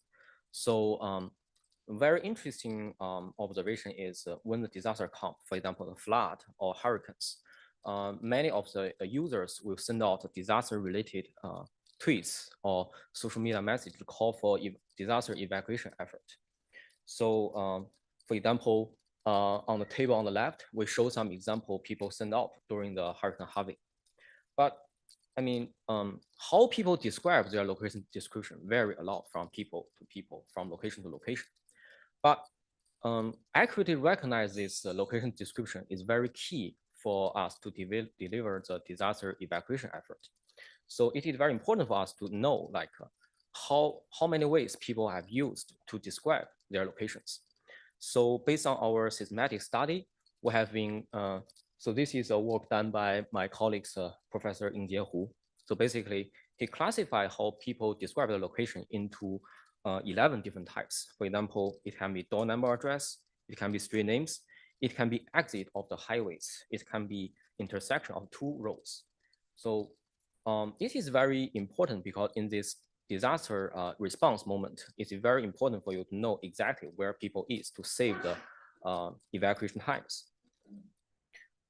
So very interesting observation is when the disaster comes, for example, a flood or hurricanes, many of the users will send out disaster-related tweets or social media message to call for disaster evacuation effort. So for example, on the table on the left, we show some example people send out during the Hurricane Harvey. But I mean, how people describe their location description vary a lot from people to people, from location to location. But accurately recognize this location description is very key for us to deliver the disaster evacuation effort. So it is very important for us to know like how many ways people have used to describe their locations. So based on our systematic study, we have been, so this is a work done by my colleagues, Professor Yingjie Hu. So basically, he classified how people describe the location into 11 different types. For example, it can be door number address, it can be street names, it can be exit of the highways, it can be intersection of two roads. So this is very important because in this disaster response moment, it's very important for you to know exactly where people is to save the evacuation times.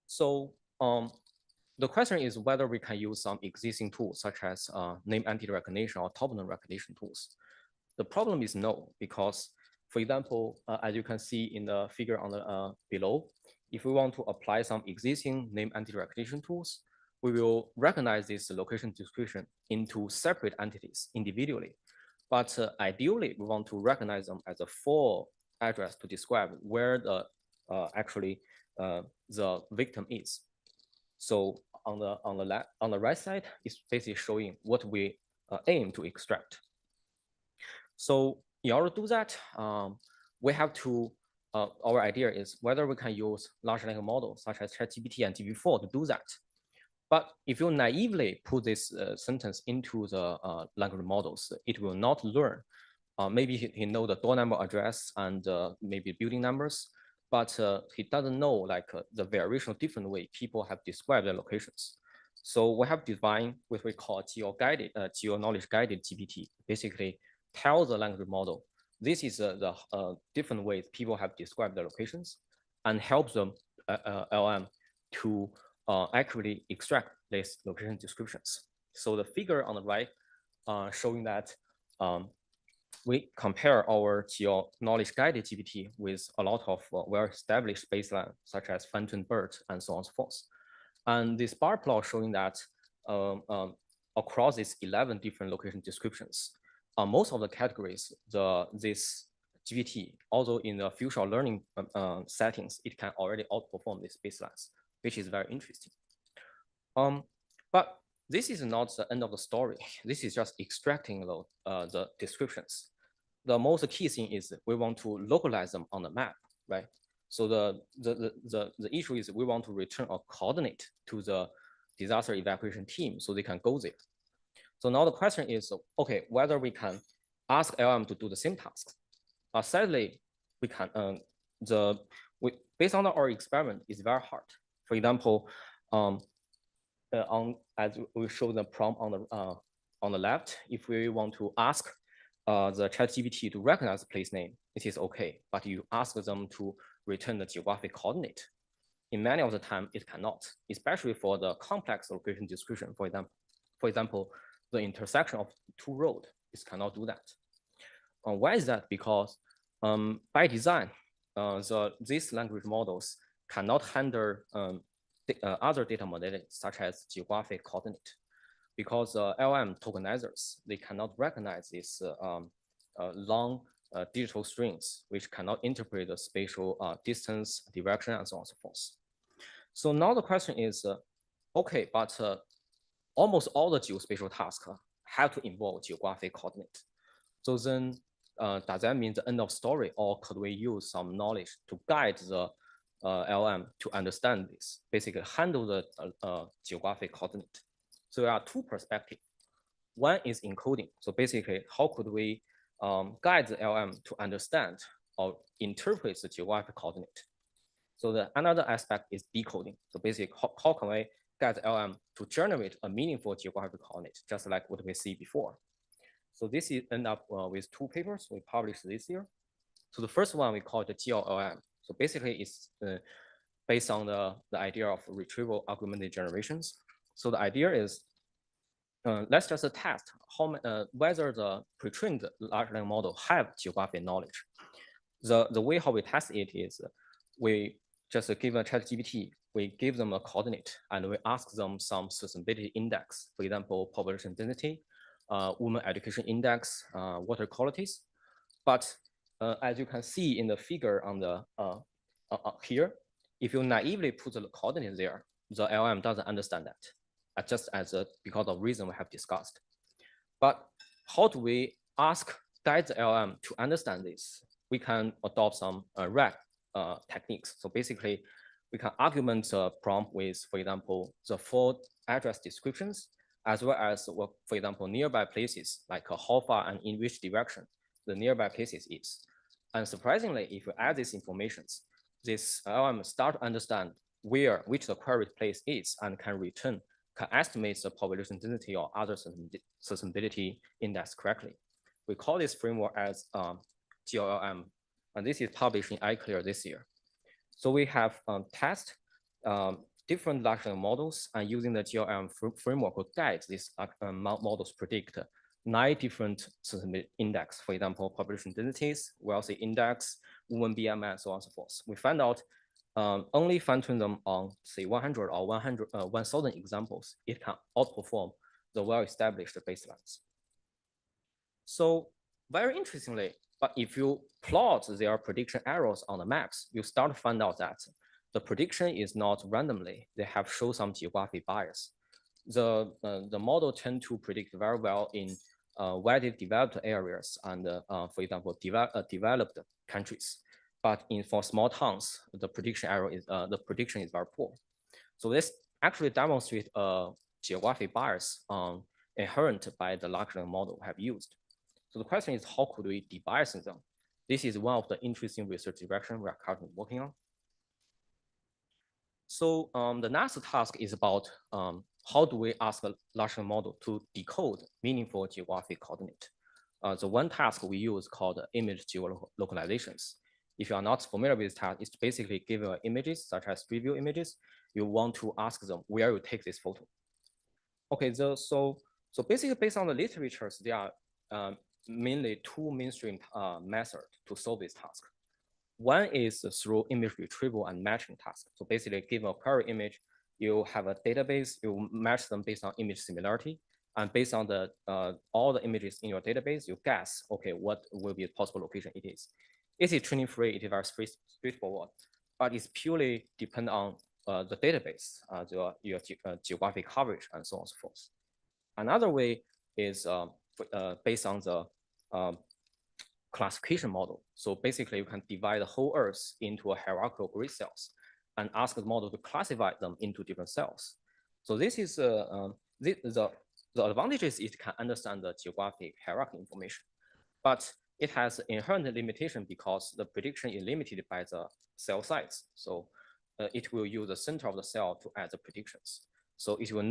So the question is whether we can use some existing tools such as name entity recognition or toponym recognition tools. The problem is no, because for example, as you can see in the figure on the below, if we want to apply some existing name entity recognition tools, we will recognize this location description into separate entities individually. But ideally, we want to recognize them as a full address to describe where the actually the victim is. So on the right side, it's basically showing what we aim to extract. So in order to do that, we have to, our idea is whether we can use large language models such as ChatGPT and GPT-4 to do that. But if you naively put this sentence into the language models, it will not learn. Maybe he know the door number address and maybe building numbers, but he doesn't know like the variation of different way people have described their locations. So we have designed what we call geo-knowledge guided GPT, basically tell the language model, this is the different ways people have described their locations and help them, LM, to accurately extract these location descriptions. So the figure on the right showing that we compare our geo-knowledge guided GPT with a lot of well-established baseline, such as Fountain BERT and so on and so forth. And this bar plot showing that across these 11 different location descriptions, most of the categories, this GPT, although in the future learning settings, it can already outperform these baselines, which is very interesting. But this is not the end of the story. This is just extracting the descriptions. The most key thing is we want to localize them on the map, right? So the issue is we want to return a coordinate to the disaster evacuation team so they can go there. So now the question is, okay, whether we can ask LM to do the same tasks. Sadly, we can. Based on our experiment, it's very hard. For example, as we show the prompt on the left, if we want to ask the ChatGPT to recognize the place name, it is okay. But you ask them to return the geographic coordinate. In many of the time, it cannot, especially for the complex location description. For example, the intersection of two roads, it cannot do that. Why is that? Because by design, these language models cannot handle other data modalities such as geographic coordinate, because LM tokenizers, they cannot recognize these long digital strings, which cannot interpret the spatial distance, direction, and so on and so forth. So now the question is, okay, but almost all the geospatial tasks have to involve geographic coordinate. So then does that mean the end of story, or could we use some knowledge to guide the LM to understand this, basically handle the geographic coordinate? So there are two perspectives. One is encoding. So basically, how could we guide the LM to understand or interpret the geographic coordinate? So another aspect is decoding. So basically, how can we guide the LM to generate a meaningful geographic coordinate, just like what we see before? So this is end up with two papers we published this year. So the first one we call it the GLLM. So basically, it's based on the idea of retrieval augmented generations. So the idea is, let's just test whether the pre-trained large language model have geographic knowledge. The way how we test it is we just give a ChatGPT, we give them a coordinate, and we ask them some sustainability index, for example, population density, women education index, water qualities. But as you can see in the figure on the here, if you naively put the coordinate there, the LM doesn't understand that, just as because of reason we have discussed. But how do we guide the LM to understand this? We can adopt some RAG techniques. So basically, we can argument the prompt with, for example, the full address descriptions, as well as, for example, nearby places, like how far and in which direction the nearby places is. And surprisingly, if you add these informations, this LM start to understand which the queried place is and can estimate the population density or other sustainability index correctly. We call this framework as GLLM, and this is published in iClear this year. So we have tested different large language models, and using the GLLM framework to guide these models predict 9 different sustainability index, for example, population densities, wealthy index, women BMI, and so on and so forth. We found out only fine-tune them on, say, 100 or 1,000 examples, it can outperform the well-established baselines. So very interestingly, but if you plot their prediction errors on the maps, you start to find out that the prediction is not randomly. They have shown some geographic bias. The model tend to predict very well in widely developed areas and, for example, developed countries. But for small towns, the prediction is very poor. So this actually demonstrates a geographic bias inherent by the large language model we have used. So the question is, how could we debias them? This is one of the interesting research directions we are currently working on. So the next task is about how do we ask a large language model to decode meaningful geographic coordinate. The one task we use called image geolocalizations. If you are not familiar with this task, it's basically give you images such as street view images. You want to ask them where you take this photo. Okay, so basically based on the literatures, there are mainly two mainstream methods to solve this task. One is through image retrieval and matching task. So basically, given a query image, you have a database, you match them based on image similarity, and based on the all the images in your database, you guess, okay, what will be the possible location it is. It is training free, it is very straightforward, but it's purely depend on the database, your geographic coverage, and so on and so forth. Another way is based on the classification model. So basically, you can divide the whole Earth into a hierarchical grid cells and ask the model to classify them into different cells. So this is the advantage is it can understand the geographic hierarchy information, but it has inherent limitation because the prediction is limited by the cell size. So it will use the center of the cell to add the predictions. So it will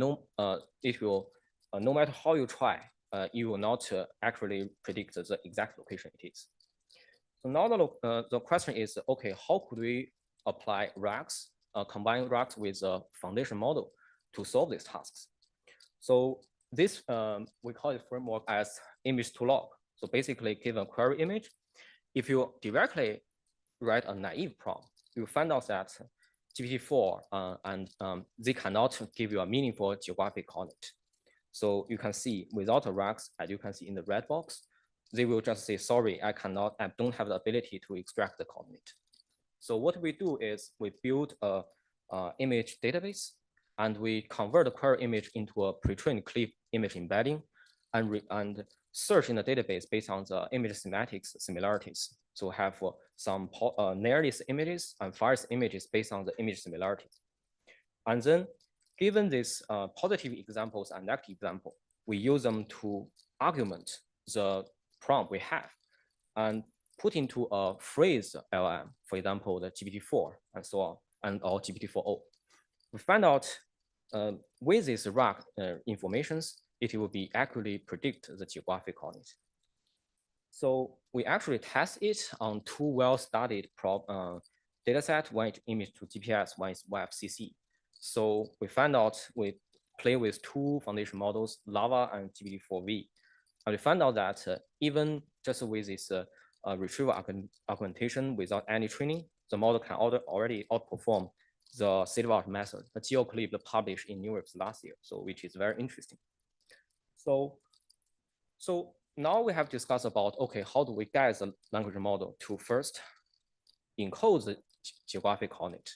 no matter how you try, you will not actually predict the exact location it is. So now the question is, okay, how could we apply RAGs, combine RAGs with a foundation model to solve these tasks? So this, we call it framework as image to log. So basically, given a query image, if you directly write a naive prompt, you find out that GPT-4 they cannot give you a meaningful geographic coordinate. So you can see without a RAGs, as you can see in the red box, they will just say, sorry, I don't have the ability to extract the coordinate. So what we do is we build a image database, and we convert the query image into a pre-trained CLIP image embedding and search in the database based on the image semantics similarities. So have some near-list images and far-list images based on the image similarities. And then given these positive examples and negative example, we use them to argument the prompt we have and put into a phrase LM, for example, the GPT-4 and so on, or GPT-4o. We find out with this RAG informations, it will be accurately predict the geographic coordinate. So we actually test it on two well-studied data set, one is image to GPS, one is YFCC. So we find out we play with two foundation models, Lava and GPT-4V. And we found out that even just with this retrieval augmentation without any training, the model can already outperform the state-of-the-art method, the GeoClip published in New York last year, so which is very interesting. So now we have discussed about, okay, how do we guide the language model to first encode the geographic coordinate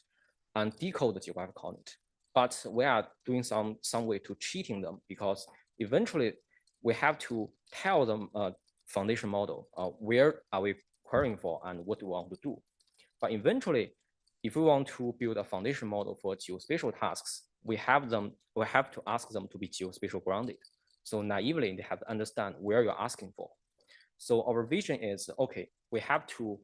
and decode the geographic coordinate. But we are doing some way to cheating them, because eventually we have to tell them foundation model, where are we querying for and what do we want to do. But eventually, if we want to build a foundation model for geospatial tasks, we have to ask them to be geospatial grounded. So naively, they have to understand where you're asking for. So our vision is, okay, we have to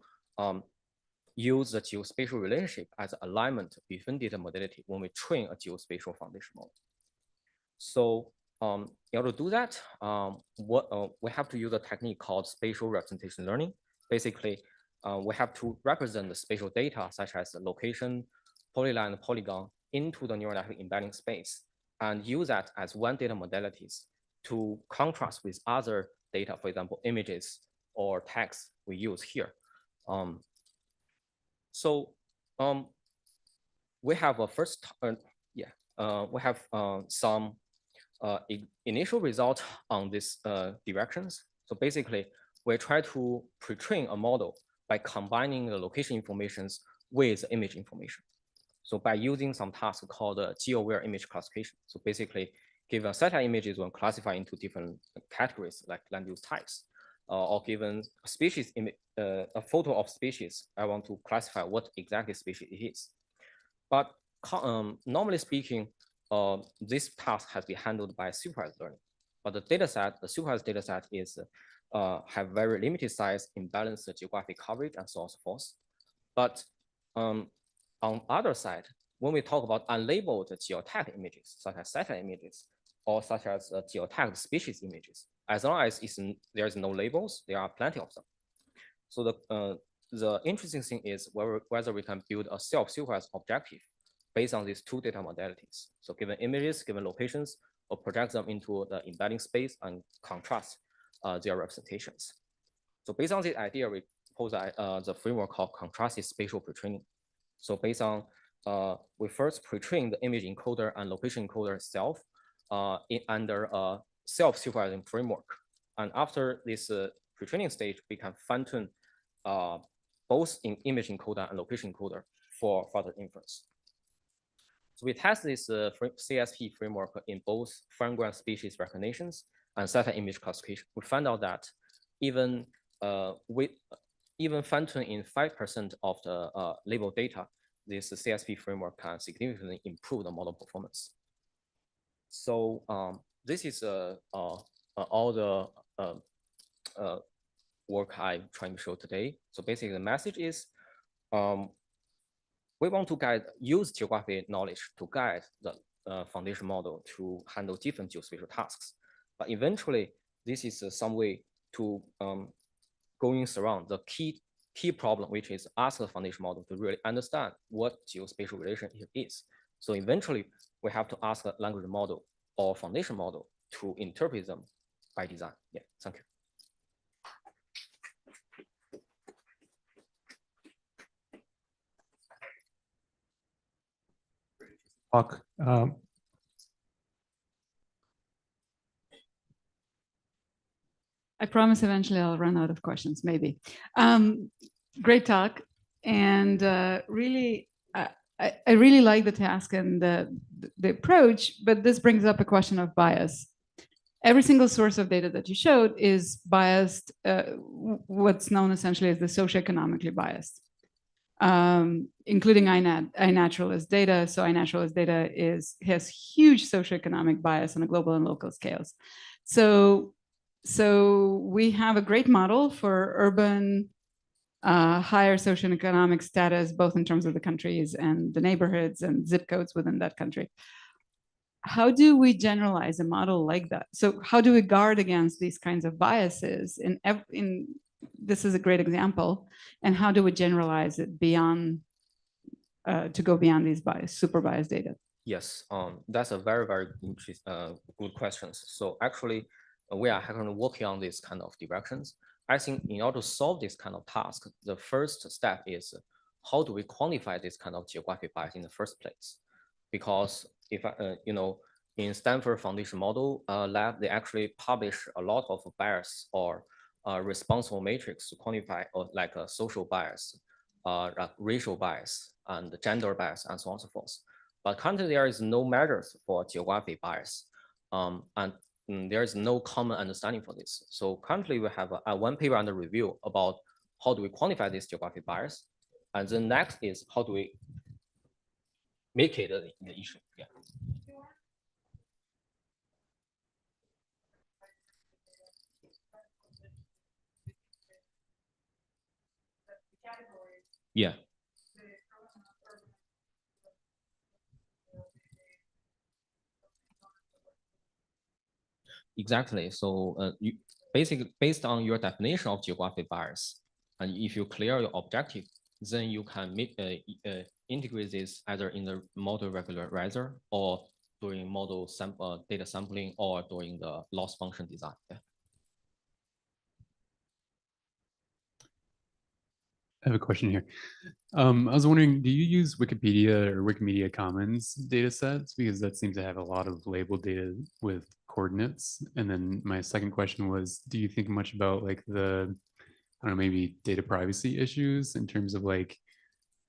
use the geospatial relationship as alignment between data modality when we train a geospatial foundation model. So in order to do that, we have to use a technique called spatial representation learning. Basically, we have to represent the spatial data, such as the location, polyline, polygon, into the neural network embedding space, and use that as one data modalities to contrast with other data, for example, images or text we use here. We have a first, we have some initial result on these directions. So basically, we try to pre-train a model by combining the location informations with image information. So by using some task called geo-aware image classification. So basically, given satellite images, we classify into different categories like land use types, or given species a photo of species, I want to classify what exactly species it is. But normally speaking, this task has been handled by supervised learning. But the supervised data set is have very limited size, imbalanced geographic coverage, and so on and so forth. But on other side, when we talk about unlabeled geotagged images, such as satellite images, or such as geotagged species images, as long as there is no labels, there are plenty of them. So the interesting thing is whether we can build a self-supervised objective based on these two data modalities. So given images, given locations, or project them into the embedding space and contrast their representations. So based on this idea, we propose the framework called contrasted spatial pre-training. So based on, we first pre-train the image encoder and location encoder itself under a self-supervising framework. And after this pre-training stage, we can fine-tune both in image encoder and location encoder for further inference. So we test this CSP framework in both fine-grained species recognitions and satellite image classification. We found out that even fine-tune in 5% of the label data, this CSP framework can significantly improve the model performance. So this is all the work I'm trying to show today. So basically the message is we want to use geographic knowledge to guide the foundation model to handle different geospatial tasks. But eventually, this is some way to going around the key problem, which is ask the foundation model to really understand what geospatial relationship is. So eventually, we have to ask a language model or foundation model to interpret them by design. Yeah, thank you. talk. I promise eventually I'll run out of questions, maybe. Great talk. And really, I really like the task and the approach, but this brings up a question of bias. Every single source of data that you showed is biased, what's known essentially as the socioeconomically biased, including iNaturalist data. So iNaturalist data has huge socioeconomic bias on a global and local scales. So we have a great model for urban higher socioeconomic status, both in terms of the countries and the neighborhoods and zip codes within that country. How do we generalize a model like that? So how do we guard against these kinds of biases? This is a great example. And how do we generalize it beyond, to go beyond these super biased data? Yes, that's a very, very good question. So actually, we are currently working on this kind of directions. I think in order to solve this kind of task, the first step is how do we quantify this kind of geographic bias in the first place? Because if in Stanford Foundation Model Lab, they actually publish a lot of bias or responsible matrix to quantify like a social bias, racial bias, and gender bias, and so on and so forth. But currently there is no measures for geographic bias, and there is no common understanding for this. So currently we have one paper under review about how do we quantify this geographic bias, and then next is how do we make it the issue. Yeah. Yeah. Exactly. So you basically based on your definition of geographic bias, and if you clear your objective, then you can make integrate this either in the model regularizer or during model data sampling or during the loss function design. Yeah. I have a question here. I was wondering, do you use Wikipedia or Wikimedia Commons data sets? Because that seems to have a lot of labeled data with coordinates. And then my second question was, do you think much about like the, I don't know, maybe data privacy issues in terms of like,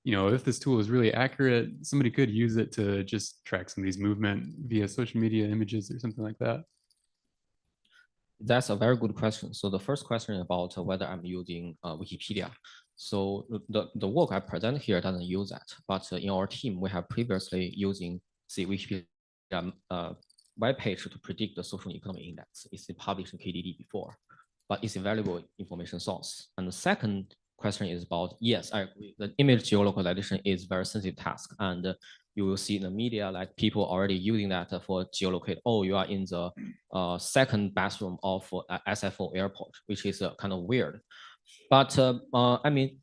if this tool is really accurate, somebody could use it to just track some of these movement via social media images or something like that? That's a very good question. So the first question about whether I'm using Wikipedia. So the work I present here doesn't use that, but in our team, we have previously using the Wikipedia webpage to predict the social economic index. It's published in KDD before, but it's a valuable information source. And the second question is about, yes, I agree. The image geolocalization is a very sensitive task. And you will see in the media, like people already using that for geolocate. Oh, you are in the second bathroom of SFO airport, which is kind of weird. But I mean,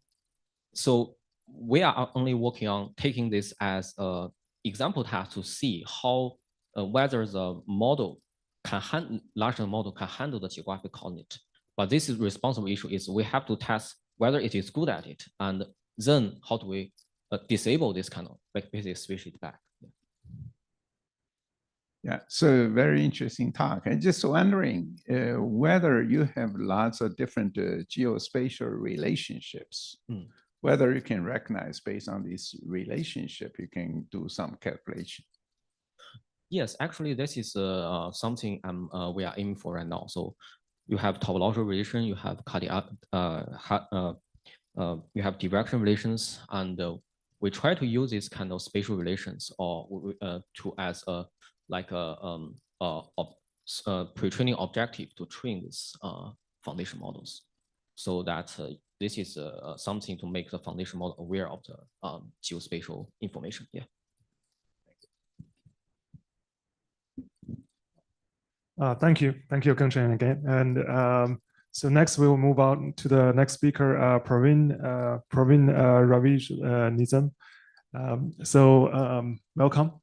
so we are only working on taking this as an example task to see how whether the model can larger model can handle the geographic coordinate. But this is responsible issue is we have to test whether it is good at it, and then how do we disable this kind of like basically switch it back. Yeah, so very interesting talk. I'm just wondering whether you have lots of different geospatial relationships, whether you can recognize based on this relationship, you can do some calculation. Yes, actually, this is something we are aiming for right now. So you have topological relation, you have cardiac, you have direction relations, and we try to use this kind of spatial relations or to as a like a pre-training objective to train these foundation models, so that this is something to make the foundation model aware of the geospatial information. Yeah. Thank you, Gengchen again. And so next we will move on to the next speaker, Praveen Ravi Nizam. Welcome.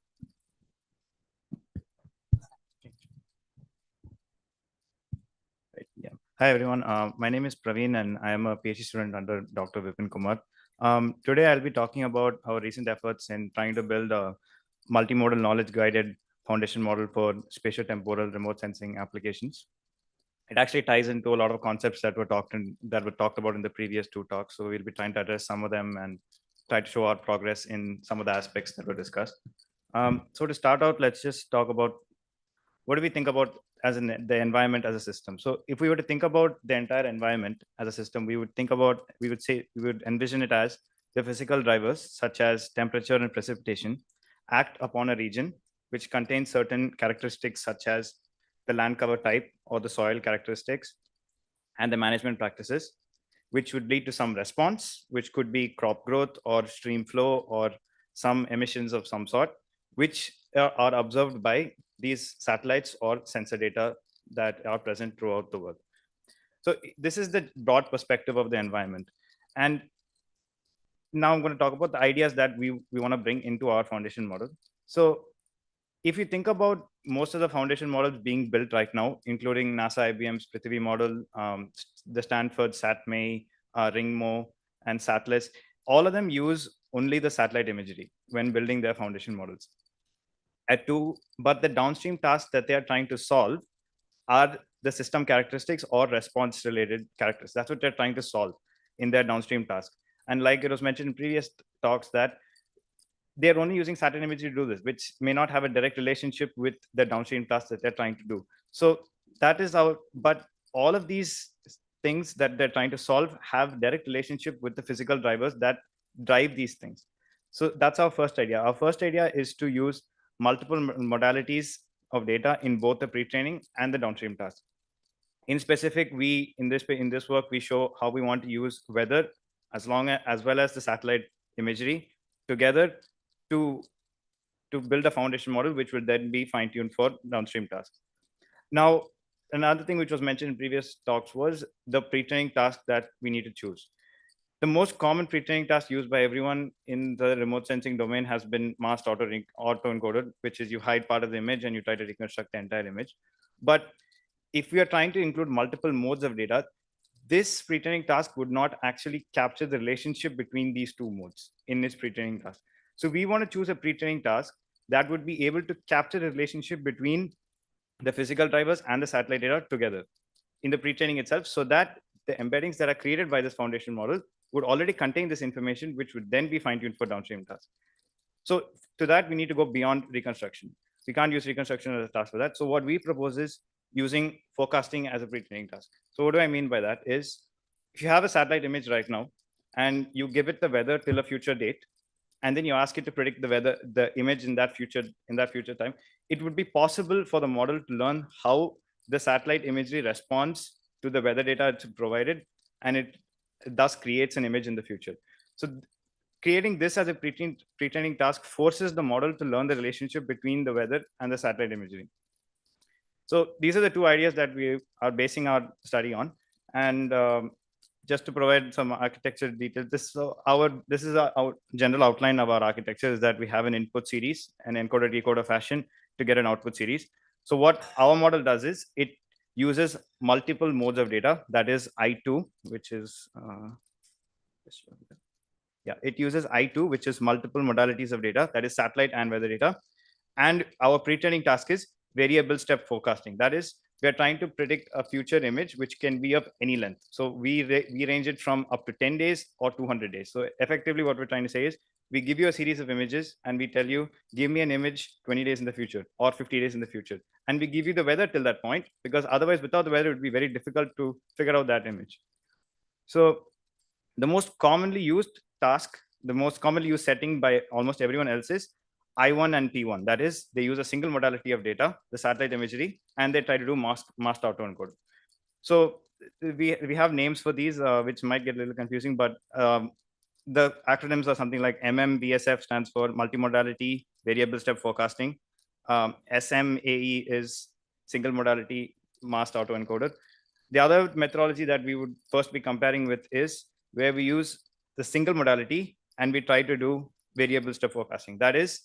Hi, everyone. My name is Praveen, and I am a PhD student under Dr. Vipin Kumar. Today, I'll be talking about our recent efforts in trying to build a multimodal knowledge guided foundation model for spatiotemporal remote sensing applications. It actually ties into a lot of concepts that were talked about in the previous two talks. So we'll be trying to address some of them and try to show our progress in some of the aspects that were discussed. So to start out, let's just talk about what do we think about as the environment as a system. So if we were to think about the entire environment as a system, we would envision it as the physical drivers such as temperature and precipitation act upon a region which contains certain characteristics such as the land cover type or the soil characteristics and the management practices, which would lead to some response, which could be crop growth or stream flow or some emissions of some sort, which are observed by these satellites or sensor data that are present throughout the world. So this is the broad perspective of the environment. And now I'm going to talk about the ideas that we want to bring into our foundation model. So if you think about most of the foundation models being built right now, including NASA IBM's Prithvi model, the Stanford SatMe, Ringmo, and SATLIS, all of them use only the satellite imagery when building their foundation models. But the downstream tasks that they are trying to solve are the system characteristics or response related characteristics. That's what they're trying to solve in their downstream task. And like it was mentioned in previous talks that they're only using satellite imagery to do this, which may not have a direct relationship with the downstream tasks that they're trying to do. So that is but all of these things that they're trying to solve have direct relationship with the physical drivers that drive these things. So that's our first idea. Our first idea is to use multiple modalities of data in both the pre-training and the downstream tasks. In specific, in this work, we show how we want to use weather as well as the satellite imagery together to build a foundation model, which will then be fine-tuned for downstream tasks. Now, another thing which was mentioned in previous talks was the pre-training task that we need to choose. The most common pre-training task used by everyone in the remote sensing domain has been masked auto-encoded, which is you hide part of the image and you try to reconstruct the entire image. But if we are trying to include multiple modes of data, this pre-training task would not actually capture the relationship between these two modes in this pre-training task. So we want to choose a pre-training task that would be able to capture the relationship between the physical drivers and the satellite data together in the pre-training itself, so that the embeddings that are created by this foundation model would already contain this information, which would then be fine-tuned for downstream tasks. So to that, we need to go beyond reconstruction. We can't use reconstruction as a task for that. So what we propose is using forecasting as a pre-training task. So what do I mean by that is, if you have a satellite image right now and you give it the weather till a future date, and then you ask it to predict the weather, the image in that future time, it would be possible for the model to learn how the satellite imagery responds to the weather data it's provided, and it thus creates an image in the future. So creating this as a pre-training task forces the model to learn the relationship between the weather and the satellite imagery. So these are the two ideas that we are basing our study on. And just to provide some architecture details, this is our general outline of our architecture, is that we have an input series, an encoder decoder fashion to get an output series. So what our model does is it uses multiple modes of data, that is I2, which is, it uses I2, which is multiple modalities of data, that is satellite and weather data. And our pre-training task is variable step forecasting. That is, we are trying to predict a future image, which can be of any length. So we range it from up to 10 days or 200 days. So effectively what we're trying to say is, we give you a series of images and we tell you, give me an image 20 days in the future or 50 days in the future. And we give you the weather till that point, because otherwise without the weather, it would be very difficult to figure out that image. So the most commonly used task, the most commonly used setting by almost everyone else is I1 and P1. That is, they use a single modality of data, the satellite imagery, and they try to do masked autoencode. So we have names for these, which might get a little confusing, but the acronyms are something like MMVSF stands for multimodality variable step forecasting. SMAE is single modality masked autoencoder. The other methodology that we would first be comparing with is where we use the single modality and we try to do variable step forecasting. That is,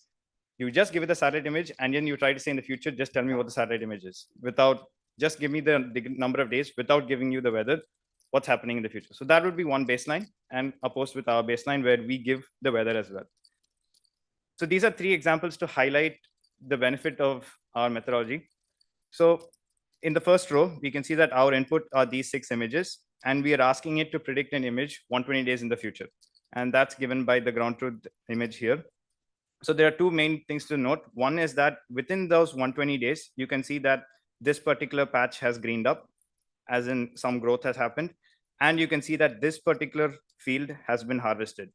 you just give it a satellite image and then you try to say in the future, just tell me what the satellite image is, without, just give me the number of days without giving you the weather, what's happening in the future. So that would be one baseline, and opposed with our baseline where we give the weather as well. So these are three examples to highlight the benefit of our methodology. So in the first row, we can see that our input are these 6 images, and we are asking it to predict an image 120 days in the future. And that's given by the ground truth image here. So there are two main things to note. One is that within those 120 days, you can see that this particular patch has greened up, as in some growth has happened. And you can see that this particular field has been harvested.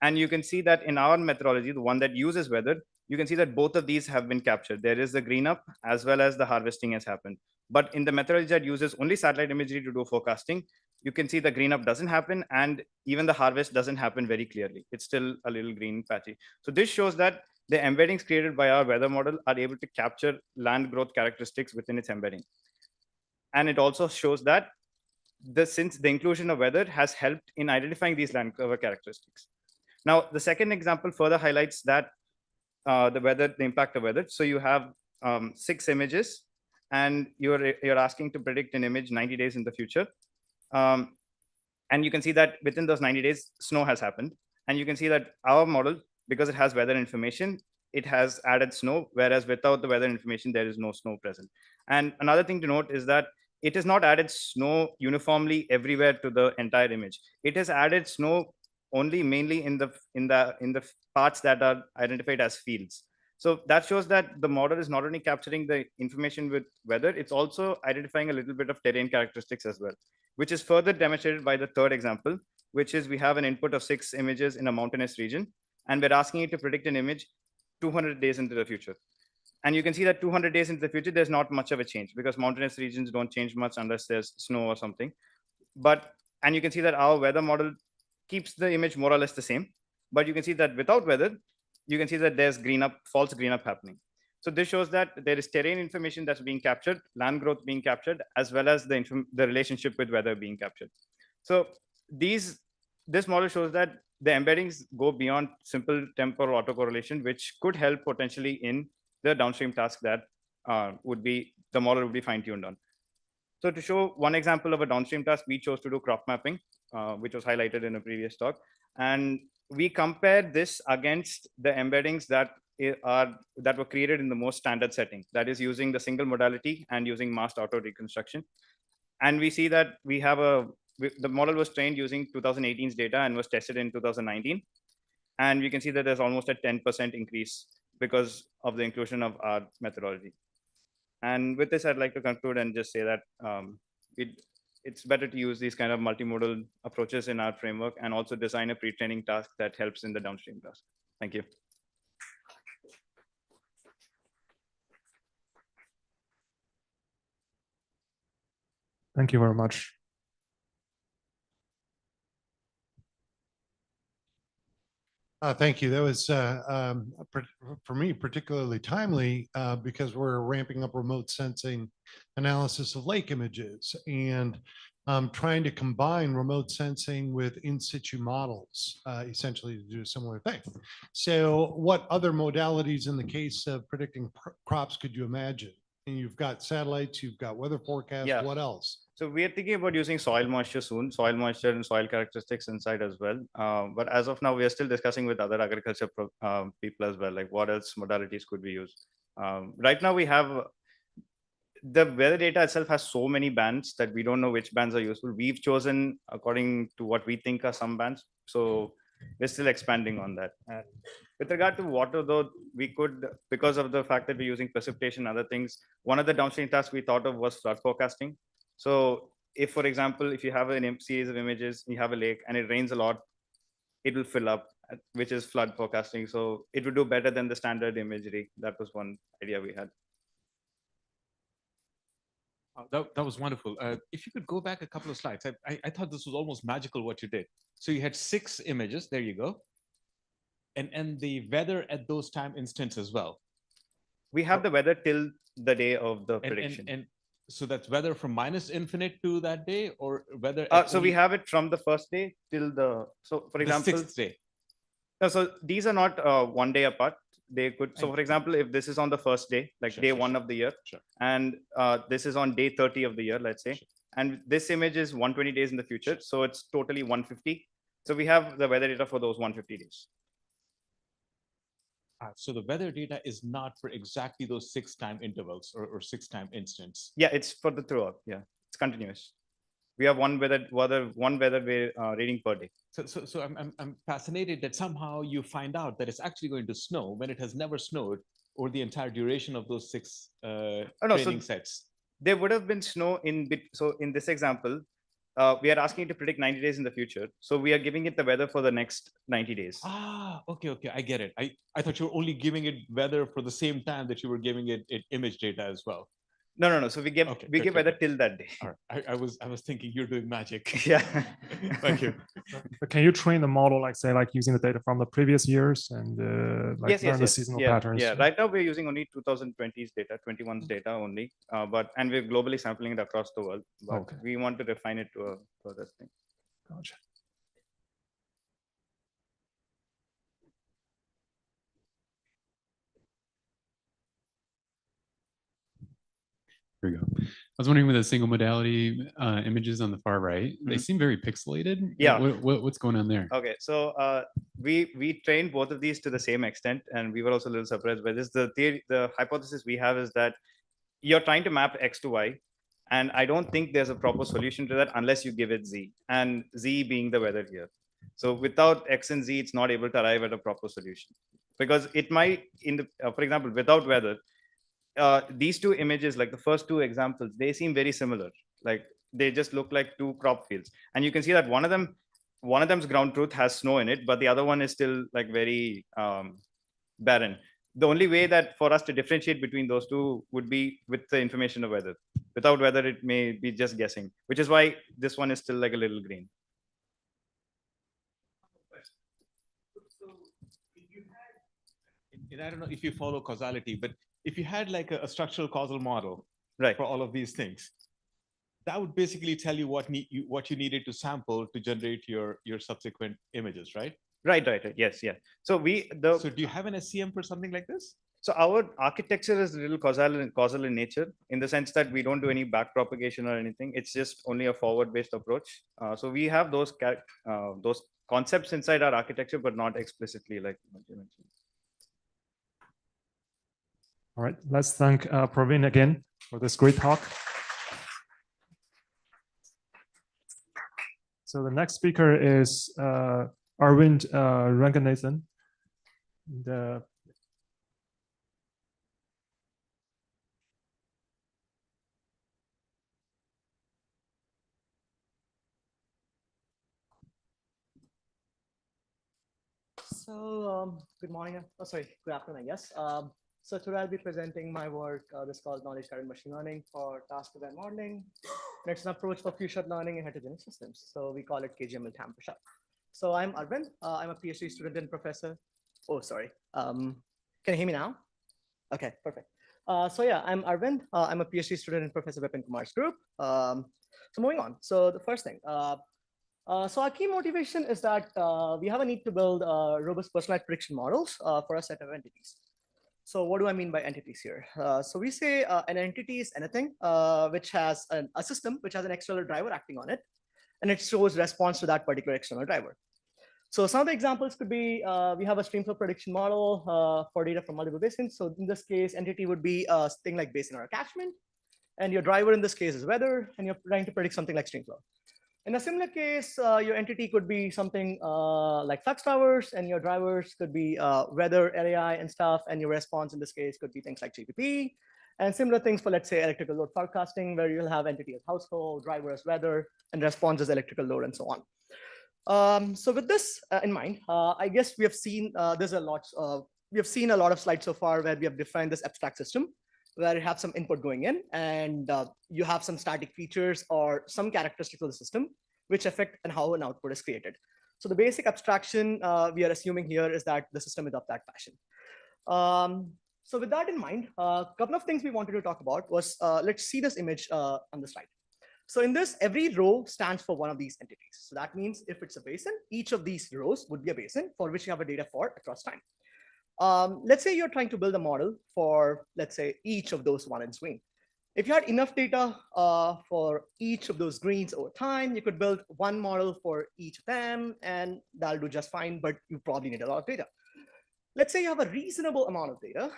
And you can see that in our methodology, the one that uses weather, you can see that both of these have been captured. There is the green up as well as the harvesting has happened. But in the methodology that uses only satellite imagery to do forecasting, you can see the green up doesn't happen, and even the harvest doesn't happen very clearly. It's still a little green patchy. So this shows that the embeddings created by our weather model are able to capture land growth characteristics within its embedding. And it also shows that since the inclusion of weather has helped in identifying these land cover characteristics. Now, the second example further highlights that the impact of weather. So you have 6 images, and you're asking to predict an image 90 days in the future. And you can see that within those 90 days, snow has happened. And you can see that our model, because it has weather information, it has added snow, whereas without the weather information, there is no snow present. And another thing to note is that it has not added snow uniformly everywhere to the entire image. It has added snow only mainly in the parts that are identified as fields. So that shows that the model is not only capturing the information with weather, it's also identifying a little bit of terrain characteristics as well, which is further demonstrated by the third example, which is we have an input of 6 images in a mountainous region, and we're asking it to predict an image 200 days into the future. And you can see that 200 days into the future, there's not much of a change because mountainous regions don't change much unless there's snow or something. And you can see that our weather model keeps the image more or less the same, but you can see that without weather, you can see that there's false green up happening. So this shows that there is terrain information that's being captured, land growth being captured, as well as the relationship with weather being captured. So this model shows that the embeddings go beyond simple temporal autocorrelation, which could help potentially in the downstream task that the model would be fine-tuned on. So to show one example of a downstream task, we chose to do crop mapping, which was highlighted in a previous talk. And we compared this against the embeddings that were created in the most standard setting, that is using the single modality and using masked auto reconstruction. And we see that the model was trained using 2018's data and was tested in 2019. And we can see that there's almost a 10% increase because of the inclusion of our methodology. And with this, I'd like to conclude and just say that it's better to use these kind of multimodal approaches in our framework and also design a pre-training task that helps in the downstream task. Thank you. Thank you very much. Thank you. That was, for me, particularly timely because we're ramping up remote sensing analysis of lake images and trying to combine remote sensing with in situ models, essentially to do a similar thing. So what other modalities in the case of predicting crops could you imagine? And you've got satellites, you've got weather forecasts, what else? So we are thinking about using soil moisture soon, soil moisture and soil characteristics inside as well. But as of now, we are still discussing with other agriculture people as well, like what else modalities could we use. Right now we have, the weather data itself has so many bands that we don't know which bands are useful. We've chosen according to what we think are some bands. So we're still expanding on that. And with regard to water though, we could, because of the fact that we're using precipitation and other things, one of the downstream tasks we thought of was flood forecasting. So if, for example, if you have a series of images, you have a lake and it rains a lot, it will fill up, which is flood forecasting. So it would do better than the standard imagery. That was one idea we had. That was wonderful. If you could go back a couple of slides, I thought this was almost magical what you did. So you had 6 images, there you go. And the weather at those time instants as well. We have the weather till the day of the prediction. And so that's weather from -infinite to that day, or weather? So we have it from the first day till so for example, the 6th day. No, so these are not one day apart. They could, so for example, if this is on the first day, like day 1 of the year, and this is on day 30 of the year, let's say, and this image is 120 days in the future. So it's totally 150. So we have the weather data for those 150 days. So the weather data is not for exactly those 6 time intervals or 6 time instants. Yeah, it's for the throughout. Yeah, it's continuous. We have one weather reading per day. So I'm fascinated that somehow you find out that it's actually going to snow when it has never snowed over the entire duration of those 6 training sets. There would have been snow so in this example, we are asking it to predict 90 days in the future. So we are giving it the weather for the next 90 days. Okay, I get it. I thought you were only giving it weather for the same time that you were giving it image data as well. No. So we give weather till that day. All right. I was thinking you're doing magic. Yeah. Thank you. But can you train the model, like say, like using the data from the previous years and like learn the seasonal patterns? Yeah, right now we're using only 2020's data, 21's data only, and we're globally sampling it across the world. But we want to refine it to a further thing. Gotcha. Here we go. I was wondering with the single modality images on the far right, they seem very pixelated. Yeah. What's going on there? Okay, so we trained both of these to the same extent, and we were also a little surprised by this. The theory, the hypothesis we have is that you're trying to map X to Y, and I don't think there's a proper solution to that unless you give it Z, and Z being the weather here. So without X and Z, it's not able to arrive at a proper solution, because it might, for example, without weather, these two images, like the first two examples, they seem very similar. Like they just look like two crop fields, and you can see that one of them's ground truth has snow in it, but the other one is still like very barren. The only way that for us to differentiate between those two would be with the information of weather. Without weather, it may be just guessing, which is why this one is still like a little green. And I don't know if you follow causality, but if you had like a structural causal model, right, for all of these things, that would basically tell you what you needed to sample to generate your subsequent images, right? Right. Yes. Yeah. So do you have an SCM for something like this? So our architecture is a little causal in nature, in the sense that we don't do any back propagation or anything. It's just only a forward-based approach. So we have those concepts inside our architecture, but not explicitly like you mentioned. All right, let's thank Praveen again for this great talk. So the next speaker is Arvind Ranganathan. So good morning. Oh, sorry, good afternoon, I guess. So today I'll be presenting my work. This is called knowledge-guided machine learning for task-driven modeling. It's an approach for few-shot learning in heterogeneous systems. So we call it KGML TAM for short. So I'm Arvind. I'm a PhD student and professor. Oh, sorry. Can you hear me now? Okay, perfect. So yeah, I'm Arvind. I'm a PhD student in Professor Vipin Kumar's group. So moving on. So the first thing. So our key motivation is that we have a need to build robust personalized prediction models for a set of entities. So what do I mean by entities here? So we say an entity is anything which has a system which has an external driver acting on it, and it shows response to that particular external driver. So some of the examples could be, we have a streamflow prediction model for data from multiple basins. So in this case, entity would be a thing like basin or a catchment, and your driver in this case is weather, and you're trying to predict something like streamflow. In a similar case, your entity could be something like flux towers, and your drivers could be weather, LAI, and stuff, and your response in this case could be things like GPP, and similar things for, let's say, electrical load forecasting, where you'll have entity as household, driver as weather, and response as electrical load, and so on. So with this in mind, I guess we have seen we have seen a lot of slides so far where we have defined this abstract system, where you have some input going in, and you have some static features or some characteristics of the system which affect and how an output is created. So the basic abstraction we are assuming here is that the system is of that fashion. So with that in mind, a couple of things we wanted to talk about was, let's see this image on the slide. So in this, every row stands for one of these entities. So that means if it's a basin, each of these rows would be a basin for which you have a data for across time. Let's say you're trying to build a model for, let's say, each of those one in green. If you had enough data for each of those greens over time, you could build one model for each of them, and that'll do just fine, but you probably need a lot of data. let's say you have a reasonable amount of data,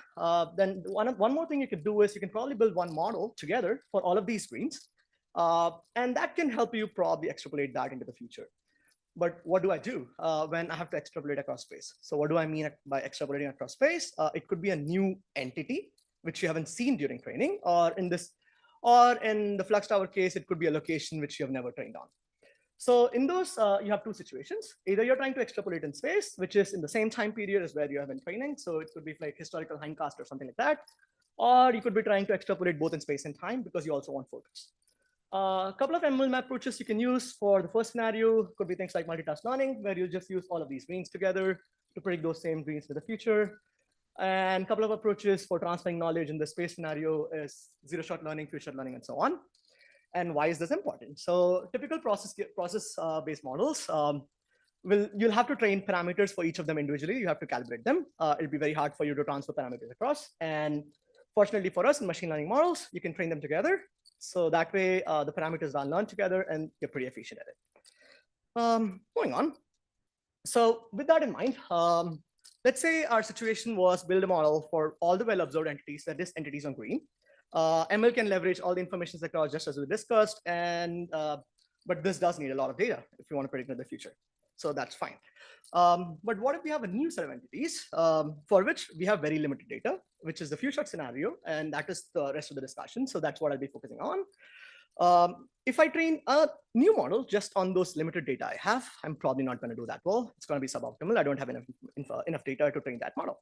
then one more thing you could do is you can probably build one model together for all of these screens. And that can help you probably extrapolate that into the future. But what do I do when I have to extrapolate across space? So what do I mean by extrapolating across space? It could be a new entity, which you haven't seen during training, or in the Flux Tower case, it could be a location which you have never trained on. So in those, you have two situations. Either you're trying to extrapolate in space, which is in the same time period as where you have been training. So it could be like historical hindcast or something like that. Or you could be trying to extrapolate both in space and time because you also want focus. A couple of ML approaches you can use for the first scenario could be things like multitask learning, where you just use all of these greens together to predict those same greens for the future. And a couple of approaches for transferring knowledge in the space scenario is zero-shot learning, few-shot learning, and so on. And why is this important? So typical process-based models, you'll have to train parameters for each of them individually. You have to calibrate them. It'll be very hard for you to transfer parameters across. And fortunately for us in machine learning models, you can train them together. So that way, the parameters are learned together and you're pretty efficient at it. Going on. So with that in mind, let's say our situation was build a model for all the well-observed entities, that is entities on green. ML can leverage all the information across just as we discussed, but this does need a lot of data if you want to predict in the future. So that's fine. But what if we have a new set of entities for which we have very limited data, which is the few-shot scenario, and that is the rest of the discussion. So that's what I'll be focusing on. If I train a new model just on those limited data I have, I'm probably not going to do that well. It's going to be suboptimal. I don't have enough data to train that model.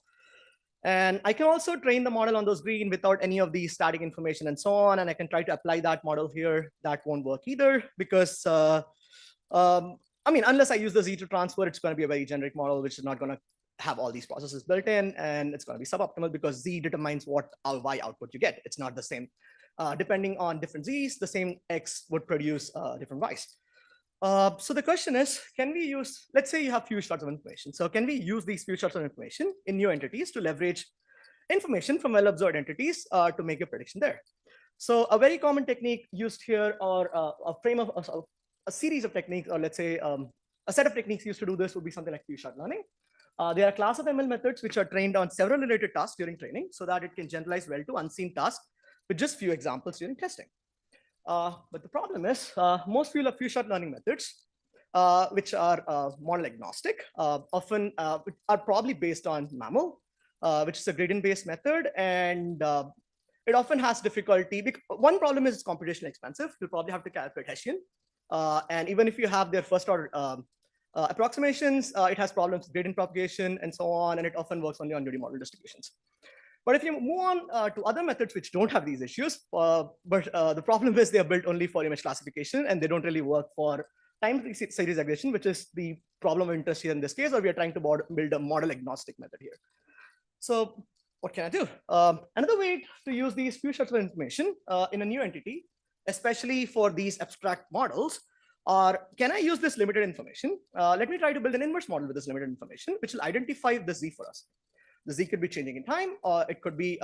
And I can also train the model on those green without any of the static information and so on. And I can try to apply that model here. That won't work either because, I mean, unless I use the Z2 transfer, it's going to be a very generic model, which is not going to have all these processes built in. And it's going to be suboptimal because Z determines what Y output you get. It's not the same. Depending on different Z's, the same X would produce different Y's. So the question is, can we use, let's say you have few shots of information. So can we use these few shots of information in new entities to leverage information from well-observed entities to make a prediction there? So a very common technique used here, or a series of techniques, or let's say a set of techniques used to do this would be something like few-shot learning. There are a class of ML methods which are trained on several related tasks during training so that it can generalize well to unseen tasks with just few examples during testing. But the problem is most few-shot learning methods, which are model agnostic, often are probably based on MAML, which is a gradient-based method. And it often has difficulty. One problem is it's computationally expensive. You'll probably have to calculate Hessian. And even if you have their first order approximations, it has problems with gradient propagation and so on. And it often works only on UD model distributions. But if you move on to other methods which don't have these issues, but the problem is they are built only for image classification and they don't really work for time series aggregation, which is the problem of interest here in this case, or we are trying to build a model agnostic method here. So what can I do? Another way to use these few shots of information in a new entity, especially for these abstract models, or can I use this limited information? Let me try to build an inverse model with this limited information, which will identify the Z for us. The Z could be changing in time, or it could be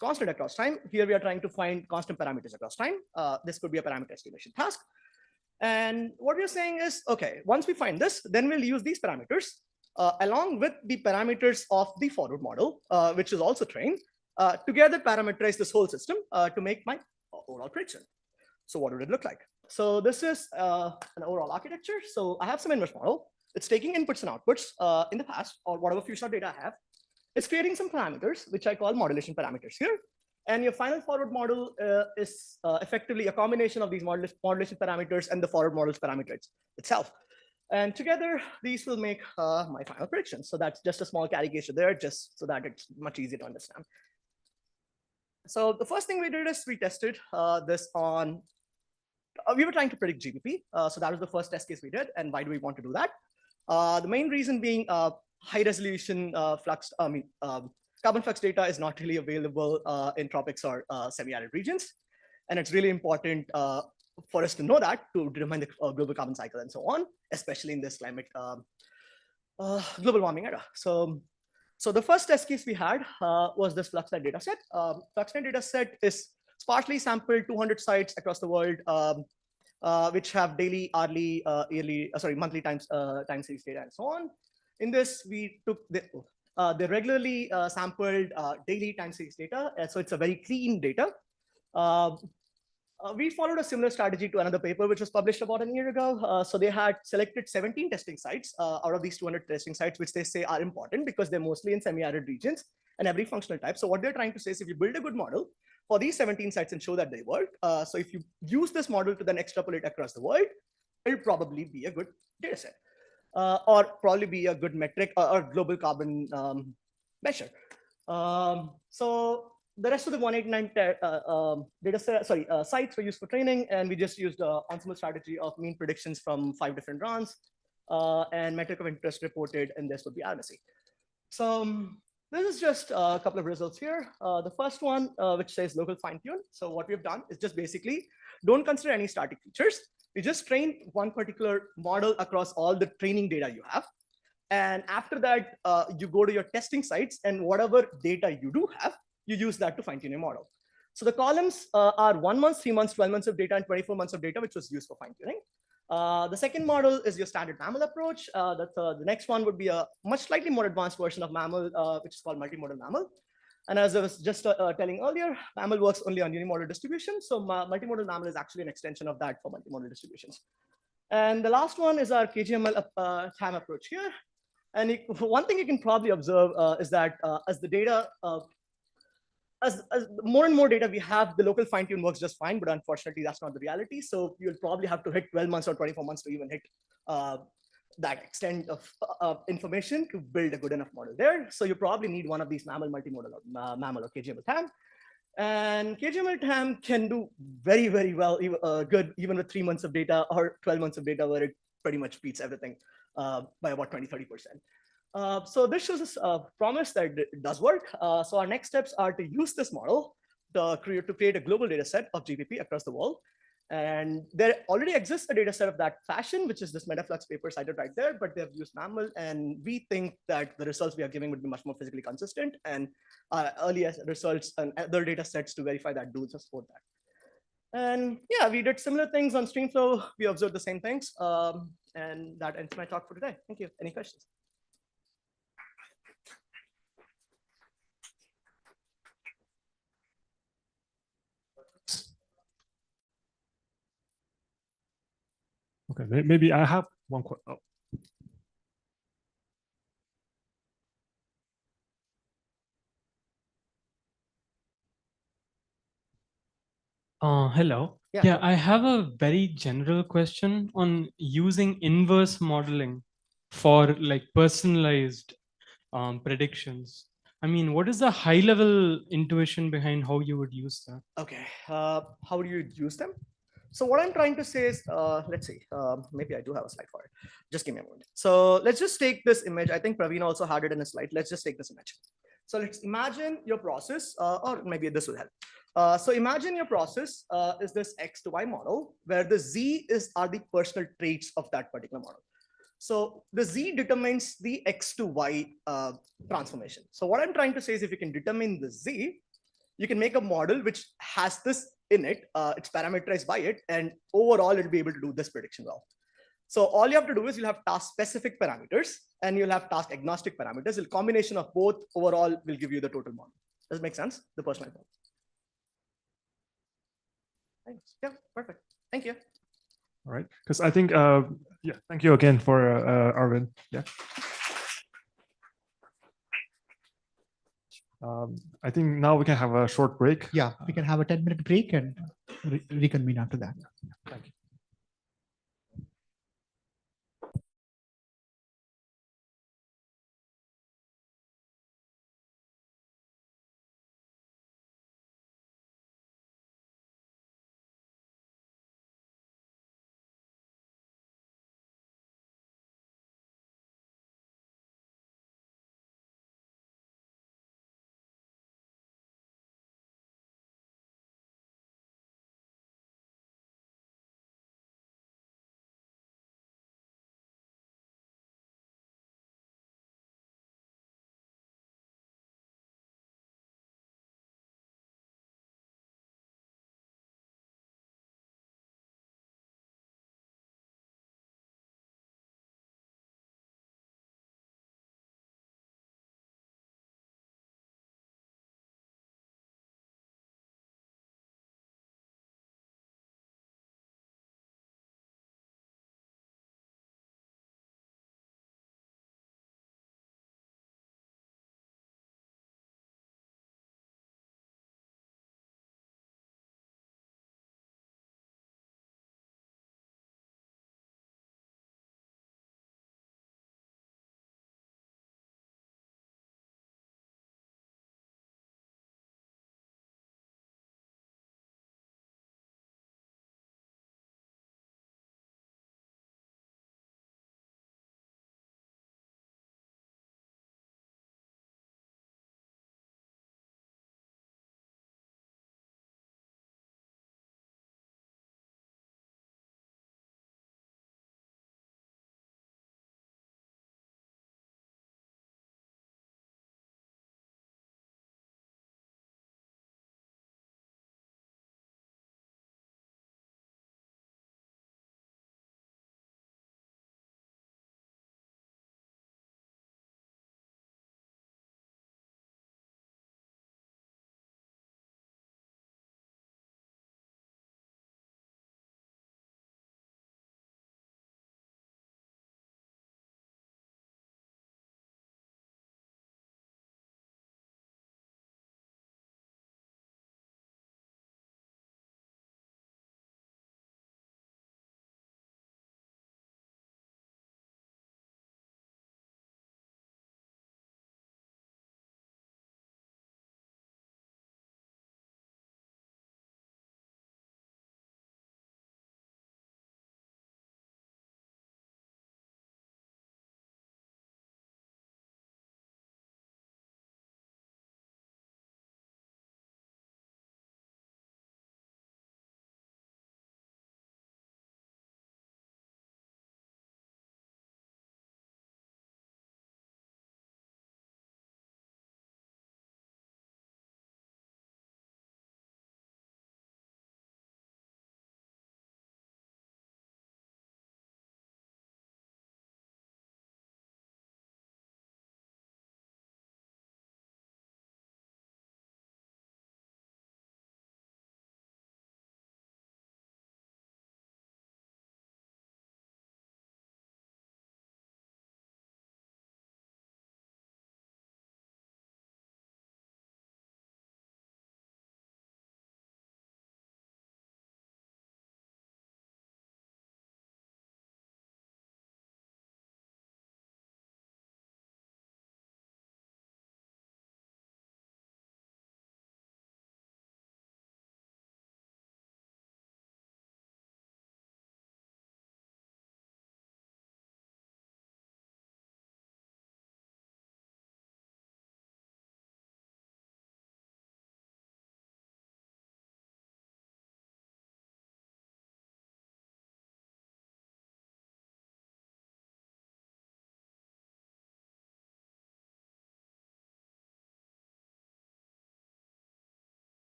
constant across time. Here we are trying to find constant parameters across time. This could be a parameter estimation task. And what we're saying is, okay, once we find this, then we'll use these parameters along with the parameters of the forward model, which is also trained, together parameterize this whole system to make my overall prediction. So what would it look like? So this is an overall architecture. So I have some inverse model. It's taking inputs and outputs in the past, or whatever few-shot data I have. It's creating some parameters, which I call modulation parameters here. And your final forward model is effectively a combination of these modulation parameters and the forward model's parameters itself. And together, these will make my final prediction. So that's just a small caricature there, just so that it's much easier to understand. So the first thing we did is we tested this on, we were trying to predict GBP. So that was the first test case we did. And why do we want to do that? The main reason being high resolution flux, carbon flux data is not really available in tropics or semi-arid regions. And it's really important for us to know that to determine the global carbon cycle and so on, especially in this climate global warming era. So the first test case we had was this FluxNet data set. FluxNet data set is sparsely sampled 200 sites across the world, which have daily, hourly, monthly time series data and so on. In this, we took the, They're regularly sampled daily time series data. So it's a very clean data. We followed a similar strategy to another paper, which was published about a year ago. So they had selected 17 testing sites out of these 200 testing sites, which they say are important because they're mostly in semi-arid regions and every functional type. So what they're trying to say is if you build a good model for these 17 sites and show that they work, so if you use this model to then extrapolate across the world, it'll probably be a good data set or probably be a good metric or global carbon measure. So the rest of the 189 sites were used for training, and we just used an ensemble strategy of mean predictions from 5 different runs and metric of interest reported, and this would be RMSE. So this is just a couple of results here. The first one, which says local fine tune. So what we've done is just basically don't consider any static features. We just train one particular model across all the training data you have. And after that, you go to your testing sites, and whatever data you do have, you use that to fine tune your model. So the columns are 1 month, 3 months, 12 months of data, and 24 months of data, which was used for fine tuning. The second model is your standard MAML approach. The next one would be a much slightly more advanced version of MAML, which is called multimodal MAML. And as I was just telling earlier, MAML works only on unimodal distributions. So multimodal MAML is actually an extension of that for multimodal distributions. And the last one is our KGML TAM approach here. And one thing you can probably observe is that as the data, as more and more data we have, the local fine tune works just fine, but unfortunately that's not the reality. So you'll probably have to hit 12 months or 24 months to even hit that extent of information to build a good enough model there. So you probably need one of these MAML multimodal MAML or KGML TAM. And KGML TAM can do very, very well, good even with 3 months of data or 12 months of data, where it pretty much beats everything by about 20–30%. So this shows us a promise that it does work. So our next steps are to use this model to create a global data set of GPP across the world. And there already exists a data set of that fashion, which is this Metaflux paper cited right there, but they've used MAML. And we think that the results we are giving would be much more physically consistent. And early results and other data sets to verify that do support that. And yeah, we did similar things on Streamflow. We observed the same things. And that ends my talk for today. Thank you. Any questions? Okay, maybe I have one question. Hello. Yeah, I have a very general question on using inverse modeling for like personalized predictions. I mean, what is the high level intuition behind how you would use that? Okay, how do you use them? So what I'm trying to say is, let's see, maybe I do have a slide for it. Just give me a moment. So let's just take this image. I think Praveen also had it in a slide. Let's just take this image. So let's imagine your process, or maybe this will help. So imagine your process is this X to Y model, where the Z are the personal traits of that particular model. So the Z determines the X to Y transformation. So what I'm trying to say is if you can determine the Z, you can make a model which has this in it, it's parameterized by it, and overall it'll be able to do this prediction well. So all you have to do is you'll have task-specific parameters and you'll have task-agnostic parameters. The combination of both overall will give you the total model. Does it make sense? The personalized model. Thanks. Yeah, perfect. Thank you. All right, because I think, yeah, thank you again for Arvind. Yeah. I think now we can have a short break. Yeah, we can have a 10-minute break and reconvene after that. Thank you.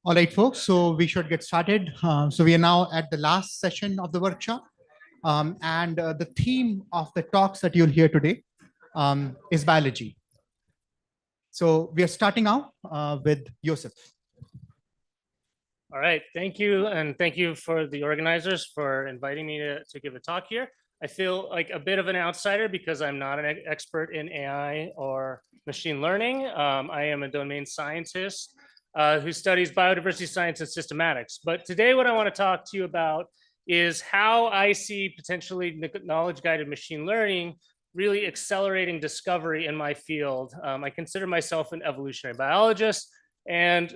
All right, folks, so we should get started. So we are now at the last session of the workshop. And the theme of the talks that you'll hear today is biology. So we are starting out with Joseph. All right, thank you. And thank you for the organizers for inviting me to give a talk here. I feel like a bit of an outsider because I'm not an expert in AI or machine learning. I am a domain scientist who studies biodiversity science and systematics. But today what I want to talk to you about is how I see potentially knowledge-guided machine learning really accelerating discovery in my field. I consider myself an evolutionary biologist, and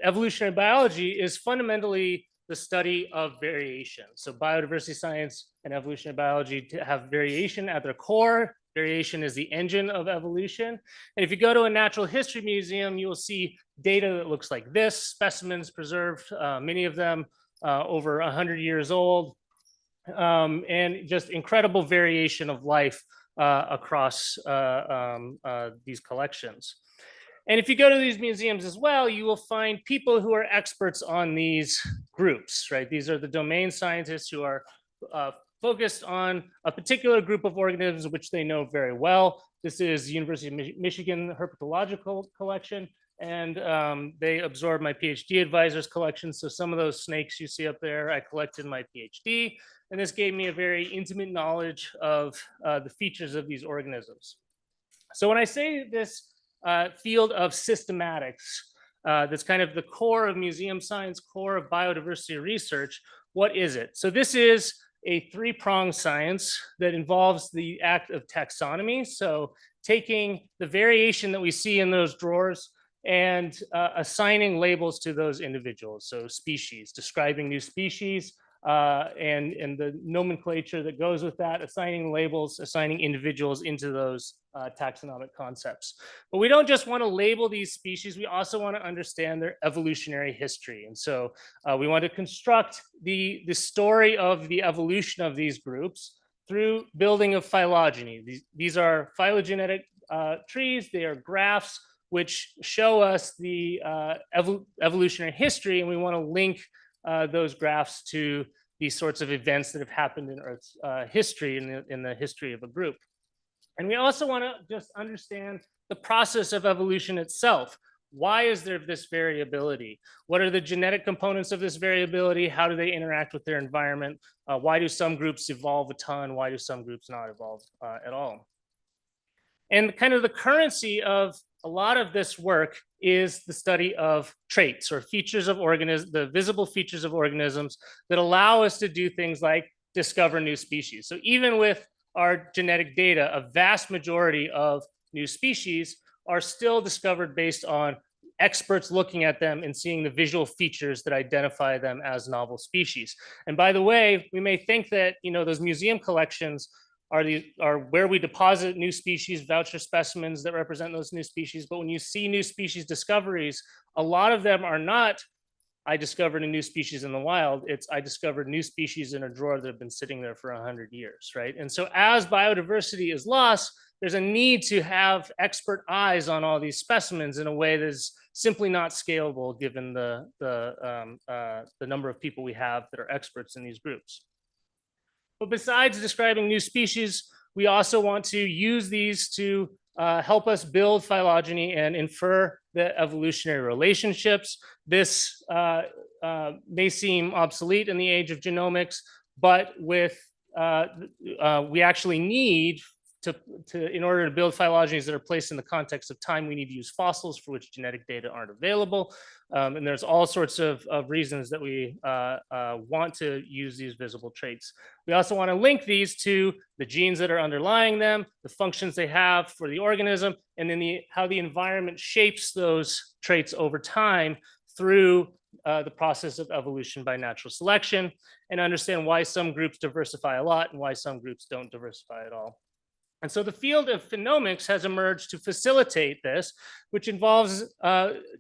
evolutionary biology is fundamentally the study of variation. So biodiversity science and evolutionary biology have variation at their core. Variation is the engine of evolution. And if you go to a natural history museum, you will see data that looks like this, specimens preserved, many of them over 100 years old, and just incredible variation of life across these collections. And if you go to these museums as well, you will find people who are experts on these groups, right? These are the domain scientists who are focused on a particular group of organisms which they know very well. This is University of Michigan Herpetological Collection, and they absorbed my PhD advisor's collection. So some of those snakes you see up there, I collected in my PhD, and this gave me a very intimate knowledge of the features of these organisms. So when I say this field of systematics, that's kind of the core of museum science, core of biodiversity research, what is it? So this is a three-pronged science that involves the act of taxonomy. So taking the variation that we see in those drawers and assigning labels to those individuals. So species, describing new species, and the nomenclature that goes with that, assigning labels, assigning individuals into those taxonomic concepts. But we don't just want to label these species, we also want to understand their evolutionary history. And so we want to construct the story of the evolution of these groups through building of phylogeny. These are phylogenetic trees, they are graphs which show us the evolutionary history, and we want to link those graphs to these sorts of events that have happened in Earth's history, in the history of a group. And we also want to just understand the process of evolution itself. Why is there this variability? What are the genetic components of this variability? How do they interact with their environment? Why do some groups evolve a ton? Why do some groups not evolve at all? And kind of the currency of a lot of this work is the study of traits or features of organisms, the visible features of organisms that allow us to do things like discover new species. So even with our genetic data, a vast majority of new species are still discovered based on experts looking at them and seeing the visual features that identify them as novel species. And by the way, we may think that, you know, those museum collections are where we deposit new species, voucher specimens that represent those new species. But when you see new species discoveries, a lot of them are not, I discovered a new species in the wild. It's, I discovered new species in a drawer that have been sitting there for 100 years, right? And so as biodiversity is lost, there's a need to have expert eyes on all these specimens in a way that is simply not scalable given the number of people we have that are experts in these groups. But besides describing new species, we also want to use these to help us build phylogeny and infer the evolutionary relationships. This may seem obsolete in the age of genomics, but with we actually need in order to build phylogenies that are placed in the context of time, we need to use fossils for which genetic data aren't available. And there's all sorts of reasons that we want to use these visible traits. We also want to link these to the genes that are underlying them, the functions they have for the organism, and then how the environment shapes those traits over time through the process of evolution by natural selection, and understand why some groups diversify a lot and why some groups don't diversify at all. And so the field of phenomics has emerged to facilitate this, which involves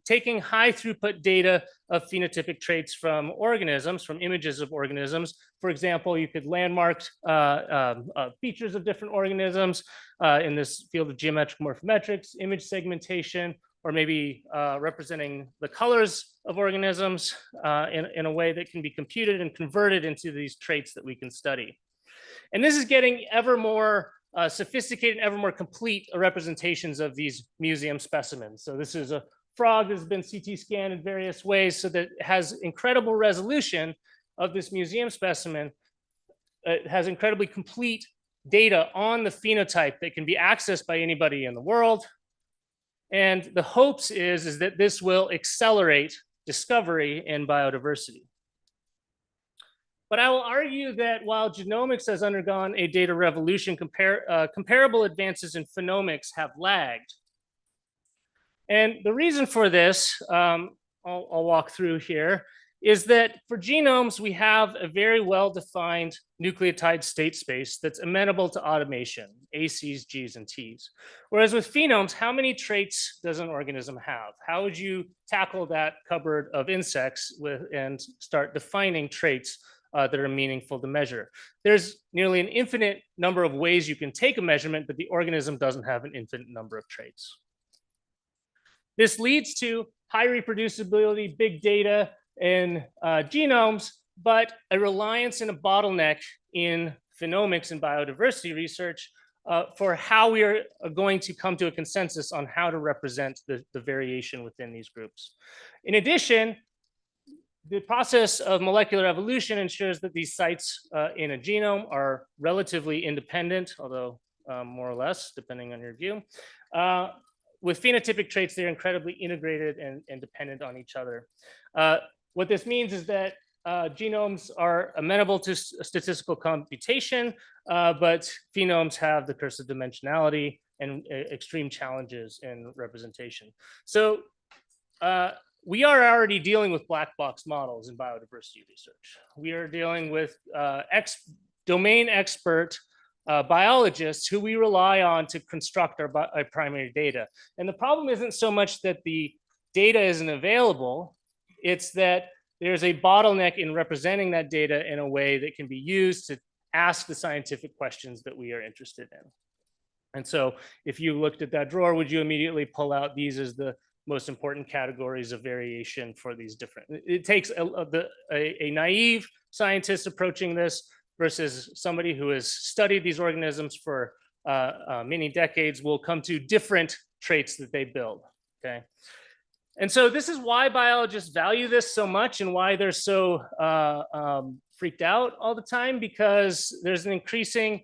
taking high throughput data of phenotypic traits from organisms, from images of organisms. For example, you could landmark features of different organisms in this field of geometric morphometrics, image segmentation, or maybe representing the colors of organisms in a way that can be computed and converted into these traits that we can study. And this is getting ever more sophisticated and ever more complete representations of these museum specimens. So this is a frog that's been CT scanned in various ways so that it has incredible resolution of this museum specimen. It has incredibly complete data on the phenotype that can be accessed by anybody in the world. And the hopes is that this will accelerate discovery in biodiversity. But I will argue that while genomics has undergone a data revolution, comparable advances in phenomics have lagged. And the reason for this, I'll walk through here, is that for genomes, we have a very well-defined nucleotide state space that's amenable to automation, A, C's, G's, and T's. Whereas with phenomes, how many traits does an organism have? How would you tackle that cupboard of insects and start defining traits that are meaningful to measure? There's nearly an infinite number of ways you can take a measurement, but the organism doesn't have an infinite number of traits. This leads to high reproducibility, big data, in genomes, but a reliance and a bottleneck in phenomics and biodiversity research for how we are going to come to a consensus on how to represent the variation within these groups. In addition, the process of molecular evolution ensures that these sites in a genome are relatively independent, although more or less, depending on your view. With phenotypic traits, they're incredibly integrated and dependent on each other. What this means is that genomes are amenable to statistical computation, but phenomes have the curse of dimensionality and extreme challenges in representation. So we are already dealing with black box models in biodiversity research. We are dealing with domain expert biologists who we rely on to construct our primary data. And the problem isn't so much that the data isn't available, it's that there's a bottleneck in representing that data in a way that can be used to ask the scientific questions that we are interested in. And so if you looked at that drawer, would you immediately pull out these as the most important categories of variation for these different? It takes a naive scientist approaching this versus somebody who has studied these organisms for many decades will come to different traits that they build, okay? And so this is why biologists value this so much and why they're so freaked out all the time, because there's an increasing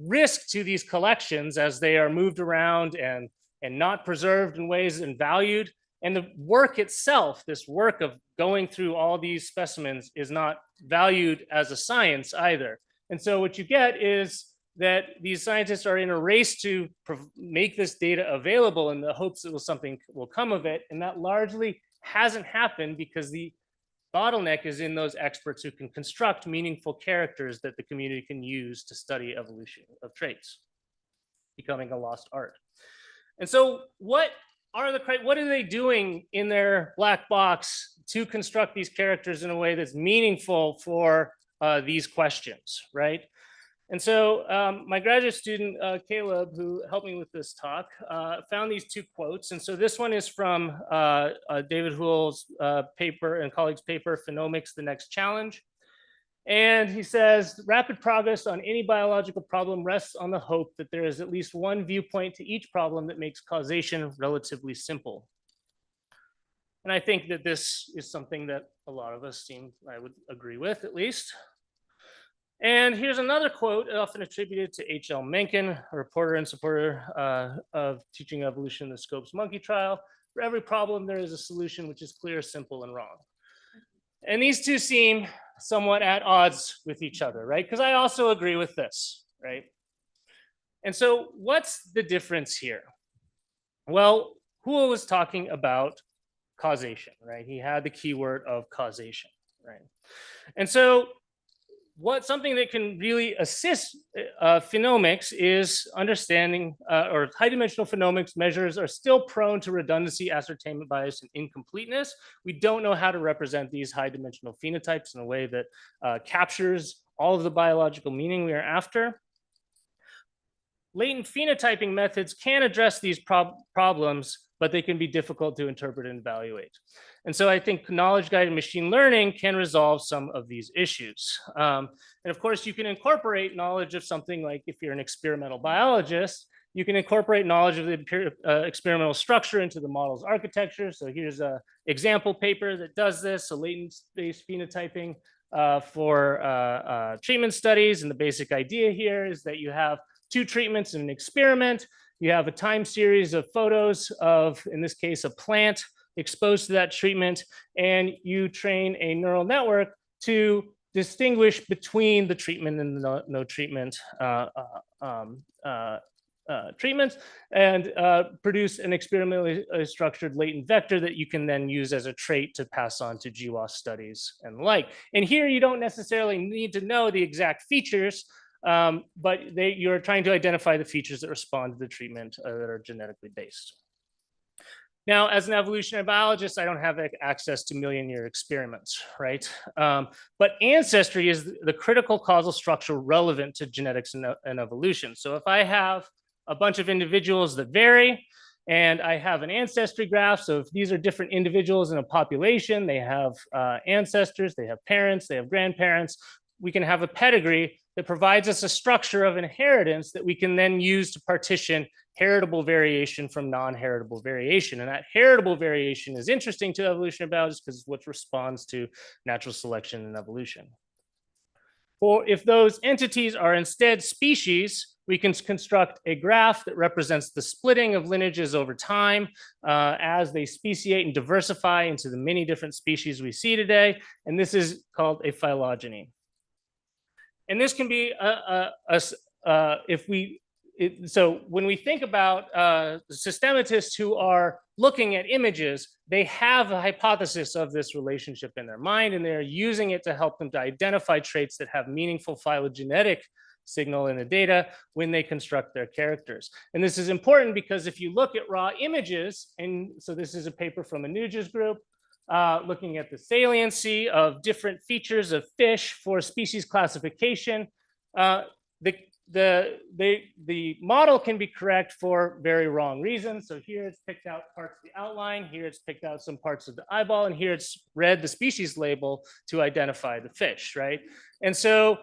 risk to these collections as they are moved around and not preserved in ways and valued. And the work itself, this work of going through all these specimens, is not valued as a science either. And so what you get is that these scientists are in a race to make this data available in the hopes that something will come of it. And that largely hasn't happened because the bottleneck is in those experts who can construct meaningful characters that the community can use to study evolution of traits, becoming a lost art. And so what are they doing in their black box to construct these characters in a way that's meaningful for these questions, right? And so my graduate student, Caleb, who helped me with this talk, found these two quotes. And so this one is from David Hull's paper and colleagues' paper, Phenomics, The Next Challenge. And he says, rapid progress on any biological problem rests on the hope that there is at least one viewpoint to each problem that makes causation relatively simple. And I think that this is something that a lot of us I would agree with, at least. And here's another quote often attributed to H.L. Mencken, a reporter and supporter of teaching evolution in the Scopes monkey trial. For every problem, there is a solution which is clear, simple, and wrong. And these two seem somewhat at odds with each other, right? Because I also agree with this, right? And so what's the difference here? Well, Hull was talking about causation, right? He had the keyword of causation, right? And so something that can really assist phenomics is understanding, or high dimensional phenomics measures are still prone to redundancy, ascertainment bias, and incompleteness. We don't know how to represent these high dimensional phenotypes in a way that captures all of the biological meaning we are after. Latent phenotyping methods can address these problems, but they can be difficult to interpret and evaluate. And so I think knowledge-guided machine learning can resolve some of these issues. And of course, you can incorporate knowledge of something like, if you're an experimental biologist, you can incorporate knowledge of the experimental structure into the model's architecture. So here's an example paper that does this, a latent-based phenotyping for treatment studies. And the basic idea here is that you have two treatments in an experiment. You have a time series of photos of, in this case, a plant exposed to that treatment, and you train a neural network to distinguish between the treatment and the no treatment treatments, and produce an experimentally structured latent vector that you can then use as a trait to pass on to GWAS studies and the like. And here you don't necessarily need to know the exact features, but you're trying to identify the features that respond to the treatment that are genetically based. Now, as an evolutionary biologist, I don't have access to million-year experiments, right? But ancestry is the critical causal structure relevant to genetics and evolution. So if I have a bunch of individuals that vary, and I have an ancestry graph, so if these are different individuals in a population, they have ancestors, they have parents, they have grandparents, we can have a pedigree that provides us a structure of inheritance that we can then use to partition heritable variation from non-heritable variation. And that heritable variation is interesting to evolutionary biologists because it's what responds to natural selection and evolution. Or if those entities are instead species, we can construct a graph that represents the splitting of lineages over time as they speciate and diversify into the many different species we see today. And this is called a phylogeny. And this can be so when we think about systematists who are looking at images, they have a hypothesis of this relationship in their mind, and they're using it to help them to identify traits that have meaningful phylogenetic signal in the data when they construct their characters. And this is important because if you look at raw images, and so this is a paper from Anuja's group, looking at the saliency of different features of fish for species classification, the model can be correct for very wrong reasons. So here it's picked out parts of the outline, here it's picked out some parts of the eyeball, and here it's read the species label to identify the fish, right? And so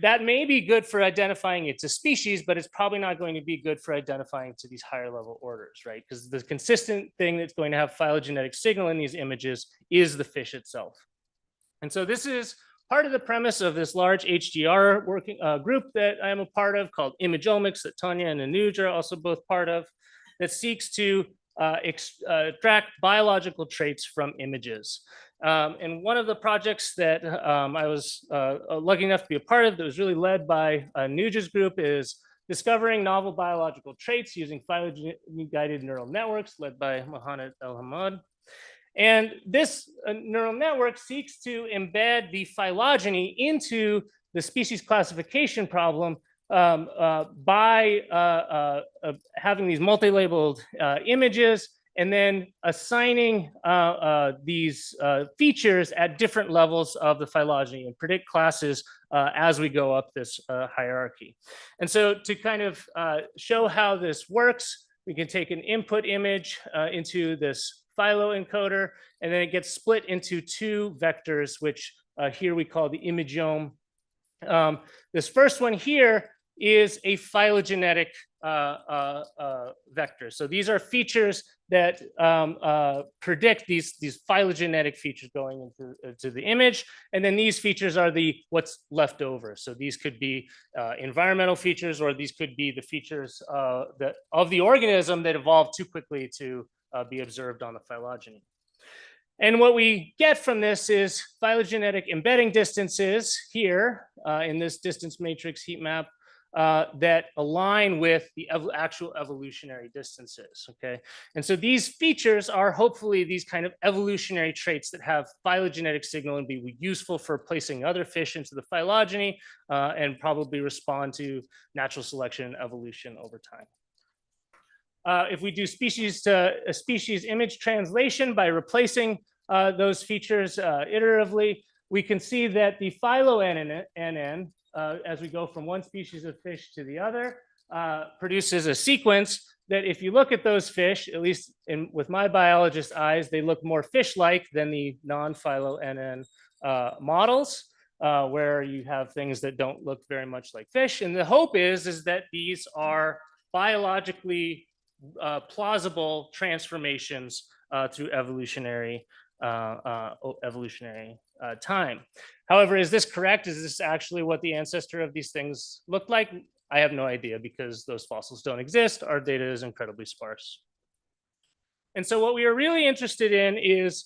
that may be good for identifying it to species, but it's probably not going to be good for identifying to these higher level orders, right? Because the consistent thing that's going to have phylogenetic signal in these images is the fish itself. And so this is part of the premise of this large HDR working group that I am a part of called Imageomics that Tanya and Anuj are also both part of, that seeks to extract biological traits from images. And one of the projects that I was lucky enough to be a part of that was really led by Anuja's group is discovering novel biological traits using phylogeny-guided neural networks led by Mohanad El-Hammad. And this neural network seeks to embed the phylogeny into the species classification problem by having these multi-labeled images and then assigning these features at different levels of the phylogeny and predict classes as we go up this hierarchy. And so to kind of show how this works, we can take an input image into this phylo encoder, and then it gets split into two vectors, which here we call the imageome. This first one here is a phylogenetic vector. So these are features that predict these phylogenetic features going into the image. And then these features are what's left over. So these could be environmental features, or these could be the features of the organism that evolved too quickly to be observed on the phylogeny. And what we get from this is phylogenetic embedding distances here in this distance matrix heat map that align with the actual evolutionary distances, okay? And so these features are hopefully these kind of evolutionary traits that have phylogenetic signal and be useful for placing other fish into the phylogeny and probably respond to natural selection and evolution over time. If we do species to species image translation by replacing those features iteratively, we can see that the phylo-NN, as we go from one species of fish to the other, produces a sequence that if you look at those fish, at least with my biologist eyes, they look more fish-like than the non-phylo-NN models, where you have things that don't look very much like fish. And the hope is that these are biologically plausible transformations through evolutionary time. However, is this correct? Is this actually what the ancestor of these things looked like? I have no idea because those fossils don't exist. Our data is incredibly sparse. And so what we are really interested in is,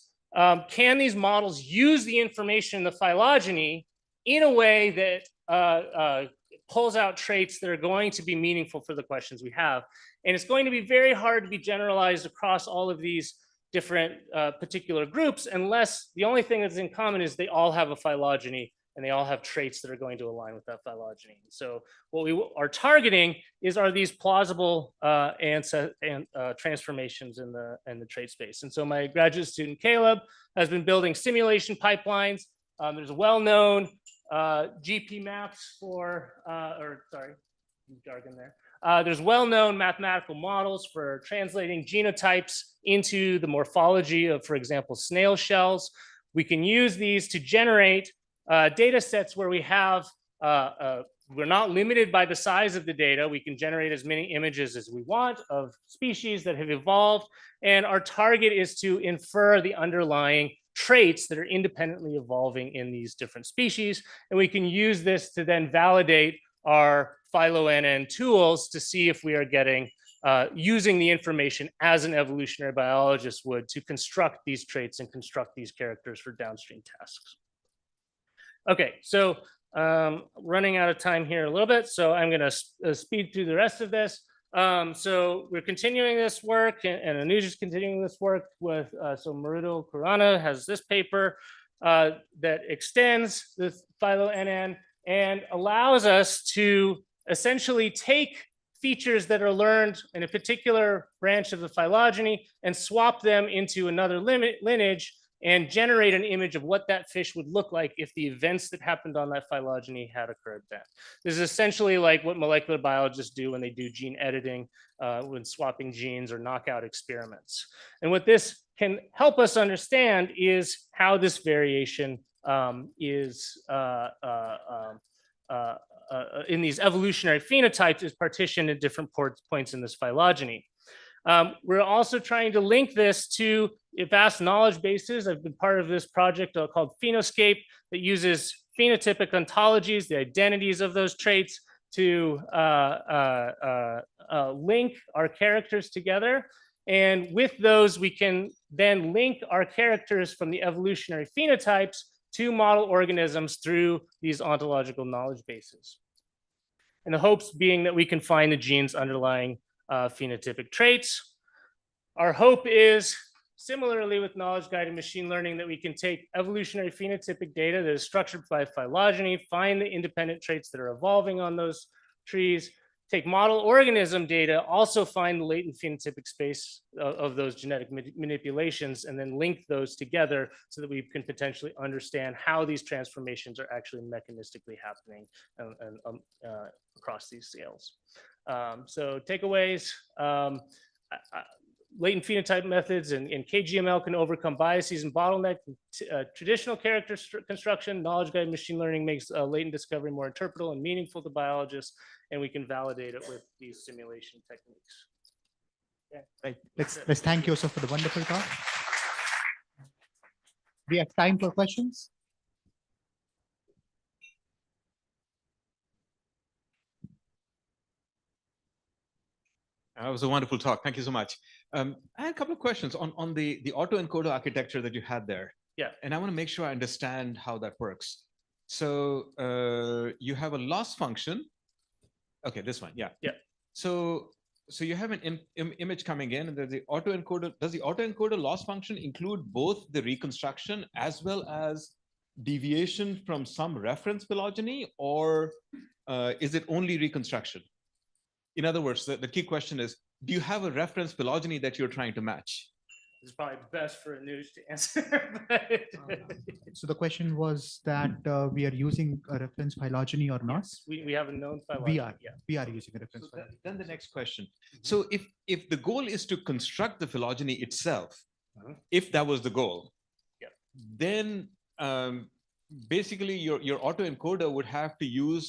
can these models use the information in the phylogeny in a way that pulls out traits that are going to be meaningful for the questions we have? And it's going to be very hard to be generalized across all of these different particular groups unless the only thing that's in common is they all have a phylogeny and they all have traits that are going to align with that phylogeny. So what we are targeting are these plausible transformations in the trait space. And so my graduate student Caleb has been building simulation pipelines. There's well-known GP maps for, jargon there. There's well-known mathematical models for translating genotypes into the morphology of, for example, snail shells. We can use these to generate data sets where we have, we're not limited by the size of the data. We can generate as many images as we want of species that have evolved. And our target is to infer the underlying traits that are independently evolving in these different species. And we can use this to then validate our phylo-NN tools to see if we are getting, using the information as an evolutionary biologist would to construct these traits and construct these characters for downstream tasks. Okay, so running out of time here a little bit, so I'm going to speed through the rest of this. So we're continuing this work, and Anuj is continuing this work with, so Maruto Kurana has this paper that extends the phylo-NN and allows us to essentially take features that are learned in a particular branch of the phylogeny and swap them into another lineage and generate an image of what that fish would look like if the events that happened on that phylogeny had occurred then. This is essentially like what molecular biologists do when they do gene editing, when swapping genes or knockout experiments. And what this can help us understand is how this variation is in these evolutionary phenotypes is partitioned at different points in this phylogeny. We're also trying to link this to vast knowledge bases. I've been part of this project called Phenoscape that uses phenotypic ontologies, the identities of those traits, to link our characters together. And with those, we can then link our characters from the evolutionary phenotypes to model organisms through these ontological knowledge bases. And the hopes being that we can find the genes underlying phenotypic traits. Our hope is, similarly with knowledge-guided machine learning, that we can take evolutionary phenotypic data that is structured by phylogeny, find the independent traits that are evolving on those trees, take model organism data, also find the latent phenotypic space of those genetic manipulations, and then link those together so that we can potentially understand how these transformations are actually mechanistically happening across these scales. So takeaways, latent phenotype methods and KGML can overcome biases and bottleneck traditional character construction. Knowledge-guided machine learning makes latent discovery more interpretable and meaningful to biologists, and we can validate it with these simulation techniques. Yeah. Right. Let's thank Joseph for the wonderful talk. We have time for questions. That was a wonderful talk. Thank you so much. I had a couple of questions on the autoencoder architecture that you had there. Yeah. And I want to make sure I understand how that works. So you have a loss function. Okay, this one. Yeah. Yeah. So you have an image coming in, and there's the autoencoder. Does the autoencoder loss function include both the reconstruction as well as deviation from some reference phylogeny, or is it only reconstruction? In other words, the key question is, do you have a reference phylogeny that you're trying to match? It's probably best for Anuj to answer. but- So the question was that we are using a reference phylogeny or not? We have a known We phylogeny. are, Yeah. we are using a reference So phylogeny. then the next question. So if the goal is to construct the phylogeny itself, if that was the goal, Yeah. then basically your autoencoder would have to use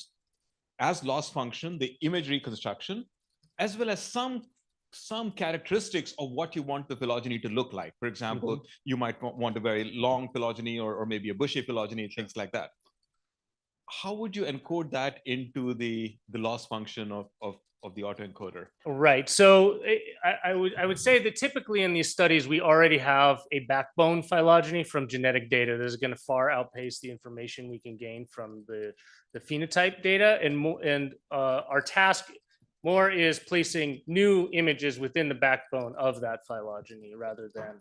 as loss function the image reconstruction, as well as some characteristics of what you want the phylogeny to look like. For example, you might want a very long phylogeny or maybe a bushy phylogeny, things like that. How would you encode that into the loss function of the autoencoder? Right. So I would say that typically in these studies, we already have a backbone phylogeny from genetic data that is going to far outpace the information we can gain from the phenotype data. And our task more is placing new images within the backbone of that phylogeny rather than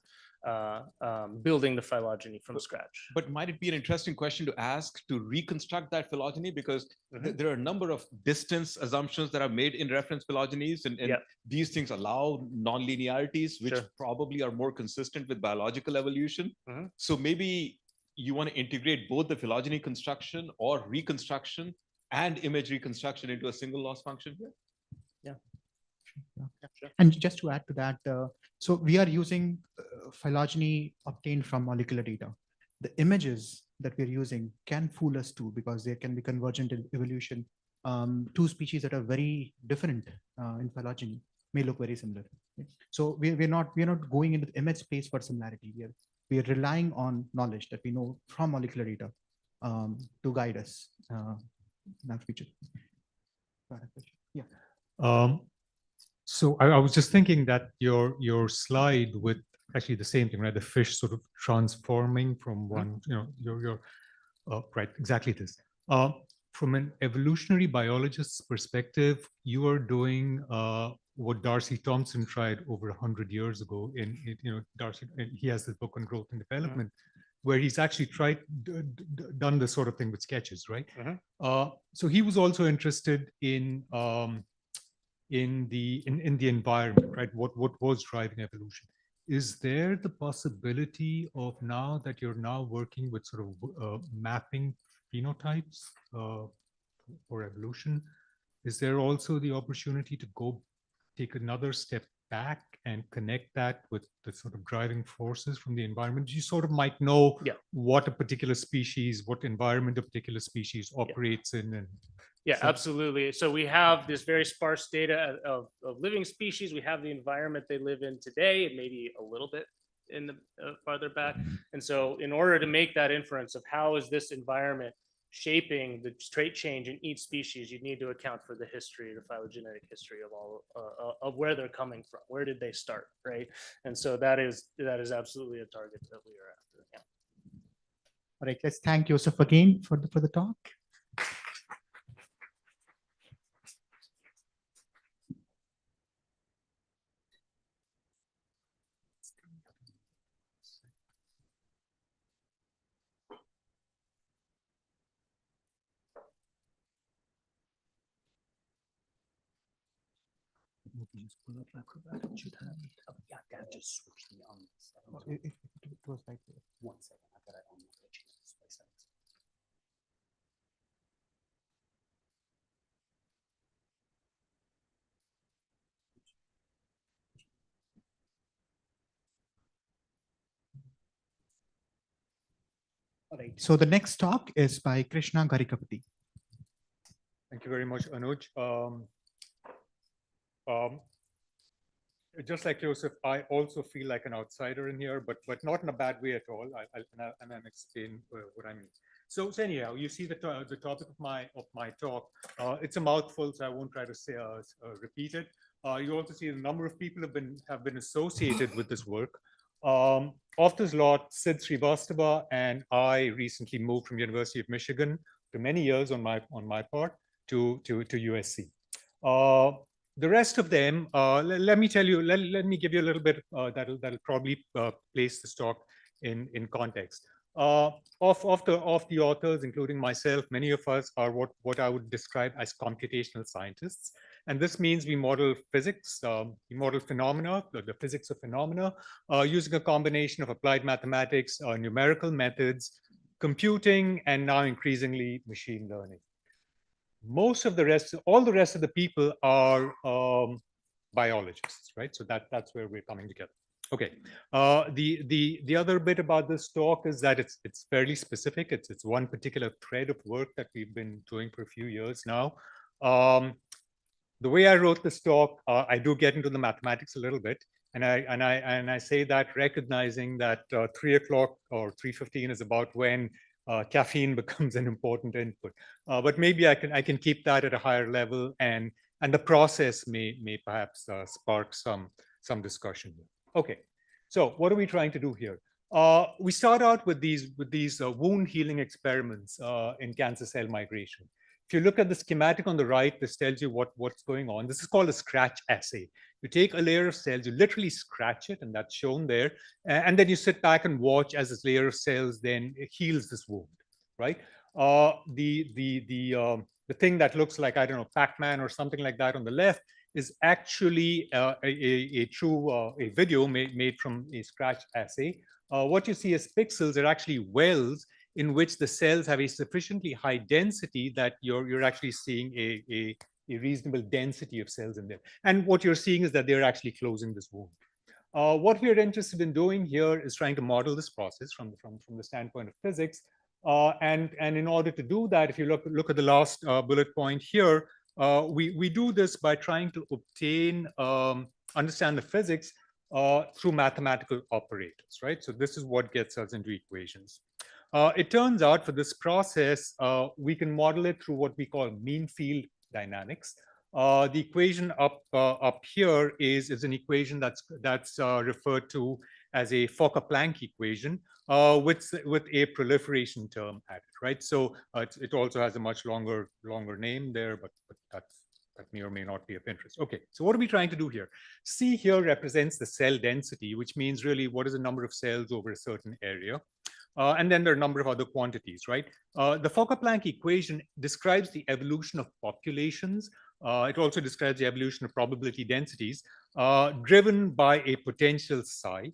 building the phylogeny from scratch. But might it be an interesting question to ask to reconstruct that phylogeny? Because there are a number of distance assumptions that are made in reference phylogenies, and these things allow non-linearities, which probably are more consistent with biological evolution. So maybe you want to integrate both the phylogeny construction or reconstruction and image reconstruction into a single loss function here? And just to add to that, so we are using phylogeny obtained from molecular data. The images that we're using can fool us too, because they can be convergent in evolution. Two species that are very different in phylogeny may look very similar. So we're not going into the image space for similarity. We are relying on knowledge that we know from molecular data to guide us in that feature. Yeah. So I was just thinking that your slide with actually the same thing, right? The fish sort of transforming from one, your right, exactly this. From an evolutionary biologist's perspective, you are doing what Darcy Thompson tried over 100 years ago. Darcy, and he has this book on growth and development, where he's actually done this sort of thing with sketches, right? So he was also interested in the environment, right? What was driving evolution? Is there the possibility of, now that you're now working with sort of mapping phenotypes for evolution, is there also the opportunity to take another step back and connect that with the sort of driving forces from the environment? You sort of might know what a particular species, what environment a particular species operates in, and yeah, absolutely. So we have this very sparse data of living species. We have the environment they live in today, and maybe a little bit in the farther back. And so in order to make that inference of how is this environment shaping the trait change in each species, you need to account for the history, the phylogenetic history of all of where they're coming from. Where did they start, right? And so that is absolutely a target that we are after. Yeah. All right, let's thank Joseph again for the talk. Just pull up Acrobat. It should have it. Oh, yeah, I gotta just switch the on. It was right there. 1 second, I got it on my page. All right. So the next talk is by Krishna Garikapati. Thank you very much, Anuj. Just like Joseph, I also feel like an outsider in here, but not in a bad way at all. I'll explain what I mean. So anyhow, you see the topic of my talk. It's a mouthful, so I won't try to say repeat it. You also see a number of people have been associated with this work. Of this lot, Sid Srivastava and I recently moved from University of Michigan to many years on my part to USC. The rest of them, let me tell you, let me give you a little bit that'll probably place this talk in context. Of the authors, including myself, many of us are what I would describe as computational scientists. And this means we model physics, we model phenomena, the physics of phenomena, using a combination of applied mathematics, numerical methods, computing, and now increasingly machine learning. Most of the rest, all the rest of the people are biologists, right? So that's where we're coming together. Okay. The other bit about this talk is that it's fairly specific. It's one particular thread of work that we've been doing for a few years now. The way I wrote this talk, I do get into the mathematics a little bit, and I say that recognizing that 3 o'clock or 3:15 is about when caffeine becomes an important input. But maybe I can keep that at a higher level, and the process may perhaps spark some discussion. Okay, so what are we trying to do here? We start out with these wound healing experiments in cancer cell migration. If you look at the schematic on the right, this tells you what's going on. This is called a scratch assay. You take a layer of cells, you literally scratch it, and that's shown there. And then you sit back and watch as this layer of cells then heals this wound, right? The thing that looks like, I don't know, Pac-Man or something like that on the left is actually a true video made from a scratch assay. What you see as pixels are actually wells in which the cells have a sufficiently high density that you're actually seeing a reasonable density of cells in there. And what you're seeing is that they're actually closing this wound. What we're interested in doing here is trying to model this process from the standpoint of physics. And in order to do that, if you look at the last bullet point here, we do this by trying to obtain, understand the physics through mathematical operators, right? So this is what gets us into equations. It turns out for this process, we can model it through what we call mean field dynamics. The equation up here is an equation that's referred to as a Fokker-Planck equation with a proliferation term added, right? So it also has a much longer name there, but that may or may not be of interest. Okay, so what are we trying to do here? C here represents the cell density, which means really what is the number of cells over a certain area. And then there are a number of other quantities, right? The Fokker-Planck equation describes the evolution of populations. It also describes the evolution of probability densities driven by a potential psi.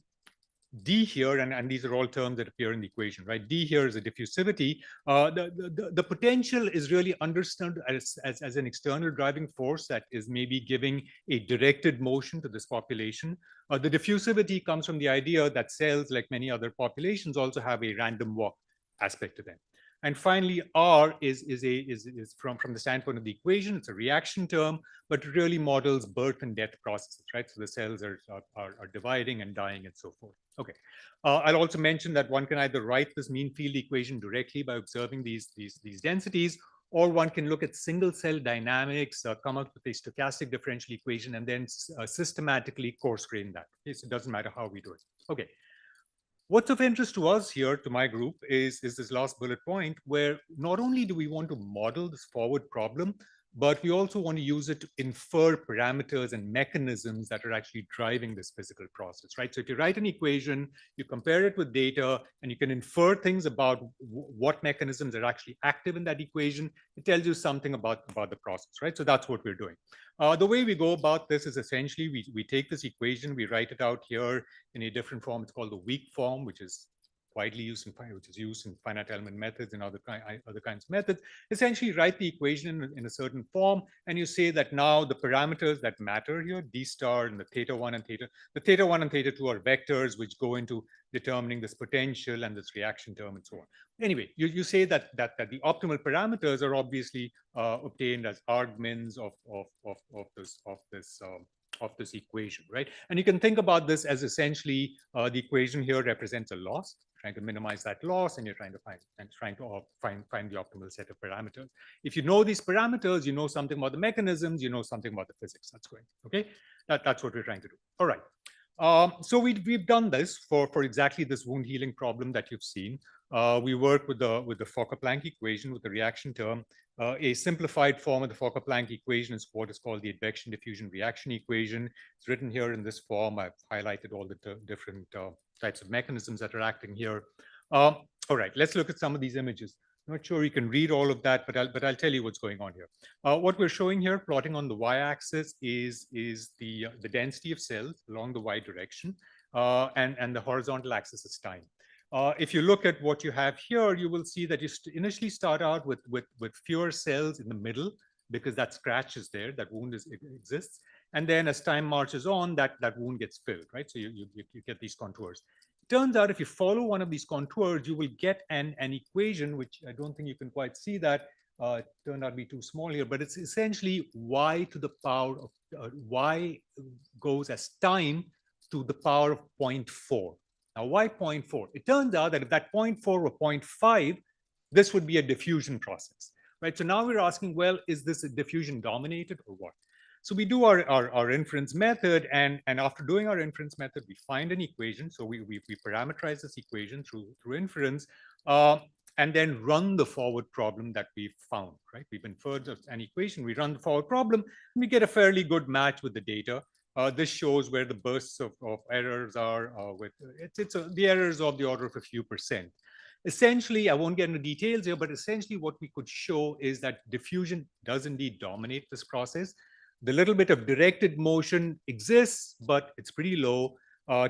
D here, and these are all terms that appear in the equation, right? D here is a diffusivity. The potential is really understood as an external driving force that is maybe giving a directed motion to this population. The diffusivity comes from the idea that cells, like many other populations, also have a random walk aspect to them. And finally, R is from the standpoint of the equation, it's a reaction term, but it really models birth and death processes, right? So the cells are dividing and dying and so forth. Okay. I'll also mention that one can either write this mean field equation directly by observing these densities, or one can look at single cell dynamics, come up with a stochastic differential equation, and then systematically coarse grain that. Okay, so it doesn't matter how we do it. Okay. What's of interest to us here, to my group, is this last bullet point, where not only do we want to model this forward problem, but we also want to use it to infer parameters and mechanisms that are actually driving this physical process, right? So if you write an equation, you compare it with data, and you can infer things about what mechanisms are actually active in that equation, it tells you something about the process, right? So that's what we're doing. The way we go about this is essentially we take this equation, we write it out here in a different form. It's called the weak form, which is widely used in finite element methods and other kinds of methods. Essentially, write the equation in a certain form, and you say that now the parameters that matter here, d star and the theta 1 and theta 2 are vectors which go into determining this potential and this reaction term and so on. Anyway, you say that the optimal parameters are obviously obtained as argmins of this equation, right? And you can think about this as essentially the equation here represents a loss, trying to minimize that loss, and you're trying to find the optimal set of parameters. If you know these parameters, you know something about the mechanisms, you know something about the physics. That's great. Okay, that's what we're trying to do. All right. So we've done this for exactly this wound healing problem that you've seen. We work with the Fokker-Planck equation with the reaction term. A simplified form of the Fokker-Planck equation is what is called the advection diffusion reaction equation. It's written here in this form. I've highlighted all the different types of mechanisms that are acting here. All right, let's look at some of these images. Not sure you can read all of that, but I'll tell you what's going on here. What we're showing here, plotting on the y-axis, is the density of cells along the y direction, and the horizontal axis is time. If you look at what you have here, you will see that you initially start out with fewer cells in the middle, because that scratch is there, that wound exists, and then as time marches on, that wound gets filled, right? So you get these contours. Turns out if you follow one of these contours, you will get an equation, which I don't think you can quite see that, turned out to be too small here, but it's essentially y to the power of, y goes as time to the power of 0.4. Now, why 0.4? It turns out that if that 0.4 were 0.5, this would be a diffusion process, right? So now we're asking, well, is this a diffusion dominated or what? So we do our inference method, and after doing our inference method, we find an equation. So we parameterize this equation through inference, and then run the forward problem that we found, right? We've inferred an equation, we run the forward problem, and we get a fairly good match with the data. This shows where the bursts of errors are. The errors of the order of a few percent. Essentially, I won't get into details here, but essentially what we could show is that diffusion does indeed dominate this process. The little bit of directed motion exists, but it's pretty low.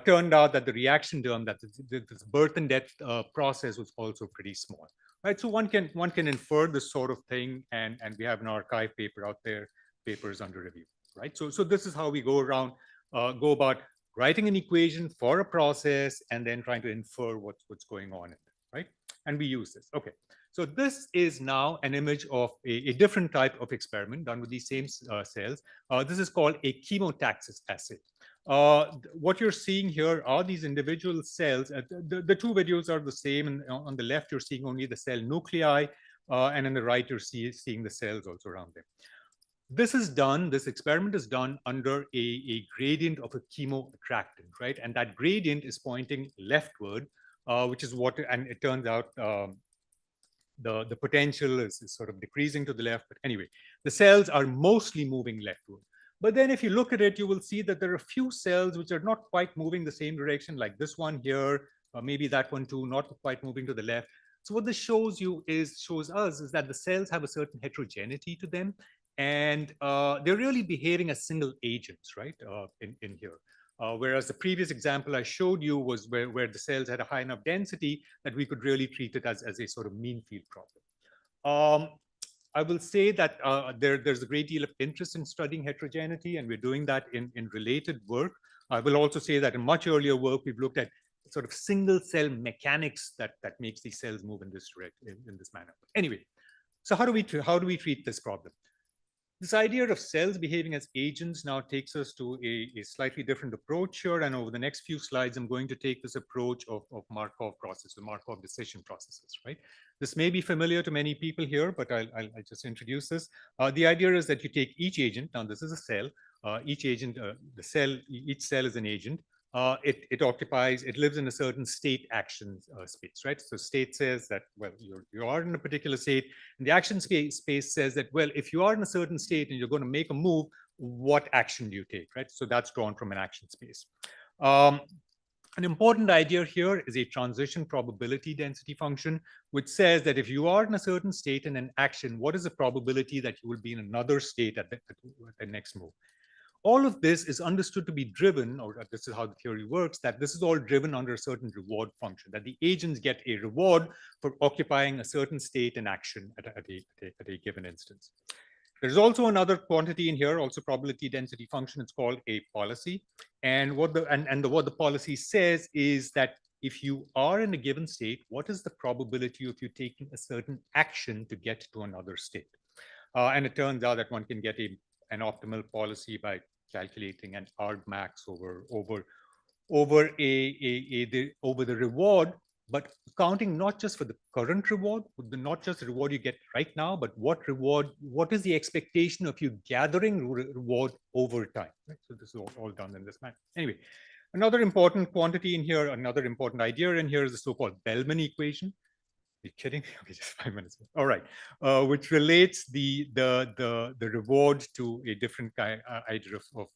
Turned out that the reaction term, that this birth and death process, was also pretty small, right? So one can infer this sort of thing, and we have an archive paper out there, papers under review, right? So this is how we go about writing an equation for a process and then trying to infer what's going on in it, right? And we use this. Okay. So this is now an image of a different type of experiment done with these same cells. This is called a chemotaxis assay. What you're seeing here are these individual cells. The two videos are the same. And on the left, you're seeing only the cell nuclei. And on the right, you're seeing the cells also around them. This experiment is done under a gradient of a chemoattractant, right? And that gradient is pointing leftward, which is what, and it turns out, the potential is sort of decreasing to the left. But anyway, the cells are mostly moving leftward. But then if you look at it, you will see that there are a few cells which are not quite moving the same direction, like this one here, or maybe that one too, not quite moving to the left. So what this shows us is that the cells have a certain heterogeneity to them, and they're really behaving as single agents, right, in here. Whereas the previous example I showed you was where the cells had a high enough density that we could really treat it as a sort of mean field problem. I will say that there's a great deal of interest in studying heterogeneity, and we're doing that in related work. I will also say that in much earlier work, we've looked at sort of single cell mechanics that makes these cells move in this manner. Anyway, so how do we treat this problem? This idea of cells behaving as agents now takes us to a slightly different approach here. And over the next few slides, I'm going to take this approach of Markov process, the Markov decision processes, right? This may be familiar to many people here, but I'll just introduce this. The idea is that you take each agent. Now, this is a cell. Each cell is an agent. It lives in a certain state action space, right? So state says that, well, you are in a particular state, and the action space says that, well, if you are in a certain state and you're going to make a move, what action do you take, right? So that's drawn from an action space. An important idea here is a transition probability density function, which says that if you are in a certain state in an action, what is the probability that you will be in another state at the next move? All of this is understood to be driven, or this is how the theory works, that this is all driven under a certain reward function, that the agents get a reward for occupying a certain state in action at a given instance. There's also another quantity in here, also probability density function. It's called a policy. And what the policy says is that if you are in a given state, what is the probability of you taking a certain action to get to another state? And it turns out that one can get an optimal policy by calculating an argmax over the reward, but counting not just for the current reward, not just the reward you get right now, but what is the expectation of you gathering reward over time, right? So this is all done in this manner. Anyway, another important quantity in here, another important idea in here is the so-called Bellman equation. Are you kidding? Okay, just 5 minutes. All right, which relates the reward to a different idea of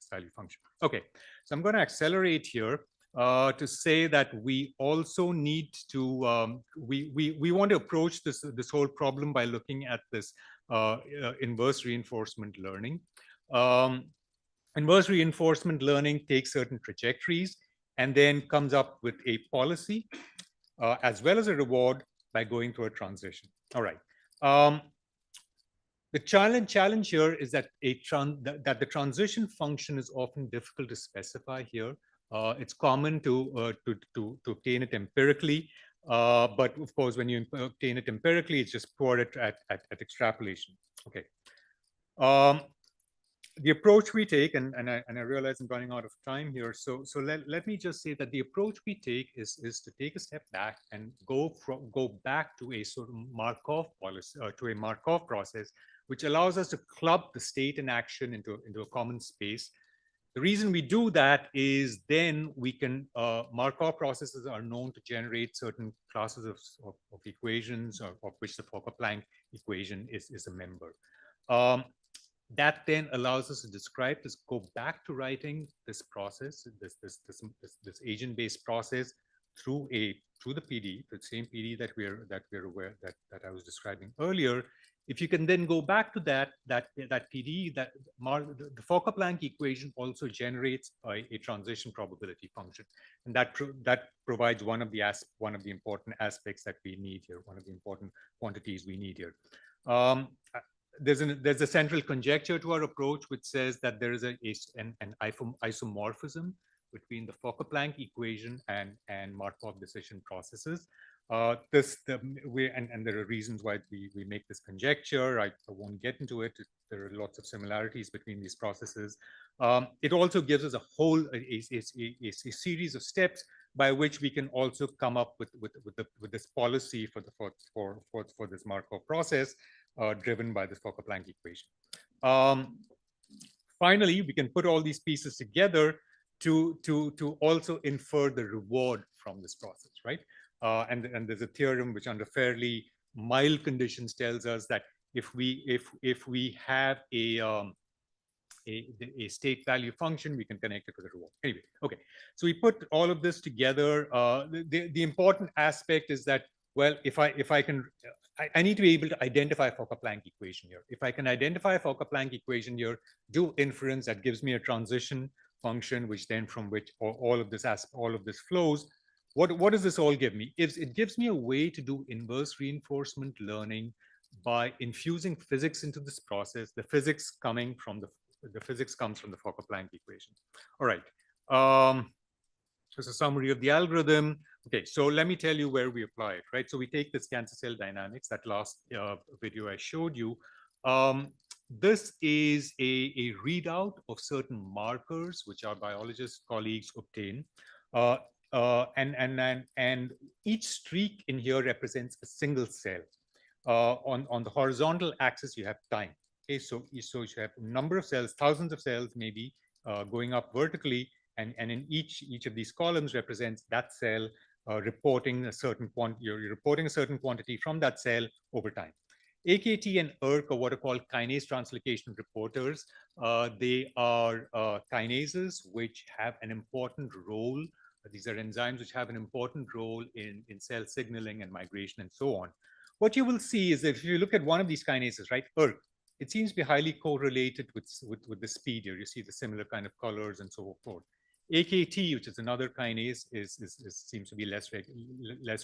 value function. Okay, so I'm going to accelerate here. to say that we also need to, we want to approach this whole problem by looking at this inverse reinforcement learning. Inverse reinforcement learning takes certain trajectories and then comes up with a policy as well as a reward by going through a transition. All right. The challenge here is that that the transition function is often difficult to specify here. It's common to obtain it empirically, but of course, when you obtain it empirically, it's just poor at extrapolation. Okay. The approach we take, and I realize I'm running out of time here, so let me just say that the approach we take is to take a step back and go back to a sort of Markov policy, to a Markov process, which allows us to club the state and action into a common space. The reason we do that is then we can, Markov processes are known to generate certain classes of equations, of which the Fokker-Planck equation is a member. That then allows us to describe this, go back to writing this process, this agent-based process through the PD, the same PD that we're aware that I was describing earlier. If you can then go back to that PD, the Fokker-Planck equation also generates a transition probability function, and that provides one of the important aspects that we need here, one of the important quantities we need here. There's a central conjecture to our approach, which says that there is an isomorphism between the Fokker-Planck equation and Markov decision processes. And there are reasons why we make this conjecture. I won't get into it. There are lots of similarities between these processes. It also gives us a series of steps by which we can also come up with this policy for this Markov process, driven by the Fokker-Planck equation. Finally, we can put all these pieces together to also infer the reward from this process, right? And there's a theorem which, under fairly mild conditions, tells us that if we have a state value function, we can connect it with a reward. Anyway, okay. So we put all of this together. The important aspect is that, well, if I can, I need to be able to identify a Fokker-Planck equation here. If I can identify a Fokker-Planck equation here, do inference, that gives me a transition function, which then from which all of this flows. What does this all give me? It gives me a way to do inverse reinforcement learning by infusing physics into this process. The physics comes from the Fokker-Planck equation. All right. Just a summary of the algorithm. Okay, so let me tell you where we apply it, right? So we take this cancer cell dynamics, that last video I showed you. This is a readout of certain markers which our biologist colleagues obtain. And each streak in here represents a single cell. On the horizontal axis, you have time. Okay, so you have a number of cells, thousands of cells maybe, going up vertically, and in each of these columns represents that cell reporting a certain quantity. You're reporting a certain quantity from that cell over time. AKT and ERK are what are called kinase translocation reporters. They are kinases which have an important role. These are enzymes which have an important role in cell signaling and migration and so on. What you will see is that if you look at one of these kinases, right, ERK, it seems to be highly correlated with the speed here. You see the similar kind of colors and so forth. AKT, which is another kinase, seems to be less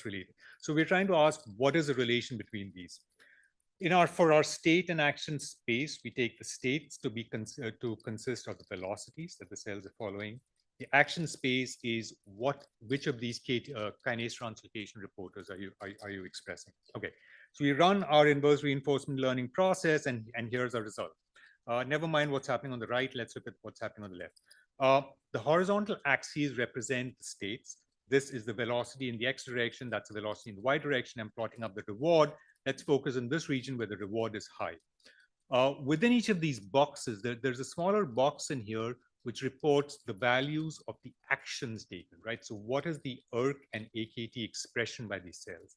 related. So we're trying to ask, what is the relation between these? For our state and action space, we take the states to consist of the velocities that the cells are following. The action space is which of these kinase translocation reporters are you expressing? Okay, so we run our inverse reinforcement learning process, and here's our result. Never mind what's happening on the right. Let's look at what's happening on the left. The horizontal axes represent the states. This is the velocity in the x direction. That's the velocity in the y direction. I'm plotting up the reward. Let's focus on this region where the reward is high. Within each of these boxes, there's a smaller box in here which reports the values of the actions taken, right? So what is the ERK and AKT expression by these cells?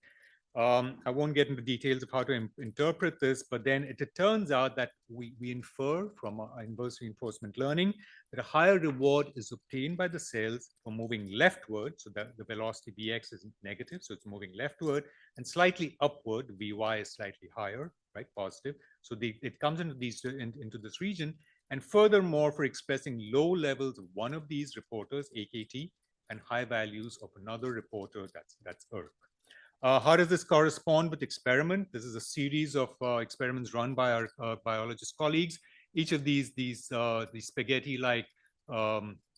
I won't get into details of how to interpret this, but then it turns out that we infer from our inverse reinforcement learning that a higher reward is obtained by the cells for moving leftward, so that the velocity Vx is negative, so it's moving leftward, and slightly upward, Vy is slightly higher, right, positive. So it comes into into this region, and furthermore, for expressing low levels of one of these reporters, AKT, and high values of another reporter, that's ERK. How does this correspond with experiment? This is a series of experiments run by our biologist colleagues. Each of these spaghetti-like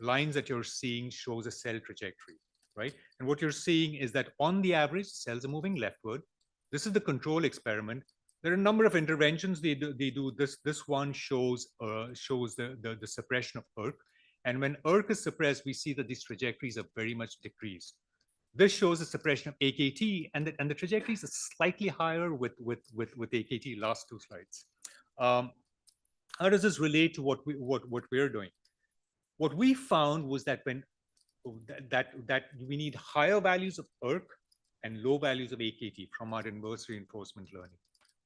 lines that you're seeing shows a cell trajectory, right? And what you're seeing is that on the average, cells are moving leftward. This is the control experiment. There are a number of interventions they do. This one shows the suppression of ERK. And when ERK is suppressed, we see that these trajectories are very much decreased. This shows the suppression of AKT, and the trajectories are slightly higher with AKT. Last two slides. How does this relate to what we're doing? What we found was that when that we need higher values of ERK and low values of AKT from our inverse reinforcement learning.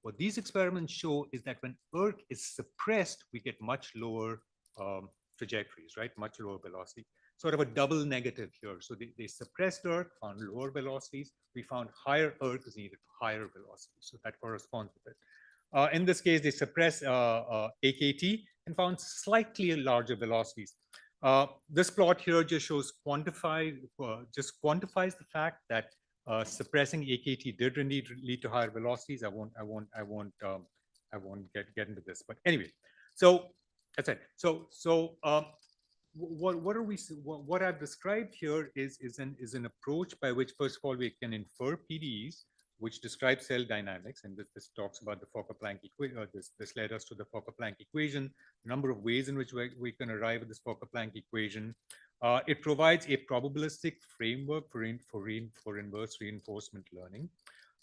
What these experiments show is that when ERK is suppressed, we get much lower trajectories, right? Much lower velocity. Sort of a double negative here. So they suppressed ERK, found lower velocities. We found higher ERK is needed for higher velocities. So that corresponds with it. In this case, they suppress AKT and found slightly larger velocities. This plot here just shows quantifies the fact that suppressing AKT did indeed lead to higher velocities. I won't get into this, but anyway. So that's it. What I've described here is an approach by which, first of all, we can infer PDEs, which describe cell dynamics, and this talks about the Fokker-Planck equation. This led us to the Fokker-Planck equation. A number of ways in which we can arrive at this Fokker-Planck equation. It provides a probabilistic framework for inverse reinforcement learning,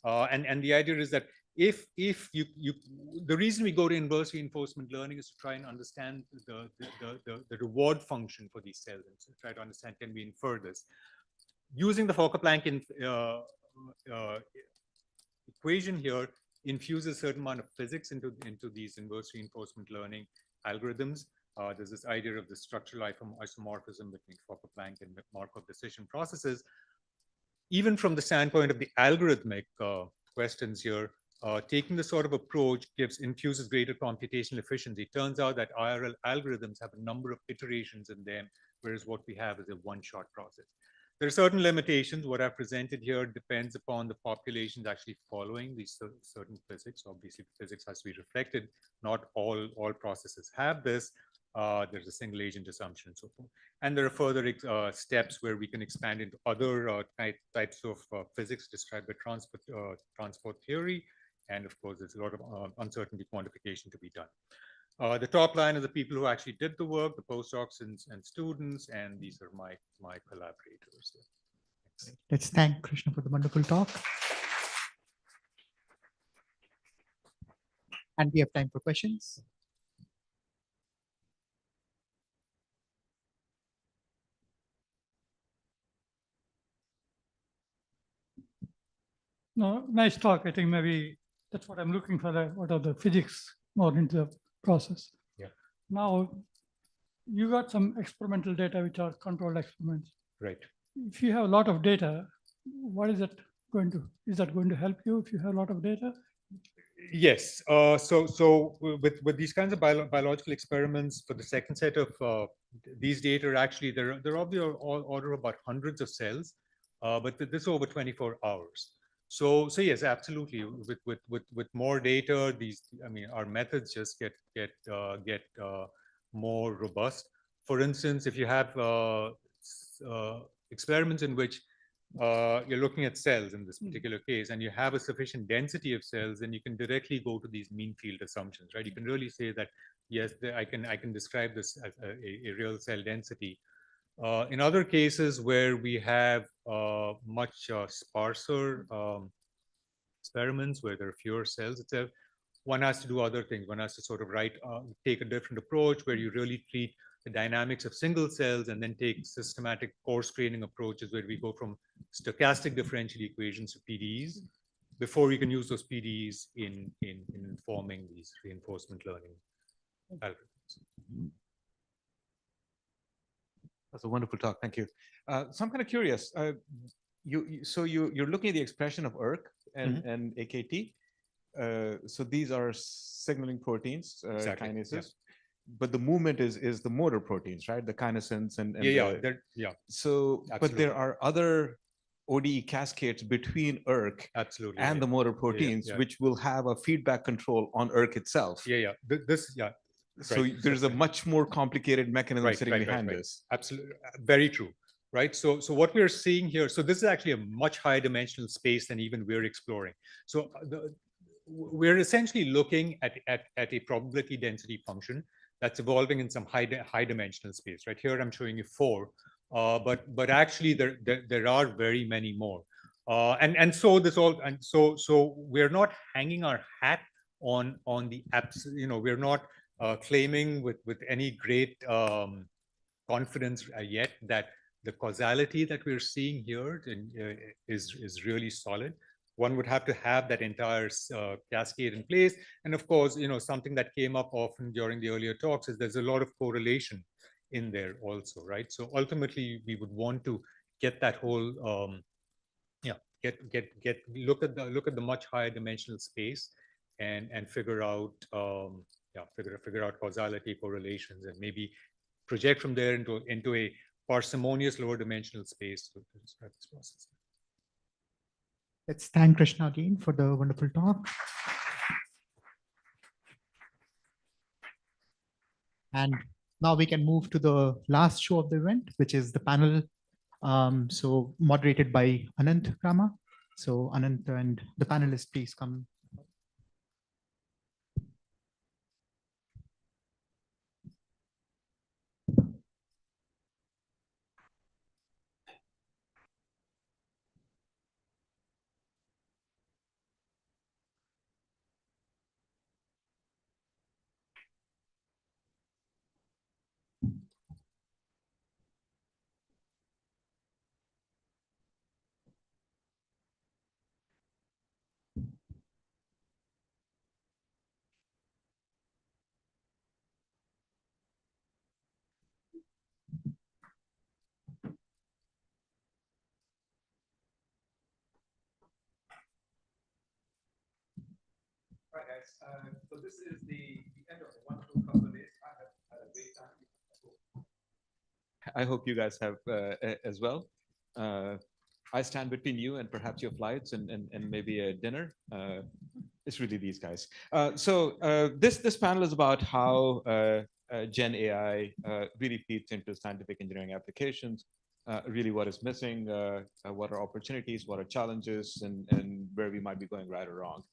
and the idea is that if the reason we go to inverse reinforcement learning is to try and understand the reward function for these cells, and so try to understand, can we infer this using the Fokker-Planck equation here infuses a certain amount of physics into these inverse reinforcement learning algorithms. There's this idea of the structural isomorphism between Fokker-Planck and Markov decision processes. Even from the standpoint of the algorithmic questions here, taking this sort of approach infuses greater computational efficiency. It turns out that IRL algorithms have a number of iterations in them, whereas what we have is a one-shot process. There are certain limitations. What I've presented here depends upon the populations actually following these certain physics. Obviously, physics has to be reflected. Not all processes have this. There's a single agent assumption and so forth. And there are further steps where we can expand into other types of physics described by transport theory. And of course, there's a lot of uncertainty quantification to be done. The top line are the people who actually did the work, the postdocs and students, and these are my collaborators. Let's thank Krishna for the wonderful talk. And we have time for questions. No, nice talk. I think maybe that's what I'm looking for. What are the physics more into the process? Yeah. Now, you got some experimental data which are controlled experiments. Right. If you have a lot of data, what is that going to? Is that going to help you if you have a lot of data? Yes. So with these kinds of biological experiments, for the second set of these data, actually they're of the order of about hundreds of cells, but this is over 24 hours. So yes, absolutely. With more data, our methods just get more robust. For instance, if you have experiments in which you're looking at cells in this particular case, and you have a sufficient density of cells, then you can directly go to these mean field assumptions, right? You can really say that yes, I can describe this as a real cell density. In other cases where we have much sparser experiments where there are fewer cells itself, one has to do other things. One has to sort of take a different approach where you really treat the dynamics of single cells and then take systematic coarse graining approaches where we go from stochastic differential equations to PDEs before you can use those PDEs in informing these reinforcement learning algorithms. That's a wonderful talk. Thank you. So I'm kind of curious. You're looking at the expression of ERK and AKT. So these are signaling proteins, Exactly, kinases. yeah. But the movement is the motor proteins, right? The kinesins and yeah. So, but there are other ODE cascades between ERK absolutely and the motor proteins, which will have a feedback control on ERK itself. So there's a much more complicated mechanism sitting behind this. Absolutely, very true. Right. So what we're seeing here, so this is actually a much higher dimensional space than even we're exploring. So we're essentially looking at a probability density function that's evolving in some high dimensional space. Right here, I'm showing you 4, but actually there are very many more. So we're not hanging our hat on the apps. We're not claiming with any great confidence yet that the causality that we're seeing here is really solid. One would have to have that entire cascade in place. And of course, something that came up often during the earlier talks is there's a lot of correlation in there also, right? So ultimately, we would want to get that whole, look at the much higher dimensional space and figure out, figure out causality, correlations, and maybe project from there into a parsimonious lower dimensional space to describe this process. Let's thank Krishna again for the wonderful talk. And now we can move to the last show of the event, which is the panel. So moderated by Anant Rama. So Anant and the panelists, please come. All right, guys. So this is the end of the wonderful couple of days. I have had a great time. I hope you guys have as well. I stand between you and perhaps your flights and maybe a dinner. It's really these guys. This panel is about how Gen AI really feeds into scientific engineering applications. Really what is missing, what are opportunities, what are challenges, and where we might be going right or wrong.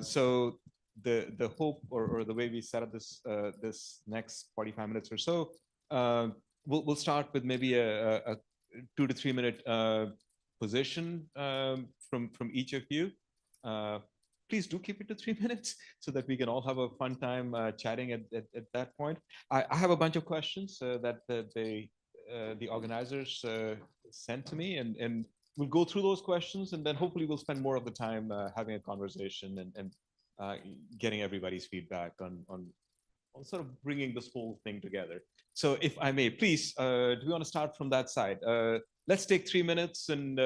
So the hope or the way we set up this this next 45 minutes or so, we'll start with maybe a 2 to 3 minute position from each of you. Please do keep it to 3 minutes so that we can all have a fun time chatting at that point. I have a bunch of questions that the organizers sent to me, and we'll go through those questions, and then hopefully we'll spend more of the time having a conversation and getting everybody's feedback on sort of bringing this whole thing together. So if I may, please, do we want to start from that side? Let's take 3 minutes, and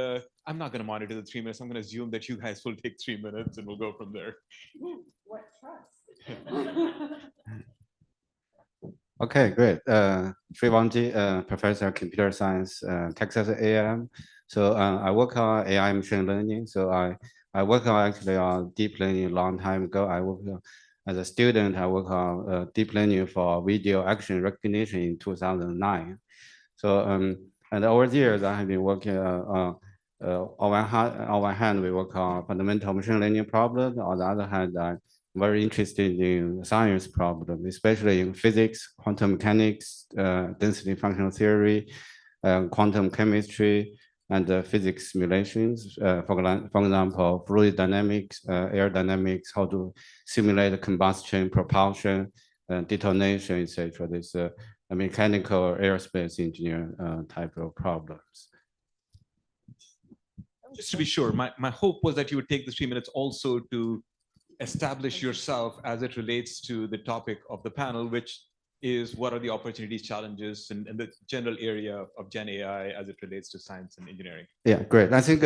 I'm not going to monitor the 3 minutes. I'm going to assume that you guys will take 3 minutes, and we'll go from there. What trust? Okay, great. Sri Wangji, Professor of Computer Science, Texas A&M. So I work on AI machine learning. So I work on actually on deep learning a long time ago. I work as a student. I work on deep learning for video action recognition in 2009. So and over the years I have been working on one hand we work on fundamental machine learning problems. On the other hand, I'm very interested in science problems, especially in physics, quantum mechanics, density functional theory, quantum chemistry, and physics simulations. For example, fluid dynamics, air dynamics, how to simulate combustion, propulsion, detonation, etc. This a mechanical aerospace engineer type of problems. just to be sure, my hope was that you would take the 3 minutes also to establish yourself as it relates to the topic of the panel, which is what are the opportunities, challenges, and the general area of Gen AI as it relates to science and engineering. Yeah, great. I think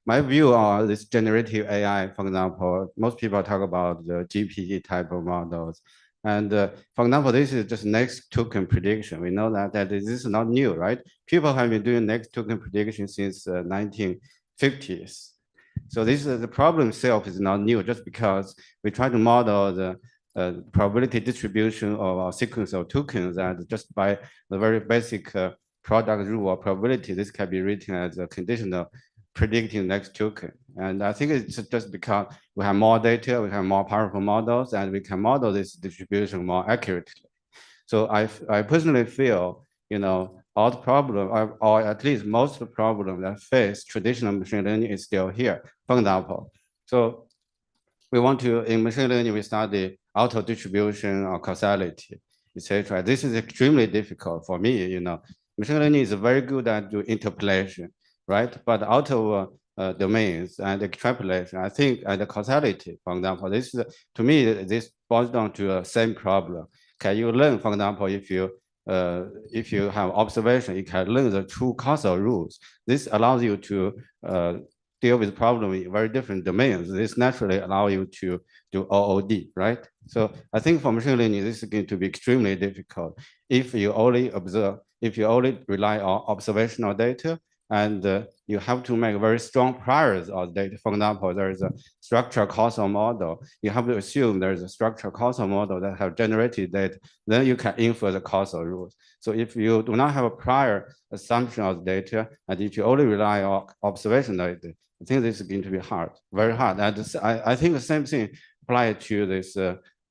my view on this generative AI, for example, most people talk about the GPT type of models. And for example, this is just next token prediction. We know that this is not new, right? People have been doing next token prediction since 1950s. So this is the problem itself is not new, just because we try to model the probability distribution of a sequence of tokens, and just by the very basic product rule of probability, this can be written as a condition of predicting next token. And I think it's just because we have more data, we have more powerful models, and we can model this distribution more accurately. So I personally feel, all the problem, or at least most of the problem that face traditional machine learning is still here. For example, so we want to, in machine learning, we study auto distribution or causality, etc. This is extremely difficult for me, Machine learning is very good at doing interpolation, right? But out of domains and extrapolation, I think, and the causality, for example, this is, to me, this boils down to the same problem. Can you learn, for example, if you have observation, you can learn the true causal rules. This allows you to deal with problem in very different domains. This naturally allows you to do OOD, right? So I think for machine learning, this is going to be extremely difficult if you only observe, if you only rely on observational data, and you have to make very strong priors of data. For example, there is a structural causal model. You have to assume there is a structural causal model that have generated data, then you can infer the causal rules. So if you do not have a prior assumption of data, and if you only rely on observational data, I think this is going to be hard, very hard. And I think the same thing applies to this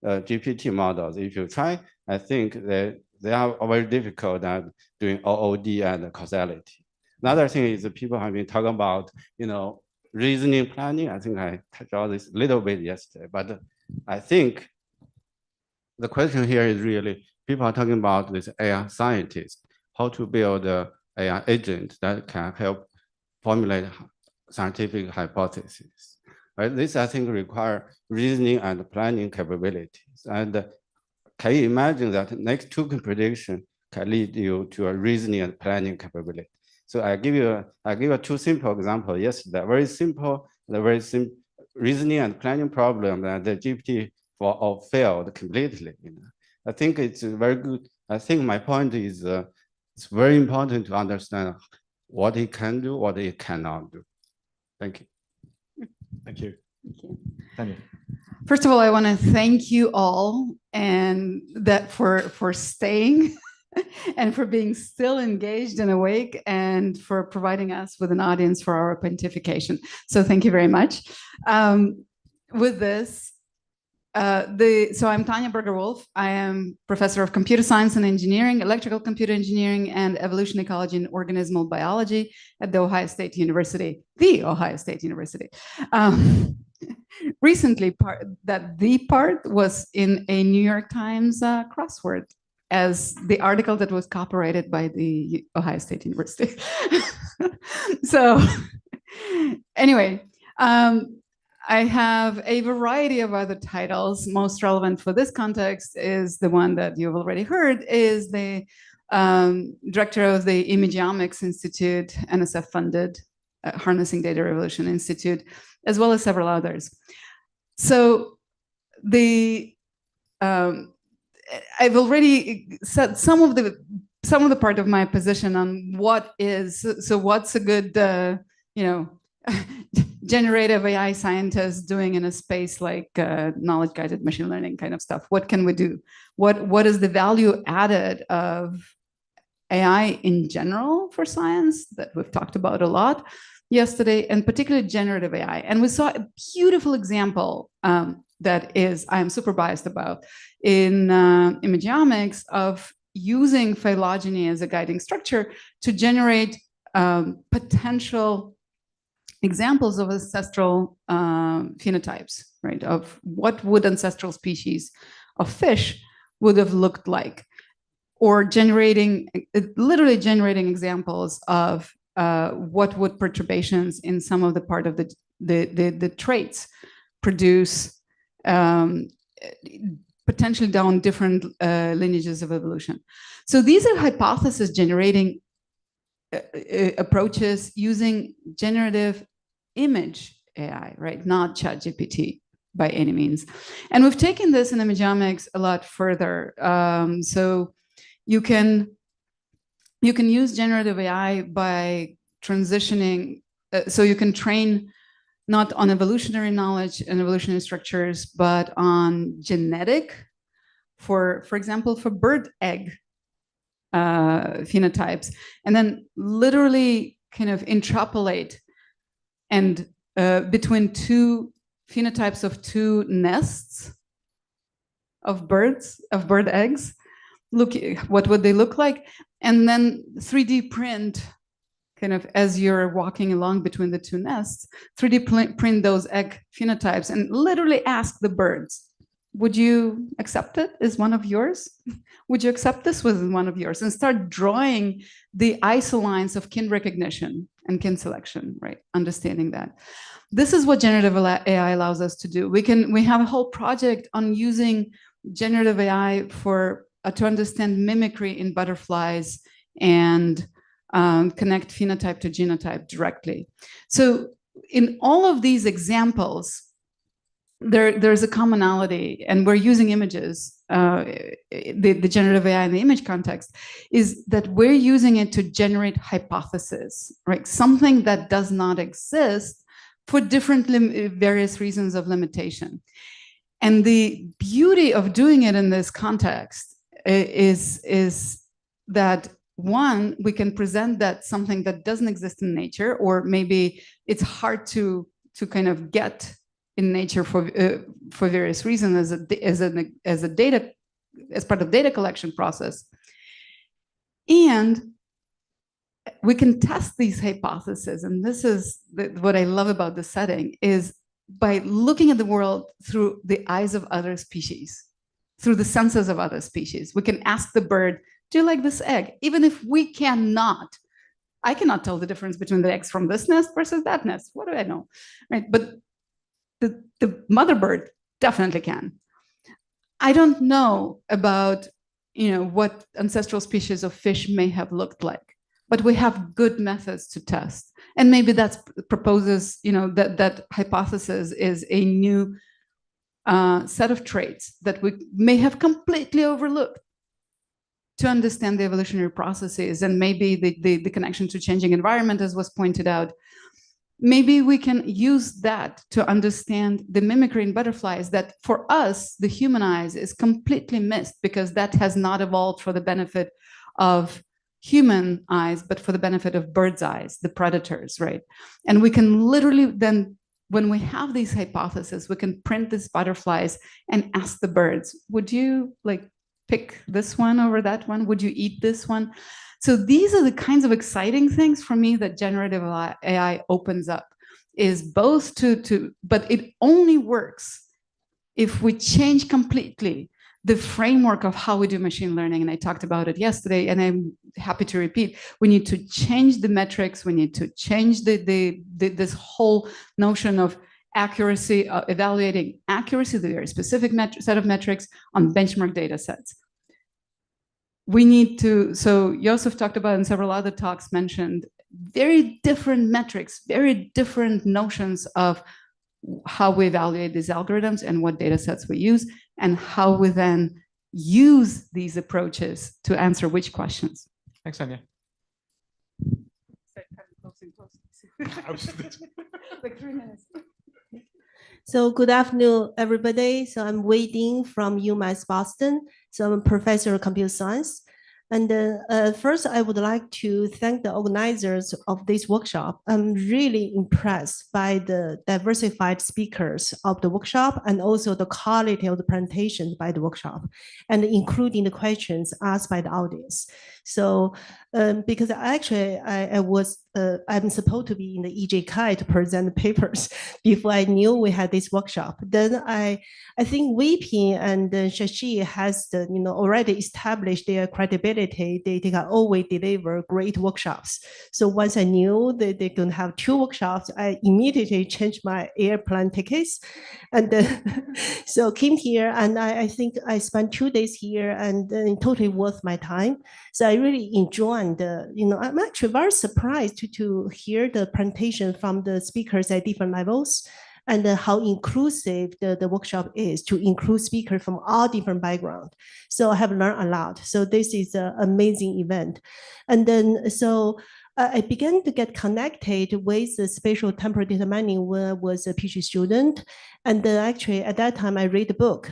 GPT models. If you try, I think they are very difficult at doing OOD and causality. Another thing is that people have been talking about, reasoning planning. I think I touched on this a little bit yesterday, but I think the question here is really, people are talking about this AI scientist, how to build an AI agent that can help formulate scientific hypotheses. Right? This, I think, require reasoning and planning capabilities. And can you imagine that next token prediction can lead you to a reasoning and planning capability? So I give you two simple examples yesterday. Very simple, reasoning and planning problem that the GPT-4 failed completely. I think it's very good. I think my point is it's very important to understand what it can do, what it cannot do. Thank you. Thank you. Thank you. Tanya. First of all, I want to thank you all and that for staying and for being still engaged and awake and for providing us with an audience for our pontification. So thank you very much. With this, so I'm Tanya Berger-Wolf. I am professor of computer science and engineering, electrical computer engineering, and evolution, ecology, and organismal biology at the Ohio State University, the Ohio State University. Recently, the part was in a New York Times crossword as the article that was copyrighted by the Ohio State University. So anyway, I have a variety of other titles. Most relevant for this context is the one that you've already heard, is the director of the Imageomics Institute, NSF-funded Harnessing Data Revolution Institute, as well as several others. So I've already said some of the part of my position on what is, so what's a good, generative AI scientist doing in a space like knowledge-guided machine learning kind of stuff. What can we do? What is the value added of AI in general for science that we've talked about a lot yesterday, and particularly generative AI? And we saw a beautiful example that is, I'm super biased about, in Imageomics of using phylogeny as a guiding structure to generate potential examples of ancestral phenotypes, right? Of what would ancestral species of fish would have looked like, or literally generating examples of what would perturbations in some of the part of the traits produce potentially down different lineages of evolution. So these are hypothesis generating approaches using generative image AI, right? Not ChatGPT by any means. And we've taken this in imageomics a lot further. So you can use generative AI by transitioning. So you can train not on evolutionary knowledge and evolutionary structures, but on genetic, for example, for bird egg phenotypes, and then literally kind of interpolate and between two phenotypes of two nests of bird eggs, look what would they look like, and then 3D print kind of as you're walking along between the two nests, 3D print those egg phenotypes and literally ask the birds, would you accept it as one of yours? Would you accept this as one of yours? And start drawing the isolines of kin recognition and kin selection, right? Understanding that. This is what generative AI allows us to do. We have a whole project on using generative AI for to understand mimicry in butterflies and connect phenotype to genotype directly. So in all of these examples, there's a commonality, and we're using images, the generative AI in the image context, is that we're using it to generate hypotheses, right? Something that does not exist for different various reasons of limitation. And the beauty of doing it in this context is that, one, we can present that something that doesn't exist in nature, or maybe it's hard to kind of get in nature for various reasons as part of data collection process. And we can test these hypotheses, and this is what I love about the setting, is by looking at the world through the eyes of other species, through the senses of other species. We can ask the bird, do you like this egg? Even if we cannot, I cannot tell the difference between the eggs from this nest versus that nest. What do I know, right? But the mother bird definitely can. I don't know about, what ancestral species of fish may have looked like, but we have good methods to test. And maybe that proposes, that hypothesis is a new set of traits that we may have completely overlooked to understand the evolutionary processes, and maybe the connection to changing environment, as was pointed out. Maybe we can use that to understand the mimicry in butterflies that for us, the human eyes, is completely missed, because that has not evolved for the benefit of human eyes, but for the benefit of birds' eyes, the predators, right? And we can literally then, when we have these hypotheses, we can print these butterflies and ask the birds, would you pick this one over that one? Would you eat this one? So these are the kinds of exciting things for me that generative AI opens up, is both but it only works if we change completely the framework of how we do machine learning. And I talked about it yesterday, and I'm happy to repeat, we need to change the metrics. We need to change this whole notion of accuracy, evaluating accuracy, the very specific set of metrics on benchmark data sets. We need to, so Joseph talked about, and several other talks mentioned, very different metrics, very different notions of how we evaluate these algorithms and what data sets we use, and how we then use these approaches to answer which questions. Thanks, Anya. Like 3 minutes. So good afternoon, everybody. So I'm Wei Ding from UMass Boston. So I'm a professor of computer science. And first, I would like to thank the organizers of this workshop. I'm really impressed by the diversified speakers of the workshop, and also the quality of the presentations by the workshop, and including the questions asked by the audience. So because actually I'm supposed to be in the EJCAI to present the papers before I knew we had this workshop. Then I think Weiping and Shashi has already established their credibility. They can always deliver great workshops. So once I knew that they're going to have 2 workshops, I immediately changed my airplane tickets, and so came here. And I think I spent 2 days here, and totally worth my time. So I really enjoyed. I'm actually very surprised to hear the presentation from the speakers at different levels, and how inclusive the workshop is to include speakers from all different backgrounds. So I have learned a lot. So this is an amazing event. And then, so I began to get connected with the spatial temporal data mining when I was a PhD student. And actually, at that time, I read a book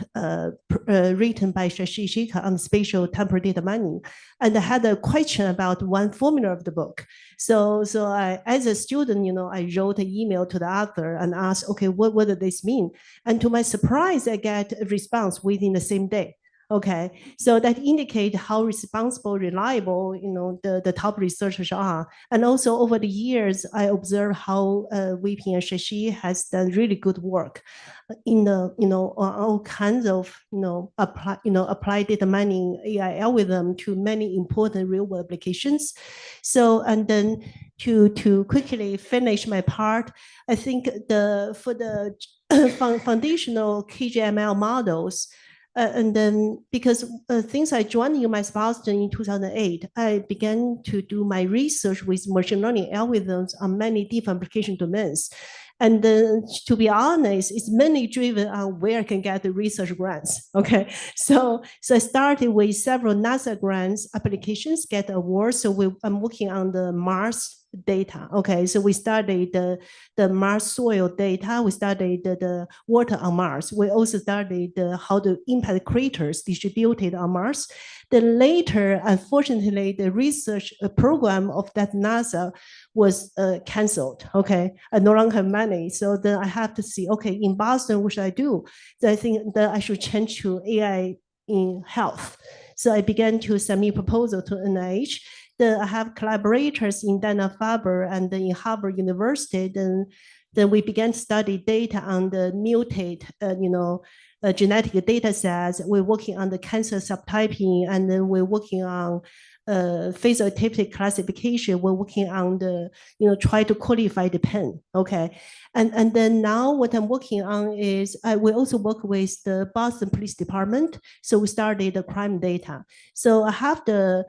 written by Shashi Shikha on spatial temporal data mining. And I had a question about one formula of the book. So I, as a student, I wrote an email to the author and asked, okay, what does this mean? And to my surprise, I get a response within the same day. Okay, so that indicate how responsible, reliable, the top researchers are. And also over the years, I observe how Weiping and Shashi has done really good work in the, all kinds of, applied data mining AI algorithm to many important real world applications. So, and then to quickly finish my part, I think for the foundational KGML models, and then because since I joined UMass Boston in 2008, I began to do my research with machine learning algorithms on many different application domains. And then, to be honest, it's mainly driven on where I can get the research grants. Okay, so I started with several NASA grants applications, get awards. So I'm working on the Mars data. Okay, so we studied the Mars soil data. We studied the water on Mars. We also studied how the impact craters distributed on Mars. Then later, unfortunately, the research program of that NASA was canceled. Okay, I no longer have money. So then I have to see, okay, in Boston, what should I do? So I think that I should change to AI in health. So I began to submit proposal to NIH. Then I have collaborators in Dana-Farber and in Harvard University. Then we began to study data on the mutate, genetic data sets. We're working on the cancer subtyping, and then we're working on phase activity classification. We're working on the, try to qualify the pen. Okay. And then now what I'm working on is we also work with the Boston Police Department. So we started the crime data. So I have the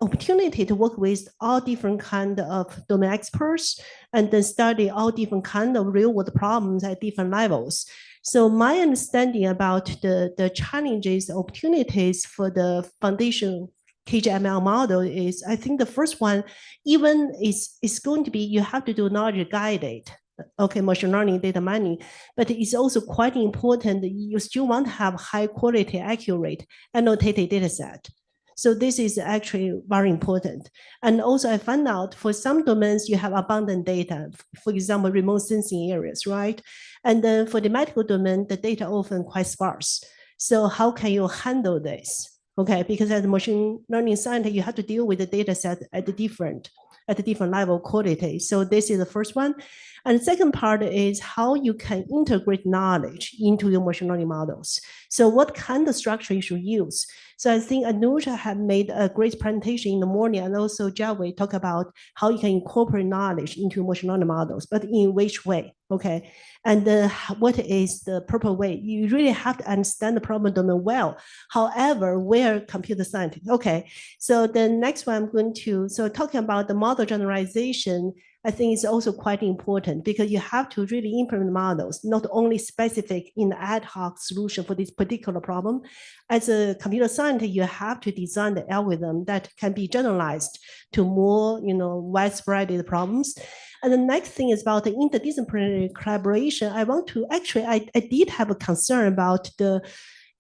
opportunity to work with all different kind of domain experts and then study all different kind of real world problems at different levels. So my understanding about the challenges, opportunities for the foundation KGML model is, I think the first one, even is going to be, you have to do knowledge guided, okay, machine learning, data mining, but it's also quite important that you still want to have high quality, accurate, annotated data set. So this is actually very important. And also I found out for some domains, you have abundant data, for example, remote sensing areas, right? And then for the medical domain, the data often quite sparse. So how can you handle this? Okay, because as a machine learning scientist, you have to deal with the data set at the different level of quality. So this is the first one. And the second part is how you can integrate knowledge into your machine learning models. So what kind of structure you should use? So I think Anusha had made a great presentation in the morning, and also Javed talk about how you can incorporate knowledge into machine learning models, but in which way, okay? And what is the proper way? You really have to understand the problem domain well. However, we're computer scientists, okay? So the next one I'm going to, so talking about the model generalization, I think it's also quite important because you have to really implement models, not only specific in the ad hoc solution for this particular problem. As a computer scientist, you have to design the algorithm that can be generalized to more, widespread problems. And the next thing is about the interdisciplinary collaboration. I want to actually, I did have a concern about the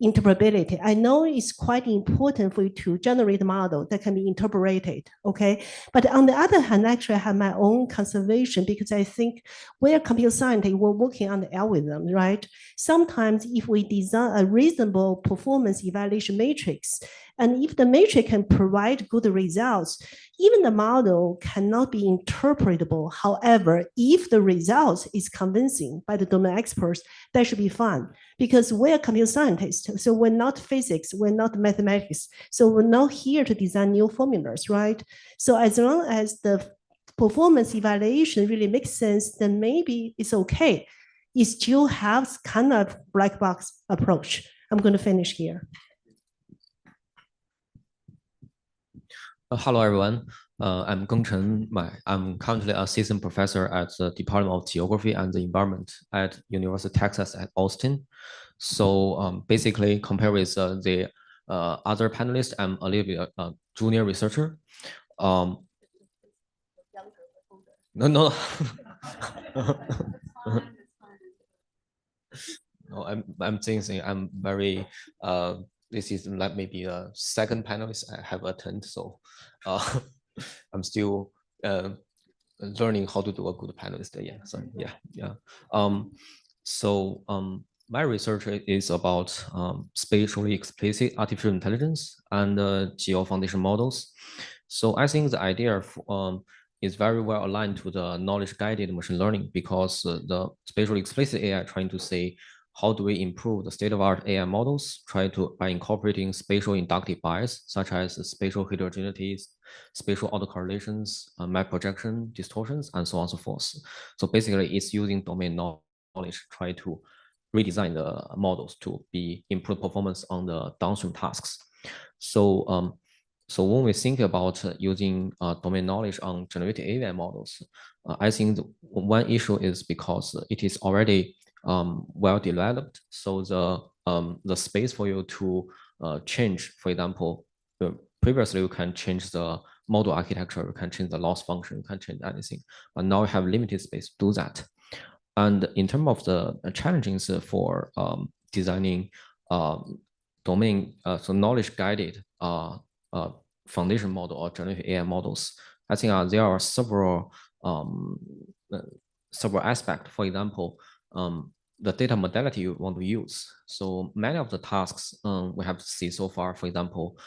interpretability. I know it's quite important for you to generate a model that can be interpreted, okay? But on the other hand, actually I have my own conservation because I think we're computer scientists, we're working on the algorithm, right? Sometimes if we design a reasonable performance evaluation matrix, And if the matrix can provide good results, even the model cannot be interpretable. However, if the results is convincing by the domain experts, that should be fine, because we're computer scientists. So we're not physics, we're not mathematics. So we're not here to design new formulas, right? So as long as the performance evaluation really makes sense, then maybe it's okay. It still has kind of black box approach. I'm going to finish here. Hello, everyone. I'm Gengchen Ma. I'm currently an assistant professor at the Department of Geography and the Environment at University of Texas at Austin. So basically, compared with the other panelists, I'm a little bit a junior researcher. No. No, I'm thinking I'm very this is like maybe a second panelist I have attended, so I'm still learning how to do a good panelist. Yeah, so yeah. My research is about spatially explicit artificial intelligence and geo foundation models. So I think the idea is very well aligned to the knowledge-guided machine learning, because the spatially explicit AI trying to say, how do we improve the state-of-art AI models, by incorporating spatial inductive bias, such as spatial heterogeneities, spatial autocorrelations, map projection, distortions, and so on and so forth. So basically, it's using domain knowledge, try to redesign the models to improve performance on the downstream tasks. So when we think about using domain knowledge on generative AI models, I think one issue is because it is already well developed. So the space for you to change, for example, previously you can change the model architecture, you can change the loss function, you can change anything, but now you have limited space to do that. And in terms of the challenges for designing domain, so knowledge-guided foundation model or generative AI models, I think there are several aspects. For example, the data modality you want to use. So many of the tasks we have to see so far, for example,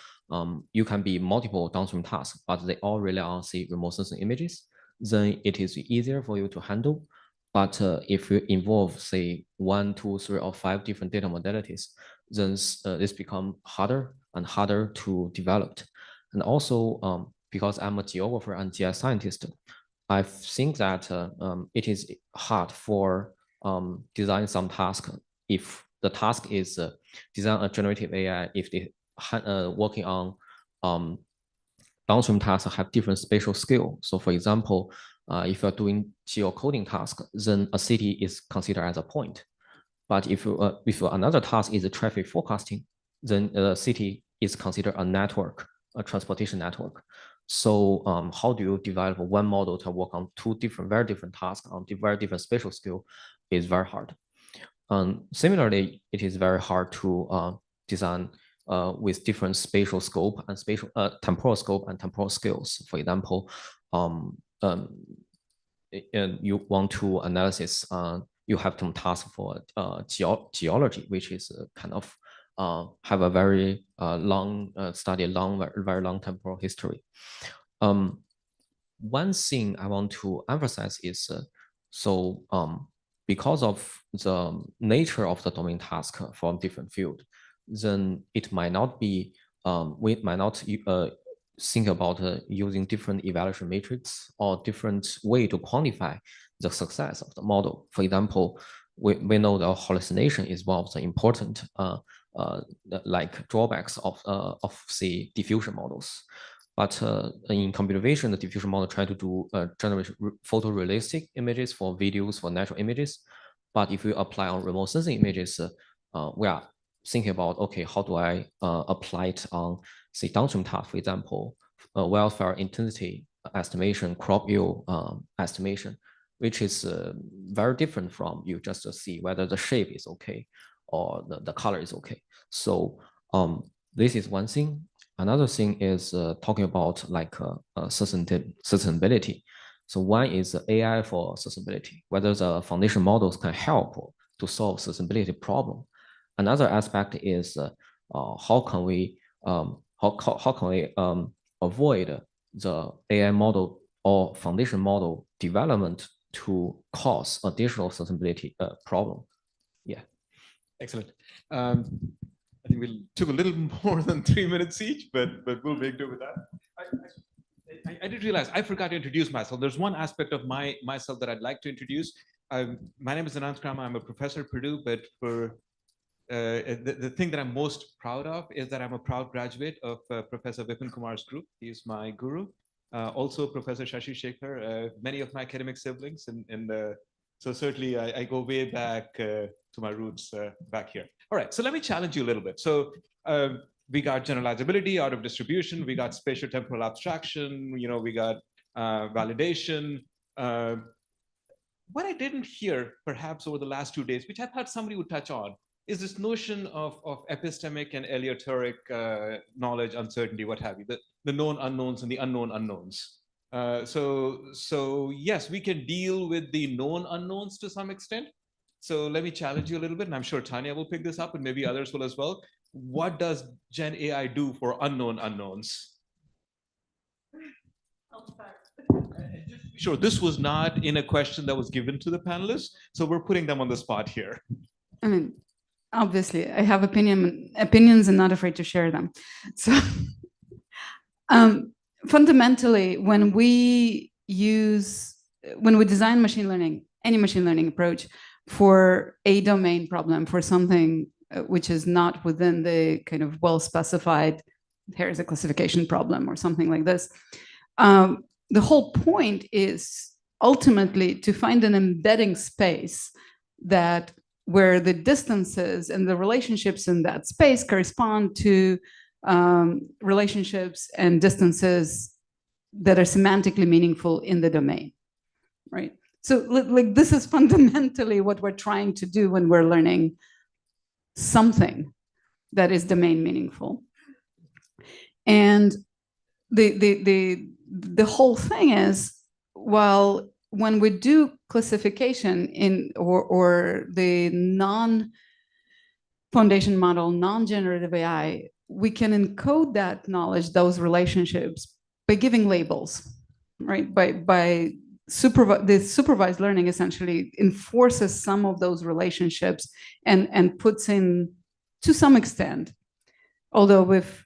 you can be multiple downstream tasks, but they all rely on, say, remote sensing images. Then it is easier for you to handle. But if you involve, say, 1, 2, 3, or 5 different data modalities, then this becomes harder and harder to develop. And also, because I'm a geographer and GIS scientist, I think that it is hard for design some task if the task is design a generative AI, if they working on downstream tasks have different spatial scale. So for example, if you're doing geocoding task, then a city is considered as a point. But if another task is a traffic forecasting, then the city is considered a network, a transportation network. So how do you develop one model to work on very different tasks on very different spatial scale is very hard. Similarly, it is very hard to design with different spatial scope and temporal scope and temporal scales. For example, you want to analysis, you have some task for geology, which is kind of have a very long very long temporal history. One thing I want to emphasize is because of the nature of the domain task from different field, then it might not be we might not think about using different evaluation matrix or different way to quantify the success of the model. For example, we know that hallucination is one of the important like drawbacks of say diffusion models. But in computer vision, the diffusion model try to do generate photorealistic images for videos, for natural images. But if you apply on remote sensing images, we are thinking about, okay, how do I apply it on, say, downstream tasks, for example, welfare intensity estimation, crop yield estimation, which is very different from you just see whether the shape is okay or the color is okay. So this is one thing. Another thing is talking about like sustainability. So one is AI for sustainability, whether the foundation models can help to solve sustainability problem. Another aspect is how can we how can we avoid the AI model or foundation model development to cause additional sustainability problem? Yeah. Excellent. I think we took a little more than 3 minutes each, but we'll make do with that. I did realize I forgot to introduce myself. There's one aspect of myself that I'd like to introduce. My name is Anant Krama. I'm a professor at Purdue, but for the thing that I'm most proud of is that I'm a proud graduate of Professor Vipin Kumar's group. He's my guru. Also, Professor Shashi Shekhar, many of my academic siblings, and so certainly I go way back to my roots back here. All right, so let me challenge you a little bit. So we got generalizability out of distribution, we got spatial temporal abstraction, we got validation. What I didn't hear perhaps over the last 2 days, which I thought somebody would touch on, is this notion of epistemic and aleatoric knowledge, uncertainty, what have you, the known unknowns and the unknown unknowns. So yes, we can deal with the known unknowns to some extent. So let me challenge you a little bit, and I'm sure Tanya will pick this up, and maybe others will as well. What does Gen AI do for unknown unknowns? Sure, this was not in a question that was given to the panelists, so we're putting them on the spot here. I mean, obviously, I have opinions and not afraid to share them. So fundamentally, when we design machine learning, any machine learning approach for a domain problem, for something which is not within the kind of well-specified, here's a classification problem or something like this, the whole point is ultimately to find an embedding space where the distances and the relationships in that space correspond to relationships and distances that are semantically meaningful in the domain, right? So like this is fundamentally what we're trying to do when we're learning something that is domain meaningful. And the whole thing is, well, when we do classification or the non-foundation model, non-generative AI, we can encode that knowledge, those relationships, by giving labels, right? The supervised learning essentially enforces some of those relationships and puts in, to some extent, although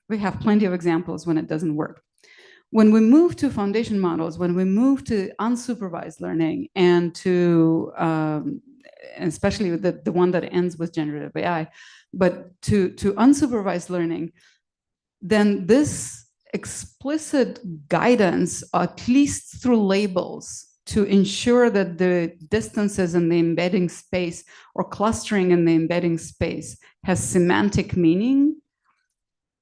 we have plenty of examples when it doesn't work. When we move to foundation models, when we move to unsupervised learning and to, especially the one that ends with generative AI, but to unsupervised learning, then this explicit guidance, at least through labels, to ensure that the distances in the embedding space or clustering in the embedding space has semantic meaning,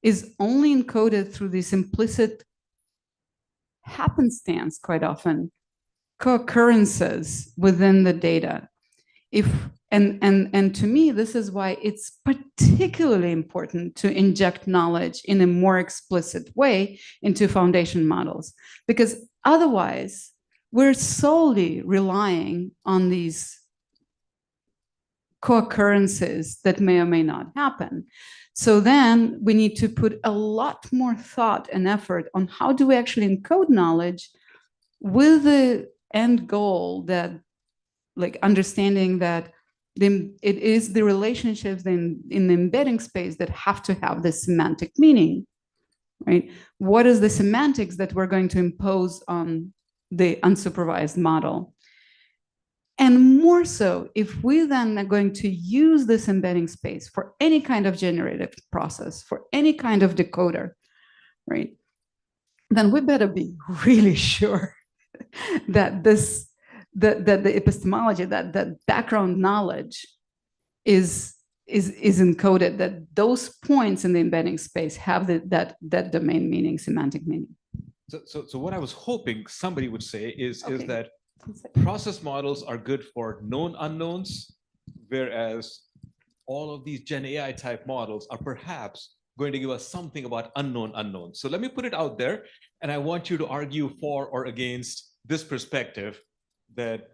is only encoded through this implicit happenstance, quite often, co-occurrences within the data. And to me, this is why it's particularly important to inject knowledge in a more explicit way into foundation models, because otherwise we're solely relying on these co-occurrences that may or may not happen. So then we need to put a lot more thought and effort on how do we actually encode knowledge with the end goal that, like, understanding that it is the relationships in the embedding space that have to have this semantic meaning, right? What is the semantics that we're going to impose on the unsupervised model? And more so, if we then are going to use this embedding space for any kind of generative process, for any kind of decoder, right? Then we better be really sure that the epistemology, that background knowledge is encoded, that those points in the embedding space have that domain meaning, semantic meaning. So what I was hoping somebody would say is that process models are good for known unknowns, whereas all of these Gen AI type models are perhaps going to give us something about unknown unknowns. So let me put it out there, and I want you to argue for or against this perspective that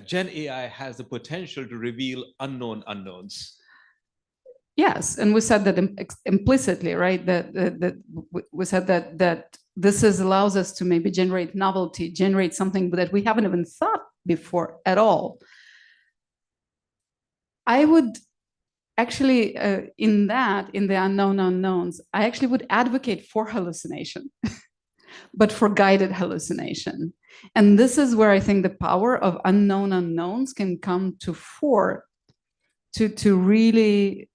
Gen AI has the potential to reveal unknown unknowns. Yes, and we said that implicitly, right? That we said that this allows us to maybe generate novelty, generate something that we haven't even thought before at all. I would actually, in the unknown unknowns, I actually would advocate for hallucination, but for guided hallucination. And this is where I think the power of unknown unknowns can come to fore, to really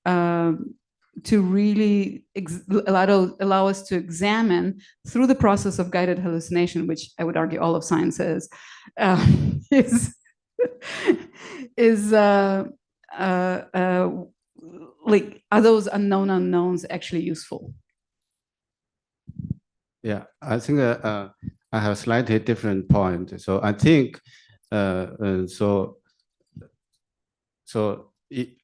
allow us to examine through the process of guided hallucination, which I would argue all of science is like, are those unknown unknowns actually useful? Yeah, I think I have a slightly different point. So I think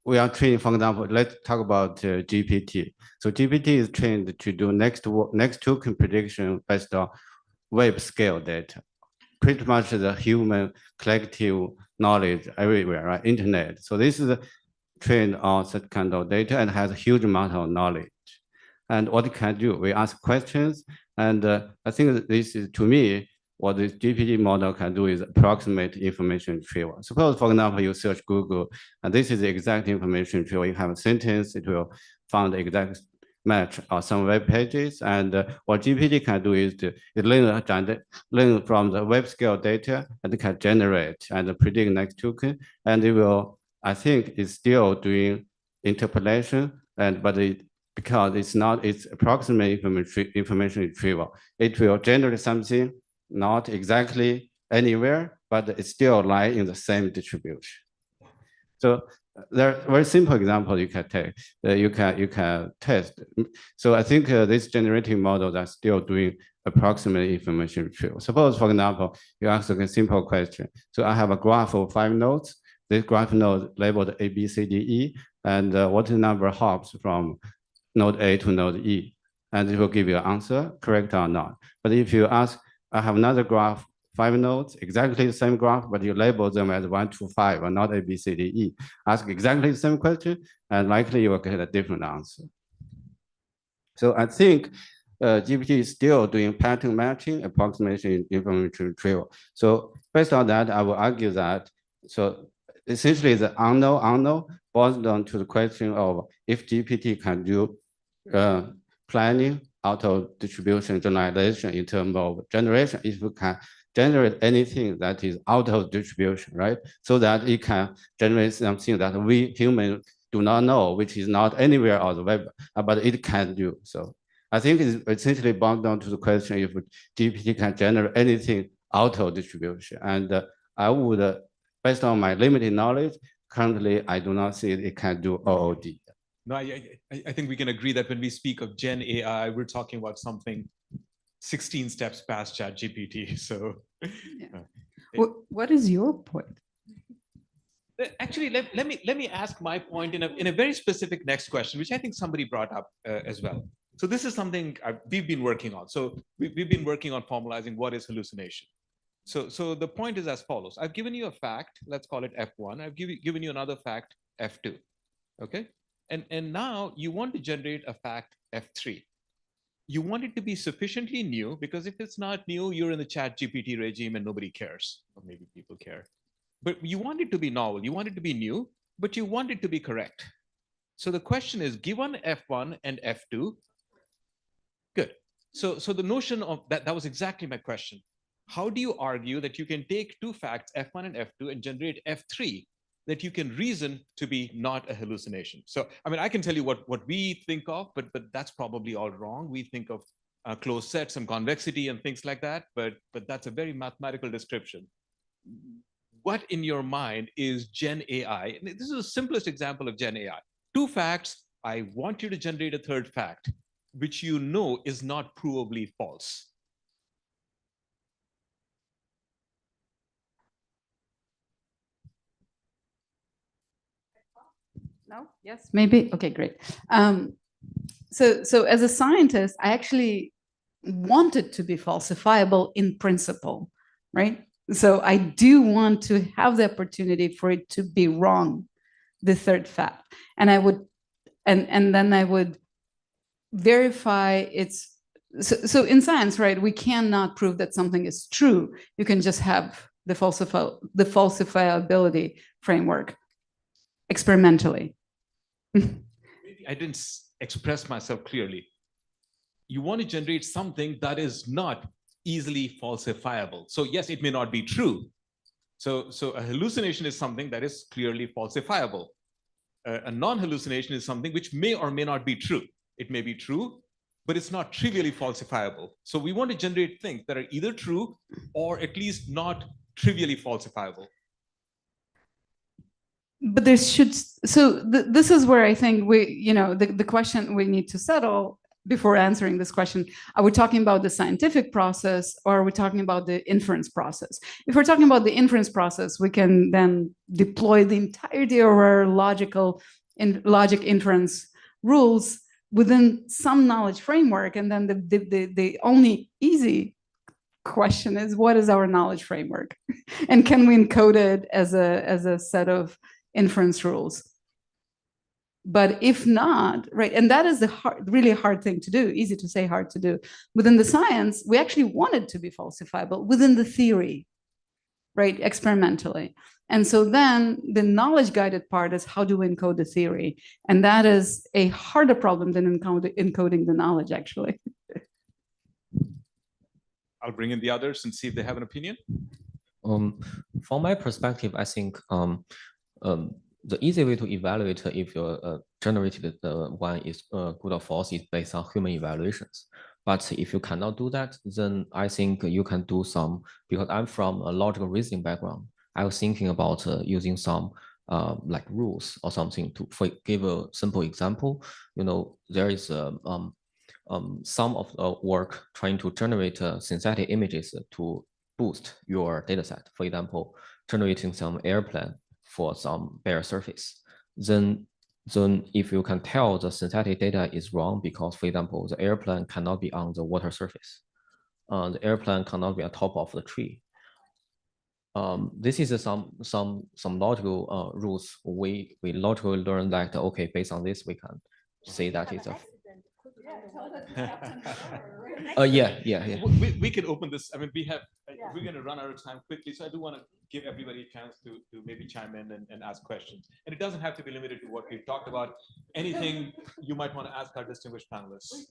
we are trained, for example, let's talk about GPT. So GPT is trained to do next token prediction based on web scale data, pretty much the human collective knowledge everywhere, right? Internet. So this is trained on such kind of data and has a huge amount of knowledge. And what it can do, we ask questions, and I think that this is, to me, what this GPT model can do is approximate information retrieval. Suppose, for example, you search Google, and this is the exact information retrieval. You have a sentence, it will find the exact match on some web pages. And what GPT can do is it learn from the web scale data, and it can generate and predict next token. And it will, I think, it's still doing interpolation, but because it's approximate information retrieval, it will generate something not exactly anywhere, but it still lies in the same distribution. So there are very simple example you can take. You can test. So I think these generative models are still doing approximate information retrieval. Suppose, for example, you ask a simple question. So I have a graph of 5 nodes. This graph node labeled A, B, C, D, E, and what is the number of hops from node A to node E? And it will give you an answer, correct or not. But if you ask, I have another graph, 5 nodes, exactly the same graph, but you label them as 1 to 5, or not A, B, C, D, E. Ask exactly the same question, and likely you will get a different answer. So I think GPT is still doing pattern matching, approximation, information retrieval. So based on that, I will argue that, so essentially the unknown boils down to the question of if GPT can do planning, auto distribution, generalization in terms of generation, if you can generate anything that is out of distribution, right? So that it can generate something that we humans do not know, which is not anywhere on the web, but it can do. So I think it's essentially bound down to the question if GPT can generate anything out of distribution. And I would, based on my limited knowledge, currently I do not see it can do OOD. No, I think we can agree that when we speak of Gen AI, we're talking about something 16 steps past ChatGPT. So, what is your point? Actually, let me ask my point in a very specific next question, which I think somebody brought up as well. So this is something we've been working on. So we've been working on formalizing what is hallucination. So the point is as follows. I've given you a fact, let's call it F1. I've given you another fact, F2. Okay. And now you want to generate a fact F3. You want it to be sufficiently new, because if it's not new, you're in the ChatGPT regime and nobody cares, or maybe people care. But you want it to be novel, you want it to be new, but you want it to be correct. So the question is, given F1 and F2, good. So the notion of that was exactly my question. How do you argue that you can take two facts, F1 and F2, and generate F3 that you can reason to be not a hallucination? So, I mean, I can tell you what we think of, but that's probably all wrong. We think of closed sets and convexity and things like that, but that's a very mathematical description. What in your mind is Gen AI? And this is the simplest example of Gen AI. Two facts, I want you to generate a third fact, which you know is not provably false. No? Yes, maybe? Okay, great. So as a scientist, I actually want it to be falsifiable in principle, right? So I do want to have the opportunity for it to be wrong, the third fact. And I would And then I would verify its, so in science, right, we cannot prove that something is true. You can just have the falsifiability framework experimentally. Maybe I didn't express myself clearly. You want to generate something that is not easily falsifiable. So yes, it may not be true. So a hallucination is something that is clearly falsifiable. A non-hallucination is something which may or may not be true. It may be true, but it's not trivially falsifiable. So we want to generate things that are either true or at least not trivially falsifiable. But there should, so this is where I think the question we need to settle before answering this question. Are we talking about the scientific process, or are we talking about the inference process? If we're talking about the inference process, we can then deploy the entirety of our logic inference rules within some knowledge framework. And then the only easy question is, what is our knowledge framework? And can we encode it as a set of inference rules? But if not, right, and that is the really hard thing to do, easy to say, hard to do. Within the science, we actually want it to be falsifiable within the theory, right, experimentally. And so then the knowledge guided part is, how do we encode the theory? And that is a harder problem than encoding the knowledge, actually. I'll bring in the others and see if they have an opinion. From my perspective, I think the easy way to evaluate if your generated one is good or false is based on human evaluations. But if you cannot do that, then I think you can do some, because I'm from a logical reasoning background, I was thinking about using some like rules or something to give a simple example. There is some of the work trying to generate synthetic images to boost your dataset. For example, generating some airplane for some bare surface. Then if you can tell the synthetic data is wrong because, for example, the airplane cannot be on the water surface. The airplane cannot be on top of the tree. This is some logical rules. We logically learn that, okay, based on this, we can say that it's a yeah. We can open this. I mean, we're going to run out of time quickly, so I do want to give everybody a chance to maybe chime in and ask questions. And it doesn't have to be limited to what we've talked about. Anything you might want to ask our distinguished panelists.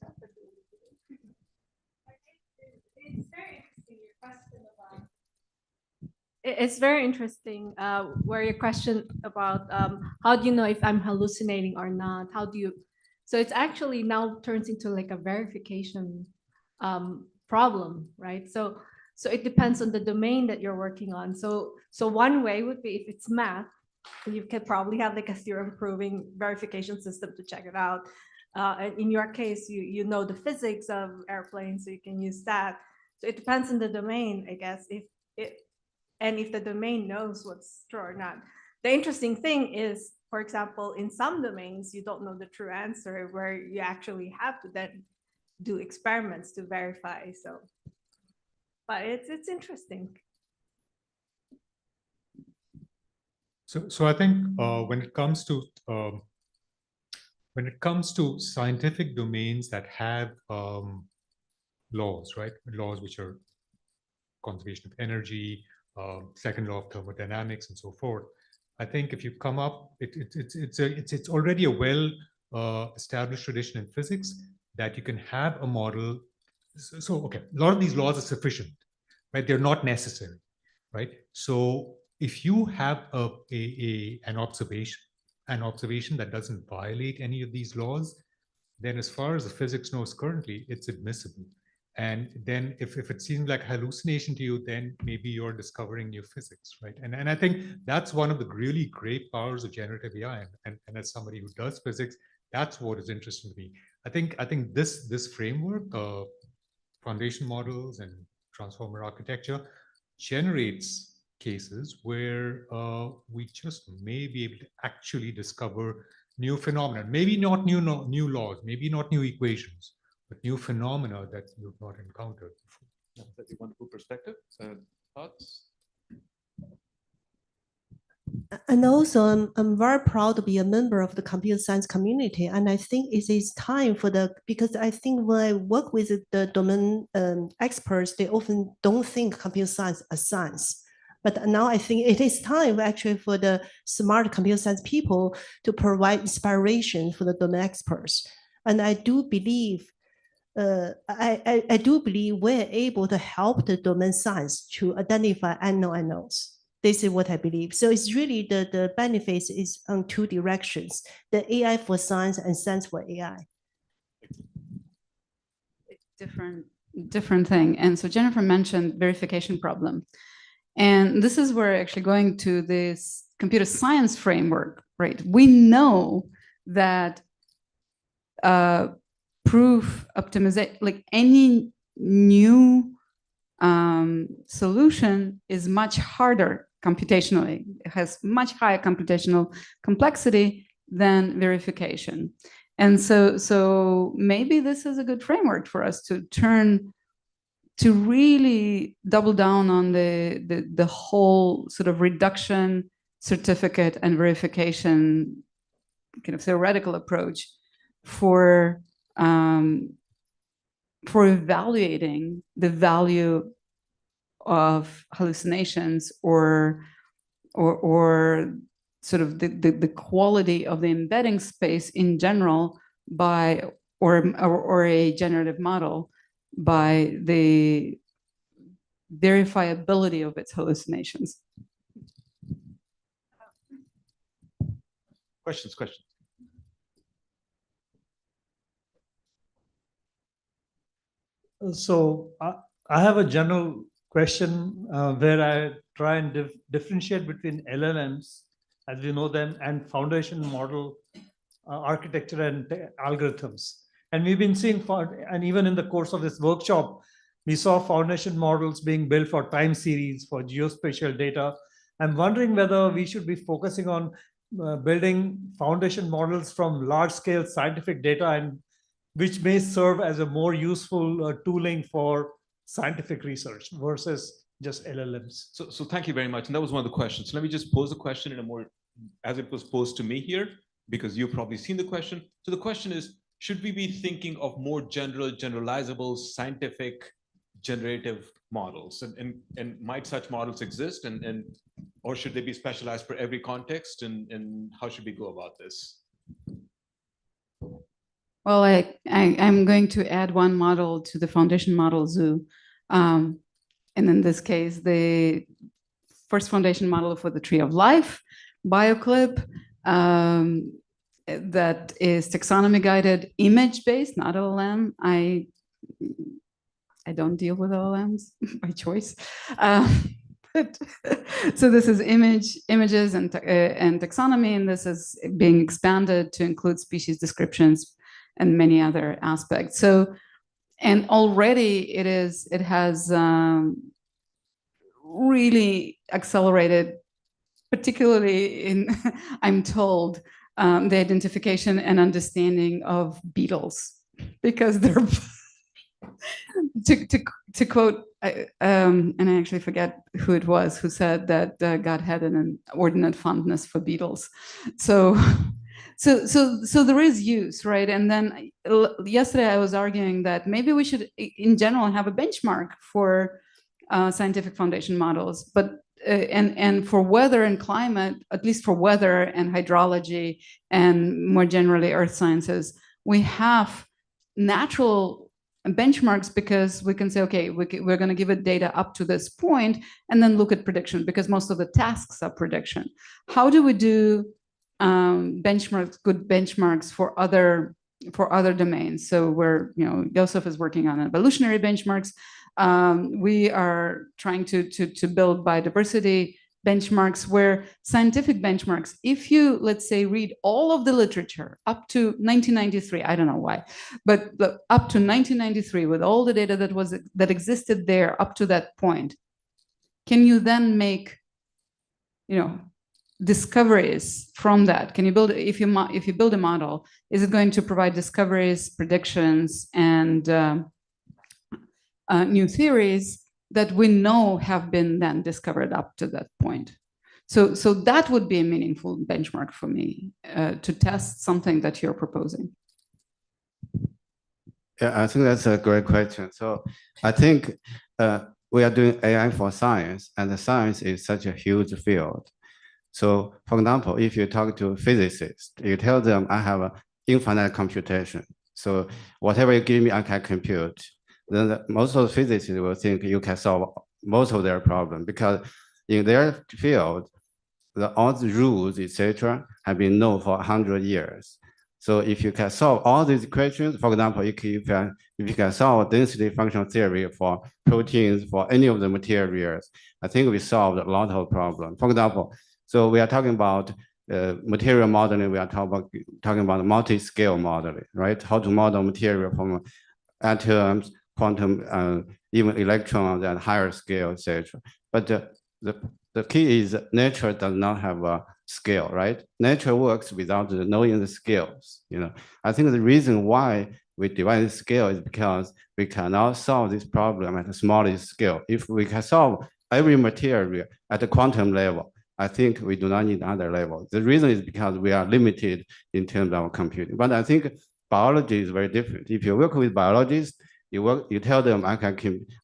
It's very interesting where your question about how do you know if I'm hallucinating or not? How do you? So it's actually now turns into like a verification problem, right? So it depends on the domain that you're working on. So one way would be if it's math, you could probably have like a theorem proving verification system to check it out. And in your case, you know the physics of airplanes, so you can use that. So it depends on the domain, I guess, if the domain knows what's true or not. The interesting thing is, for example, in some domains, you don't know the true answer, where you actually have to then do experiments to verify. But it's interesting. So I think when it comes to scientific domains that have laws, right? Laws which are conservation of energy, second law of thermodynamics, and so forth. I think if you come up, it's already a well established tradition in physics that you can have a model. So okay, a lot of these laws are sufficient, right? They're not necessary, right? So if you have an observation that doesn't violate any of these laws, then as far as the physics knows currently, it's admissible. And then if it seems like hallucination to you, then maybe you're discovering new physics, right? And I think that's one of the really great powers of generative AI. And as somebody who does physics, that's what is interesting to me. I think this framework, foundation models and transformer architecture, generates cases where we just may be able to actually discover new phenomena. Maybe not new laws, maybe not new equations, but new phenomena that you've not encountered before. That's a wonderful perspective. So thoughts? And also, I'm very proud to be a member of the computer science community. And I think it is time for because I think when I work with the domain experts, they often don't think computer science as science. But now I think it is time actually for the smart computer science people to provide inspiration for the domain experts. And I do believe I do believe we're able to help the domain science to identify unknowns. This is what I believe. So it's really the benefits is on two directions, the AI for science and science for AI. Different thing. And so Jennifer mentioned verification problem. And this is where actually going to this computer science framework, right? We know that proof optimization, like any new solution is much harder computationally. It has much higher computational complexity than verification. And so maybe this is a good framework for us to really double down on the whole sort of reduction, certificate, and verification kind of theoretical approach for evaluating the value of hallucinations or sort of the quality of the embedding space in general by or a generative model by the verifiability of its hallucinations. Questions. So I have a general question where I try and differentiate between LLMs, as we know them, and foundation model architecture and algorithms. And we've been seeing, and even in the course of this workshop, we saw foundation models being built for time series, for geospatial data. I'm wondering whether we should be focusing on building foundation models from large-scale scientific data, and which may serve as a more useful tooling for scientific research versus just LLMs. So thank you very much. And that was one of the questions. Let me just pose the question in a more, as it was posed to me here, because you've probably seen the question. So the question is, should we be thinking of more generalizable, scientific, generative models? And might such models exist? Or should they be specialized for every context? And how should we go about this? Well, I'm going to add one model to the foundation model zoo. And in this case, the first foundation model for the Tree of Life, BioClip, that is taxonomy guided, image based, not LLM. I don't deal with LLMs by choice. So this is images and taxonomy, and this is being expanded to include species descriptions and many other aspects. So, and already it has really accelerated, particularly in, I'm told, the identification and understanding of beetles, because they're to quote, and I actually forget who it was who said that God had an inordinate fondness for beetles. So there is use, right? And then yesterday I was arguing that maybe we should, in general, have a benchmark for scientific foundation models, but and for weather and climate, at least for weather and hydrology and more generally earth sciences, we have natural benchmarks because we can say, okay, we're going to give it data up to this point and then look at prediction, because most of the tasks are prediction. How do we do benchmarks, good benchmarks for other domains? So we're, Joseph is working on evolutionary benchmarks. We are trying to build biodiversity benchmarks, where scientific benchmarks, if you, let's say, read all of the literature up to 1993, I don't know why, but up to 1993, with all the data that existed there up to that point, can you then make, discoveries from that? Can you build, if you build a model, is it going to provide discoveries, predictions, and new theories that we know have been then discovered up to that point? So that would be a meaningful benchmark for me to test something that you're proposing. Yeah, I think that's a great question. So I think we are doing AI for science, and the science is such a huge field. So for example, if you talk to physicists, you tell them I have an infinite computation. So whatever you give me, I can compute. Then most of the physicists will think you can solve most of their problem, because in their field, all the rules, etc., have been known for 100 years. So if you can solve all these questions, for example, if you can solve density function theory for proteins, for any of the materials, I think we solved a lot of problems. For example, so we are talking about material modeling, we are talking about multi-scale modeling, right? How to model material from atoms, quantum, even electrons at higher scale, etc. But the key is nature does not have a scale, right? Nature works without knowing the scales. I think the reason why we divide the scale is because we cannot solve this problem at the smallest scale. If we can solve every material at the quantum level, I think we do not need other levels. The reason is because we are limited in terms of our computing. But I think biology is very different. If you work with biologists, you tell them I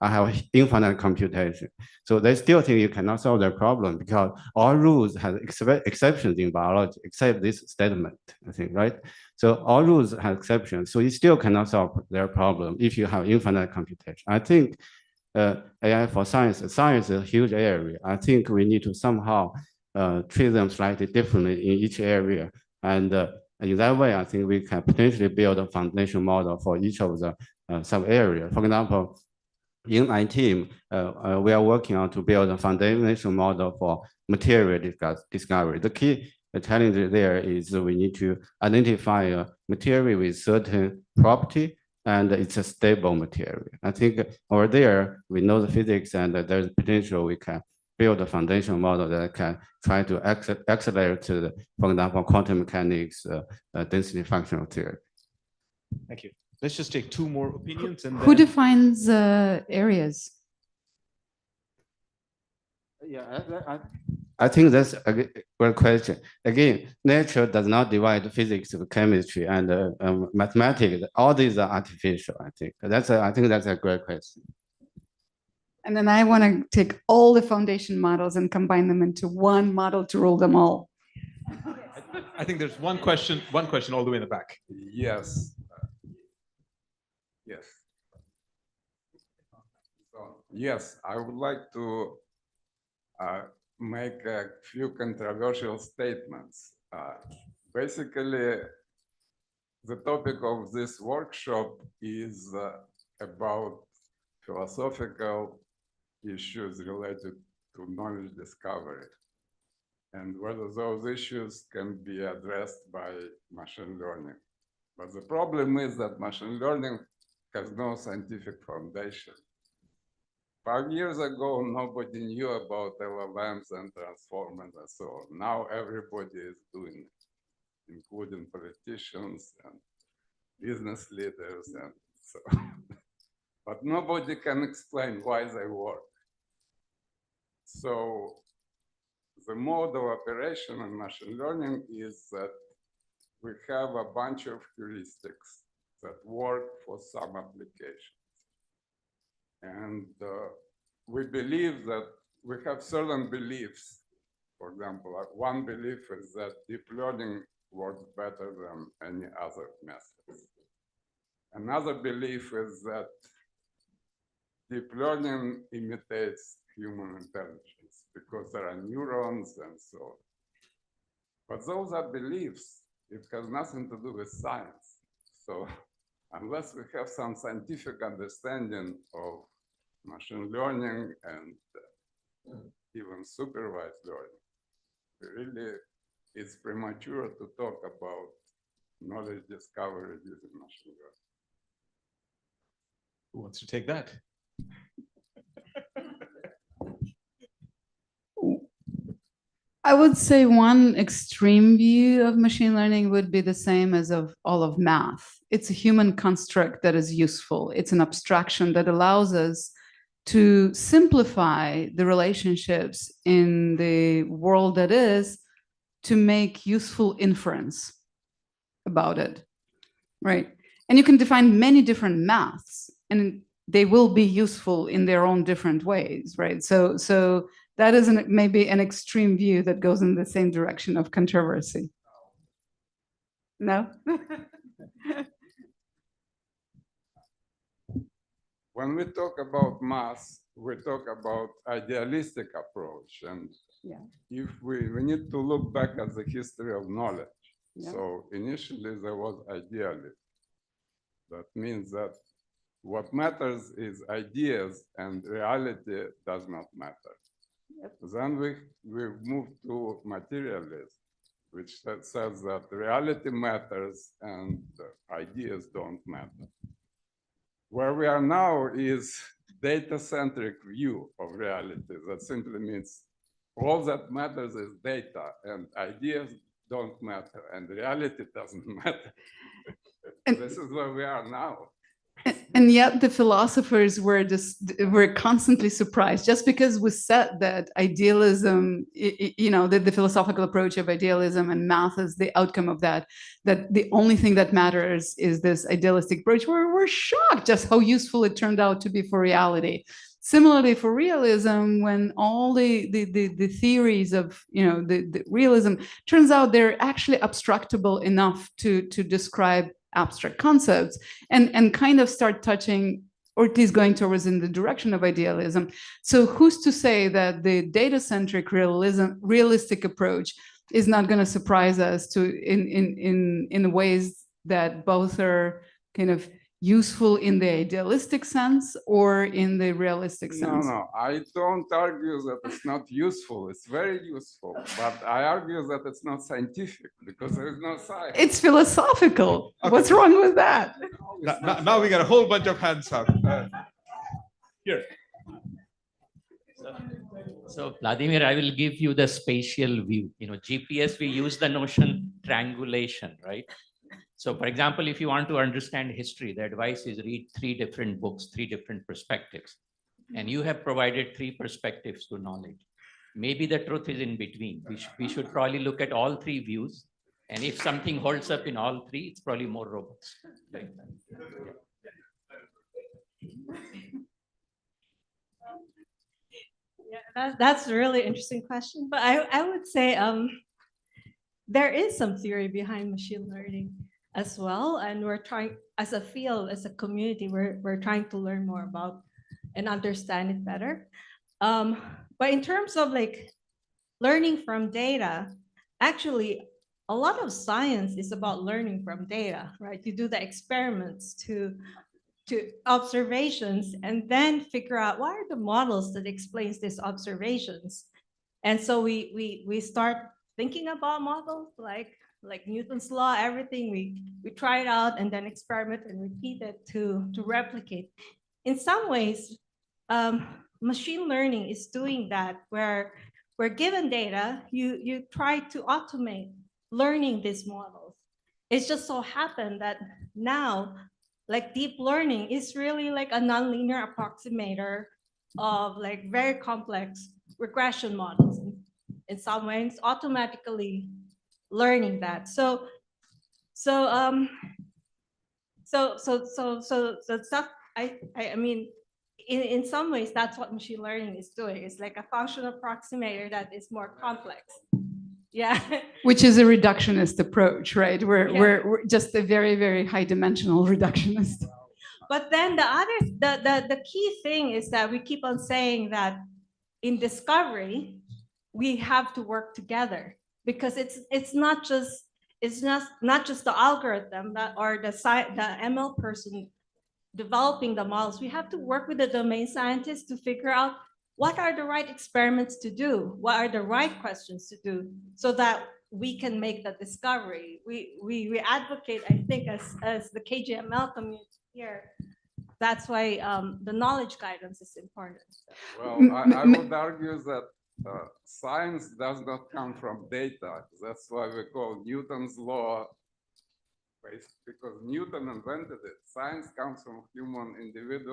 have infinite computation. So they still think you cannot solve their problem, because all rules have exceptions in biology, except this statement, I think, right? So all rules have exceptions. So you still cannot solve their problem if you have infinite computation. I think AI for science is a huge area. I think we need to somehow treat them slightly differently in each area. And in that way, I think we can potentially build a foundation model for each of the sub-area. For example, in my team, we are working on to build a foundation model for material discovery. The key challenge there is we need to identify a material with certain property, and it's a stable material. I think over there, we know the physics, and there's potential we can build a foundation model that can try to accelerate to for example, quantum mechanics, density functional theory. Thank you. Let's just take two more opinions. And Who then... defines areas? Yeah, I think that's a good question. Again, nature does not divide physics, chemistry, and mathematics. All these are artificial. I think that's a great question. And then I want to take all the foundation models and combine them into one model to rule them all. I think there's one question all the way in the back. Yes. Yes. Yes, I would like to make a few controversial statements. Basically, the topic of this workshop is about philosophical issues related to knowledge discovery, and whether those issues can be addressed by machine learning. But the problem is that machine learning has no scientific foundation. 5 years ago, nobody knew about LLMs and transformers and so on. Now everybody is doing it, including politicians and business leaders and so on. But nobody can explain why they work. So the mode of operation in machine learning is that we have a bunch of heuristics that work for some applications. And we believe that we have certain beliefs. For example, one belief is that deep learning works better than any other methods. Another belief is that deep learning imitates human intelligence because there are neurons and so on. But those are beliefs. It has nothing to do with science. So unless we have some scientific understanding of machine learning and even supervised learning, really it's premature to talk about knowledge discovery using machine learning. Who wants to take that? I would say one extreme view of machine learning would be the same as of all of math. It's a human construct that is useful. It's an abstraction that allows us to simplify the relationships in the world that is, to make useful inference about it, right? And you can define many different maths, and they will be useful in their own different ways, right? So that is maybe an extreme view that goes in the same direction of controversy. No? When we talk about math, we talk about idealistic approach. And yeah. if we need to look back at the history of knowledge. Yeah. So initially there was idealism. That means that what matters is ideas and reality does not matter. Yep. Then we moved to materialism, which says that reality matters and ideas don't matter. Where we are now is data-centric view of reality. That simply means all that matters is data, and ideas don't matter, and reality doesn't matter. And this is where we are now. And yet the philosophers were constantly surprised, just because we said that idealism, you know, the philosophical approach of idealism and math is the outcome of that, that the only thing that matters is this idealistic approach. We're shocked just how useful it turned out to be for reality. Similarly, for realism, when all the theories of, you know, the realism, turns out they're actually abstractable enough to describe abstract concepts and kind of start touching, or at least going towards in the direction of idealism. So who's to say that the data-centric realistic approach is not going to surprise us in ways that both are kind of useful in the idealistic sense or in the realistic sense? No, I don't argue that it's not useful. It's very useful, but I argue that it's not scientific because there is no science. It's philosophical. Okay. What's wrong with that? Now we got a whole bunch of hands up. Here. So Vladimir, I will give you the spatial view. You know, GPS, we use the notion triangulation, right? So for example, if you want to understand history, the advice is read 3 different books, 3 different perspectives. And you have provided 3 perspectives to knowledge. Maybe the truth is in between. We should probably look at all 3 views. And if something holds up in all 3, it's probably more robust. Right? Yeah, that's a really interesting question. But I would say there is some theory behind machine learning as well. And we're trying, as a field, as a community, we're trying to learn more about and understand it better. But in terms of like learning from data, actually, a lot of science is about learning from data, right? You do the experiments to observations and then figure out what are the models that explains these observations. And so we start thinking about models like Newton's law, everything we try it out and then experiment and repeat it to replicate. In some ways, machine learning is doing that, where given data, you try to automate learning these models. It's just so happened that now, like deep learning is really like a nonlinear approximator of like very complex regression models. In some ways, automatically learning that. So stuff. I mean, in some ways, that's what machine learning is doing. It's like a functional approximator that is more complex. Yeah. Which is a reductionist approach, right? Yeah. We're just a very, very high dimensional reductionist. But then the key thing is that we keep on saying that in discovery, we have to work together, because it's not just the algorithm or the ML person developing the models. We have to work with the domain scientists to figure out what are the right experiments to do, what are the right questions to do, so that we can make the discovery. We advocate, I think, as the KGML community here. That's why the knowledge guidance is important. Well, I would argue that science does not come from data. That's why we call Newton's law, because Newton invented it. Science comes from human creativity.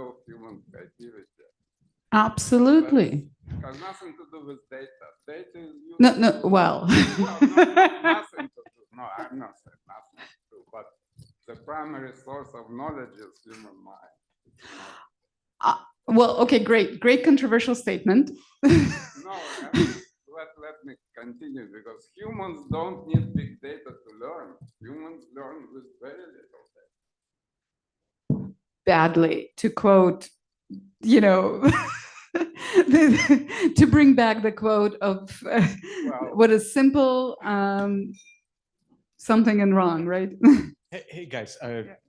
Absolutely. It has nothing to do with data. Data is used. No, well. No, nothing to do. No, I'm not saying nothing to do, but the primary source of knowledge is human mind. Well, okay, great controversial statement. No, let me continue, because humans don't need big data to learn. Humans learn with very little data. Badly, to quote, you know, to bring back the quote of what is simple, something and wrong, right? Hey guys,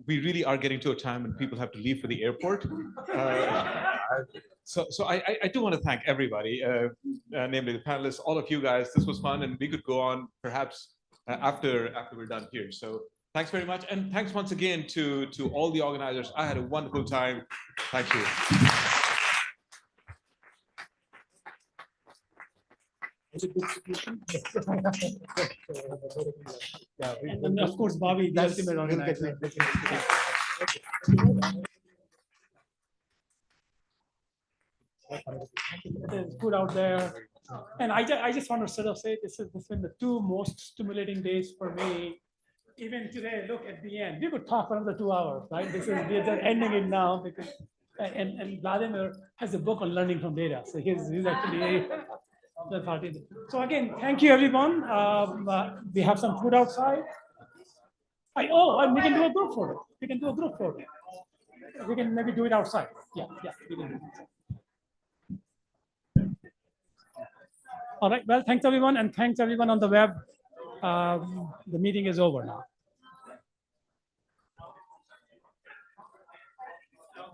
we really are getting to a time when people have to leave for the airport. So I do want to thank everybody, namely the panelists, all of you guys. This was fun, and we could go on perhaps after we're done here. So thanks very much, and thanks once again to all the organizers. I had a wonderful time. Thank you. And of course, Bobby, the ultimate organizer. There's food out there. And I just want to sort of say this has been the two most stimulating days for me. Even today, look at the end. We could talk for another 2 hours, right? We're just ending it now because and Vladimir has a book on learning from data. So he's actually the party. So again, thank you everyone. We have some food outside. And we can do a group photo. We can do a group photo. We can maybe do it outside. Yeah, we can do it. All right, well, thanks everyone, and thanks everyone on the web. The meeting is over now.